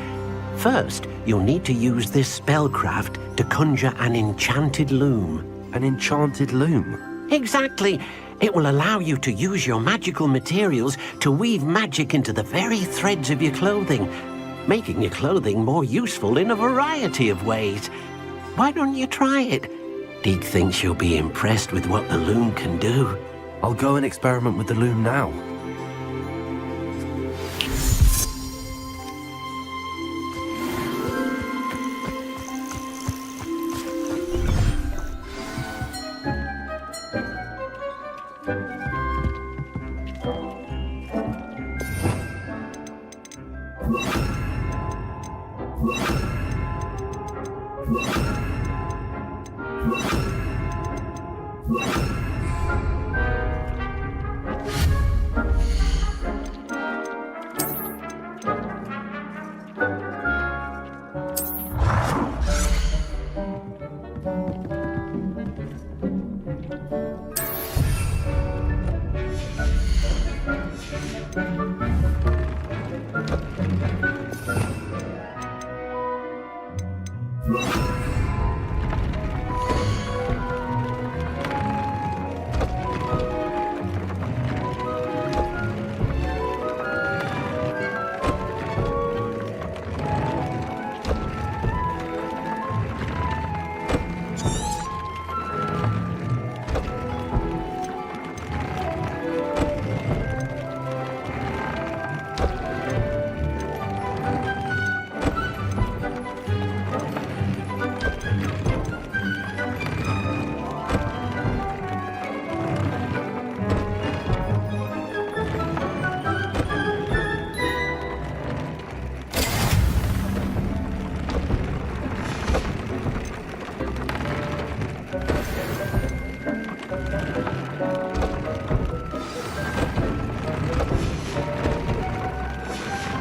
First, you'll need to use this spellcraft to conjure an enchanted loom. An enchanted loom? Exactly. It will allow you to use your magical materials to weave magic into the very threads of your clothing, making your clothing more useful in a variety of ways. Why don't you try it? Deke thinks you'll be impressed with what the loom can do. I'll go and experiment with the loom now.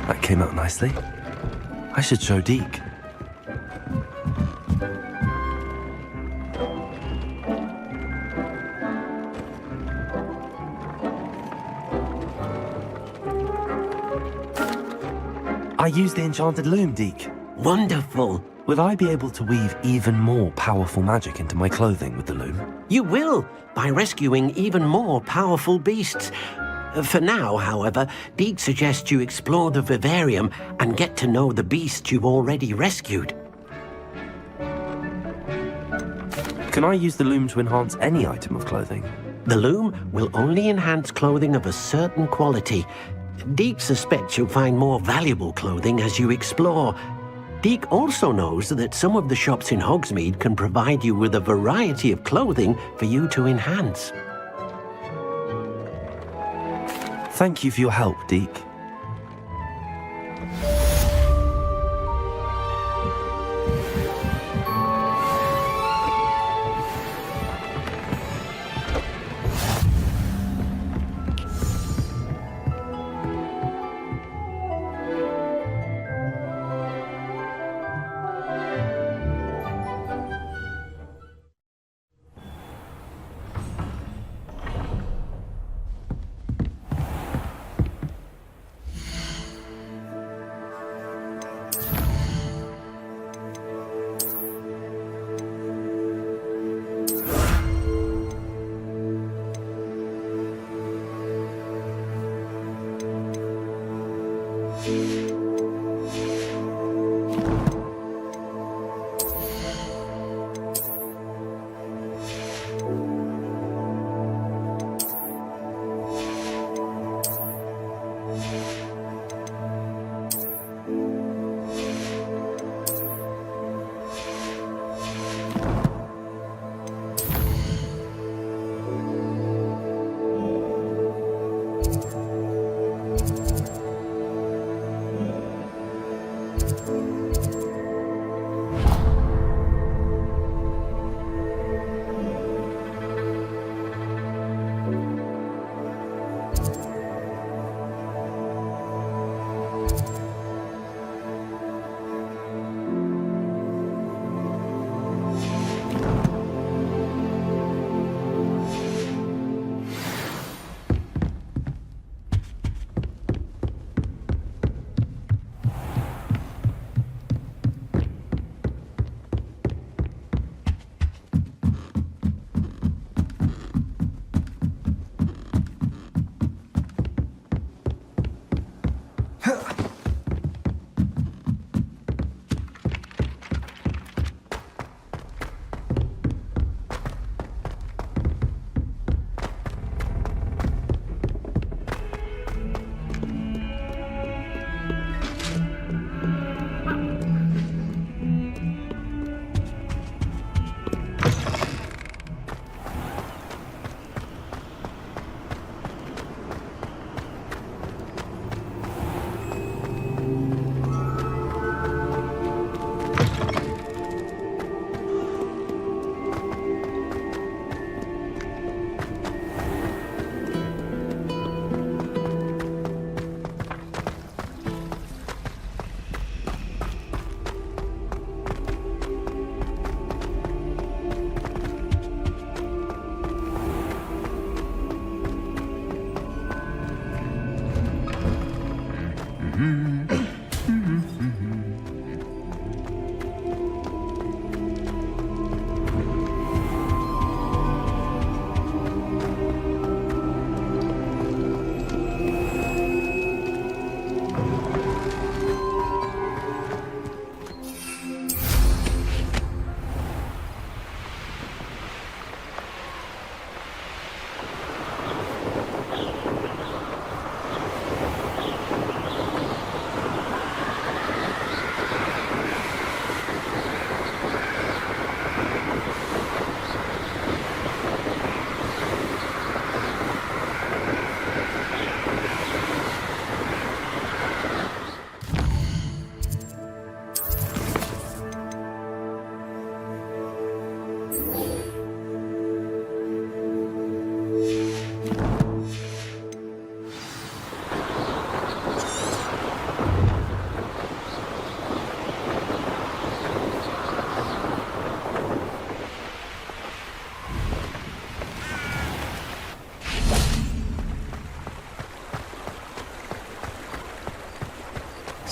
That came out nicely. I should show Deke. I used the enchanted loom, Deke. Wonderful. Will I be able to weave even more powerful magic into my clothing with the loom? You will, by rescuing even more powerful beasts. For now, however, Deke suggests you explore the vivarium and get to know the beasts you've already rescued. Can I use the loom to enhance any item of clothing? The loom will only enhance clothing of a certain quality. Deke suspects you'll find more valuable clothing as you explore. Deke also knows that some of the shops in Hogsmeade can provide you with a variety of clothing for you to enhance. Thank you for your help, Deke.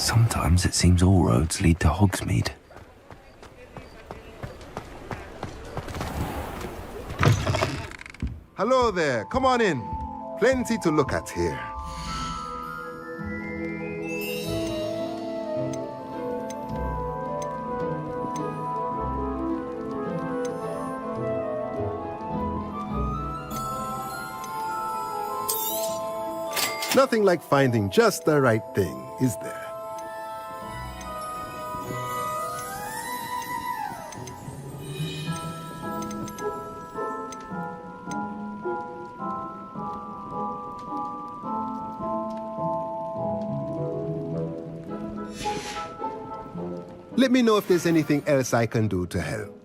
Sometimes it seems all roads lead to Hogsmeade. Hello there, come on in. Plenty to look at here. Nothing like finding just the right thing, is there? Let me know if there's anything else I can do to help.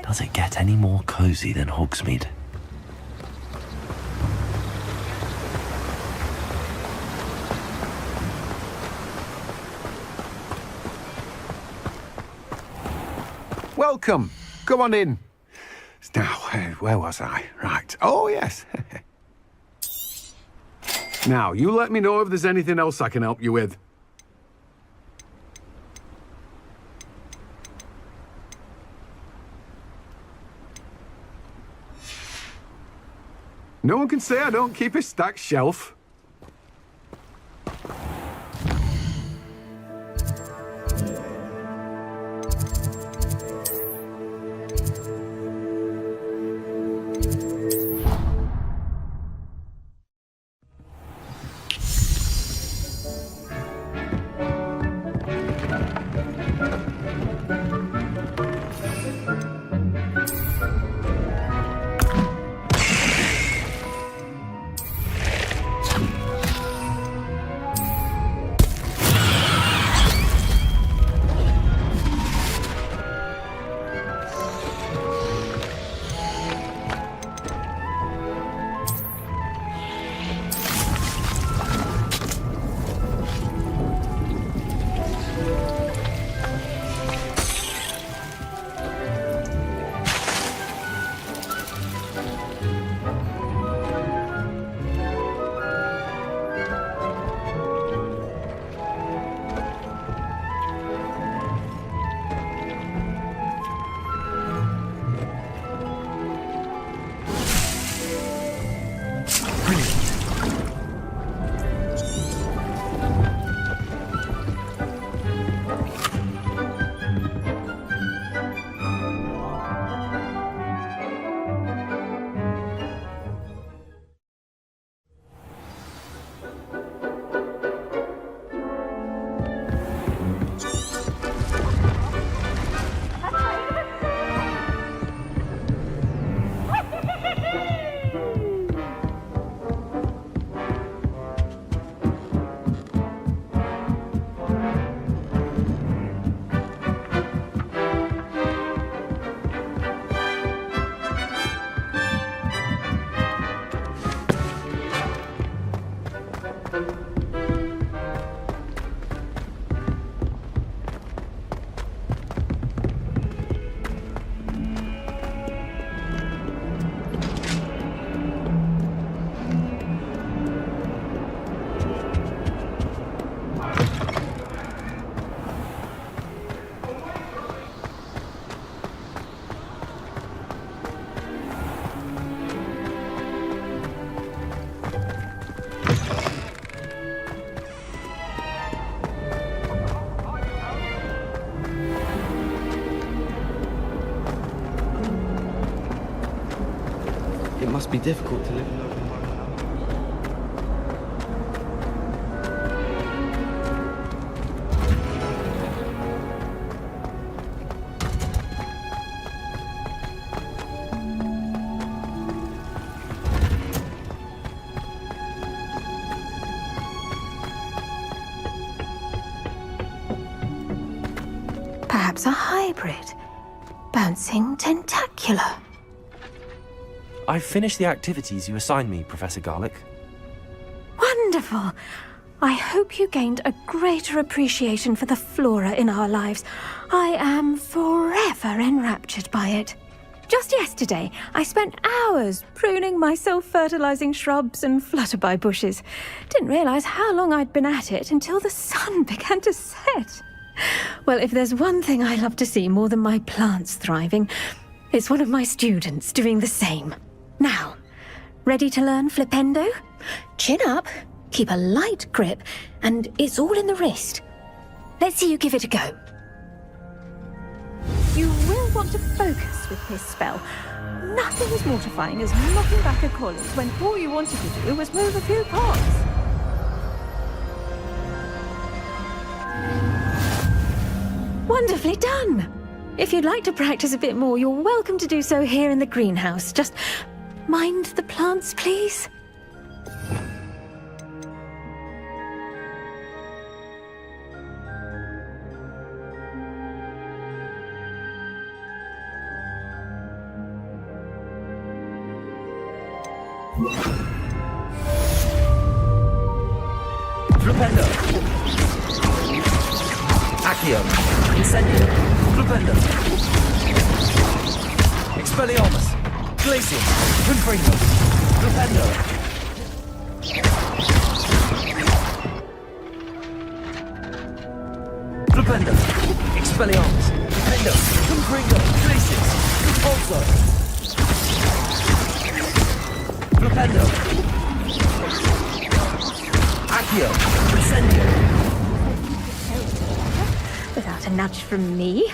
Does it get any more cozy than Hogsmeade? Welcome. Come on in. Now, where was I? Right. Oh, yes. Now, you let me know if there's anything else I can help you with. No one can say I don't keep a stacked shelf. It must be difficult to live alone. Perhaps a hybrid. Bouncing tentacular. I've finished the activities you assigned me, Professor Garlick. Wonderful. I hope you gained a greater appreciation for the flora in our lives. I am forever enraptured by it. Just yesterday, I spent hours pruning my self-fertilizing shrubs and flutterby bushes. Didn't realize how long I'd been at it until the sun began to set. Well, if there's one thing I love to see more than my plants thriving, it's one of my students doing the same. Now, ready to learn flipendo? Chin up, keep a light grip, and it's all in the wrist. Let's see you give it a go. You will want to focus with this spell. Nothing as mortifying as knocking back a college when all you wanted to do was move a few pots. Wonderfully done! If you'd like to practice a bit more, you're welcome to do so here in the greenhouse. Just mind the plants, please. Flipendo. Accio. Incendio. Flipendo. Expelliarmus. Glacium. Confringo. Flipendo. Flipendo. Expelliarmus. Flipendo. Confringo. Glacium. Compulso. Flipendo. Accio. Incendio. Without a nudge from me.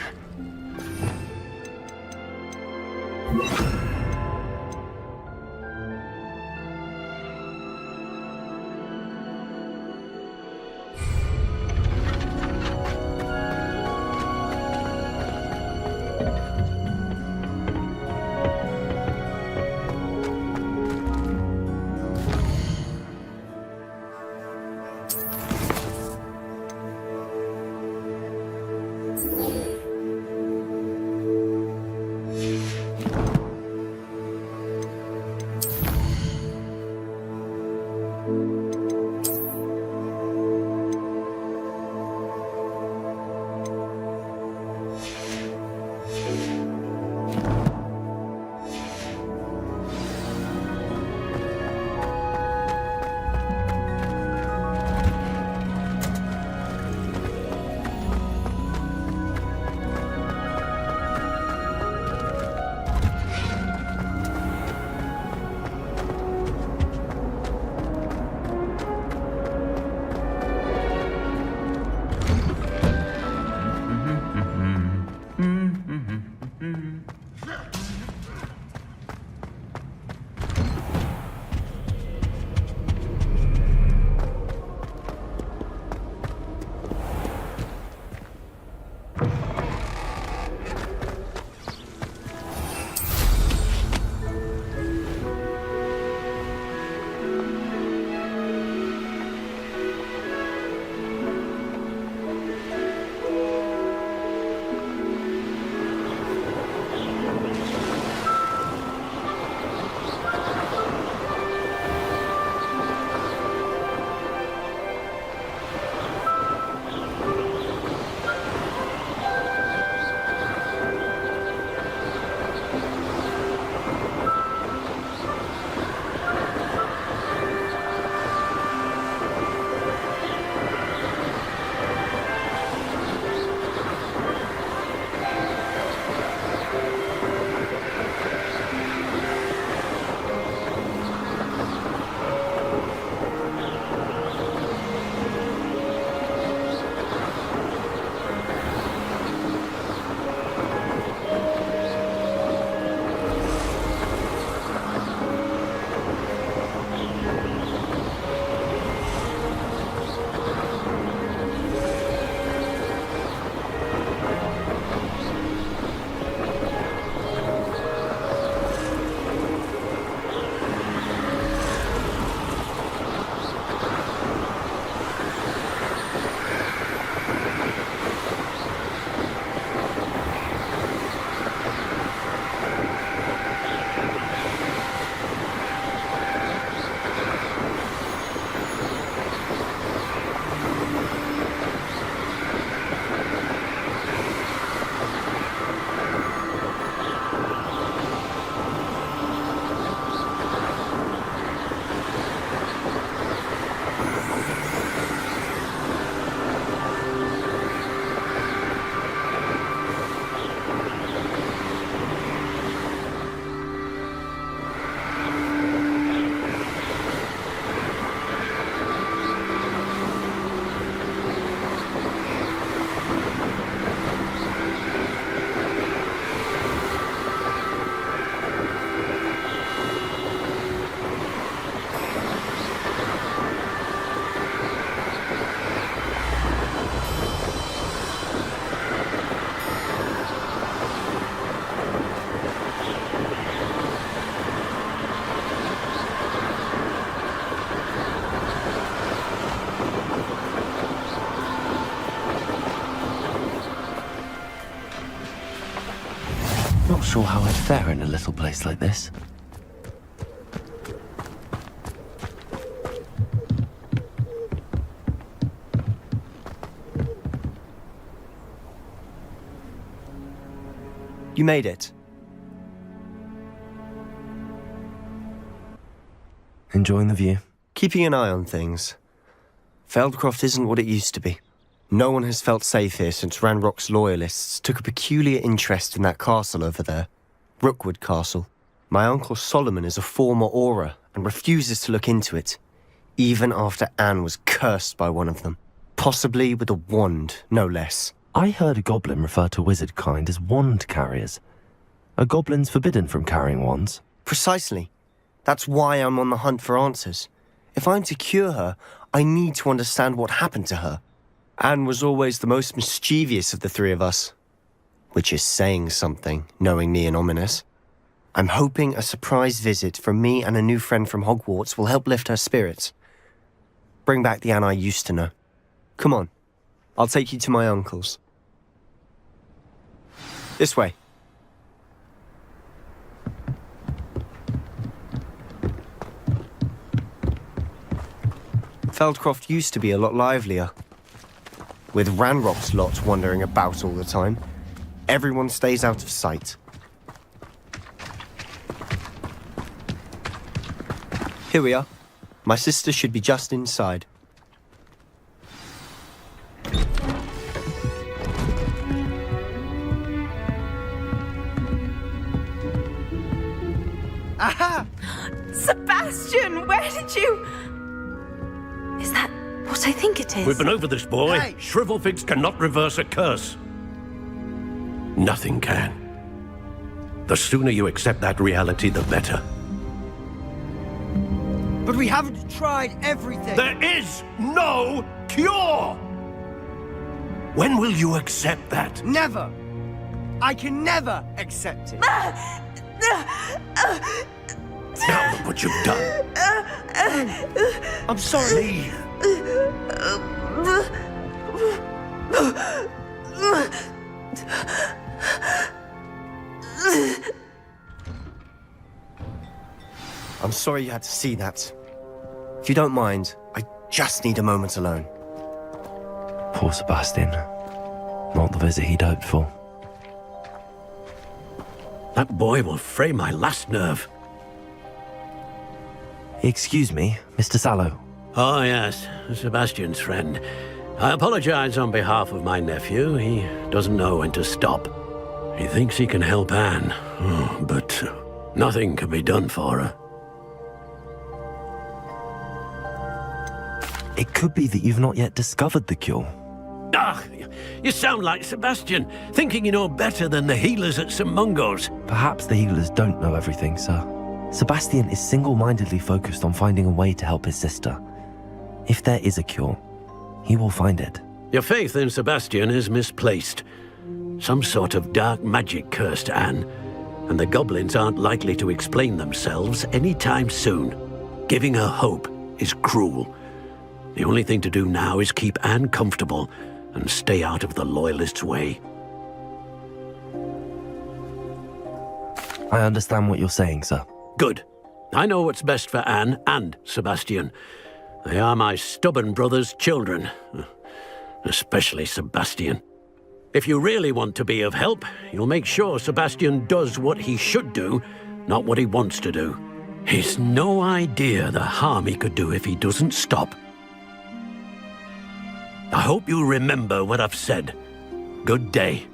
Not sure how I'd fare in a little place like this. You made it. Enjoying the view? Keeping an eye on things. Feldcroft isn't what it used to be. No one has felt safe here since Ranrock's loyalists took a peculiar interest in that castle over there. Rookwood Castle. My uncle Solomon is a former Auror and refuses to look into it, even after Anne was cursed by one of them. Possibly with a wand, no less. I heard a goblin refer to wizard kind as wand carriers. Are goblins forbidden from carrying wands? Precisely. That's why I'm on the hunt for answers. If I'm to cure her, I need to understand what happened to her. Anne was always the most mischievous of the three of us. Which is saying something, knowing me and Ominous. I'm hoping a surprise visit from me and a new friend from Hogwarts will help lift her spirits. Bring back the Anne I used to know. Come on, I'll take you to my uncle's. This way. Feldcroft used to be a lot livelier. With Ranrock's lot wandering about all the time, everyone stays out of sight. Here we are. My sister should be just inside. Aha! Sebastian, where did you... Is that what I think it is? We've been over this, boy. Hey. Shrivelfigs cannot reverse a curse. Nothing can. The sooner you accept that reality, the better. But we haven't tried everything. There is no cure! When will you accept that? Never! I can never accept it. Now look what you've done. I'm sorry. I'm sorry you had to see that. If you don't mind, I just need a moment alone. Poor Sebastian. Not the visit he'd hoped for. That boy will fray my last nerve. Excuse me, Mr. Sallow. Oh, yes, Sebastian's friend. I apologize on behalf of my nephew. He doesn't know when to stop. He thinks he can help Anne, but nothing can be done for her. It could be that you've not yet discovered the cure. Ah, you sound like Sebastian, thinking you know better than the healers at St. Mungo's. Perhaps the healers don't know everything, sir. Sebastian is single-mindedly focused on finding a way to help his sister. If there is a cure, he will find it. Your faith in Sebastian is misplaced. Some sort of dark magic cursed Anne, and the goblins aren't likely to explain themselves anytime soon. Giving her hope is cruel. The only thing to do now is keep Anne comfortable and stay out of the Loyalists' way. I understand what you're saying, sir. Good. I know what's best for Anne and Sebastian. They are my stubborn brother's children. Especially Sebastian. If you really want to be of help, you'll make sure Sebastian does what he should do, not what he wants to do. He's no idea the harm he could do if he doesn't stop. I hope you remember what I've said. Good day.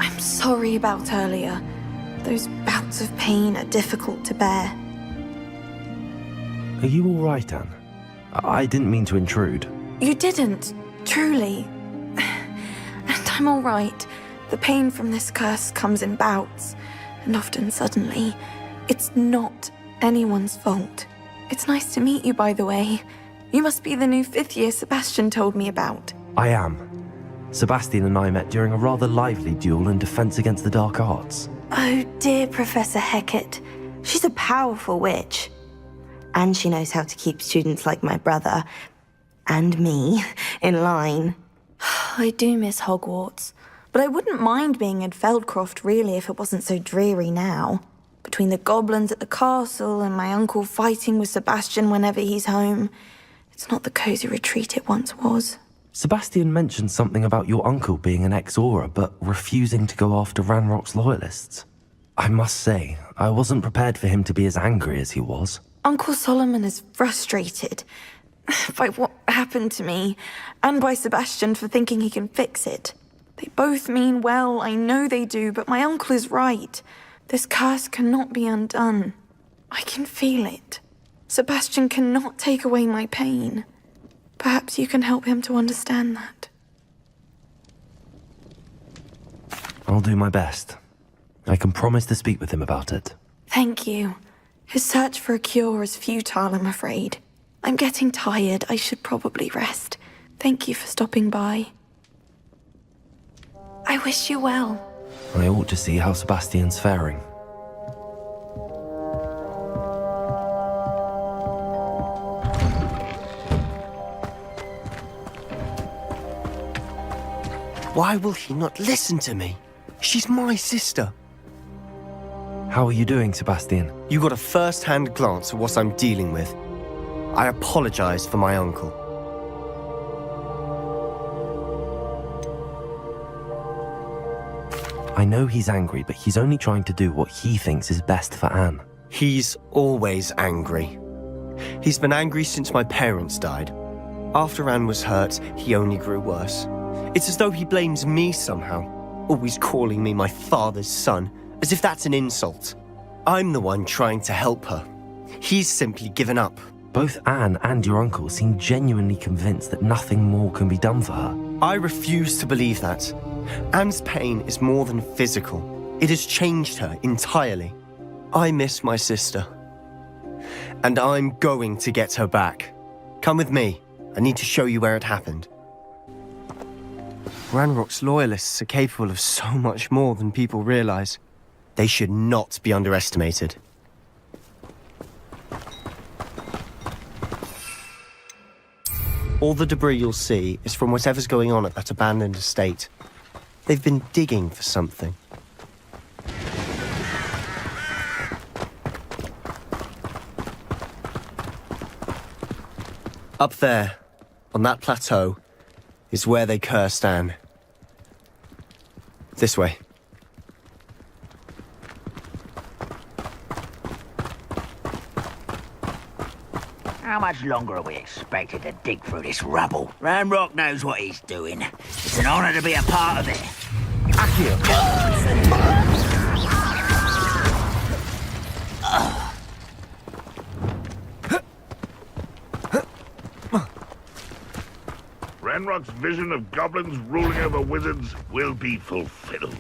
I'm sorry about earlier. Those bouts of pain are difficult to bear. Are you all right, Anne? I didn't mean to intrude. You didn't, truly. And I'm all right. The pain from this curse comes in bouts, and often suddenly. It's not anyone's fault. It's nice to meet you, by the way. You must be the new 5th year Sebastian told me about. I am. Sebastian and I met during a rather lively duel in defense against the dark arts. Oh, dear Professor Hecat. She's a powerful witch. And she knows how to keep students like my brother and me in line. I do miss Hogwarts, but I wouldn't mind being in Feldcroft really if it wasn't so dreary now. Between the goblins at the castle and my uncle fighting with Sebastian whenever he's home, it's not the cosy retreat it once was. Sebastian mentioned something about your uncle being an ex-Auror, but refusing to go after Ranrock's loyalists. I must say, I wasn't prepared for him to be as angry as he was. Uncle Solomon is frustrated by what happened to me, and by Sebastian for thinking he can fix it. They both mean well, I know they do, but my uncle is right. This curse cannot be undone. I can feel it. Sebastian cannot take away my pain. Perhaps you can help him to understand that. I'll do my best. I can promise to speak with him about it. Thank you. His search for a cure is futile, I'm afraid. I'm getting tired. I should probably rest. Thank you for stopping by. I wish you well. I ought to see how Sebastian's faring. Why will he not listen to me? She's my sister. How are you doing, Sebastian? You got a first-hand glance at what I'm dealing with. I apologize for my uncle. I know he's angry, but he's only trying to do what he thinks is best for Anne. He's always angry. He's been angry since my parents died. After Anne was hurt, he only grew worse. It's as though he blames me somehow, always calling me my father's son, as if that's an insult. I'm the one trying to help her. He's simply given up. Both Anne and your uncle seem genuinely convinced that nothing more can be done for her. I refuse to believe that. Anne's pain is more than physical. It has changed her entirely. I miss my sister. And I'm going to get her back. Come with me. I need to show you where it happened. Ranrock's loyalists are capable of so much more than people realize. They should not be underestimated. All the debris you'll see is from whatever's going on at that abandoned estate. They've been digging for something. Up there, on that plateau, is where they cursed Anne. This way. How much longer are we expected to dig through this rubble? Ranrock knows what he's doing. It's an honor to be a part of it. Ranrock's vision of goblins ruling over wizards will be fulfilled.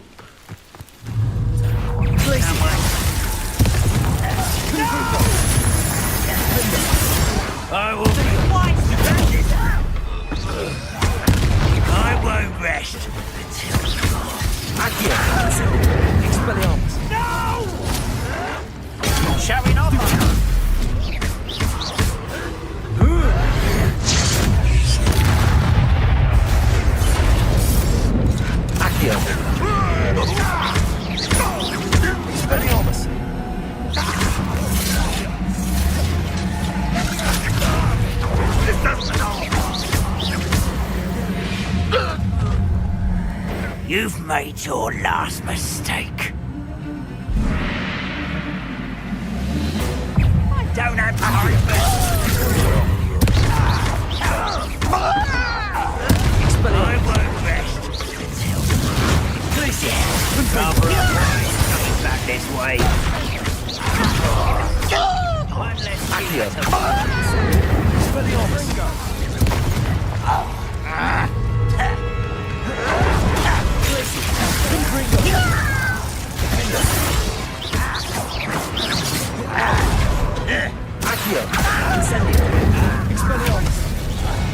I will be I won't rest Expelliarmus. No! Showing off. Expelliarmus. You've made your last mistake. I don't have time for I won't rest until Cover up, coming back this way. One less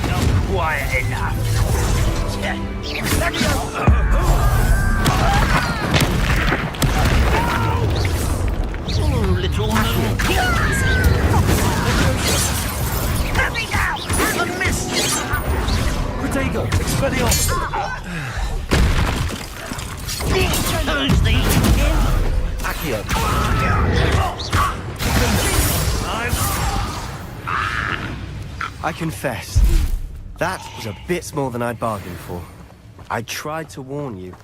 Not quiet enough. Little no. Let me down! A miss! I confess, that was a bit more than I'd bargained for. I tried to warn you.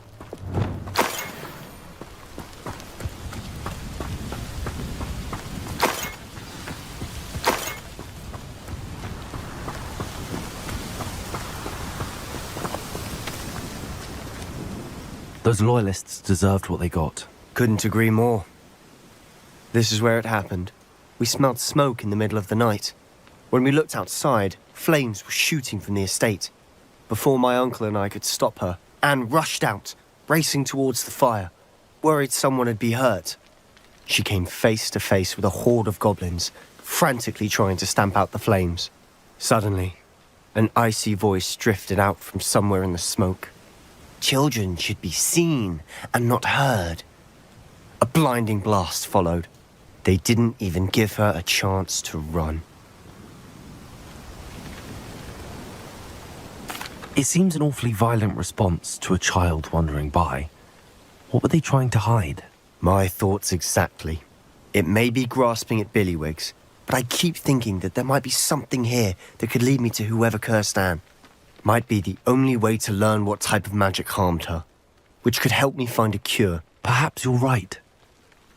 Those loyalists deserved what they got. Couldn't agree more. This is where it happened. We smelled smoke in the middle of the night. When we looked outside, flames were shooting from the estate. Before my uncle and I could stop her, Anne rushed out, racing towards the fire, worried someone had been hurt. She came face to face with a horde of goblins, frantically trying to stamp out the flames. Suddenly, an icy voice drifted out from somewhere in the smoke. Children should be seen and not heard. A blinding blast followed. They didn't even give her a chance to run. It seems an awfully violent response to a child wandering by. What were they trying to hide? My thoughts exactly. It may be grasping at Billywigs, but I keep thinking that there might be something here that could lead me to whoever cursed Anne. Might be the only way to learn what type of magic harmed her, which could help me find a cure. Perhaps you're right.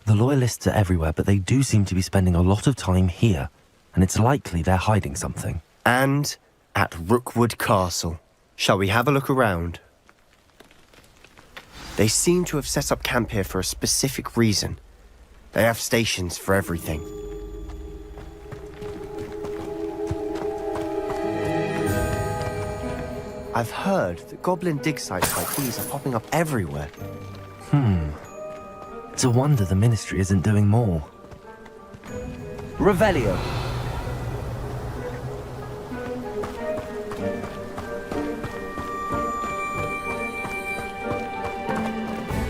The Loyalists are everywhere, but they do seem to be spending a lot of time here, and it's likely they're hiding something. And at Rookwood Castle. Shall we have a look around? They seem to have set up camp here for a specific reason. They have stations for everything. I've heard that goblin dig sites like these are popping up everywhere. It's a wonder the Ministry isn't doing more. Revelio.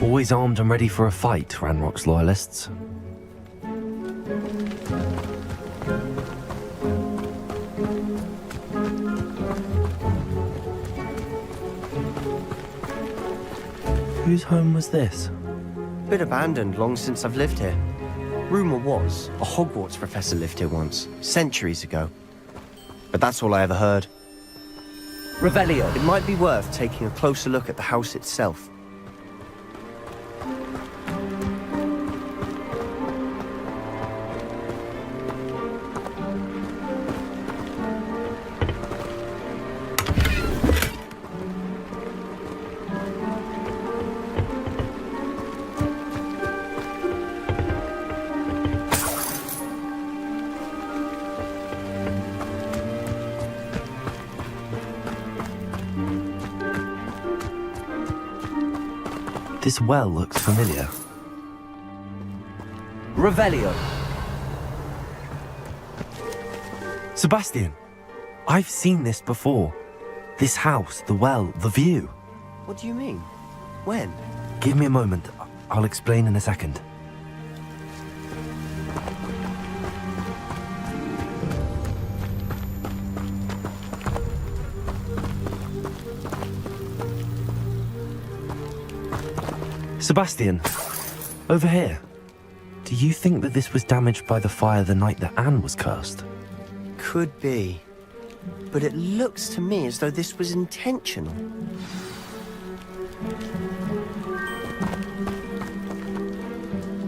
Always armed and ready for a fight, Ranrock's Loyalists. Whose home was this? Been abandoned long since I've lived here. Rumour was a Hogwarts professor lived here once, centuries ago. But that's all I ever heard. Revelio. It might be worth taking a closer look at the house itself. This well looks familiar. Revelio. Sebastian, I've seen this before. This house, the well, the view. What do you mean? When? Give me a moment. I'll explain in a second. Sebastian, over here. Do you think that this was damaged by the fire the night that Anne was cursed? Could be. But it looks to me as though this was intentional.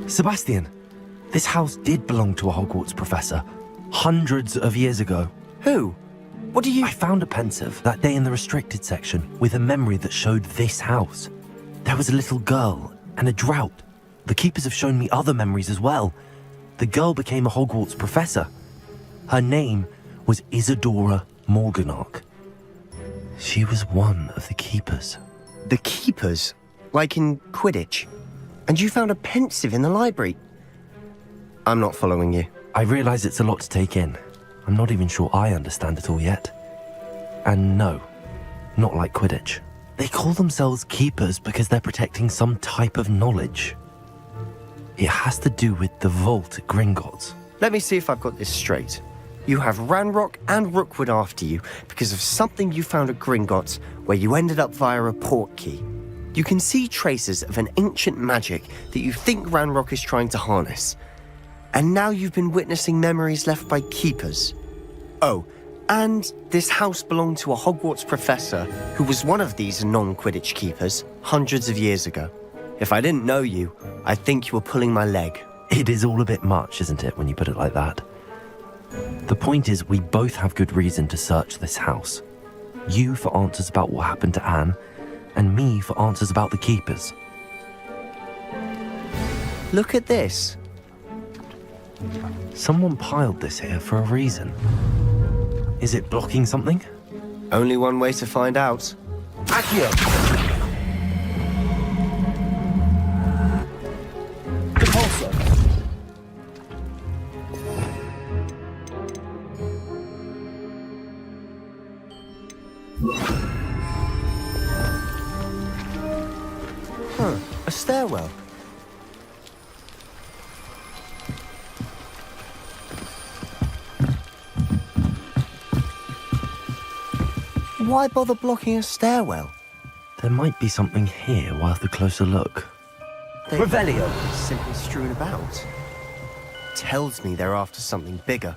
Sebastian, this house did belong to a Hogwarts professor, hundreds of years ago. Who? What do you... I found a pensive that day in the restricted section with a memory that showed this house. There was a little girl and a drought. The keepers have shown me other memories as well. The girl became a Hogwarts professor. Her name was Isadora Morganach. She was one of the keepers. The keepers? Like in Quidditch? And you found a pensive in the library? I'm not following you. I realize it's a lot to take in. I'm not even sure I understand it all yet. And no, not like Quidditch. They call themselves keepers because they're protecting some type of knowledge. It has to do with the vault at Gringotts. Let me see if I've got this straight. You have Ranrock and Rookwood after you because of something you found at Gringotts, where you ended up via a port key. You can see traces of an ancient magic that you think Ranrock is trying to harness. And now you've been witnessing memories left by keepers. Oh, and this house belonged to a Hogwarts professor who was one of these non-Quidditch keepers hundreds of years ago. If I didn't know you, I'd think you were pulling my leg. It is all a bit much, isn't it, when you put it like that? The point is, we both have good reason to search this house. You for answers about what happened to Anne, and me for answers about the keepers. Look at this. Someone piled this here for a reason. Is it blocking something? Only one way to find out. Accio! Huh, a stairwell. Why bother blocking a stairwell? There might be something here worth a closer look. Revelio. Simply strewn about. Tells me they're after something bigger.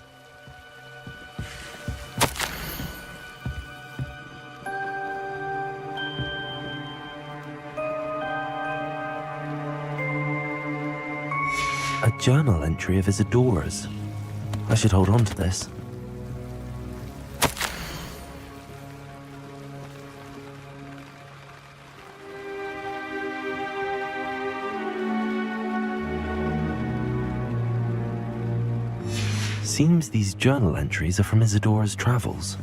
A journal entry of Isadora's. I should hold on to this. Seems these journal entries are from Isadora's travels.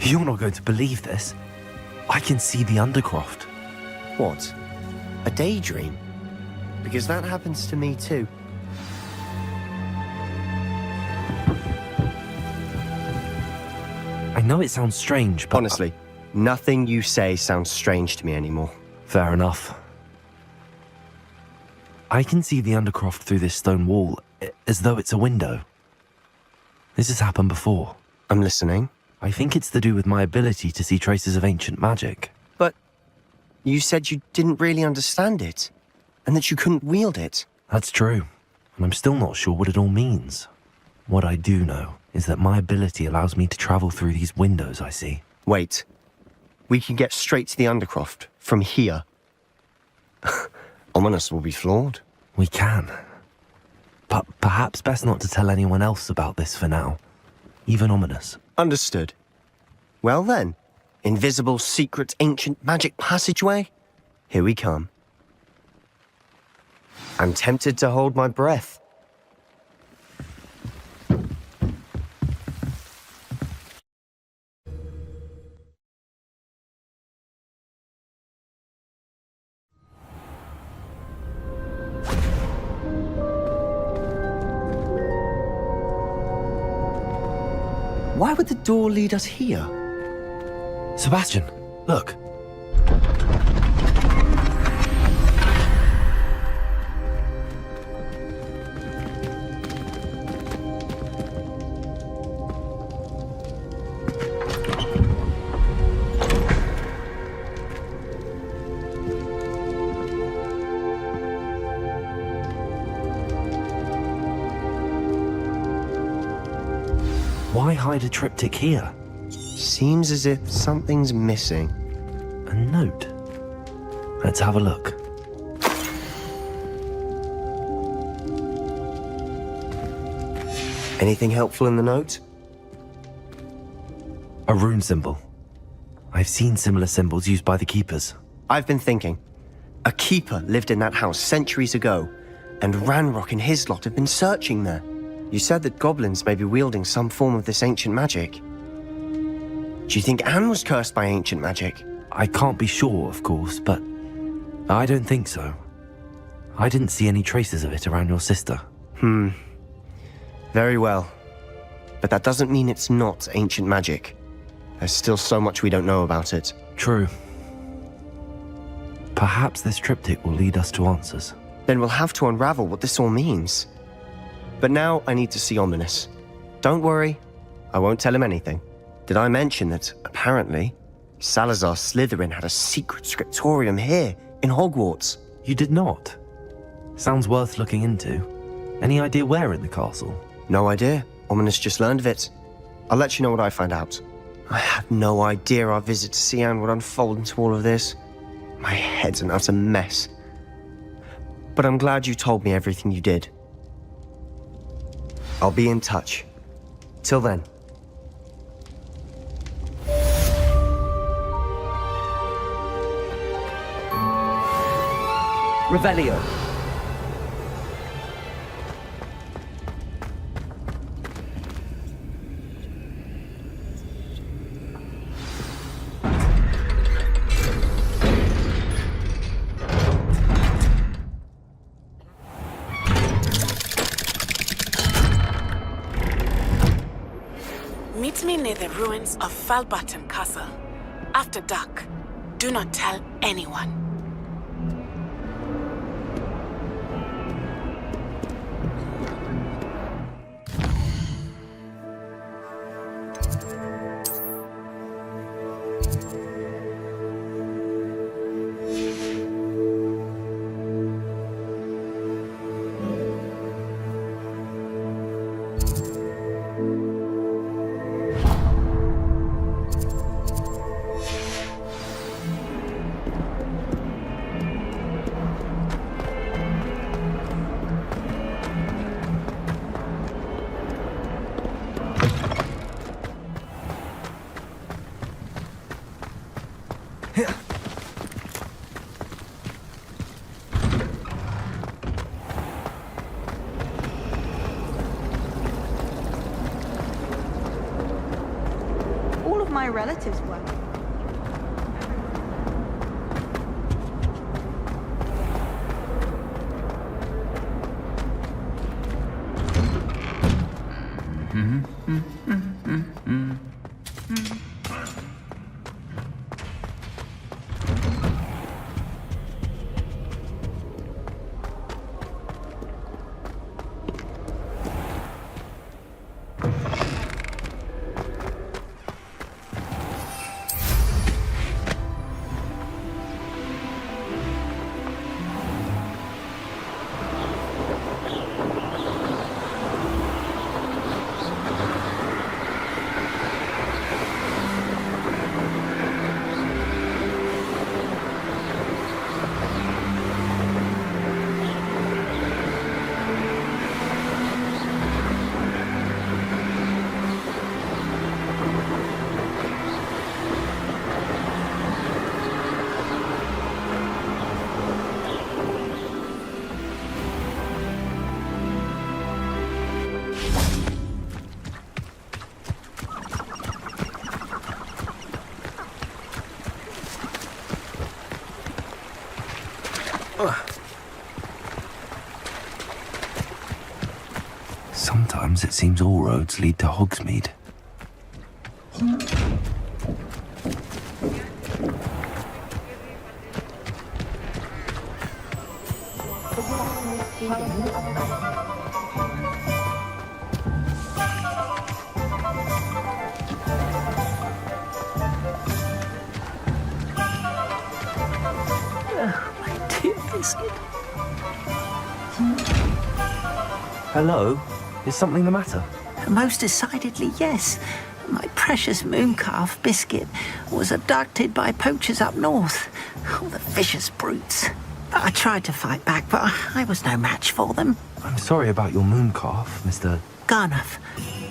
You're not going to believe this. I can see the Undercroft. What? A daydream? Because that happens to me too. I know it sounds strange, but... Honestly, nothing you say sounds strange to me anymore. Fair enough. I can see the Undercroft through this stone wall, as though it's a window. This has happened before. I'm listening. I think it's to do with my ability to see traces of ancient magic. But you said you didn't really understand it, and that you couldn't wield it. That's true, and I'm still not sure what it all means. What I do know is that my ability allows me to travel through these windows I see. Wait. We can get straight to the Undercroft from here. Ominous will be flawed. We can. But perhaps best not to tell anyone else about this for now. Even Ominous. Understood. Well then, invisible, secret, ancient magic passageway? Here we come. I'm tempted to hold my breath. Why would the door lead us here? Sebastian, look. Why hide a triptych here? Seems as if something's missing. A note. Let's have a look. Anything helpful in the note? A rune symbol. I've seen similar symbols used by the keepers. I've been thinking. A keeper lived in that house centuries ago, and Ranrock and his lot have been searching there. You said that goblins may be wielding some form of this ancient magic. Do you think Anne was cursed by ancient magic? I can't be sure, of course, but I don't think so. I didn't see any traces of it around your sister. Very well. But that doesn't mean it's not ancient magic. There's still so much we don't know about it. True. Perhaps this triptych will lead us to answers. Then we'll have to unravel what this all means. But now I need to see Ominous. Don't worry, I won't tell him anything. Did I mention that, apparently, Salazar Slytherin had a secret scriptorium here, in Hogwarts? You did not? Sounds worth looking into. Any idea where in the castle? No idea. Ominous just learned of it. I'll let you know what I find out. I had no idea our visit to Cian would unfold into all of this. My head's an utter mess. But I'm glad you told me everything you did. I'll be in touch. Till then. Revelio. Meet me near the ruins of Falbaton Castle. After dark. Do not tell anyone. All of my relatives were. Sometimes it seems all roads lead to Hogsmeade. Oh, my dear Biscuit. Hello? Is something the matter? Most decidedly, yes. My precious moon calf, Biscuit, was abducted by poachers up north. Oh, the vicious brutes. I tried to fight back, but I was no match for them. I'm sorry about your moon calf, Mr. Garnuff.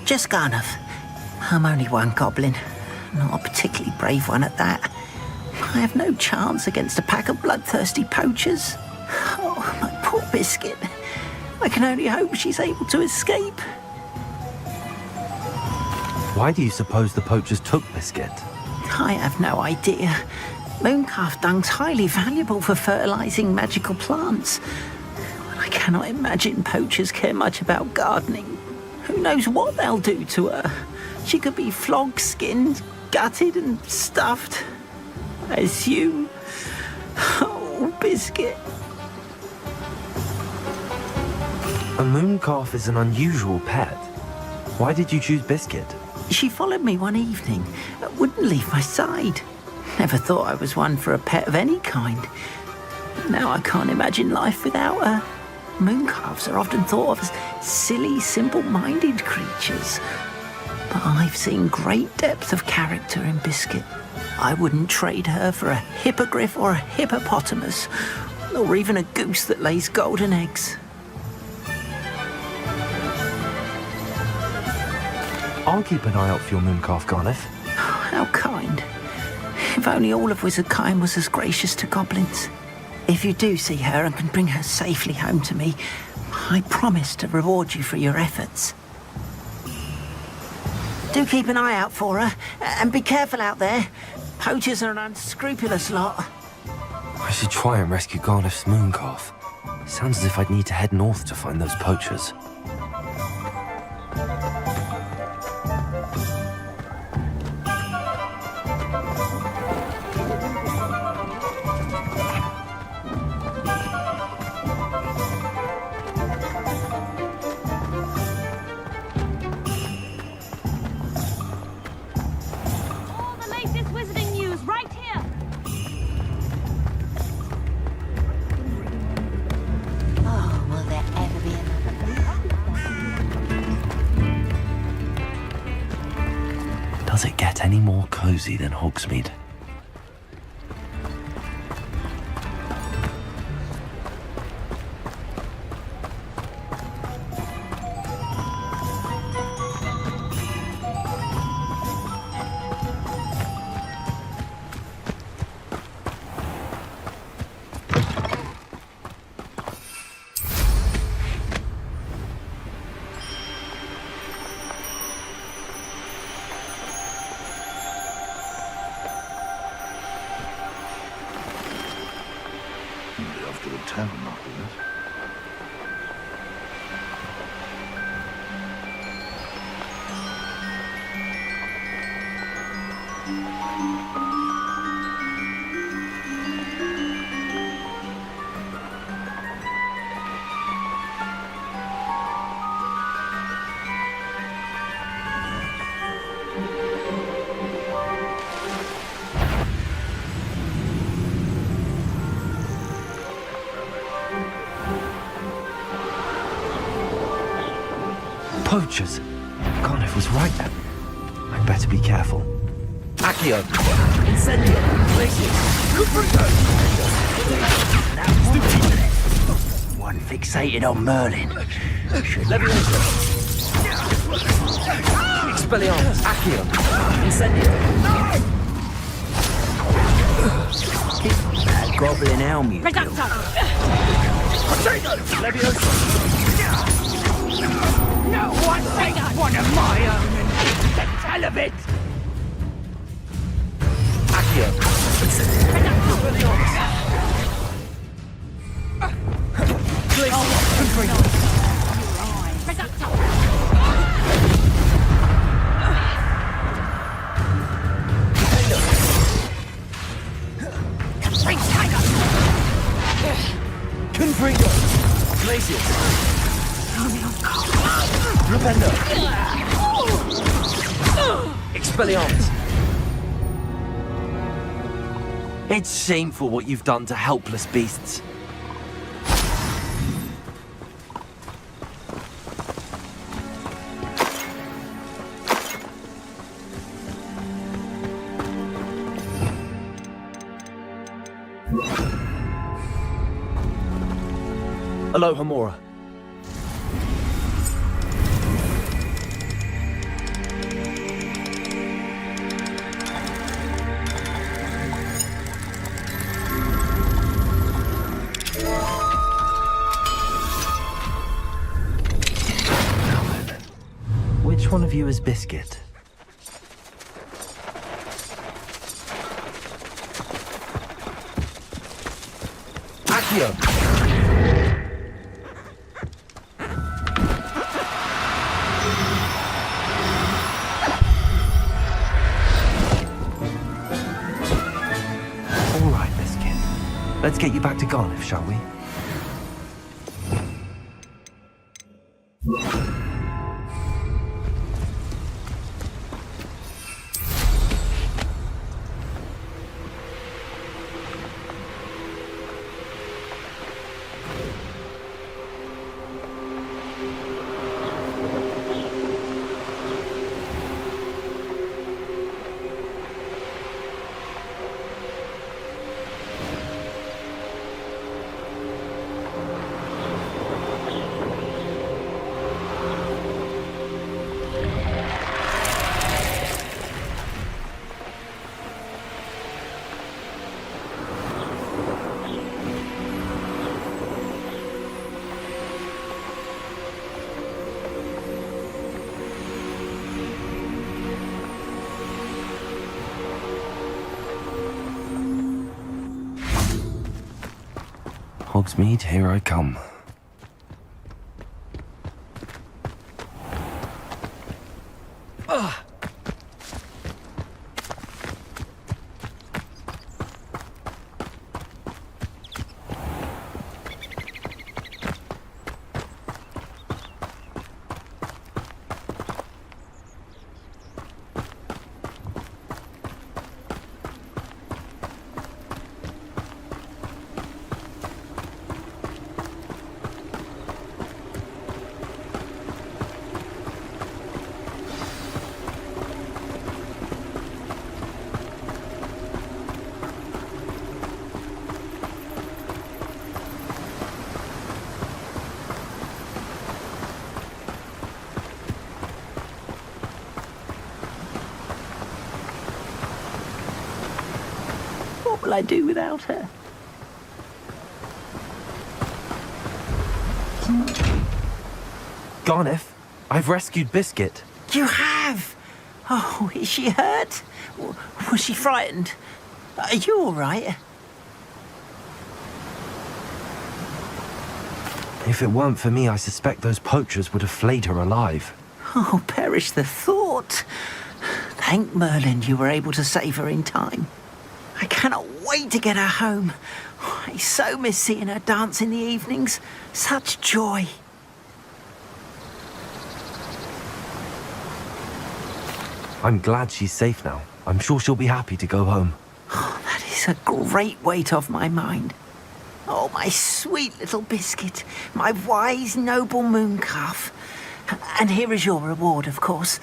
Just Garnuff. I'm only one goblin. Not a particularly brave one at that. I have no chance against a pack of bloodthirsty poachers. Oh, my poor Biscuit. I can only hope she's able to escape. Why do you suppose the poachers took Biscuit? I have no idea. Mooncalf dung's highly valuable for fertilizing magical plants. I cannot imagine poachers care much about gardening. Who knows what they'll do to her? She could be flogged, skinned, gutted and stuffed. I assume. Oh, Oh, Biscuit. A mooncalf is an unusual pet. Why did you choose Biscuit? She followed me one evening, wouldn't leave my side. Never thought I was one for a pet of any kind. Now I can't imagine life without her. Mooncalves are often thought of as silly, simple-minded creatures. But I've seen great depth of character in Biscuit. I wouldn't trade her for a hippogriff or a hippopotamus, or even a goose that lays golden eggs. I'll keep an eye out for your mooncalf, Garniff. How kind. If only all of Wizardkind was as gracious to goblins. If you do see her and can bring her safely home to me, I promise to reward you for your efforts. Do keep an eye out for her, and be careful out there. Poachers are an unscrupulous lot. I should try and rescue Garniff's mooncalf. Sounds as if I'd need to head north to find those poachers. Does it get any more cozy than Hogsmeade? After the tavern after this. Poachers! Garniff was right then. I'd better be careful. Accio! Incendio! Places! One fixated on Merlin. Leviosa! Expelliarmus! Accio! Incendio! That goblin elm you Leviosa! No one takes one of my own and keeps the tell of it! Accio! Confringo! Glacius! Rependo! Expelliarmus! It's shameful what you've done to helpless beasts. Aloha Mora. Which one of you is Biscuit? Accio! Let's get you back to Garniff, shall we? Hogsmeade, here I come. What will I do without her? Garniff, I've rescued Biscuit. You have? Oh, is she hurt? Was she frightened? Are you all right? If it weren't for me, I suspect those poachers would have flayed her alive. Oh, perish the thought. Thank Merlin you were able to save her in time. I cannot wait to get her home. I so miss seeing her dance in the evenings. Such joy. I'm glad she's safe now. I'm sure she'll be happy to go home. Oh, that is a great weight off my mind. Oh, my sweet little Biscuit, my wise, noble mooncalf. And here is your reward, of course.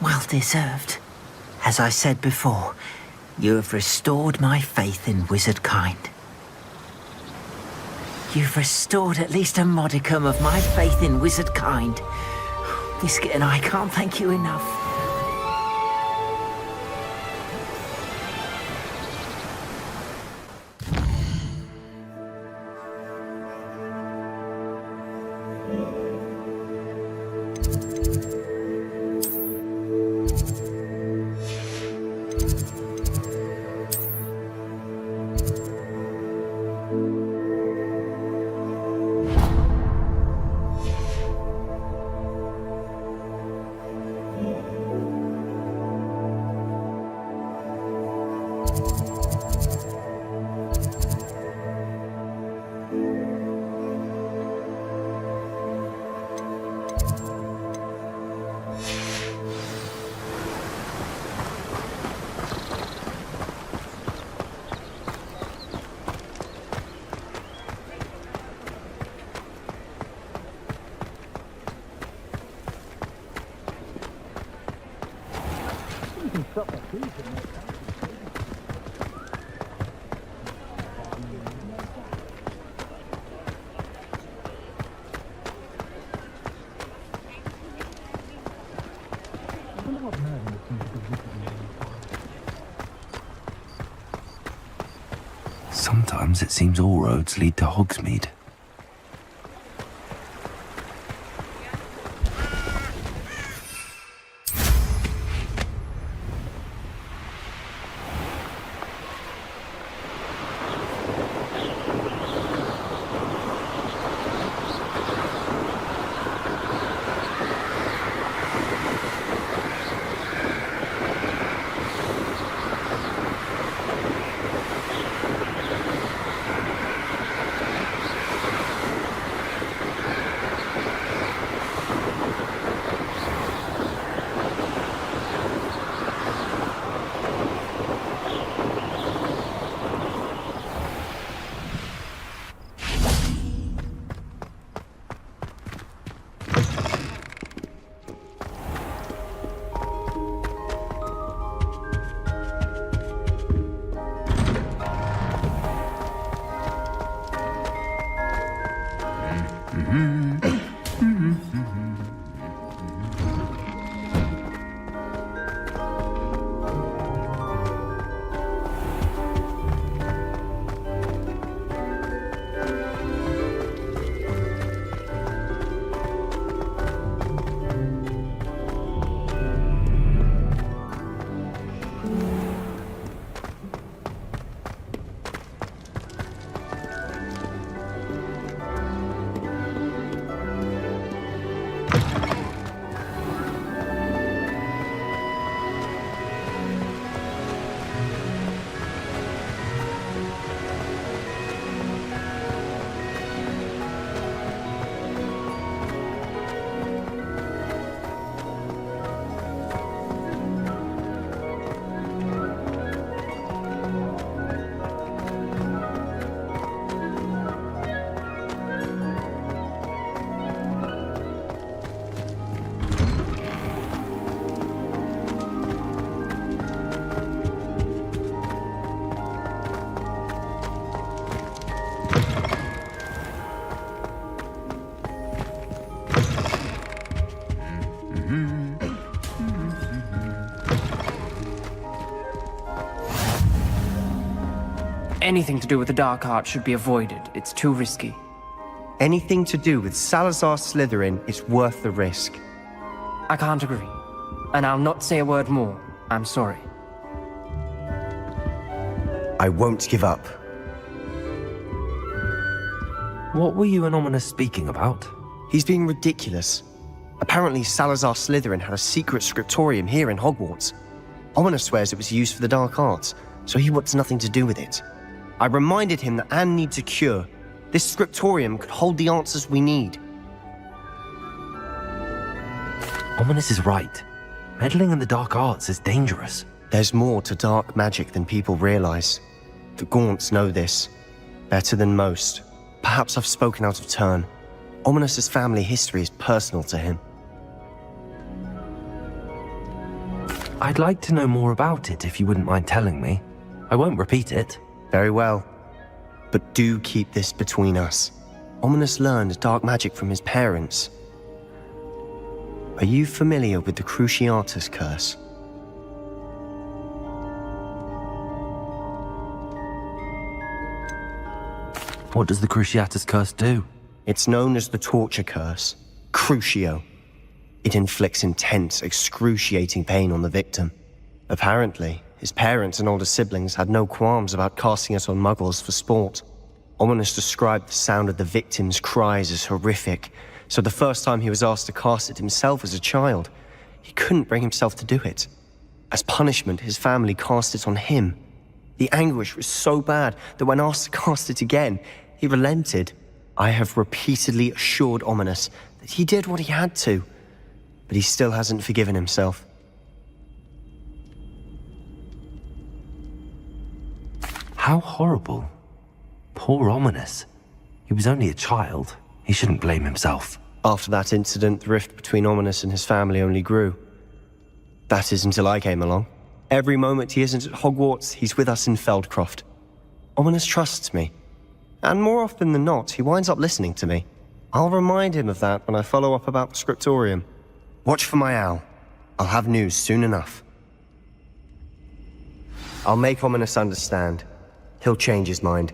Well deserved. As I said before, you have restored my faith in wizard kind. You've restored at least a modicum of my faith in wizard kind. Biscuit and I can't thank you enough. Sometimes it seems all roads lead to Hogsmeade. Anything to do with the dark arts should be avoided. It's too risky. Anything to do with Salazar Slytherin is worth the risk. I can't agree. And I'll not say a word more. I'm sorry. I won't give up. What were you and Ominous speaking about? He's being ridiculous. Apparently Salazar Slytherin had a secret scriptorium here in Hogwarts. Ominous swears it was used for the dark arts, so he wants nothing to do with it. I reminded him that Anne needs a cure. This scriptorium could hold the answers we need. Ominous is right. Meddling in the dark arts is dangerous. There's more to dark magic than people realize. The Gaunts know this. Better than most. Perhaps I've spoken out of turn. Ominous's family history is personal to him. I'd like to know more about it if you wouldn't mind telling me. I won't repeat it. Very well. But do keep this between us. Ominous learned dark magic from his parents. Are you familiar with the Cruciatus curse? What does the Cruciatus curse do? It's known as the torture curse, Crucio. It inflicts intense, excruciating pain on the victim. Apparently, his parents and older siblings had no qualms about casting it on muggles for sport. Ominous described the sound of the victim's cries as horrific, so the first time he was asked to cast it himself as a child, he couldn't bring himself to do it. As punishment, his family cast it on him. The anguish was so bad that when asked to cast it again, he relented. I have repeatedly assured Ominous that he did what he had to, but he still hasn't forgiven himself. How horrible. Poor Ominous. He was only a child. He shouldn't blame himself. After that incident, the rift between Ominous and his family only grew. That is until I came along. Every moment he isn't at Hogwarts, he's with us in Feldcroft. Ominous trusts me. And more often than not, he winds up listening to me. I'll remind him of that when I follow up about the scriptorium. Watch for my owl. I'll have news soon enough. I'll make Ominous understand. He'll change his mind.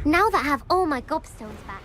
Now that I have all my gobstones back.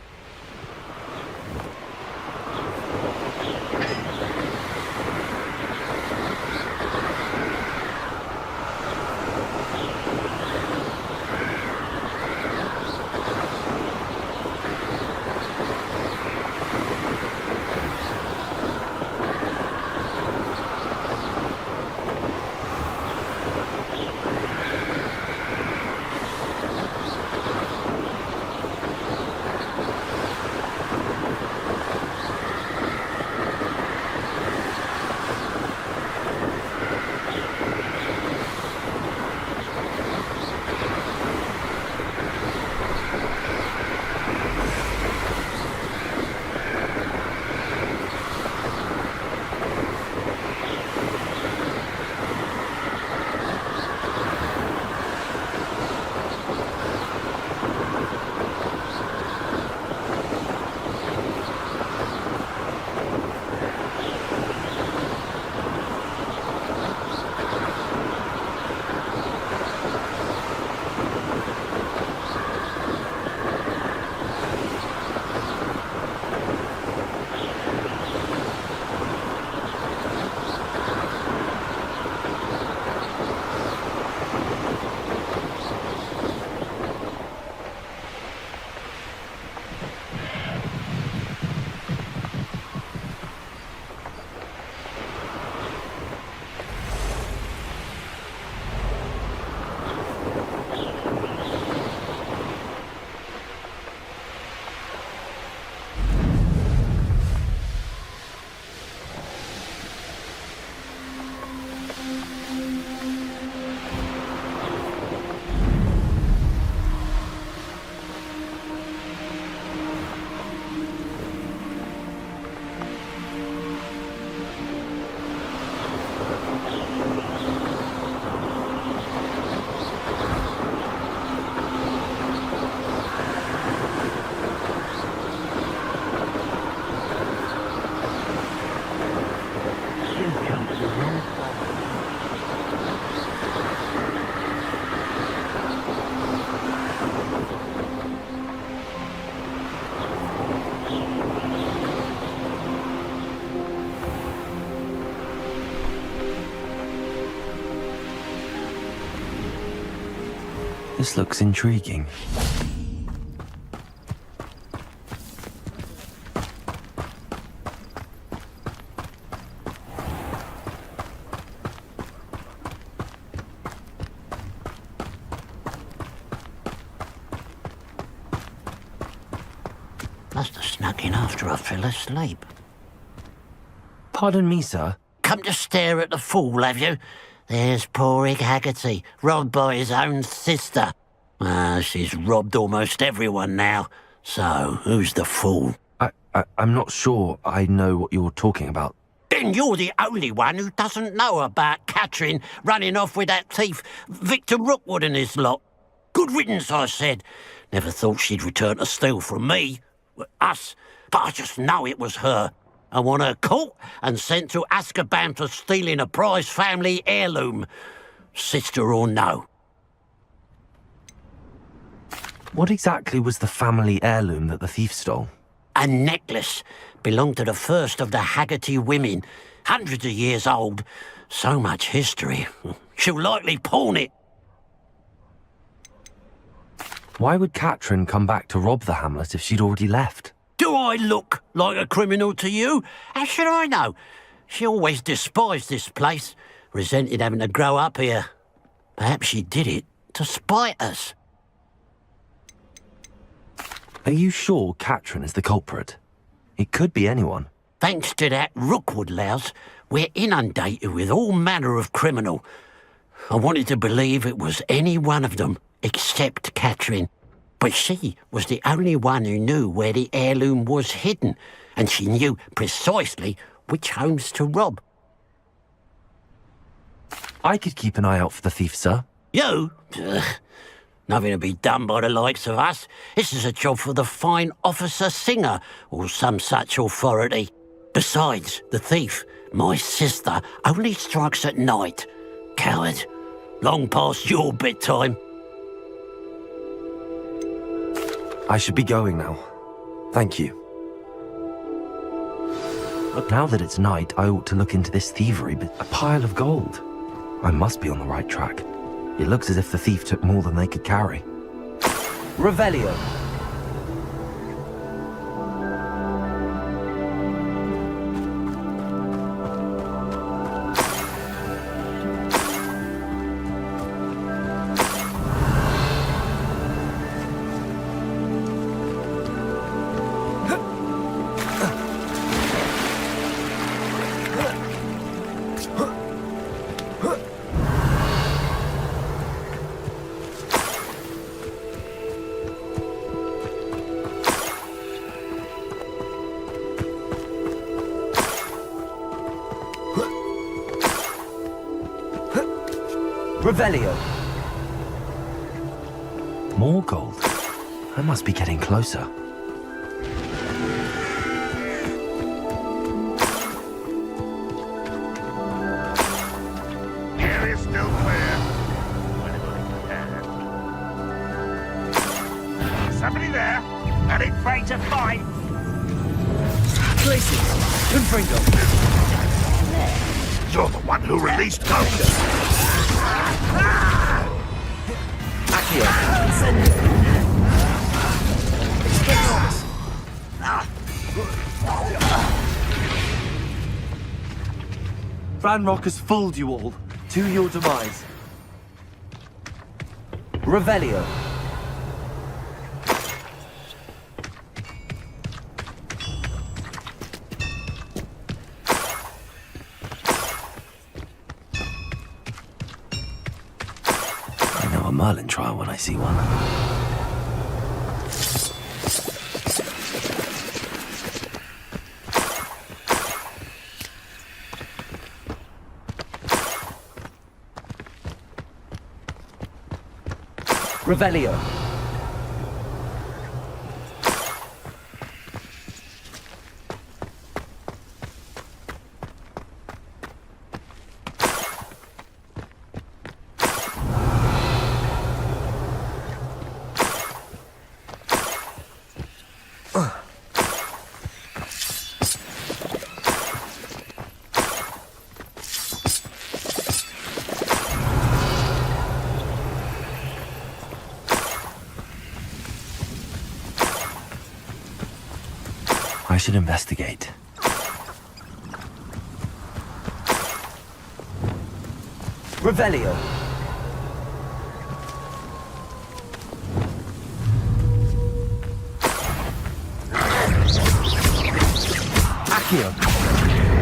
This looks intriguing. Must have snuck in after I fell asleep. Pardon me, sir. Come to stare at the fool, have you? There's poor Ig Haggerty, robbed by his own sister. She's robbed almost everyone now. So, who's the fool? I'm not sure I know what you're talking about. Then you're the only one who doesn't know about Catherine running off with that thief, Victor Rookwood and his lot. Good riddance, I said. Never thought she'd return to steal from me. Us. But I just know it was her. I want her caught and sent to Azkaban for stealing a prize family heirloom. Sister or no. What exactly was the family heirloom that the thief stole? A necklace. Belonged to the first of the Haggerty women. Hundreds of years old. So much history. She'll likely pawn it. Why would Catherine come back to rob the hamlet if she'd already left? Do I look like a criminal to you? How should I know? She always despised this place, resented having to grow up here. Perhaps she did it to spite us. Are you sure Catherine is the culprit? It could be anyone. Thanks to that Rookwood louse, we're inundated with all manner of criminal. I wanted to believe it was any one of them, except Catherine. But she was the only one who knew where the heirloom was hidden, and she knew precisely which homes to rob. I could keep an eye out for the thief, sir. You? Nothing to be done by the likes of us. This is a job for the fine officer Singer, or some such authority. Besides, the thief, my sister, only strikes at night. Coward. Long past your bedtime. I should be going now. Thank you. Now that it's night, I ought to look into this thievery, but a pile of gold. I must be on the right track. It looks as if the thief took more than they could carry. Revelio. Revelio. More gold. I must be getting closer. Area still clear. Somebody there? Are they afraid to fight? Places. Confringo. You're the one who released Ghost. Accio. Incendio. Ranrock has fooled you all. To your demise. Revelio. I know a Merlin trial when I see one. Revelio. I should investigate. Revelio. Accio.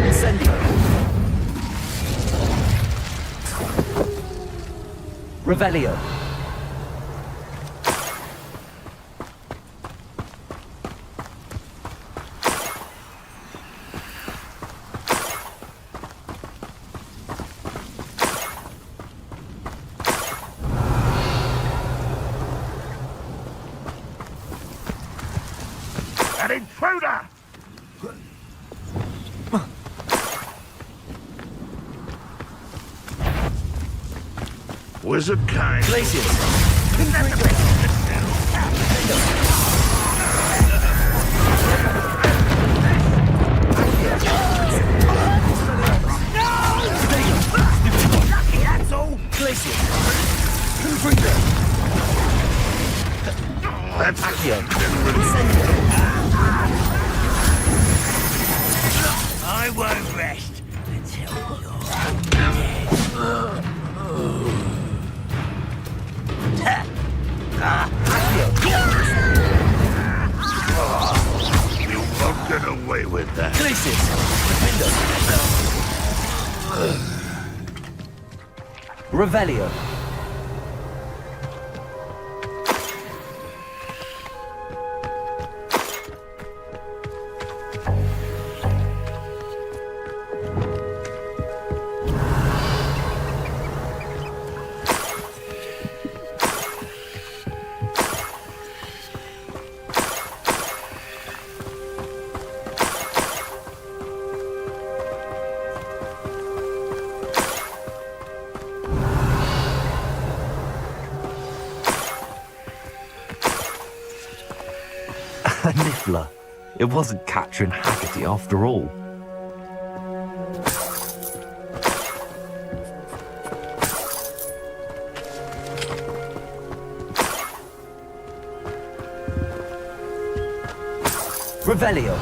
Incendio. Revelio. An intruder! Wizard kind. Glacius. That's all. Glacius. That's Accio. I won't rest until you're dead. You won't get away with that. Glacius. Revelio. A niffler. It wasn't Catherine Haggerty after all. Revelio.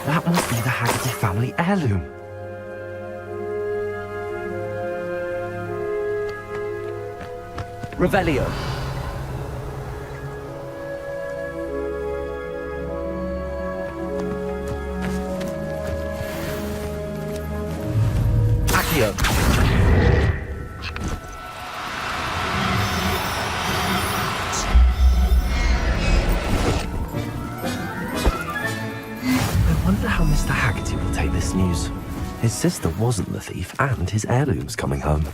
That must be the Haggerty family heirloom. Revelio. Accio. I wonder how Mr. Haggerty will take this news. His sister wasn't the thief, and his heirloom's coming home.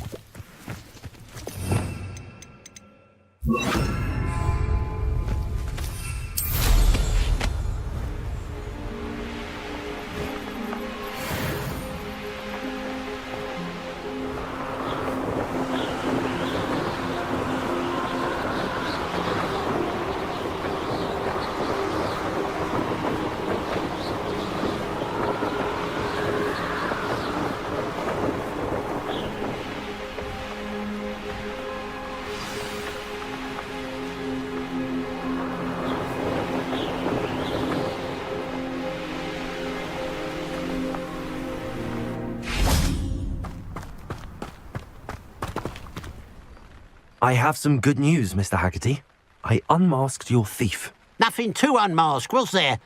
I have some good news, Mr. Haggerty. I unmasked your thief. Nothing to unmask, was there?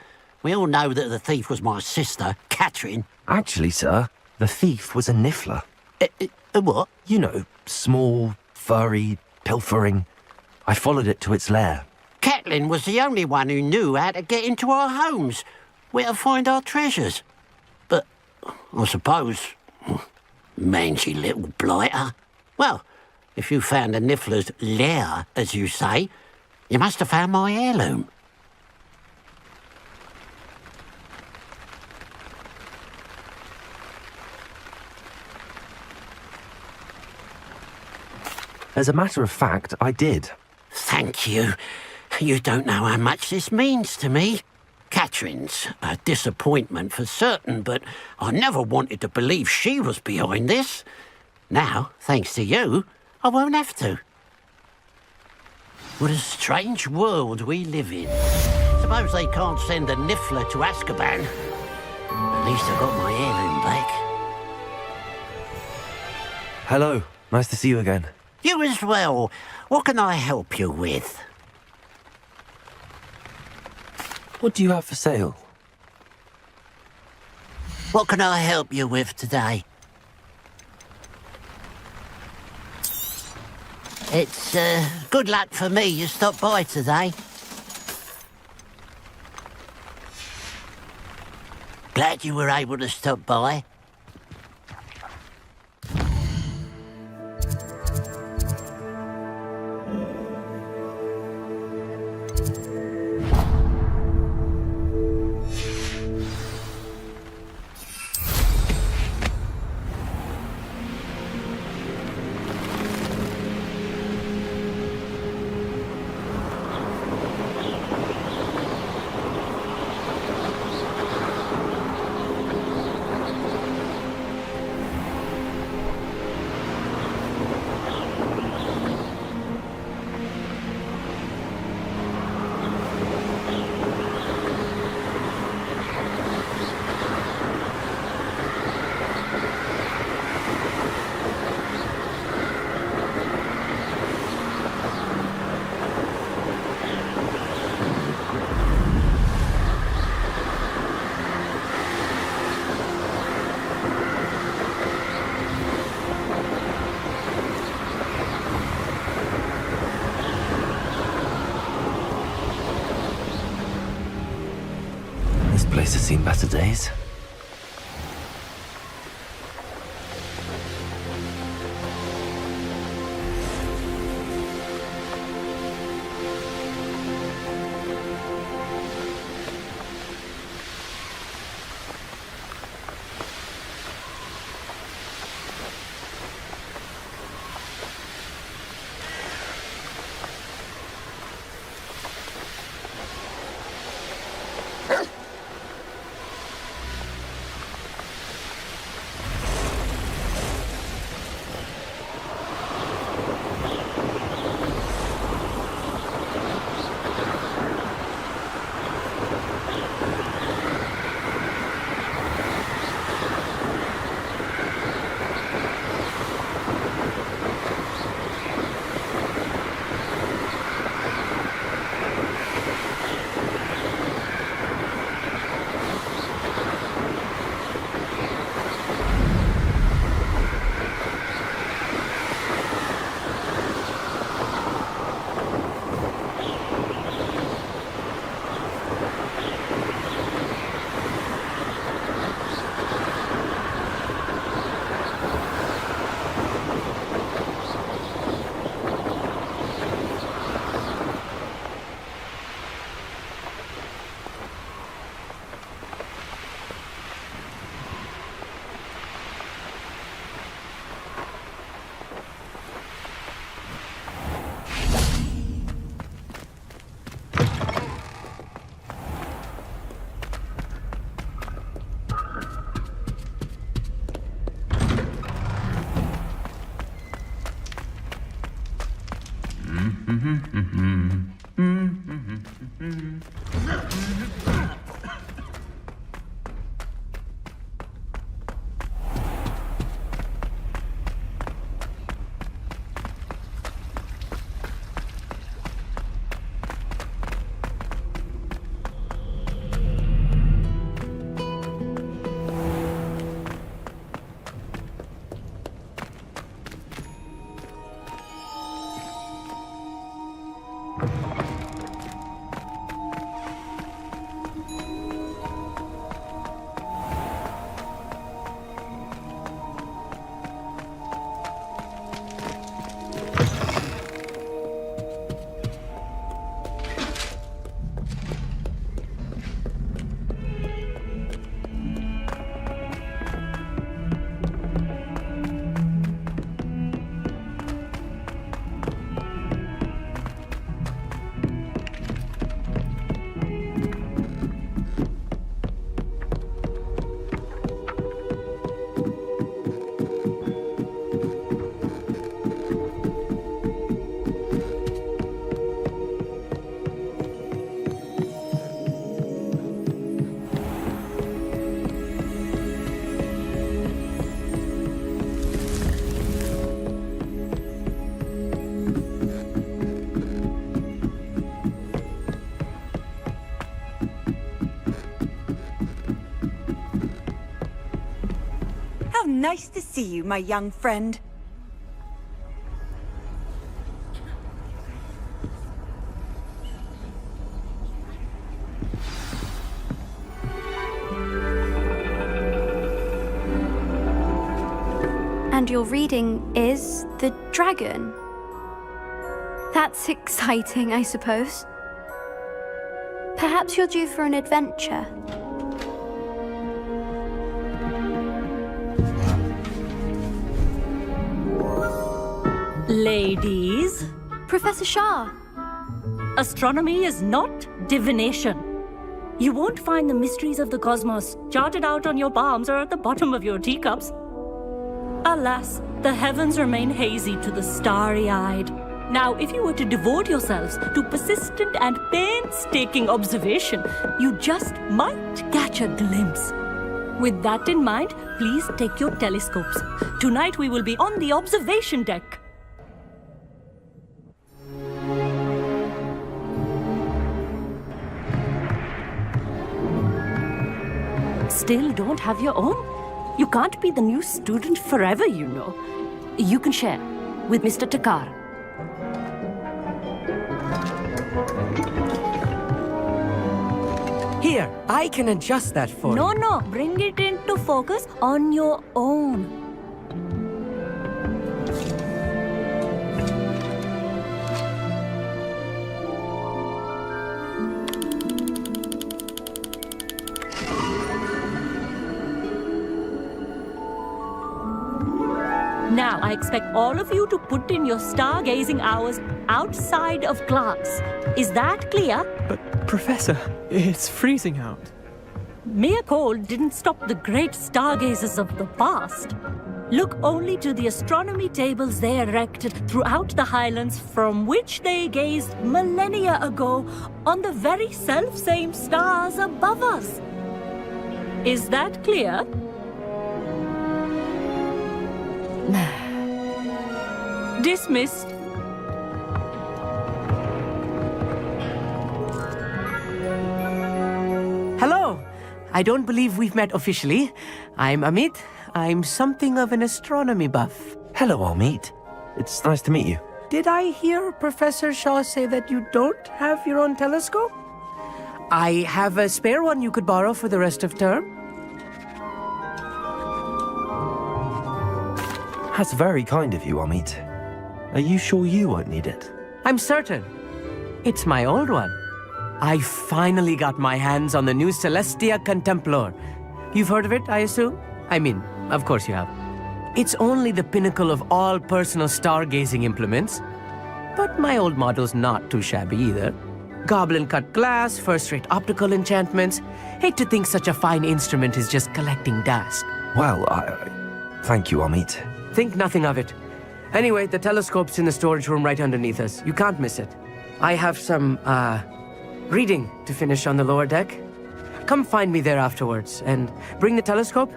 We all know that the thief was my sister, Catherine. Actually, sir, the thief was a niffler. A what? You know, small, furry, pilfering. I followed it to its lair. Catelyn was the only one who knew how to get into our homes, where to find our treasures. But I suppose, mangy little blighter. Well, if you found the niffler's lair, as you say, you must have found my heirloom. As a matter of fact, I did. Thank you. You don't know how much this means to me. Catherine's a disappointment for certain, but I never wanted to believe she was behind this. Now, thanks to you, I won't have to. What a strange world we live in. Suppose they can't send a niffler to Azkaban. At least I got my heirloom back. Hello. Nice to see you again. You as well. What can I help you with? What do you have for sale? What can I help you with today? It's good luck for me you stopped by today. Glad you were able to stop by. This place has seen better days. How nice to see you, my young friend. And your reading is The Dragon. That's exciting, I suppose. Perhaps you're due for an adventure. Ladies. Professor Shah. Astronomy is not divination. You won't find the mysteries of the cosmos charted out on your palms or at the bottom of your teacups. Alas, the heavens remain hazy to the starry-eyed. Now, if you were to devote yourselves to persistent and painstaking observation, you just might catch a glimpse. With that in mind, please take your telescopes. Tonight we will be on the observation deck. Still don't have your own? You can't be the new student forever, you know. You can share with Mr. Takar. Here, I can adjust that for you. No, bring it into focus on your own. Now, I expect all of you to put in your stargazing hours outside of class. Is that clear? But, Professor, it's freezing out. Mere cold didn't stop the great stargazers of the past. Look only to the astronomy tables they erected throughout the highlands from which they gazed millennia ago on the very self-same stars above us. Is that clear? Dismissed. Hello. I don't believe we've met officially. I'm Amit. I'm something of an astronomy buff. Hello, Amit. It's nice to meet you. Did I hear Professor Shaw say that you don't have your own telescope? I have a spare one you could borrow for the rest of term. That's very kind of you, Amit. Are you sure you won't need it? I'm certain. It's my old one. I finally got my hands on the new Celestia Contemplar. You've heard of it, I assume? I mean, of course you have. It's only the pinnacle of all personal stargazing implements. But my old model's not too shabby either. Goblin-cut glass, first-rate optical enchantments. Hate to think such a fine instrument is just collecting dust. Well, thank you, Amit. Think nothing of it. Anyway, the telescope's in the storage room right underneath us. You can't miss it. I have some, reading to finish on the lower deck. Come find me there afterwards, and bring the telescope.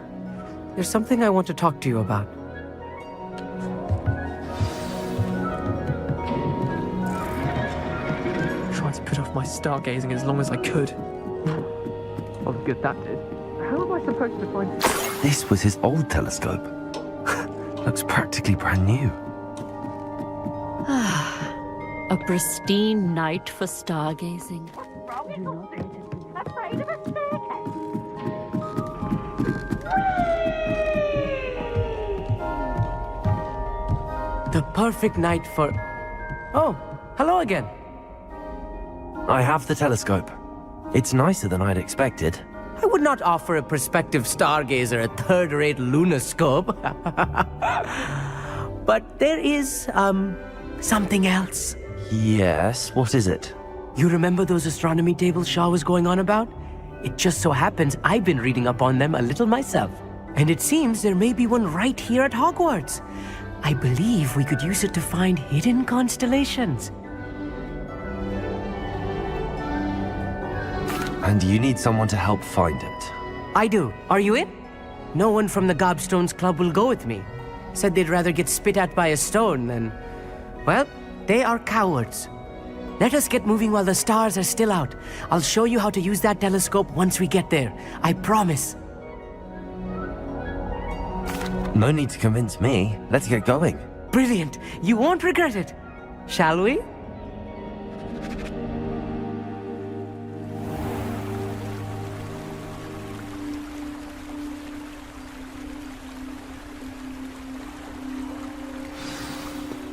There's something I want to talk to you about. Tried to put off my stargazing as long as I could. Well, good that did. How am I supposed to find... This was his old telescope. Looks practically brand new. A pristine night for stargazing. Afraid of a staircase? The perfect night for... Oh, hello again. I have the telescope. It's nicer than I'd expected. I would not offer a prospective stargazer a third-rate lunoscope. But there is, something else. Yes, what is it? You remember those astronomy tables Shaw was going on about? It just so happens I've been reading up on them a little myself. And it seems there may be one right here at Hogwarts. I believe we could use it to find hidden constellations. And you need someone to help find it. I do. Are you in? No one from the Gobstones Club will go with me. Said they'd rather get spit at by a stone than... Well, they are cowards. Let us get moving while the stars are still out. I'll show you how to use that telescope once we get there. I promise. No need to convince me. Let's get going. Brilliant. You won't regret it. Shall we?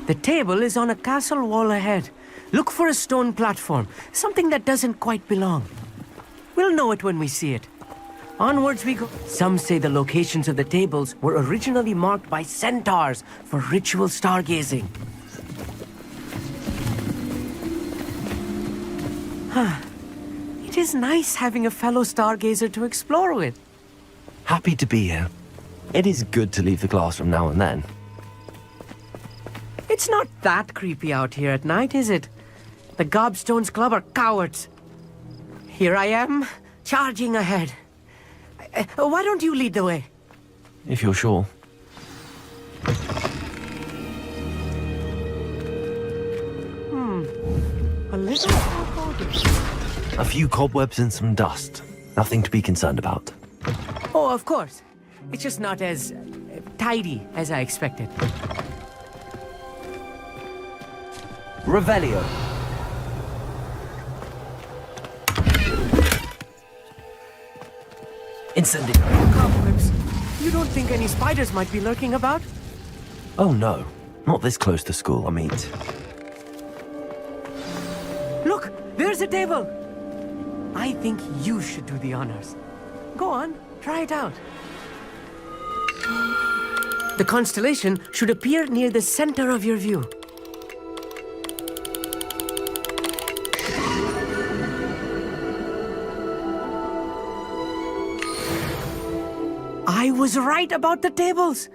The table is on a castle wall ahead. Look for a stone platform, something that doesn't quite belong. We'll know it when we see it. Onwards we go. Some say the locations of the tables were originally marked by centaurs for ritual stargazing. It is nice having a fellow stargazer to explore with. Happy to be here. It is good to leave the classroom now and then. It's not that creepy out here at night, is it? The Gobstones Club are cowards. Here I am, charging ahead. Why don't you lead the way? If you're sure. A little foreboding. A few cobwebs and some dust. Nothing to be concerned about. Oh, of course. It's just not as tidy as I expected. Revelio. Incendiary. Cobwebs. You don't think any spiders might be lurking about? Oh no, not this close to school, I mean. Look, there's a table. I think you should do the honors. Go on, try it out. The constellation should appear near the center of your view. I was right about the tables.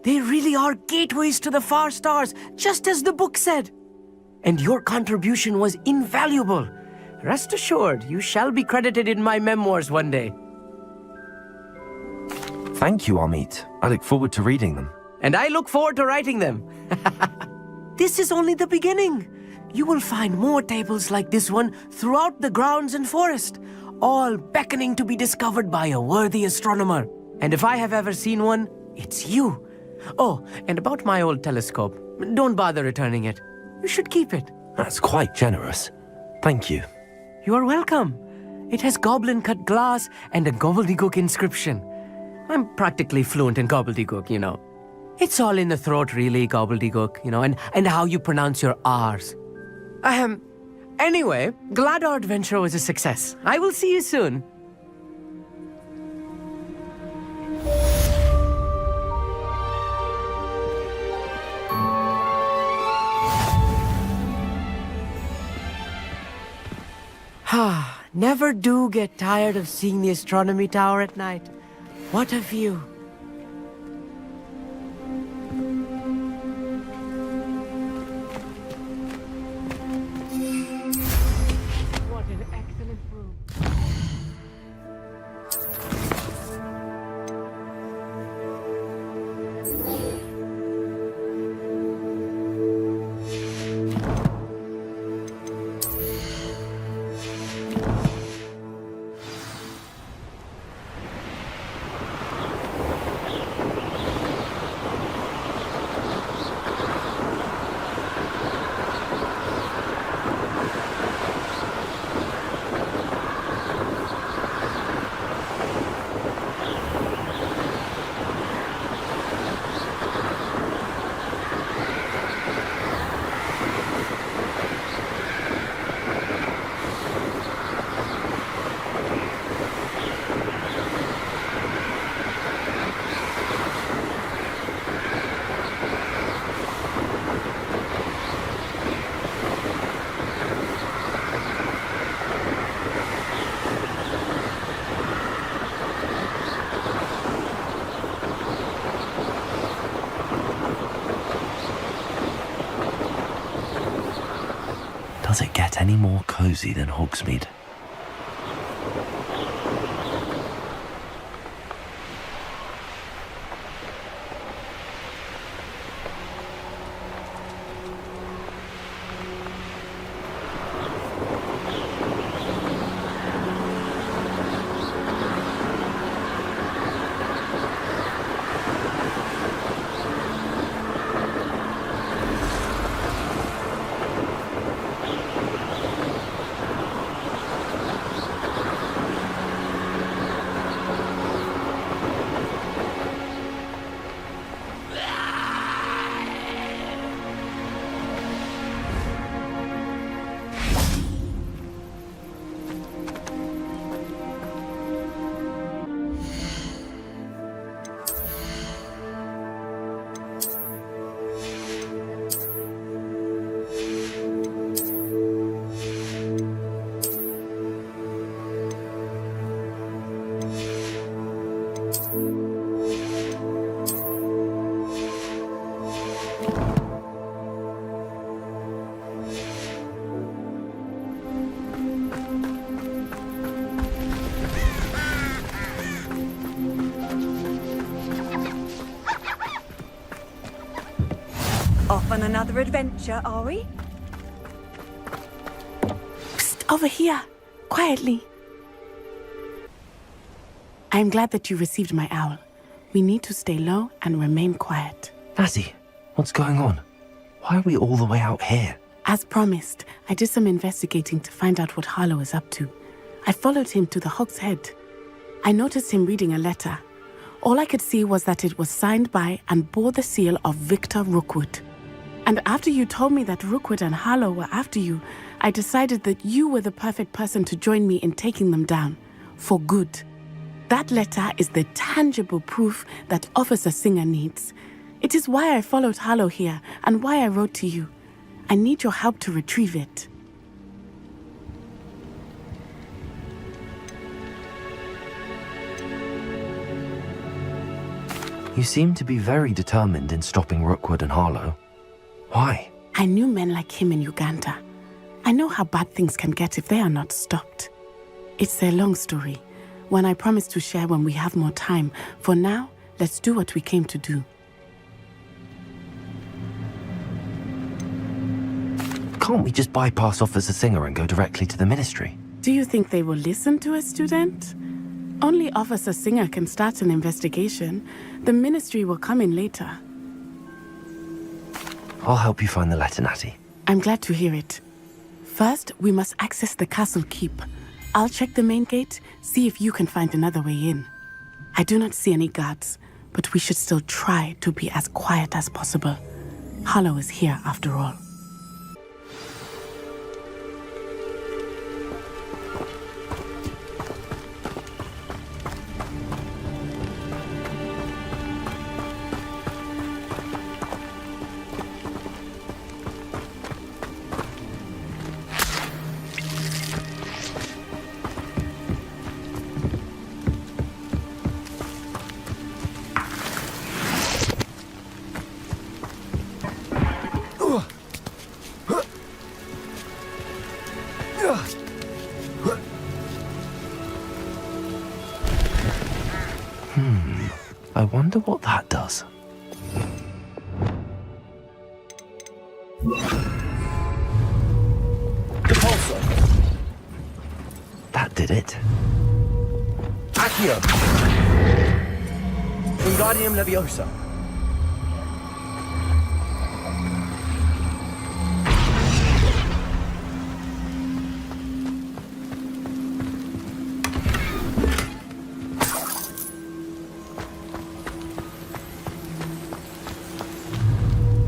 They really are gateways to the far stars, just as the book said. And your contribution was invaluable. Rest assured, you shall be credited in my memoirs one day. Thank you, Amit. I look forward to reading them. And I look forward to writing them. This is only the beginning. You will find more tables like this one throughout the grounds and forest, all beckoning to be discovered by a worthy astronomer. And if I have ever seen one, it's you. Oh, and about my old telescope, don't bother returning it. You should keep it. That's quite generous. Thank you. You are welcome. It has goblin-cut glass and a gobbledygook inscription. I'm practically fluent in gobbledygook, you know. It's all in the throat, really, gobbledygook, you know, and how you pronounce your R's. Anyway, glad our adventure was a success. I will see you soon. Never do get tired of seeing the astronomy tower at night. What a view. Does it get any more cozy than Hogsmeade? Off on another adventure, are we? Psst, over here. Quietly. I'm glad that you received my owl. We need to stay low and remain quiet. Natty, what's going on? Why are we all the way out here? As promised, I did some investigating to find out what Harlow is up to. I followed him to the Hog's Head. I noticed him reading a letter. All I could see was that it was signed by and bore the seal of Victor Rookwood. And after you told me that Rookwood and Harlow were after you, I decided that you were the perfect person to join me in taking them down. For good. That letter is the tangible proof that Officer Singer needs. It is why I followed Harlow here and why I wrote to you. I need your help to retrieve it. You seem to be very determined in stopping Rookwood and Harlow. Why? I knew men like him in Uganda. I know how bad things can get if they are not stopped. It's a long story, one I promise to share when we have more time. For now, let's do what we came to do. Can't we just bypass Officer Singer and go directly to the Ministry? Do you think they will listen to a student? Only Officer Singer can start an investigation. The Ministry will come in later. I'll help you find the letter, Natty. I'm glad to hear it. First, we must access the castle keep. I'll check the main gate, see if you can find another way in. I do not see any guards, but we should still try to be as quiet as possible. Harlow is here after all. I wonder what that does. That did it. Accio! Wingardium Leviosa.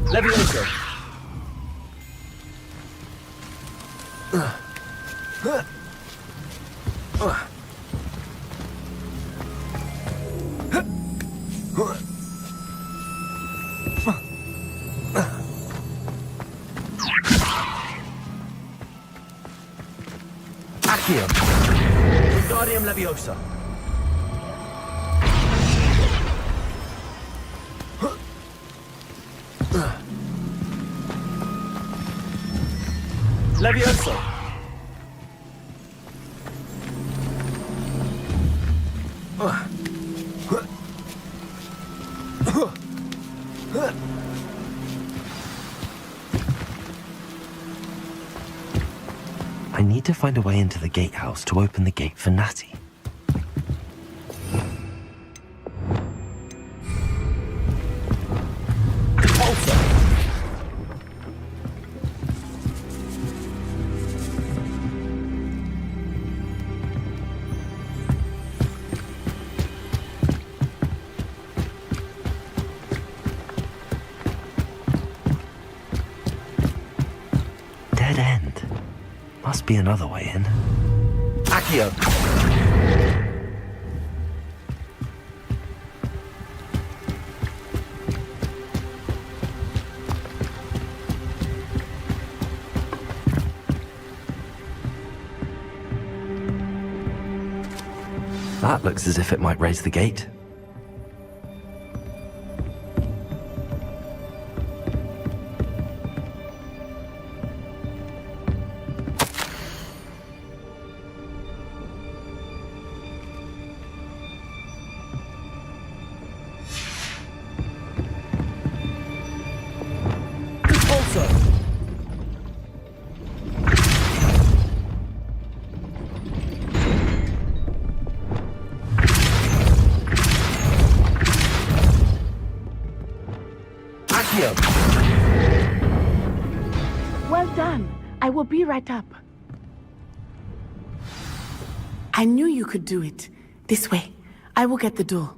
Leviosa. Accio. Wingardium Leviosa. Levioso! I need to find a way into the gatehouse to open the gate for Natty. Dead end. Must be another way in. Accio! That looks as if it might raise the gate. Well done. I will be right up. I knew you could do it. This way. I will get the door.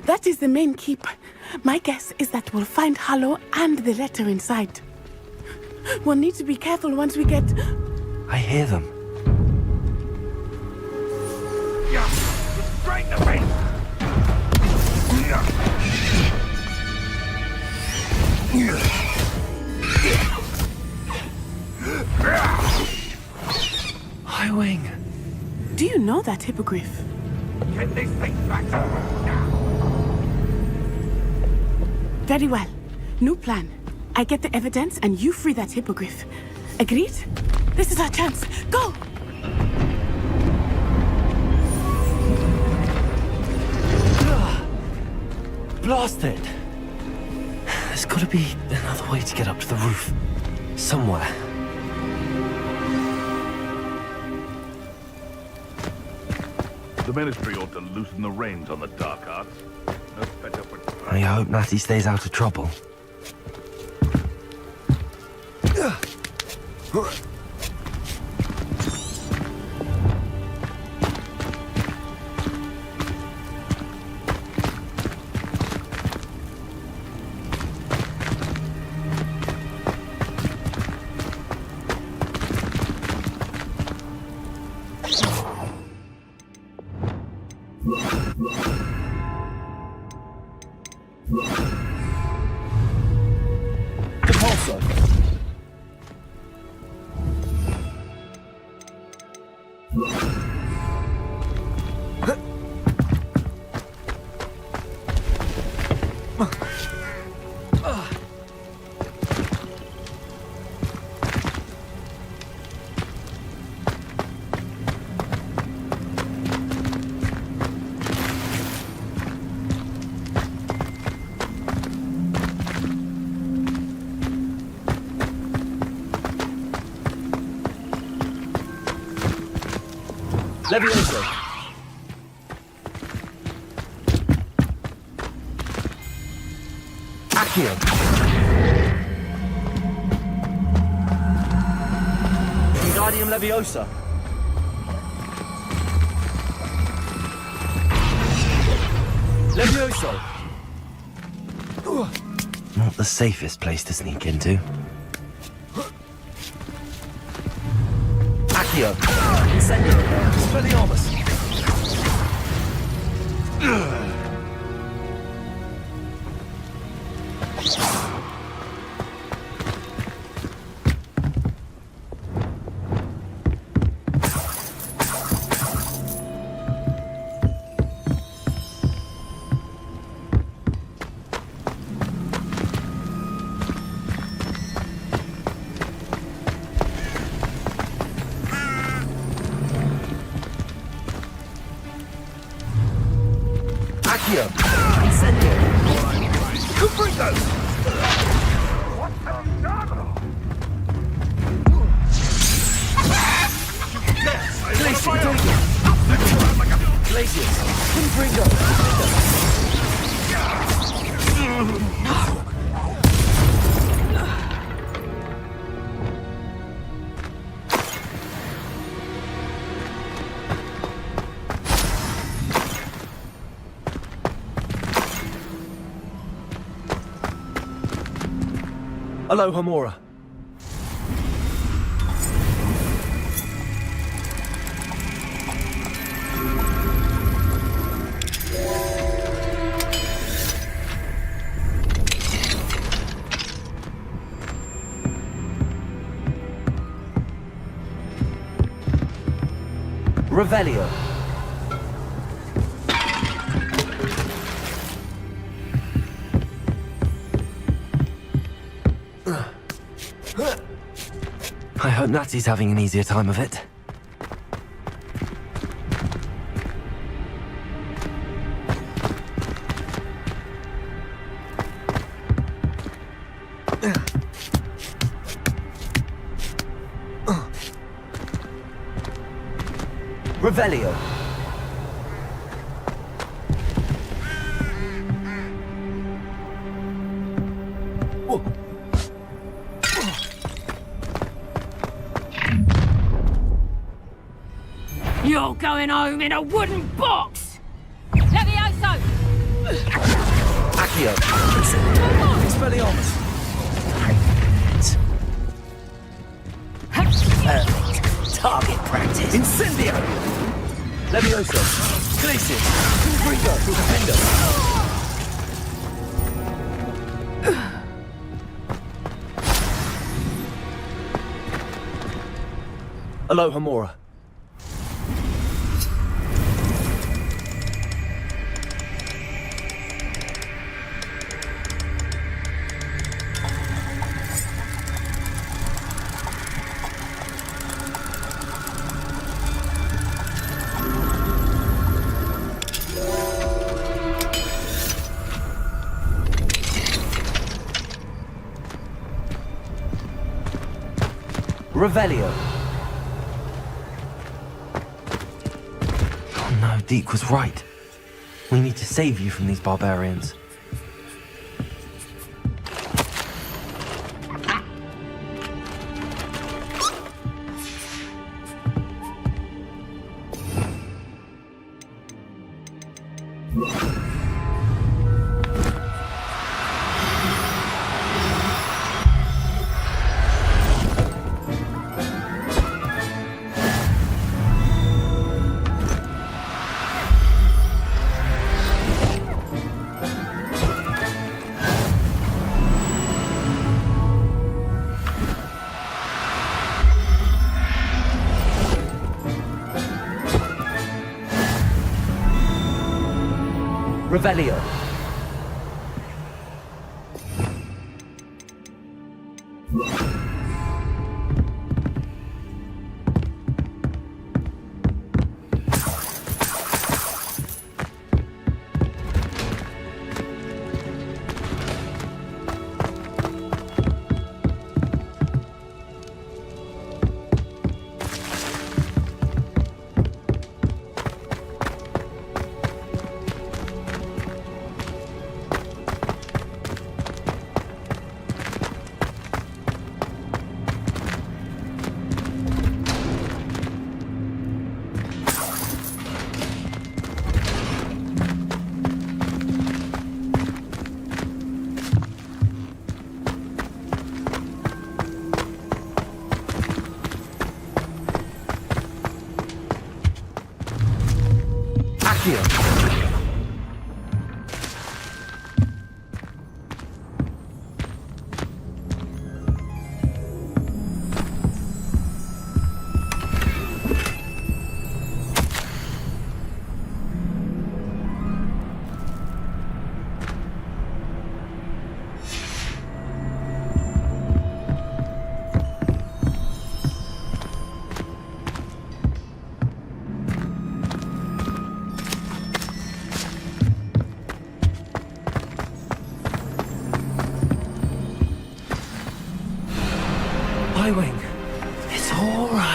That is the main keep. My guess is that we'll find Hollow and the letter inside. We'll need to be careful once we get... I hear them. Yeah, straight in the face. Highwing. Do you know that hippogriff? Get this thing back now. Very well. New plan. I get the evidence and you free that hippogriff. Agreed? This is our chance. Go! Blasted! There's gotta be another way to get up to the roof. Somewhere. The Ministry ought to loosen the reins on the dark arts. No better for... I hope Natty stays out of trouble. Levioso! Accio! Wingardium Leviosa! Levioso! Not the safest place to sneak into. Accio! Incendio! Expelliarmus! Accio! Incendio! Cubrigo! What have you done? Glacius! Cubrigo! Aloha Mora. Revelio. I hope Natty's having an easier time of it. Revelio. You're going home in a wooden box! Levioso! Accio! Expelliarmus! Perfect. Target practice. Incendio! Levioso! Glacius! Cubrigo! Defendo! Aloha Mora. Revelio. Oh no, Deke was right. We need to save you from these barbarians. Revelio. Accio.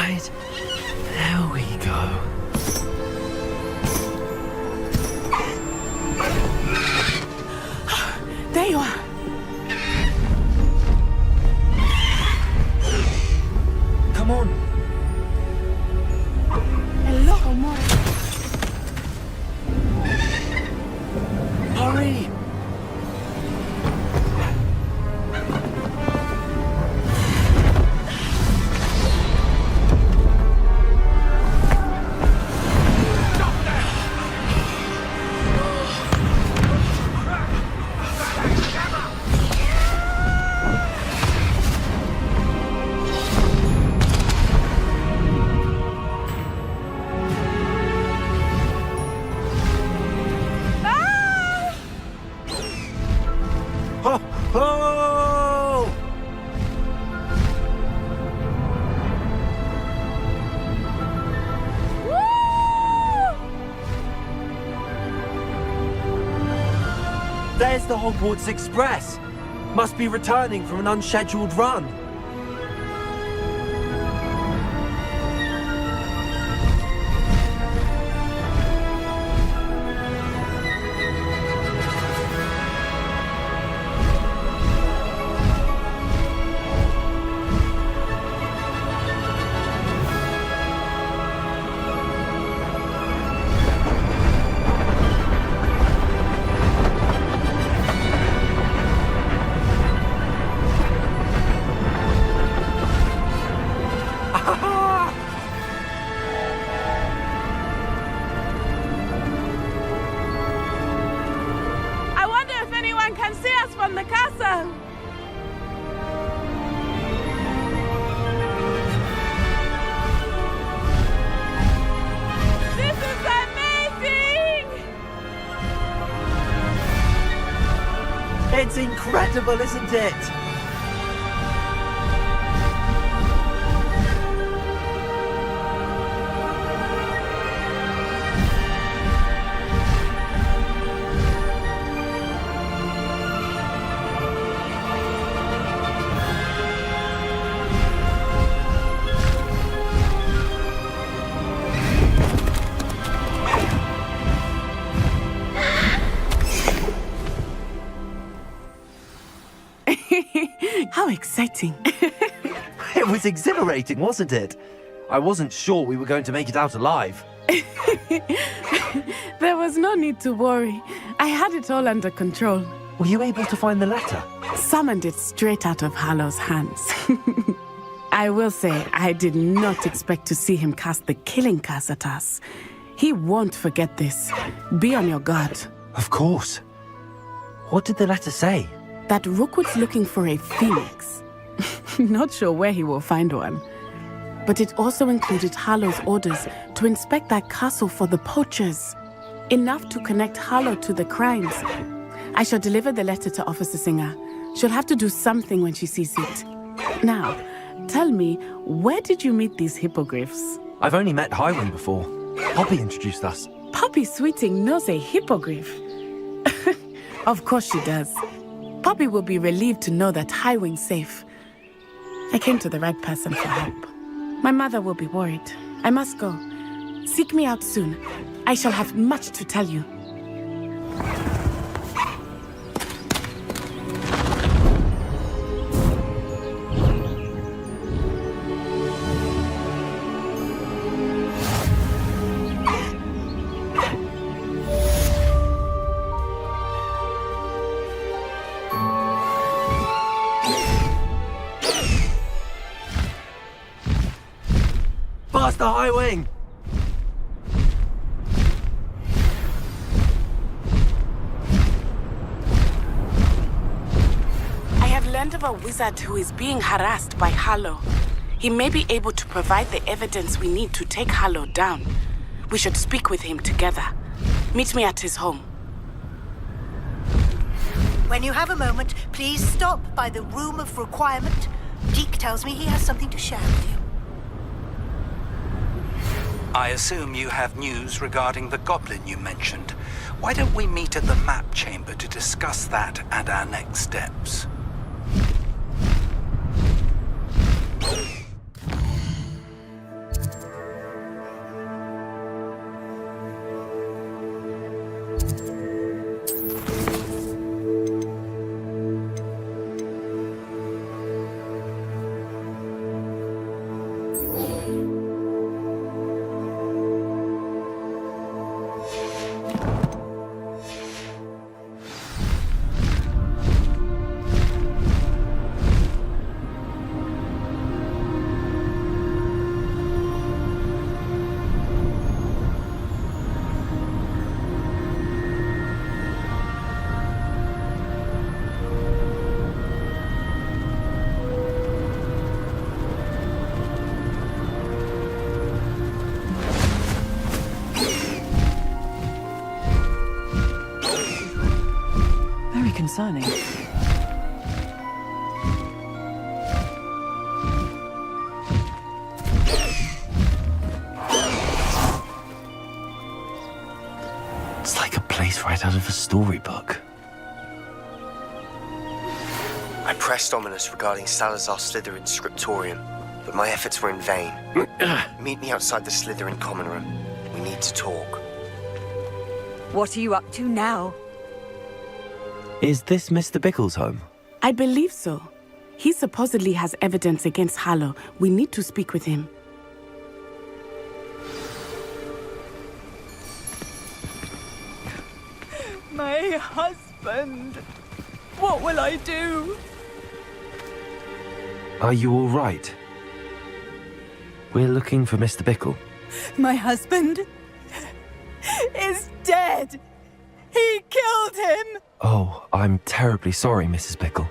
Right. There we go. There you are. Come on. Hello, Omori. Hurry! There's the Hogwarts Express. Must be returning from an unscheduled run. I wonder if anyone can see us from the castle. This is amazing! It's incredible, isn't it? How exciting. It was exhilarating, wasn't it? I wasn't sure we were going to make it out alive. There was no need to worry. I had it all under control. Were you able to find the letter? Summoned it straight out of Hallow's hands. I will say, I did not expect to see him cast the killing curse at us. He won't forget this. Be on your guard. Of course. What did the letter say? That Rookwood's looking for a phoenix. Not sure where he will find one. But it also included Hallow's orders to inspect that castle for the poachers. Enough to connect Hallow to the crimes. I shall deliver the letter to Officer Singer. She'll have to do something when she sees it. Now, tell me, where did you meet these hippogriffs? I've only met Highwing before. Poppy introduced us. Poppy Sweeting knows a hippogriff. Of course she does. Poppy will be relieved to know that Highwing's safe. I came to the right person for help. My mother will be worried. I must go. Seek me out soon. I shall have much to tell you. Faster, Highwing! I have learned of a wizard who is being harassed by Hallow. He may be able to provide the evidence we need to take Hallow down. We should speak with him together. Meet me at his home. When you have a moment, please stop by the Room of Requirement. Deke tells me he has something to share with you. I assume you have news regarding the goblin you mentioned. Why don't we meet at the map chamber to discuss that and our next steps? concerning. It's like a place right out of a storybook. I pressed Ominous regarding Salazar Slytherin's scriptorium, but my efforts were in vain. Meet me outside the Slytherin common room. We need to talk. What are you up to now? Is this Mr. Bickle's home? I believe so. He supposedly has evidence against Harlow. We need to speak with him. My husband! What will I do? Are you all right? We're looking for Mr. Bickle. My husband is dead! He killed him! Oh, I'm terribly sorry, Mrs. Bickle.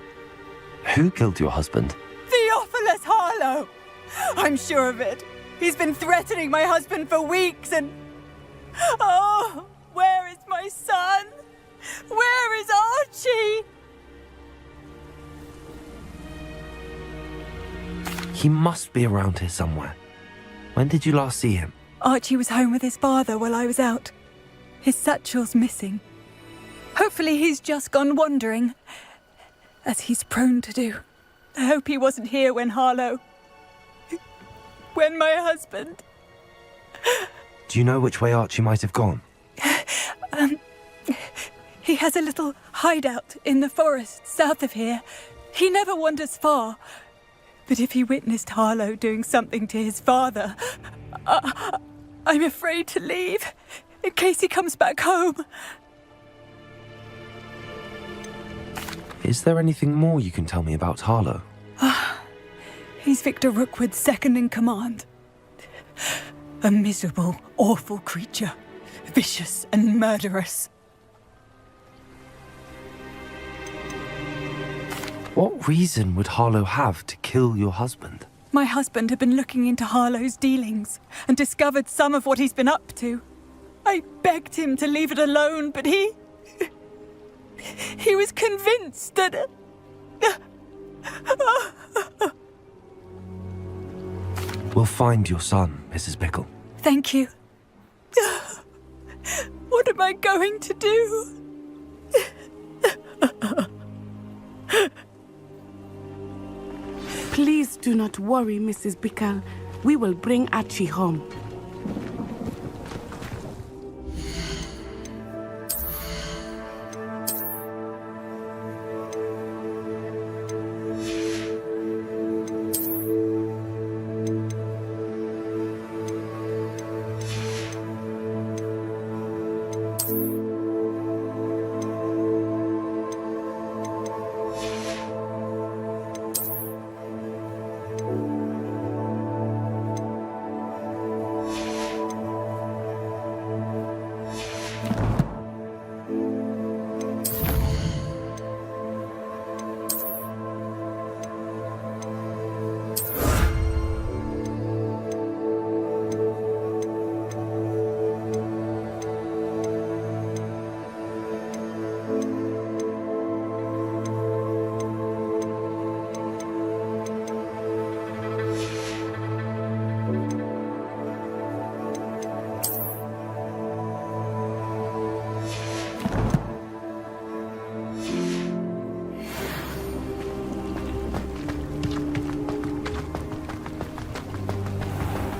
Who killed your husband? Theophilus Harlow! I'm sure of it. He's been threatening my husband for weeks and... Oh, where is my son? Where is Archie? He must be around here somewhere. When did you last see him? Archie was home with his father while I was out. His satchel's missing. Hopefully he's just gone wandering, as he's prone to do. I hope he wasn't here when Harlow... when my husband... Do you know which way Archie might have gone? He has a little hideout in the forest south of here. He never wanders far. But if he witnessed Harlow doing something to his father, I'm afraid to leave, in case he comes back home. Is there anything more you can tell me about Harlow? He's Victor Rookwood's second in command. A miserable, awful creature, vicious and murderous. What reason would Harlow have to kill your husband? My husband had been looking into Harlow's dealings and discovered some of what he's been up to. I begged him to leave it alone, but he was convinced that... We'll find your son, Mrs. Bickle. Thank you. What am I going to do? Please do not worry, Mrs. Bickle. We will bring Archie home.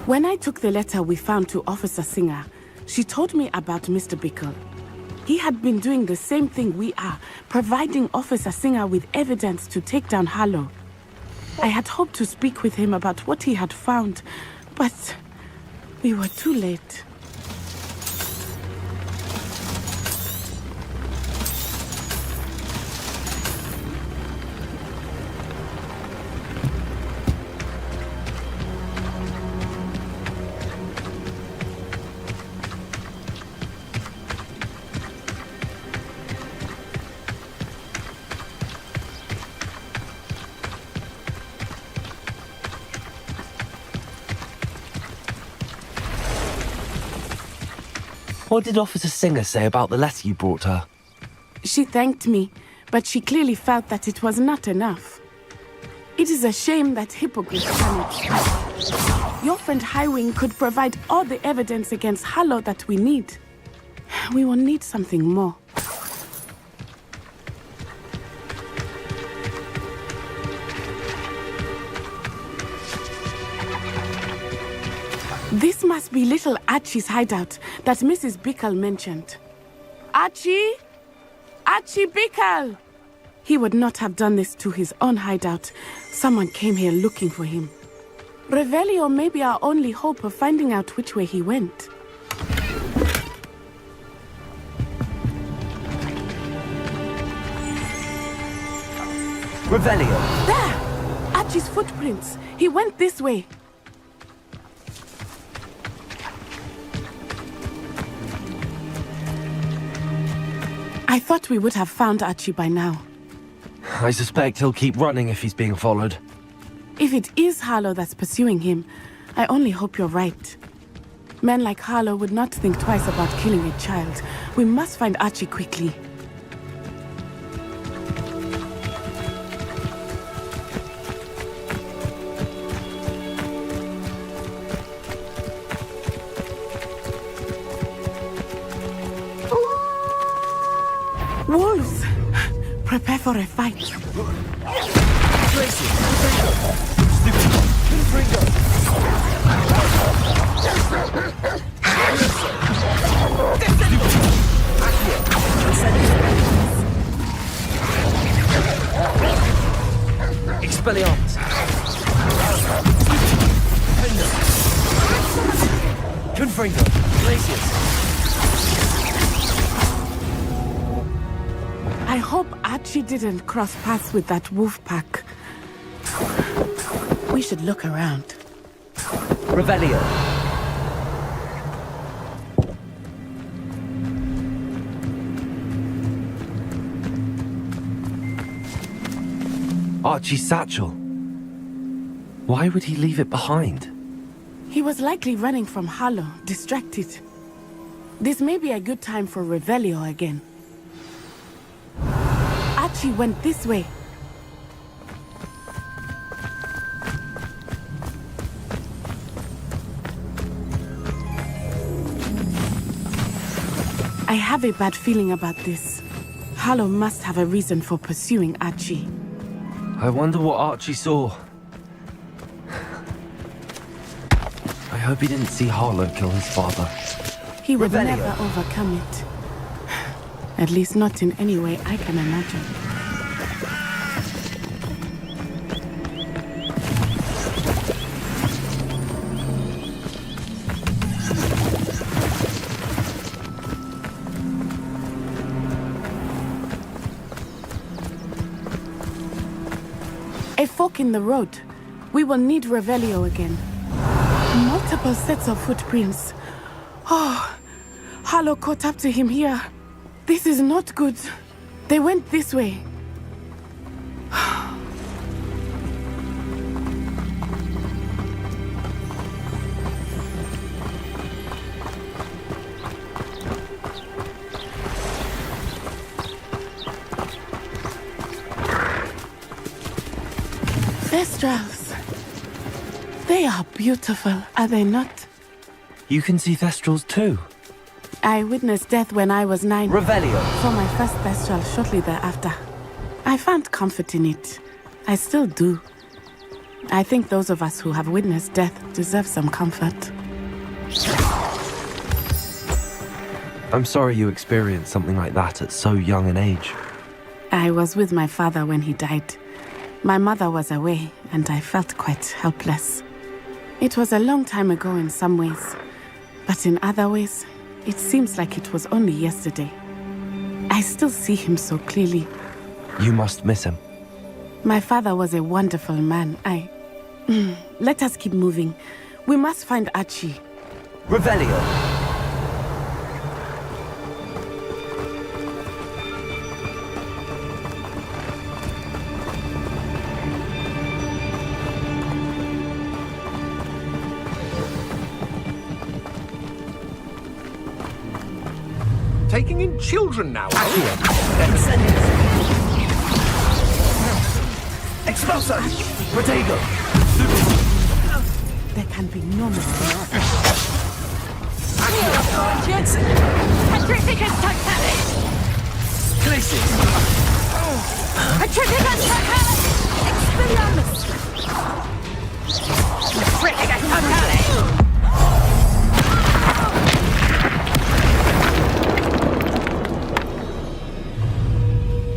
When I took the letter we found to Officer Singer, she told me about Mr. Bickle. He had been doing the same thing we are, providing Officer Singer with evidence to take down Harlow. I had hoped to speak with him about what he had found, but we were too late. What did Officer Singer say about the letter you brought her? She thanked me, but she clearly felt that it was not enough. It is a shame that hippogriffs cannot. Your friend Highwing could provide all the evidence against Harlow that we need. We will need something more. This must be little Archie's hideout that Mrs. Bickle mentioned. Archie? Archie Bickle! He would not have done this to his own hideout. Someone came here looking for him. Revelio may be our only hope of finding out which way he went. Revelio! There! Archie's footprints. He went this way. I thought we would have found Archie by now. I suspect he'll keep running if he's being followed. If it is Harlow that's pursuing him, I only hope you're right. Men like Harlow would not think twice about killing a child. We must find Archie quickly. Wolves! Prepare for a fight. Expelliarmus! Confringo! Glacius! I hope Archie didn't cross paths with that wolf pack. We should look around. Revelio! Archie's satchel. Why would he leave it behind? He was likely running from Harlow, distracted. This may be a good time for Revelio again. Archie went this way. I have a bad feeling about this. Harlow must have a reason for pursuing Archie. I wonder what Archie saw. I hope he didn't see Harlow kill his father. He would Revelio. never overcome it. At least not in any way I can imagine. A fork in the road. We will need Revelio again. Multiple sets of footprints. Oh, Harlow caught up to him here. This is not good. They went this way. Thestrals. They are beautiful, are they not? You can see Thestrals too. I witnessed death when I was 9. Revelio. Saw my first Thestral shortly thereafter. I found comfort in it. I still do. I think those of us who have witnessed death deserve some comfort. I'm sorry you experienced something like that at so young an age. I was with my father when he died. My mother was away, and I felt quite helpless. It was a long time ago in some ways, but in other ways, it seems like it was only yesterday. I still see him so clearly. You must miss him. My father was a wonderful man. Let us keep moving. We must find Archie. Revelio. Taking in children now, Accio. Expulso! Protego! There can be no mistake. Petrificus totalis! Glacis! Petrificus totalis! Expelliarmus! Petrificus totalis!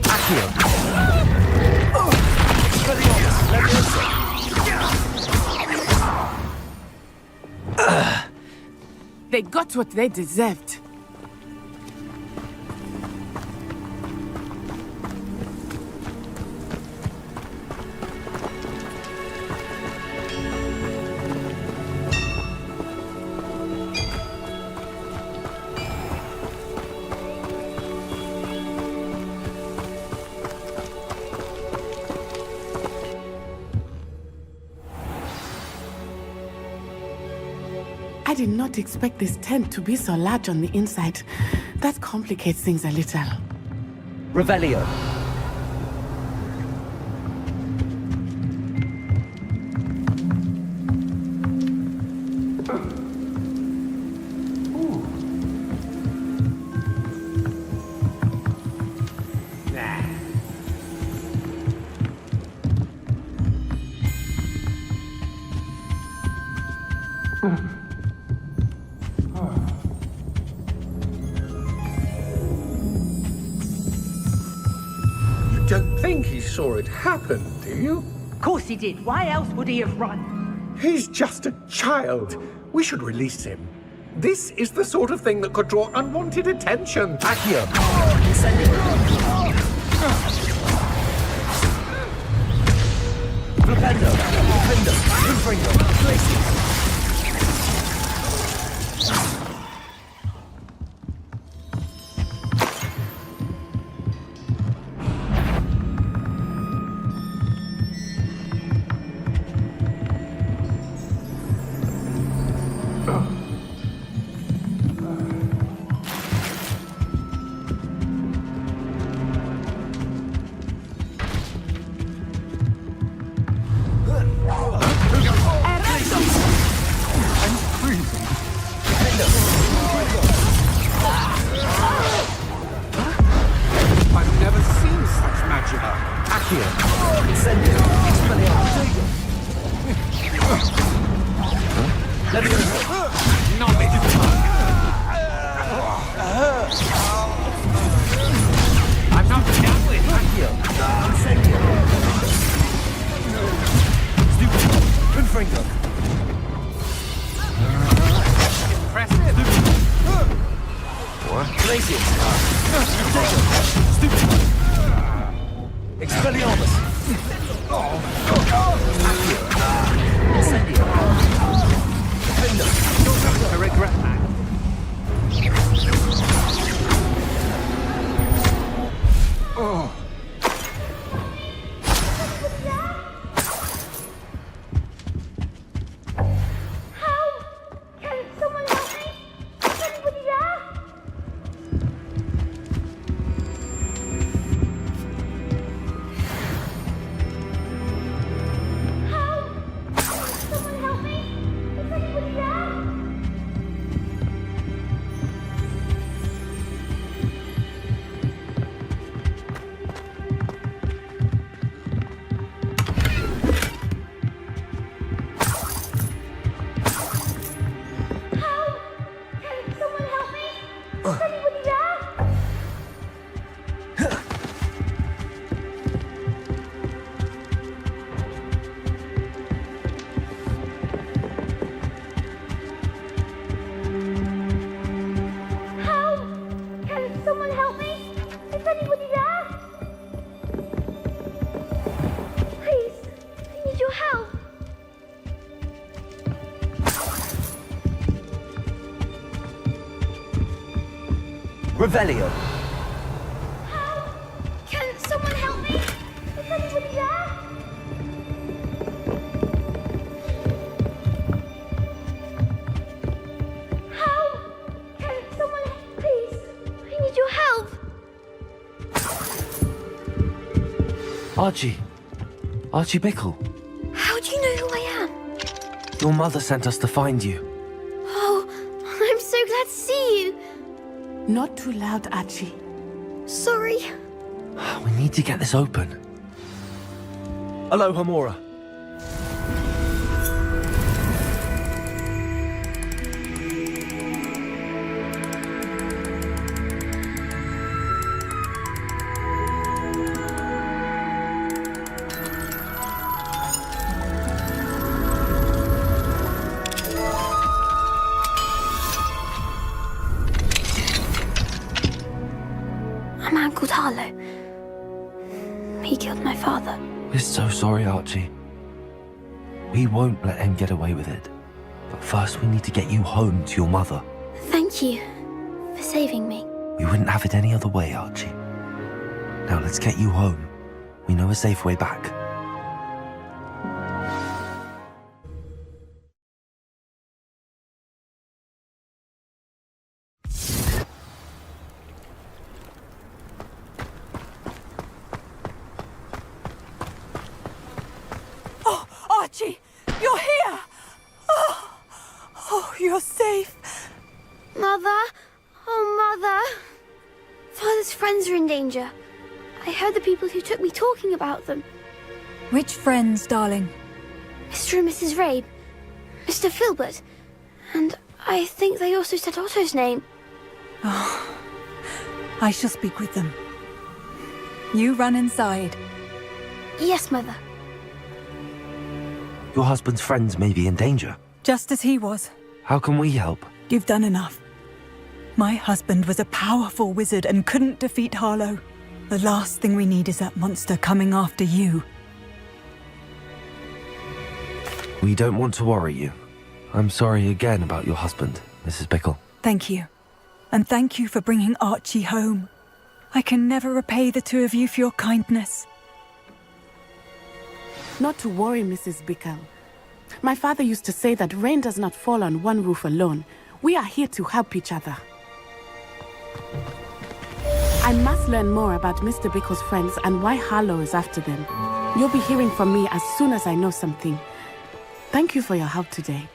Accio! Expelliarmus! Leviosa! They got what they deserved. I did not expect this tent to be so large on the inside. That complicates things a little. Revelio. Don't think he saw it happen, do you? Of course he did. Why else would he have run? He's just a child. We should release him. This is the sort of thing that could draw unwanted attention. Accio! Flipendo! Flipendo! Infringo! Glacis! I've never seen such magic. Accio! Incendio! Expelliarmus! Leviosa! Not this time. I'm not done with Accio! Incendio! Stupid! Infringo! Impressive. What? Glacis! Stupid! Expelliarmus! Accio! Incendio! Defendo! I regret that. Oh. Revelio! Can someone help me? Is anybody there? Help! Can someone please? I need your help. Archie, Archie Bickle, How do you know who I am? your mother sent us to find you. Oh, I'm so glad to see you. Not too loud, Archie. Sorry. We need to get this open. Hello, Hamora. A man called Harlow. He killed my father. We're so sorry, Archie. We won't let him get away with it. But first we need to get you home to your mother. Thank you for saving me. We wouldn't have it any other way, Archie. Now let's get you home. We know a safe way back. Oh, Archie, you're here! Oh, you're safe. Mother? Oh, Mother. Father's friends are in danger. I heard the people who took me talking about them. Which friends, darling? Mr. and Mrs. Rabe. Mr. Filbert. And I think they also said Otto's name. Oh, I shall speak with them. You run inside. Yes, Mother. Your husband's friends may be in danger. Just as he was. How can we help? You've done enough. My husband was a powerful wizard and couldn't defeat Harlow. The last thing we need is that monster coming after you. We don't want to worry you. I'm sorry again about your husband, Mrs. Bickle. Thank you. And thank you for bringing Archie home. I can never repay the two of you for your kindness. Not to worry, Mrs. Bickle. My father used to say that rain does not fall on one roof alone. We are here to help each other. I must learn more about Mr. Bickle's friends and why Harlow is after them. You'll be hearing from me as soon as I know something. Thank you for your help today.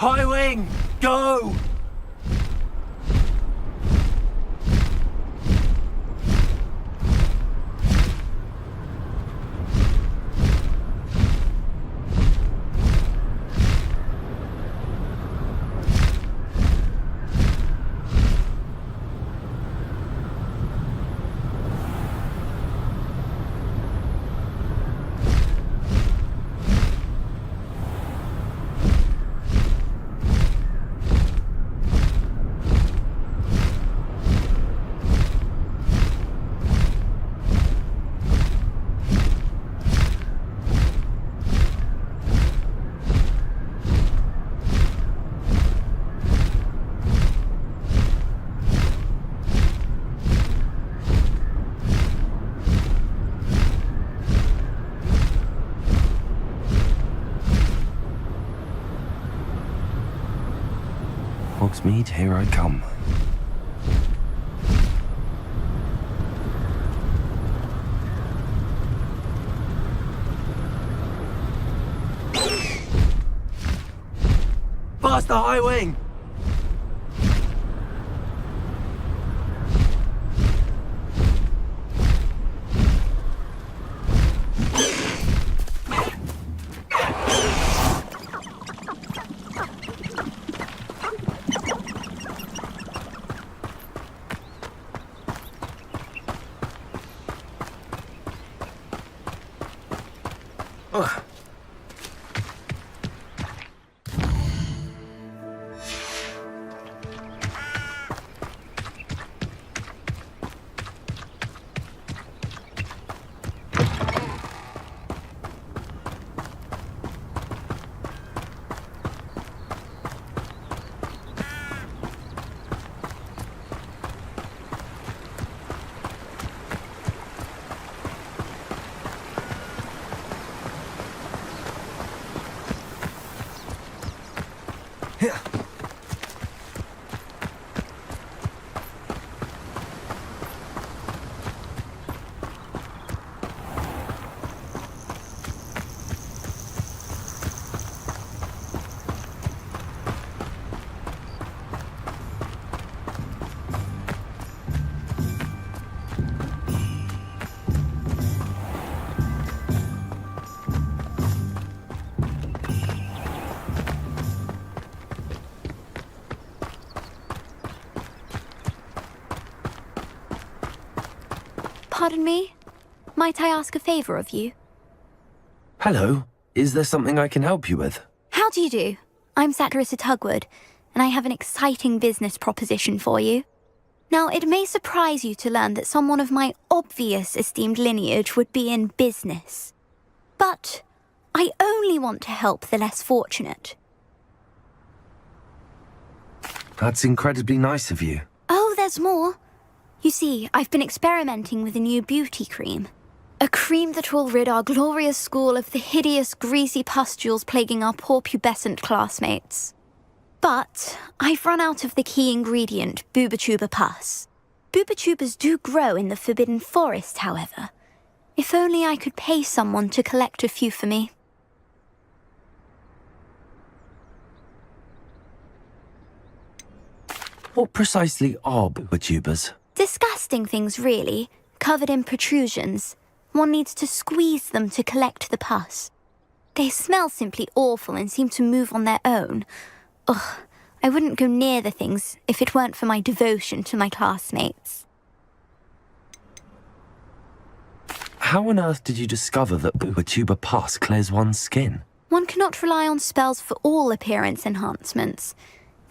High Wing, go! Hogsmeade, here I come. Faster, High Wing! Pardon me? Might I ask a favor of you? Hello. Is there something I can help you with? How do you do? I'm Saccharissa Tugwood, and I have an exciting business proposition for you. Now, it may surprise you to learn that someone of my obvious esteemed lineage would be in business. But I only want to help the less fortunate. That's incredibly nice of you. Oh, there's more. You see, I've been experimenting with a new beauty cream. A cream that will rid our glorious school of the hideous, greasy pustules plaguing our poor pubescent classmates. But I've run out of the key ingredient, boobotuber pus. Boobotubers do grow in the Forbidden Forest, however. If only I could pay someone to collect a few for me. What precisely are boobotubers? Disgusting things, really, covered in protrusions. One needs to squeeze them to collect the pus. They smell simply awful and seem to move on their own. Ugh, I wouldn't go near the things if it weren't for my devotion to my classmates. How on earth did you discover that boobotuber pus clears one's skin? One cannot rely on spells for all appearance enhancements.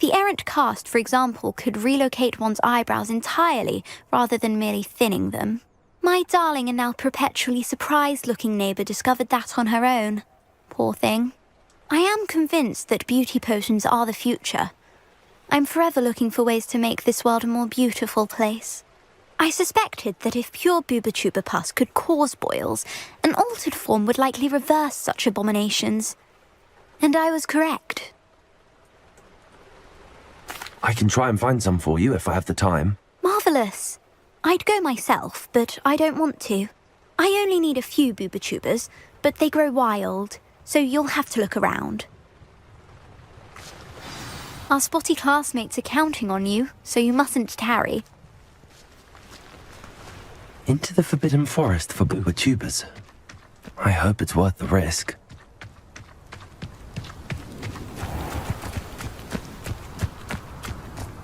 The errant cast, for example, could relocate one's eyebrows entirely rather than merely thinning them. My darling and now perpetually surprised-looking neighbour discovered that on her own. Poor thing. I am convinced that beauty potions are the future. I'm forever looking for ways to make this world a more beautiful place. I suspected that if pure boobotuber pus could cause boils, an altered form would likely reverse such abominations. And I was correct. I can try and find some for you if I have the time. Marvellous. I'd go myself, but I don't want to. I only need a few boobotubers, but they grow wild, so you'll have to look around. Our spotty classmates are counting on you, so you mustn't tarry. Into the Forbidden Forest for booba-tubers. I hope it's worth the risk.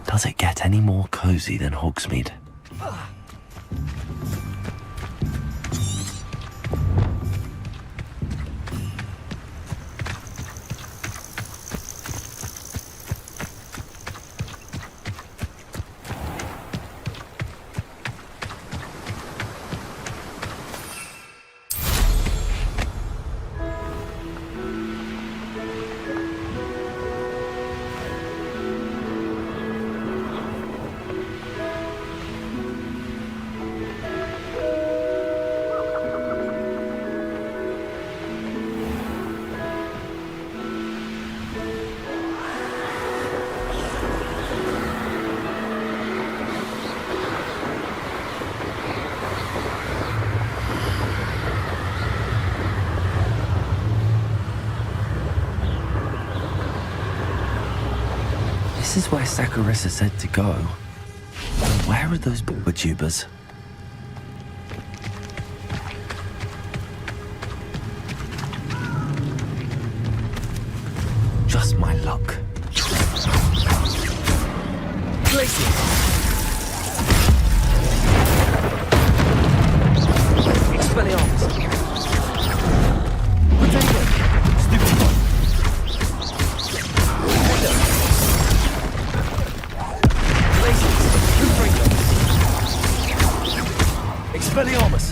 Does it get any more cozy than Hogsmeade? This is where Saccharissa said to go. Where are those booba-tubers? Just my luck. Glacier! Expelliarmus! Potato! Stupid one! Expelliarmus!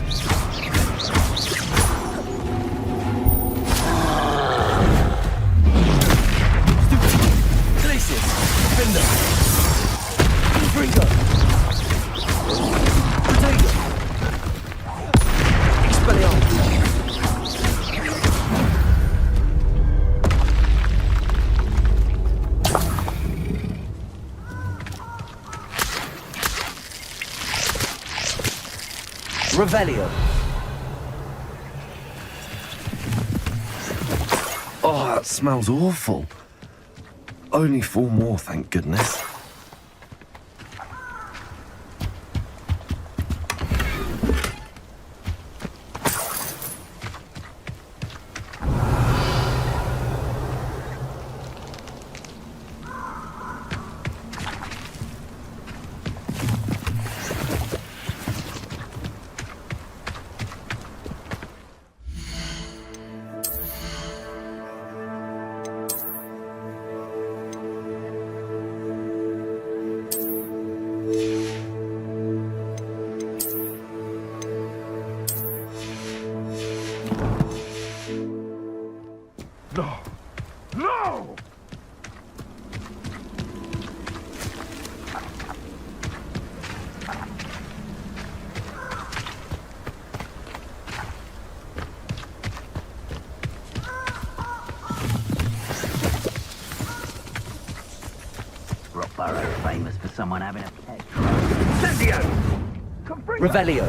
Glacius! Defender! Infringo! Potato! Expelliarmus! Revelio. Oh, that smells awful. Only 4 more, thank goodness. No! No! Rockborough's famous for someone having a pet. Incendio! Revelio.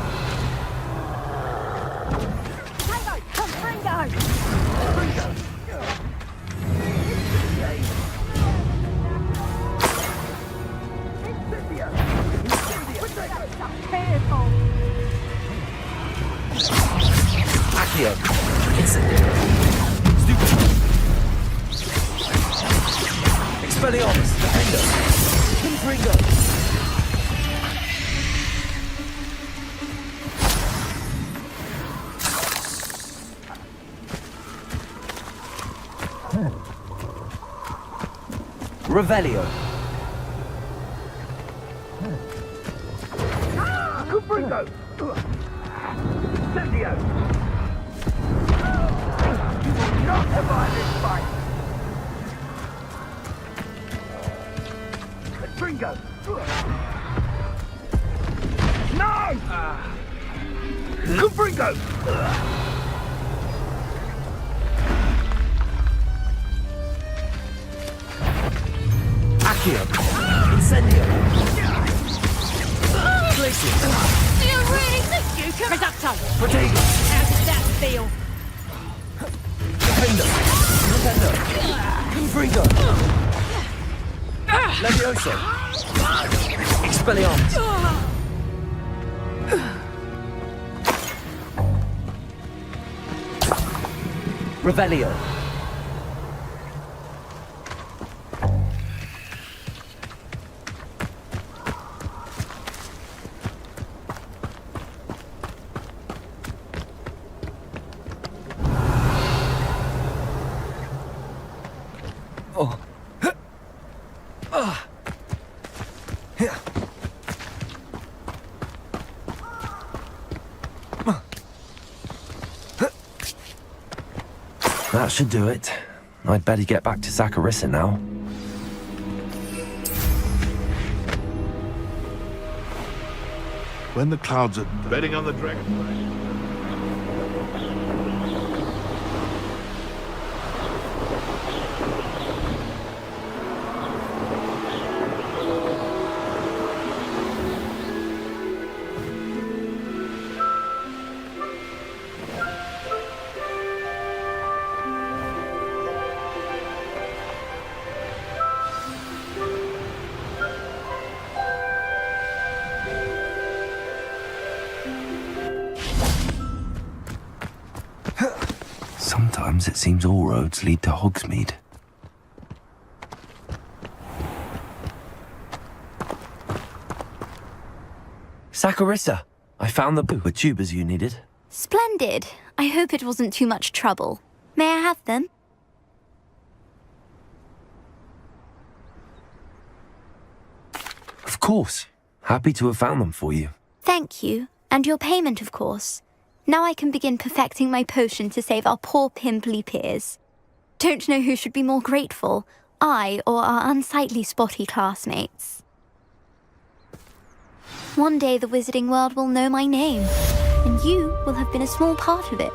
Accio. Stupid. Expelliarmus. Defender. Confringo. Revelio. Confringo! Incendio! You will not survive this fight! Confringo! No! Confringo! Accio. Incendio. Glacier. Do you really think you can? Reducto! Potato. How does that feel? Defender. Defender. Confringo. Levioso! Expelliarmus! Revelio! Oh. That should do it. I'd better get back to Saccharissa now. When the clouds are betting on the dragonfly. Sometimes it seems all roads lead to Hogsmeade. Saccharissa! I found the Brew tubers you needed. Splendid. I hope it wasn't too much trouble. May I have them? Of course. Happy to have found them for you. Thank you. And your payment, of course. Now I can begin perfecting my potion to save our poor pimply peers. Don't know who should be more grateful, I or our unsightly spotty classmates. One day the wizarding world will know my name, and you will have been a small part of it.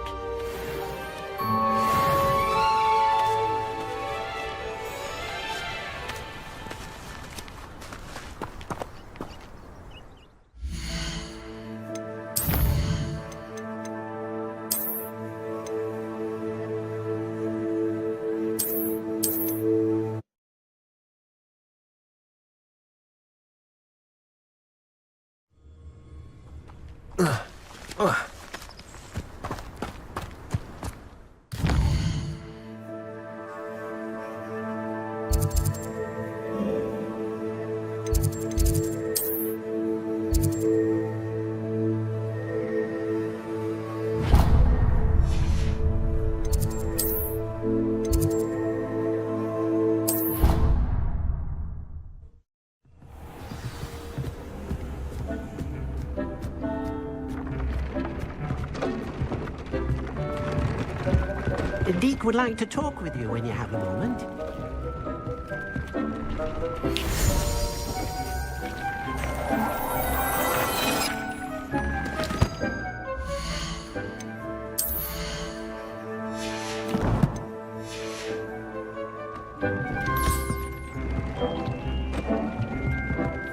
Deke would like to talk with you when you have a moment.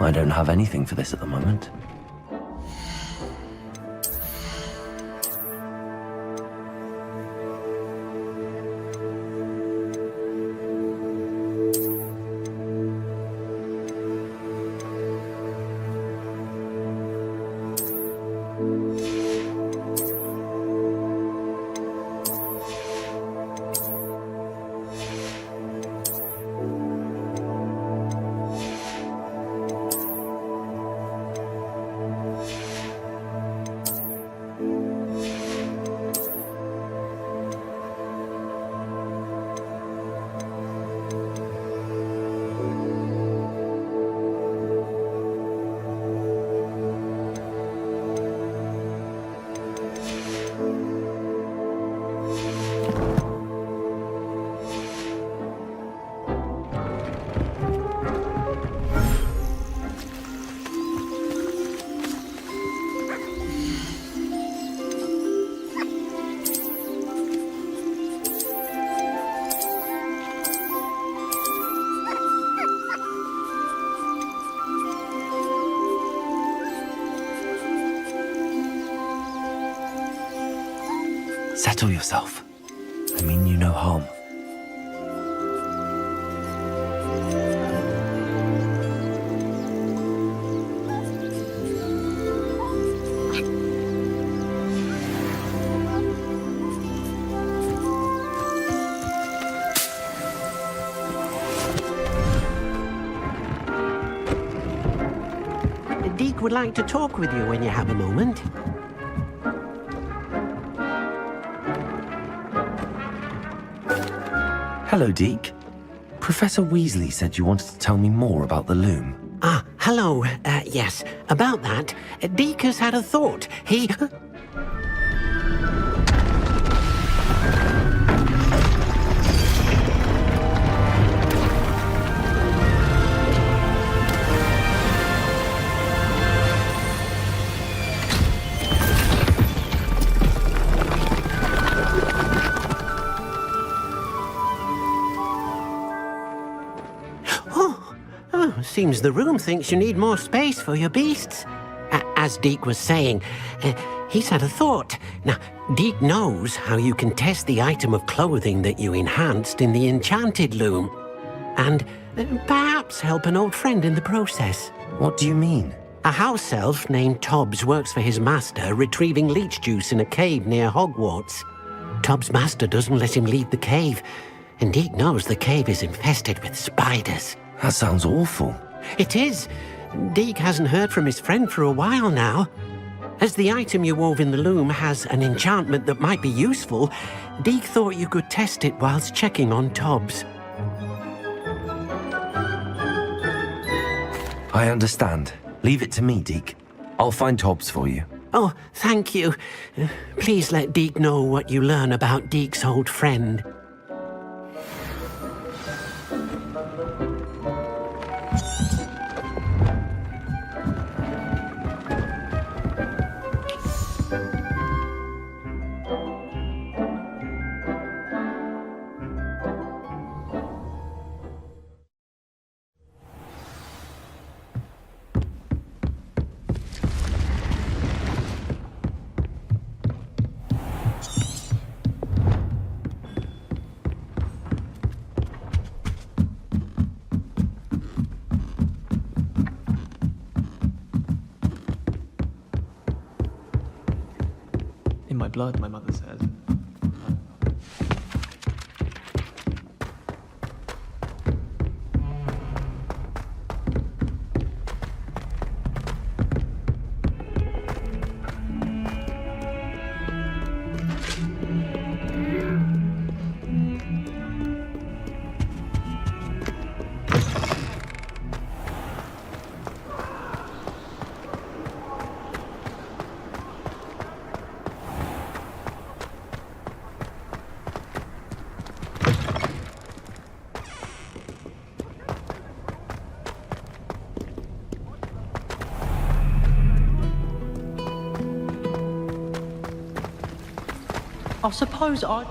I don't have anything for this at the moment. Settle yourself. I mean you no harm. Deke would like to talk with you when you have a moment. Hello, Deke. Professor Weasley said you wanted to tell me more about the loom. Ah, hello. Yes, about that. Deke has had a thought. He... Seems the room thinks you need more space for your beasts. As Deke was saying, he's had a thought. Now, Deke knows how you can test the item of clothing that you enhanced in the enchanted loom. And perhaps help an old friend in the process. What do you mean? A house elf named Tobbs works for his master, retrieving leech juice in a cave near Hogwarts. Tobbs' master doesn't let him leave the cave, and Deke knows the cave is infested with spiders. That sounds awful. It is. Deke hasn't heard from his friend for a while now. As the item you wove in the loom has an enchantment that might be useful, Deke thought you could test it whilst checking on Tobbs. I understand. Leave it to me, Deke. I'll find Tobbs for you. Oh, thank you. Please let Deke know what you learn about Deke's old friend. In my blood, my mother says. I suppose I...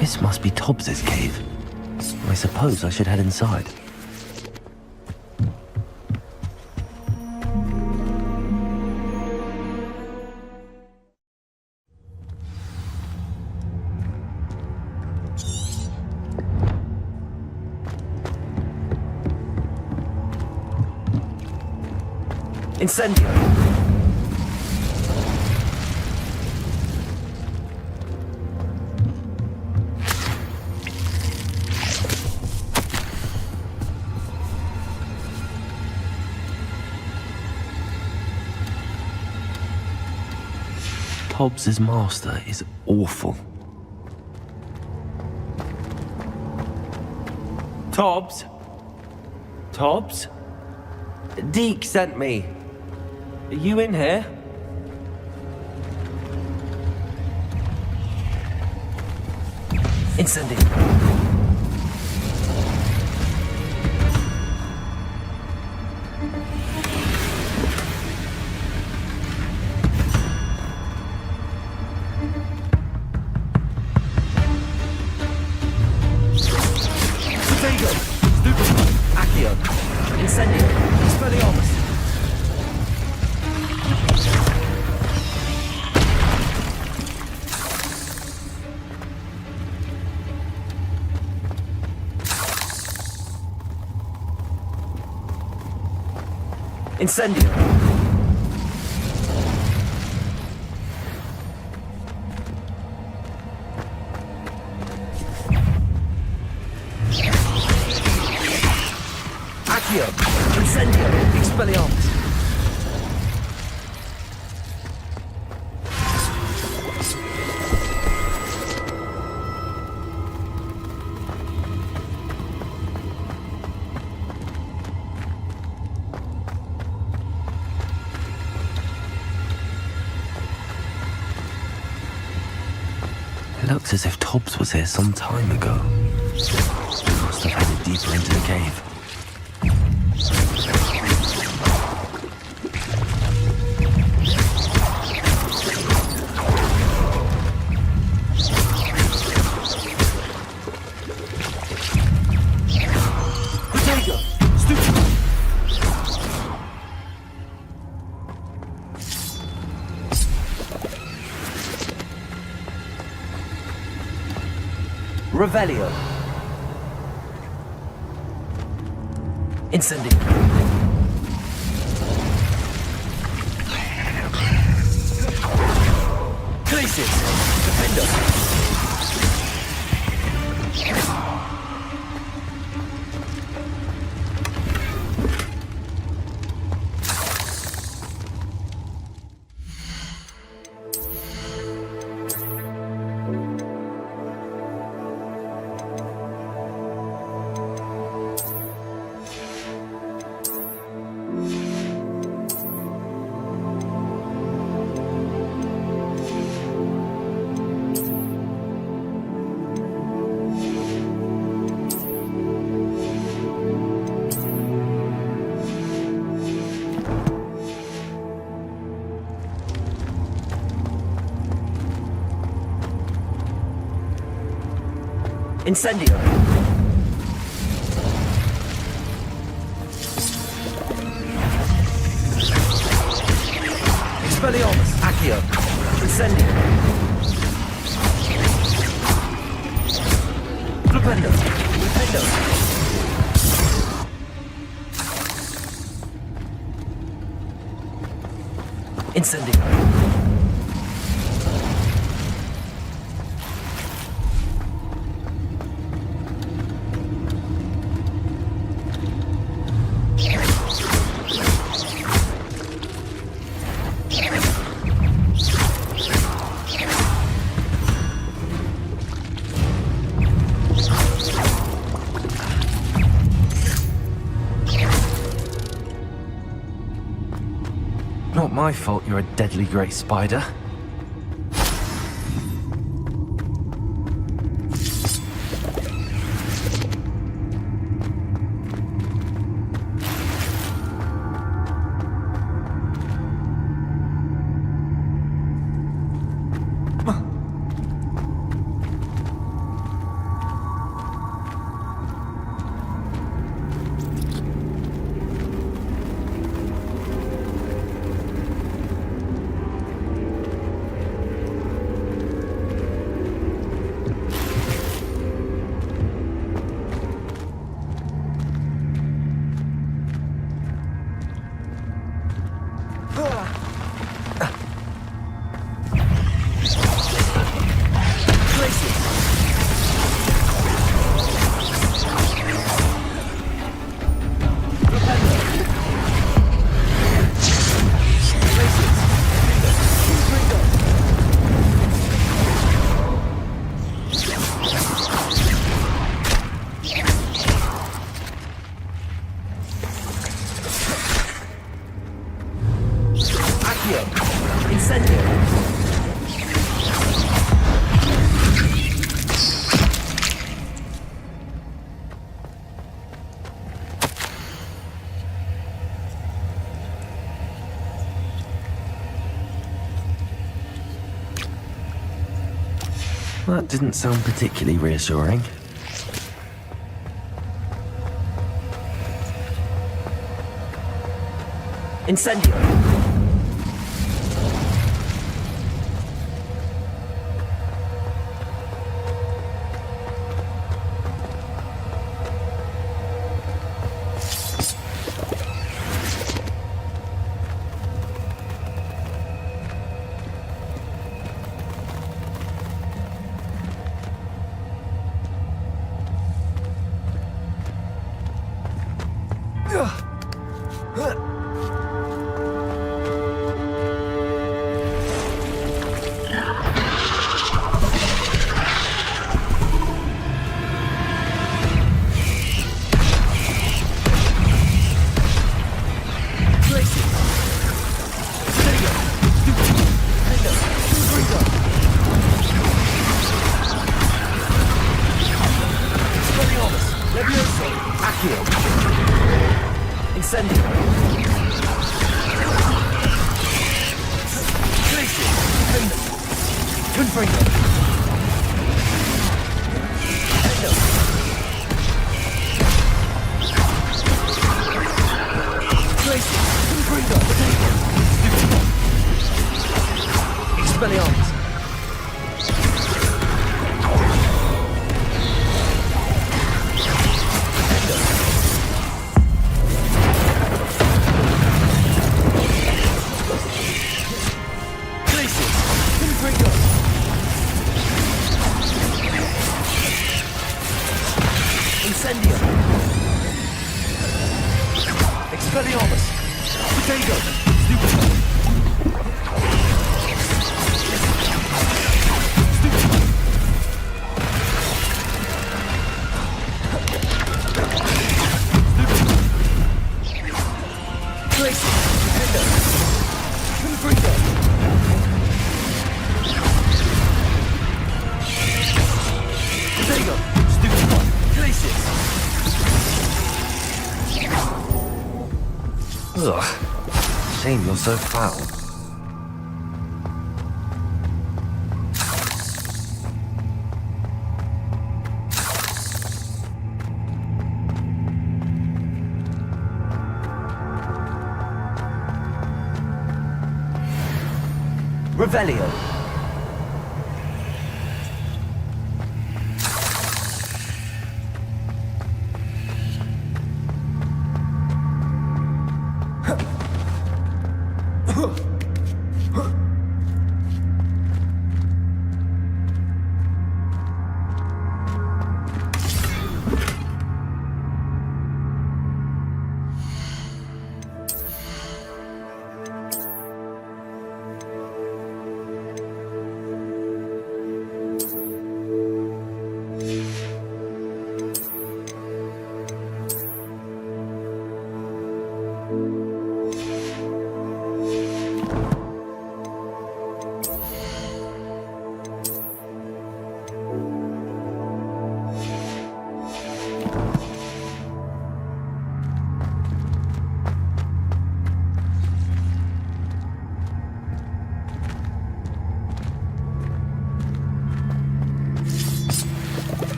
This must be Tobbs's cave. I suppose I should head inside. Incendio! Hobbs's master is awful. Tobbs? Tobbs? Deke sent me. Are you in here? Incendio. Potato! Stupid! Accio! Incendio! Expelliarmus! Incendio! Accio! Incendio! Expelliarmus! It looks as if Tobbs was here some time ago. He must have headed deeper into the cave. Potato! Stupid! Revelio. Incendio. Crisis. Defendo. Incendio. Expelliarmus. Accio. Incendio. Flipendo. Flipendo. Incendio. Not my fault you're a deadly great spider. Accio! Incendio! That didn't sound particularly reassuring. Incendio! Ugh. Shame you're so foul. Revelio!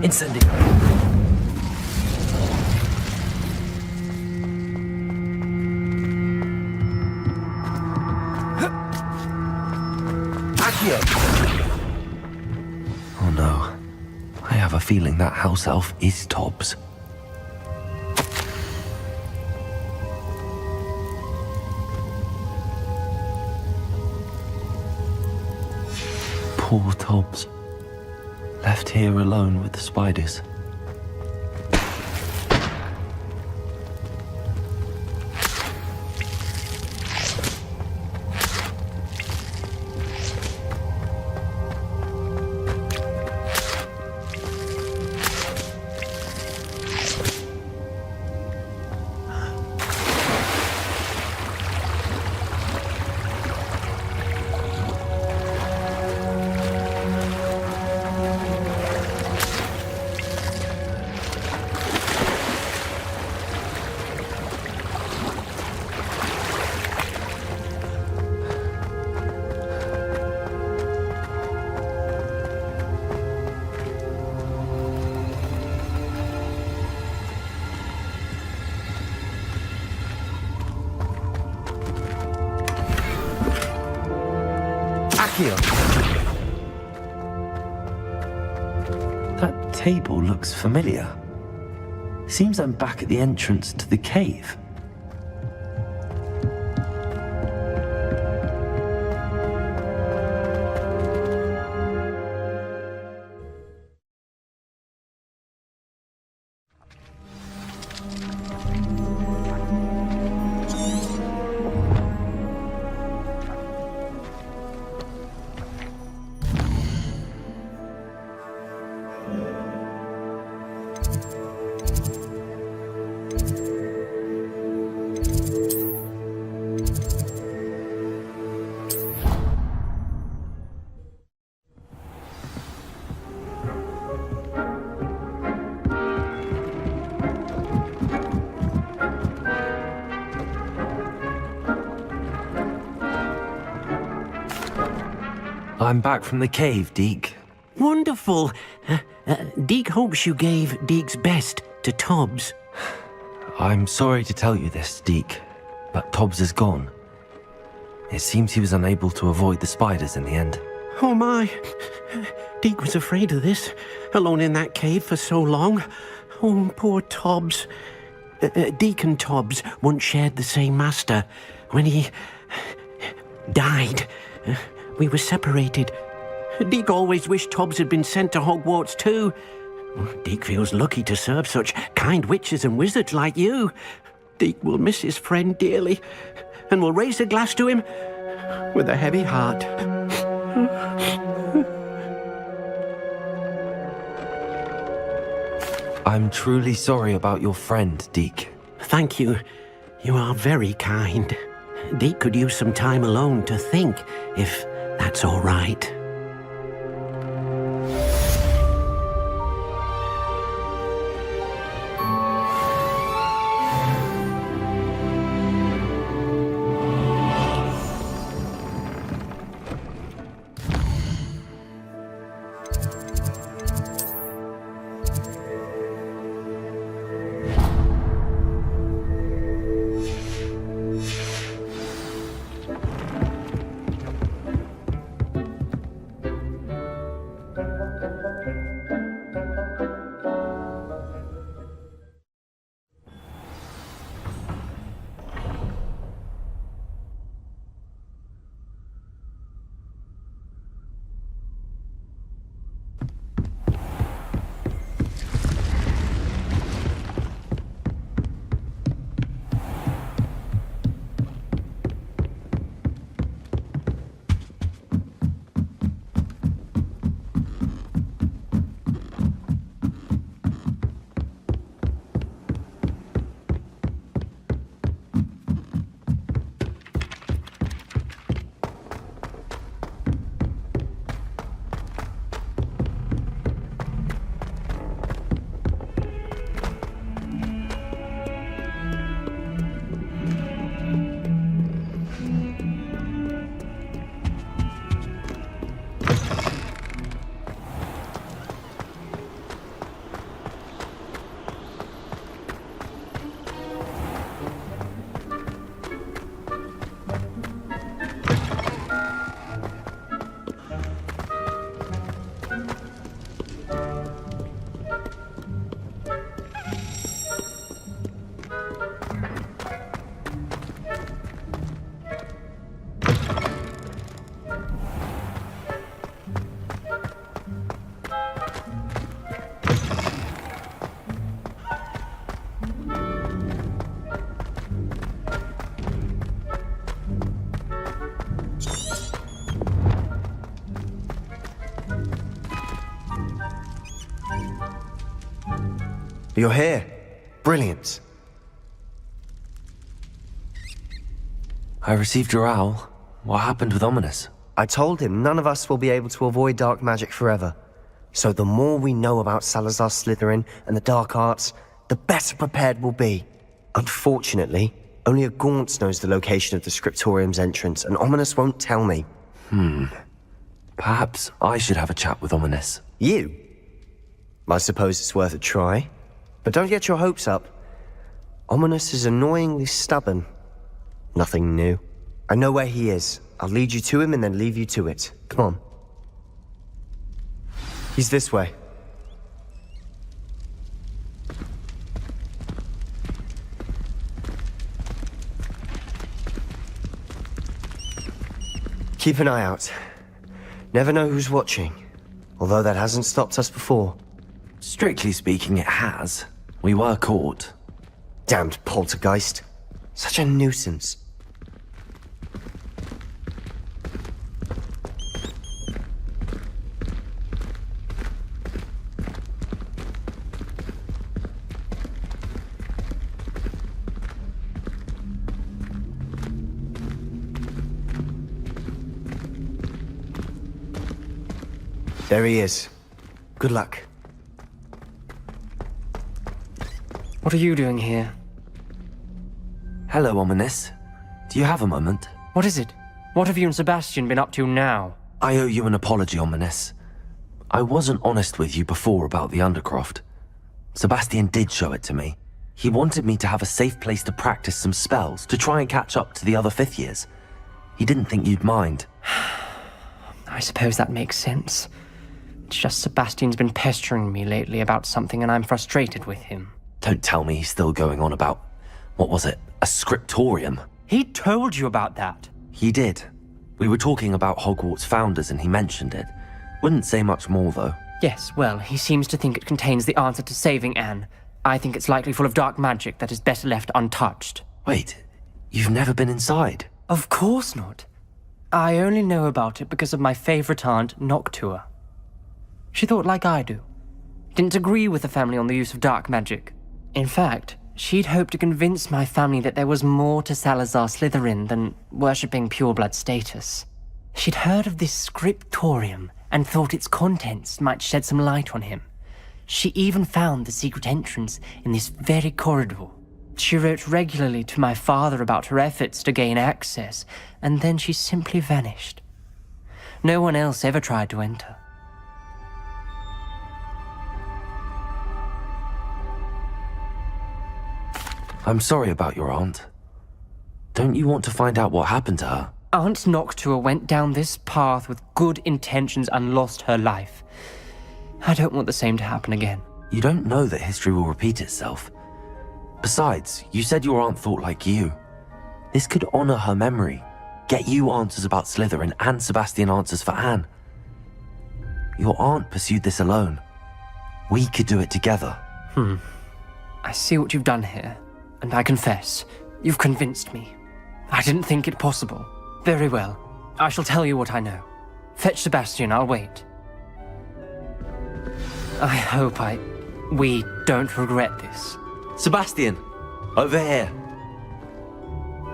Incendio! Accio! Oh no. I have a feeling that house elf is Tobbs. Poor Tobbs. Left here alone with the spiders. Accio. That table looks familiar. Seems I'm back at the entrance to the cave. I'm back from the cave, Deke. Wonderful. Deke hopes you gave Deke's best to Tobbs. I'm sorry to tell you this, Deke, but Tobbs is gone. It seems he was unable to avoid the spiders in the end. Oh my. Deke was afraid of this, alone in that cave for so long. Oh, poor Tobbs. Deke and Tobbs once shared the same master. When he died, we were separated. Deke always wished Tobbs had been sent to Hogwarts too. Deke feels lucky to serve such kind witches and wizards like you. Deke will miss his friend dearly, and will raise a glass to him with a heavy heart. I'm truly sorry about your friend, Deke. Thank you. You are very kind. Deke could use some time alone to think, if that's all right. You're here. Brilliant. I received your owl. What happened with Ominous? I told him none of us will be able to avoid dark magic forever. So the more we know about Salazar Slytherin and the dark arts, the better prepared we'll be. Unfortunately, only a Gaunt knows the location of the Scriptorium's entrance, and Ominous won't tell me. Perhaps I should have a chat with Ominous. You? I suppose it's worth a try. But don't get your hopes up. Ominous is annoyingly stubborn. Nothing new. I know where he is, I'll lead you to him and then leave you to it. Come on. He's this way. Keep an eye out. Never know who's watching. Although that hasn't stopped us before. Strictly speaking, it has. We were caught. Damned poltergeist. Such a nuisance. There he is. Good luck. What are you doing here? Hello, Ominous. Do you have a moment? What is it? What have you and Sebastian been up to now? I owe you an apology, Ominous. I wasn't honest with you before about the Undercroft. Sebastian did show it to me. He wanted me to have a safe place to practice some spells, to try and catch up to the other 5th years. He didn't think you'd mind. I suppose that makes sense. It's just Sebastian's been pestering me lately about something and I'm frustrated with him. Don't tell me he's still going on about, what was it, a scriptorium? He told you about that. He did. We were talking about Hogwarts founders and he mentioned it. Wouldn't say much more though. Yes, well, he seems to think it contains the answer to saving Anne. I think it's likely full of dark magic that is better left untouched. Wait, you've never been inside? Of course not. I only know about it because of my favorite aunt, Noctua. She thought like I do. Didn't agree with the family on the use of dark magic. In fact, she'd hoped to convince my family that there was more to Salazar Slytherin than worshipping pureblood status. She'd heard of this scriptorium and thought its contents might shed some light on him. She even found the secret entrance in this very corridor. She wrote regularly to my father about her efforts to gain access, and then she simply vanished. No one else ever tried to enter. I'm sorry about your aunt. Don't you want to find out what happened to her? Aunt Noctua went down this path with good intentions and lost her life. I don't want the same to happen again. You don't know that history will repeat itself. Besides, you said your aunt thought like you. This could honor her memory, get you answers about Slytherin and Sebastian answers for Anne. Your aunt pursued this alone. We could do it together. I see what you've done here, and I confess, you've convinced me. I didn't think it possible. Very well. I shall tell you what I know. Fetch Sebastian, I'll wait. I hope we don't regret this. Sebastian, over here.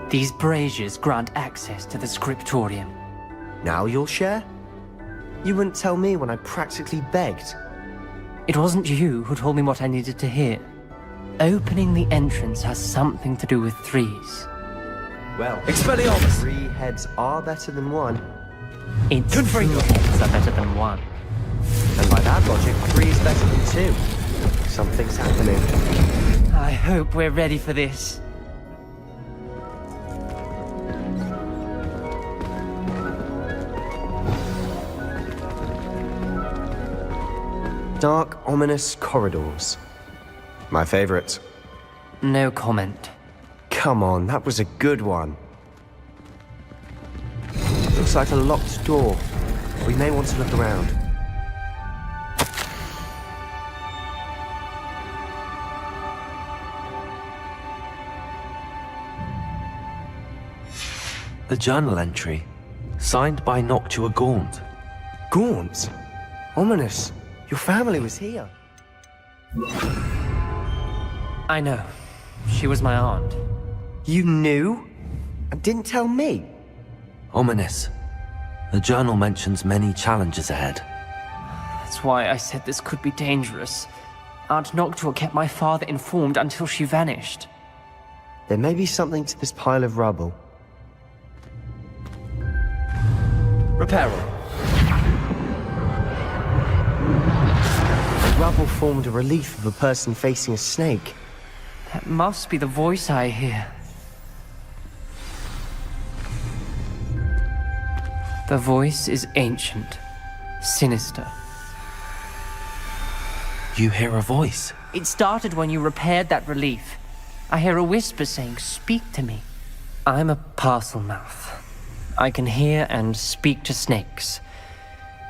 These braziers grant access to the scriptorium. Now you'll share? You wouldn't tell me when I practically begged. It wasn't you who told me what I needed to hear. Opening the entrance has something to do with threes. Well, Expelliarmus! 3 heads are better than 1. It's 2 heads are better than 1. And by that logic, 3 is better than 2. Something's happening. I hope we're ready for this. Dark, ominous corridors. My favorite. No comment. Come on, that was a good one. Looks like a locked door. We may want to look around. The journal entry, signed by Noctua Gaunt. Gaunt? Ominous. Your family was here. I know. She was my aunt. You knew? And didn't tell me? Ominous. The journal mentions many challenges ahead. That's why I said this could be dangerous. Aunt Noctua kept my father informed until she vanished. There may be something to this pile of rubble. Reparo. The rubble formed a relief of a person facing a snake. That must be the voice I hear. The voice is ancient, sinister. You hear a voice? It started when you repaired that relief. I hear a whisper saying, "Speak to me." I'm a parcel mouth. I can hear and speak to snakes.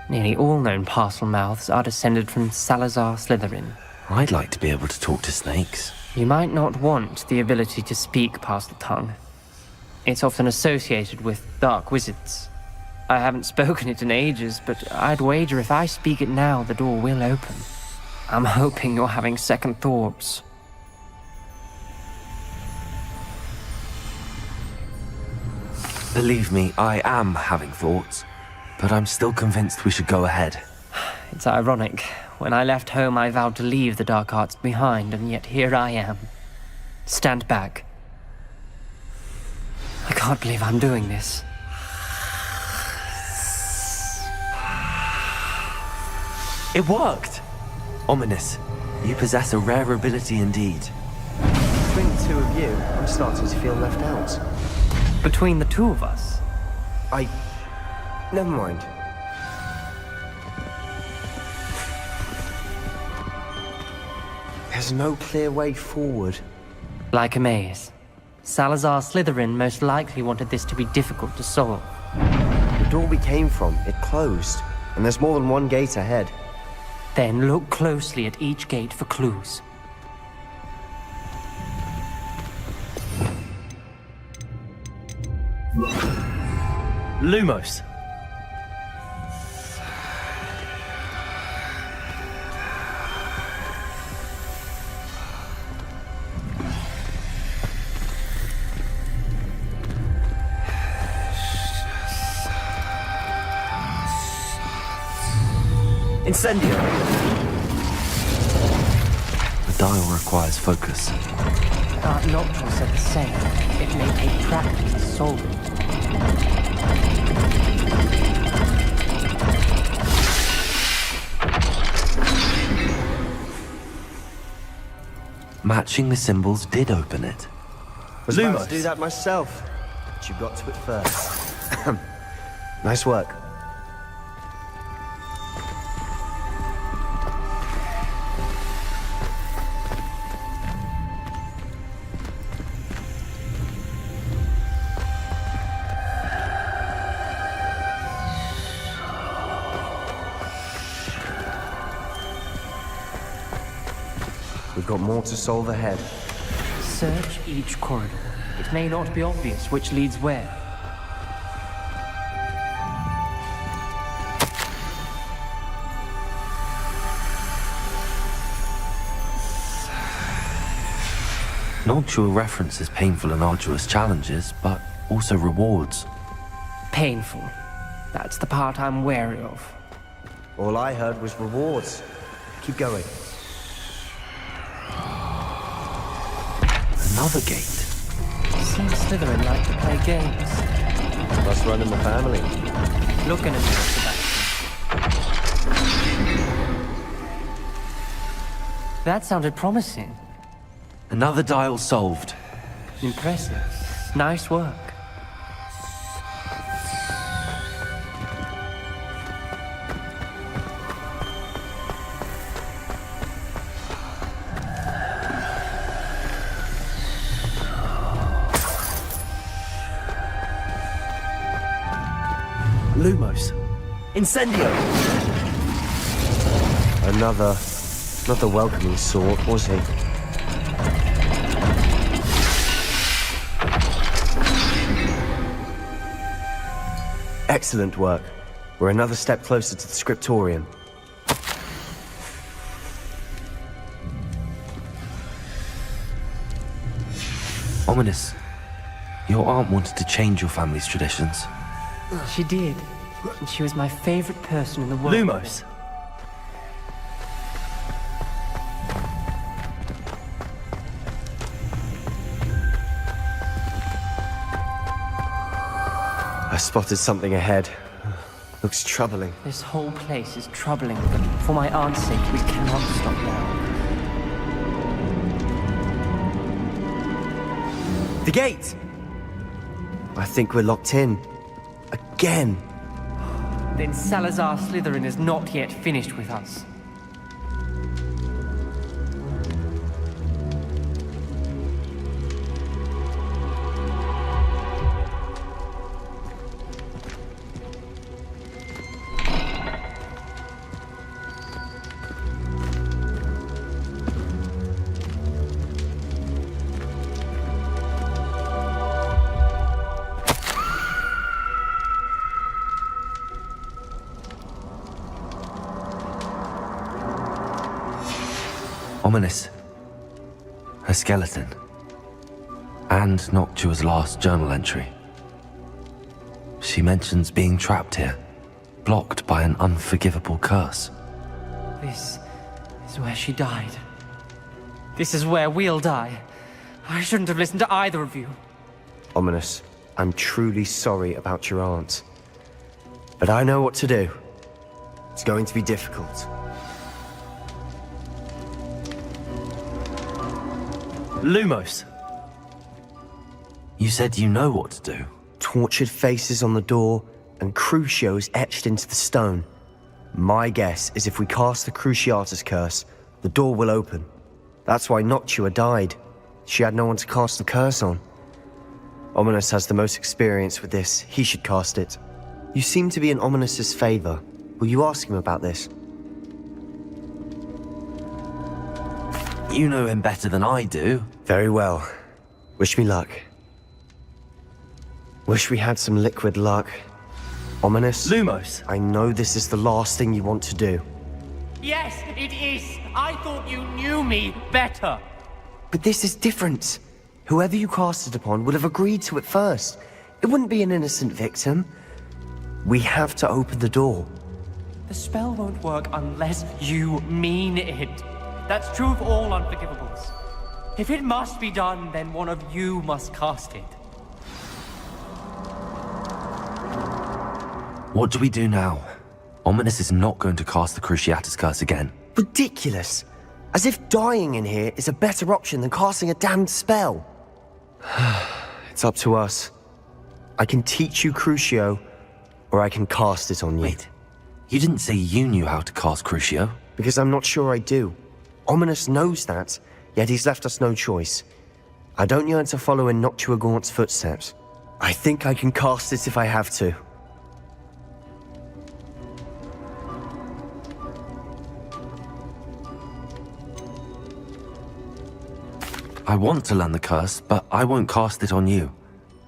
Nearly all known parcel mouths are descended from Salazar Slytherin. I'd like to be able to talk to snakes. You might not want the ability to speak parcel tongue. It's often associated with dark wizards. I haven't spoken it in ages, but I'd wager if I speak it now, the door will open. I'm hoping you're having second thoughts. Believe me, I am having thoughts, but I'm still convinced we should go ahead. It's ironic. When I left home, I vowed to leave the dark arts behind, and yet here I am. Stand back. I can't believe I'm doing this. It worked! Ominous, you possess a rare ability indeed. Between the two of you, I'm starting to feel left out. Between the two of us? Never mind. There's no clear way forward. Like a maze. Salazar Slytherin most likely wanted this to be difficult to solve. The door we came from, it closed, and there's more than one gate ahead. Then look closely at each gate for clues. Lumos. Incendio! The dial requires focus. Art Nocturne said the same. It may take practice to solve it. Matching the symbols did open it. Was about to do that myself, but you got to it first. Nice work. We've got more to solve ahead. Search each corridor. It may not be obvious which leads where. Noctua references painful and arduous challenges, but also rewards. Painful. That's the part I'm wary of. All I heard was rewards. Keep going. Another gate. Seems Slytherin like to play games. Must run in the family. Looking at me, Sebastian. That sounded promising. Another dial solved. Impressive. Nice work. Lumos. Incendio! Another... not the welcoming sort, was he? Excellent work. We're another step closer to the scriptorium. Ominous. Your aunt wanted to change your family's traditions. She did. And she was my favorite person in the world. Lumos. I spotted something ahead. Looks troubling. This whole place is troubling, but for my aunt's sake, we cannot stop now. The gate! I think we're locked in. Again. then Salazar Slytherin is not yet finished with us. Ominous. Her skeleton. And Noctua's last journal entry. She mentions being trapped here, blocked by an unforgivable curse. This is where she died. This is where we'll die. I shouldn't have listened to either of you. Ominous, I'm truly sorry about your aunt. But I know what to do. It's going to be difficult. Lumos. You said you know what to do. Tortured faces on the door and Crucios etched into the stone. My guess is if we cast the Cruciatus curse, the door will open. That's why Noctua died. She had no one to cast the curse on. Ominous has the most experience with this. He should cast it. You seem to be in Ominous's favor. Will you ask him about this? You know him better than I do. Very well. Wish me luck. Wish we had some liquid luck. Ominous? Lumos. I know this is the last thing you want to do. Yes, it is. I thought you knew me better. But this is different. Whoever you cast it upon would have agreed to it first. It wouldn't be an innocent victim. We have to open the door. The spell won't work unless you mean it. That's true of all unforgivables. If it must be done, then one of you must cast it. What do we do now? Ominous is not going to cast the Cruciatus curse again. Ridiculous. As if dying in here is a better option than casting a damned spell. It's up to us. I can teach you Crucio, or I can cast it on you. Wait, you didn't say you knew how to cast Crucio? Because I'm not sure I do. Ominous knows that, yet he's left us no choice. I don't yearn to follow in Noctua Gaunt's footsteps. I think I can cast it if I have to. I want to learn the curse, but I won't cast it on you.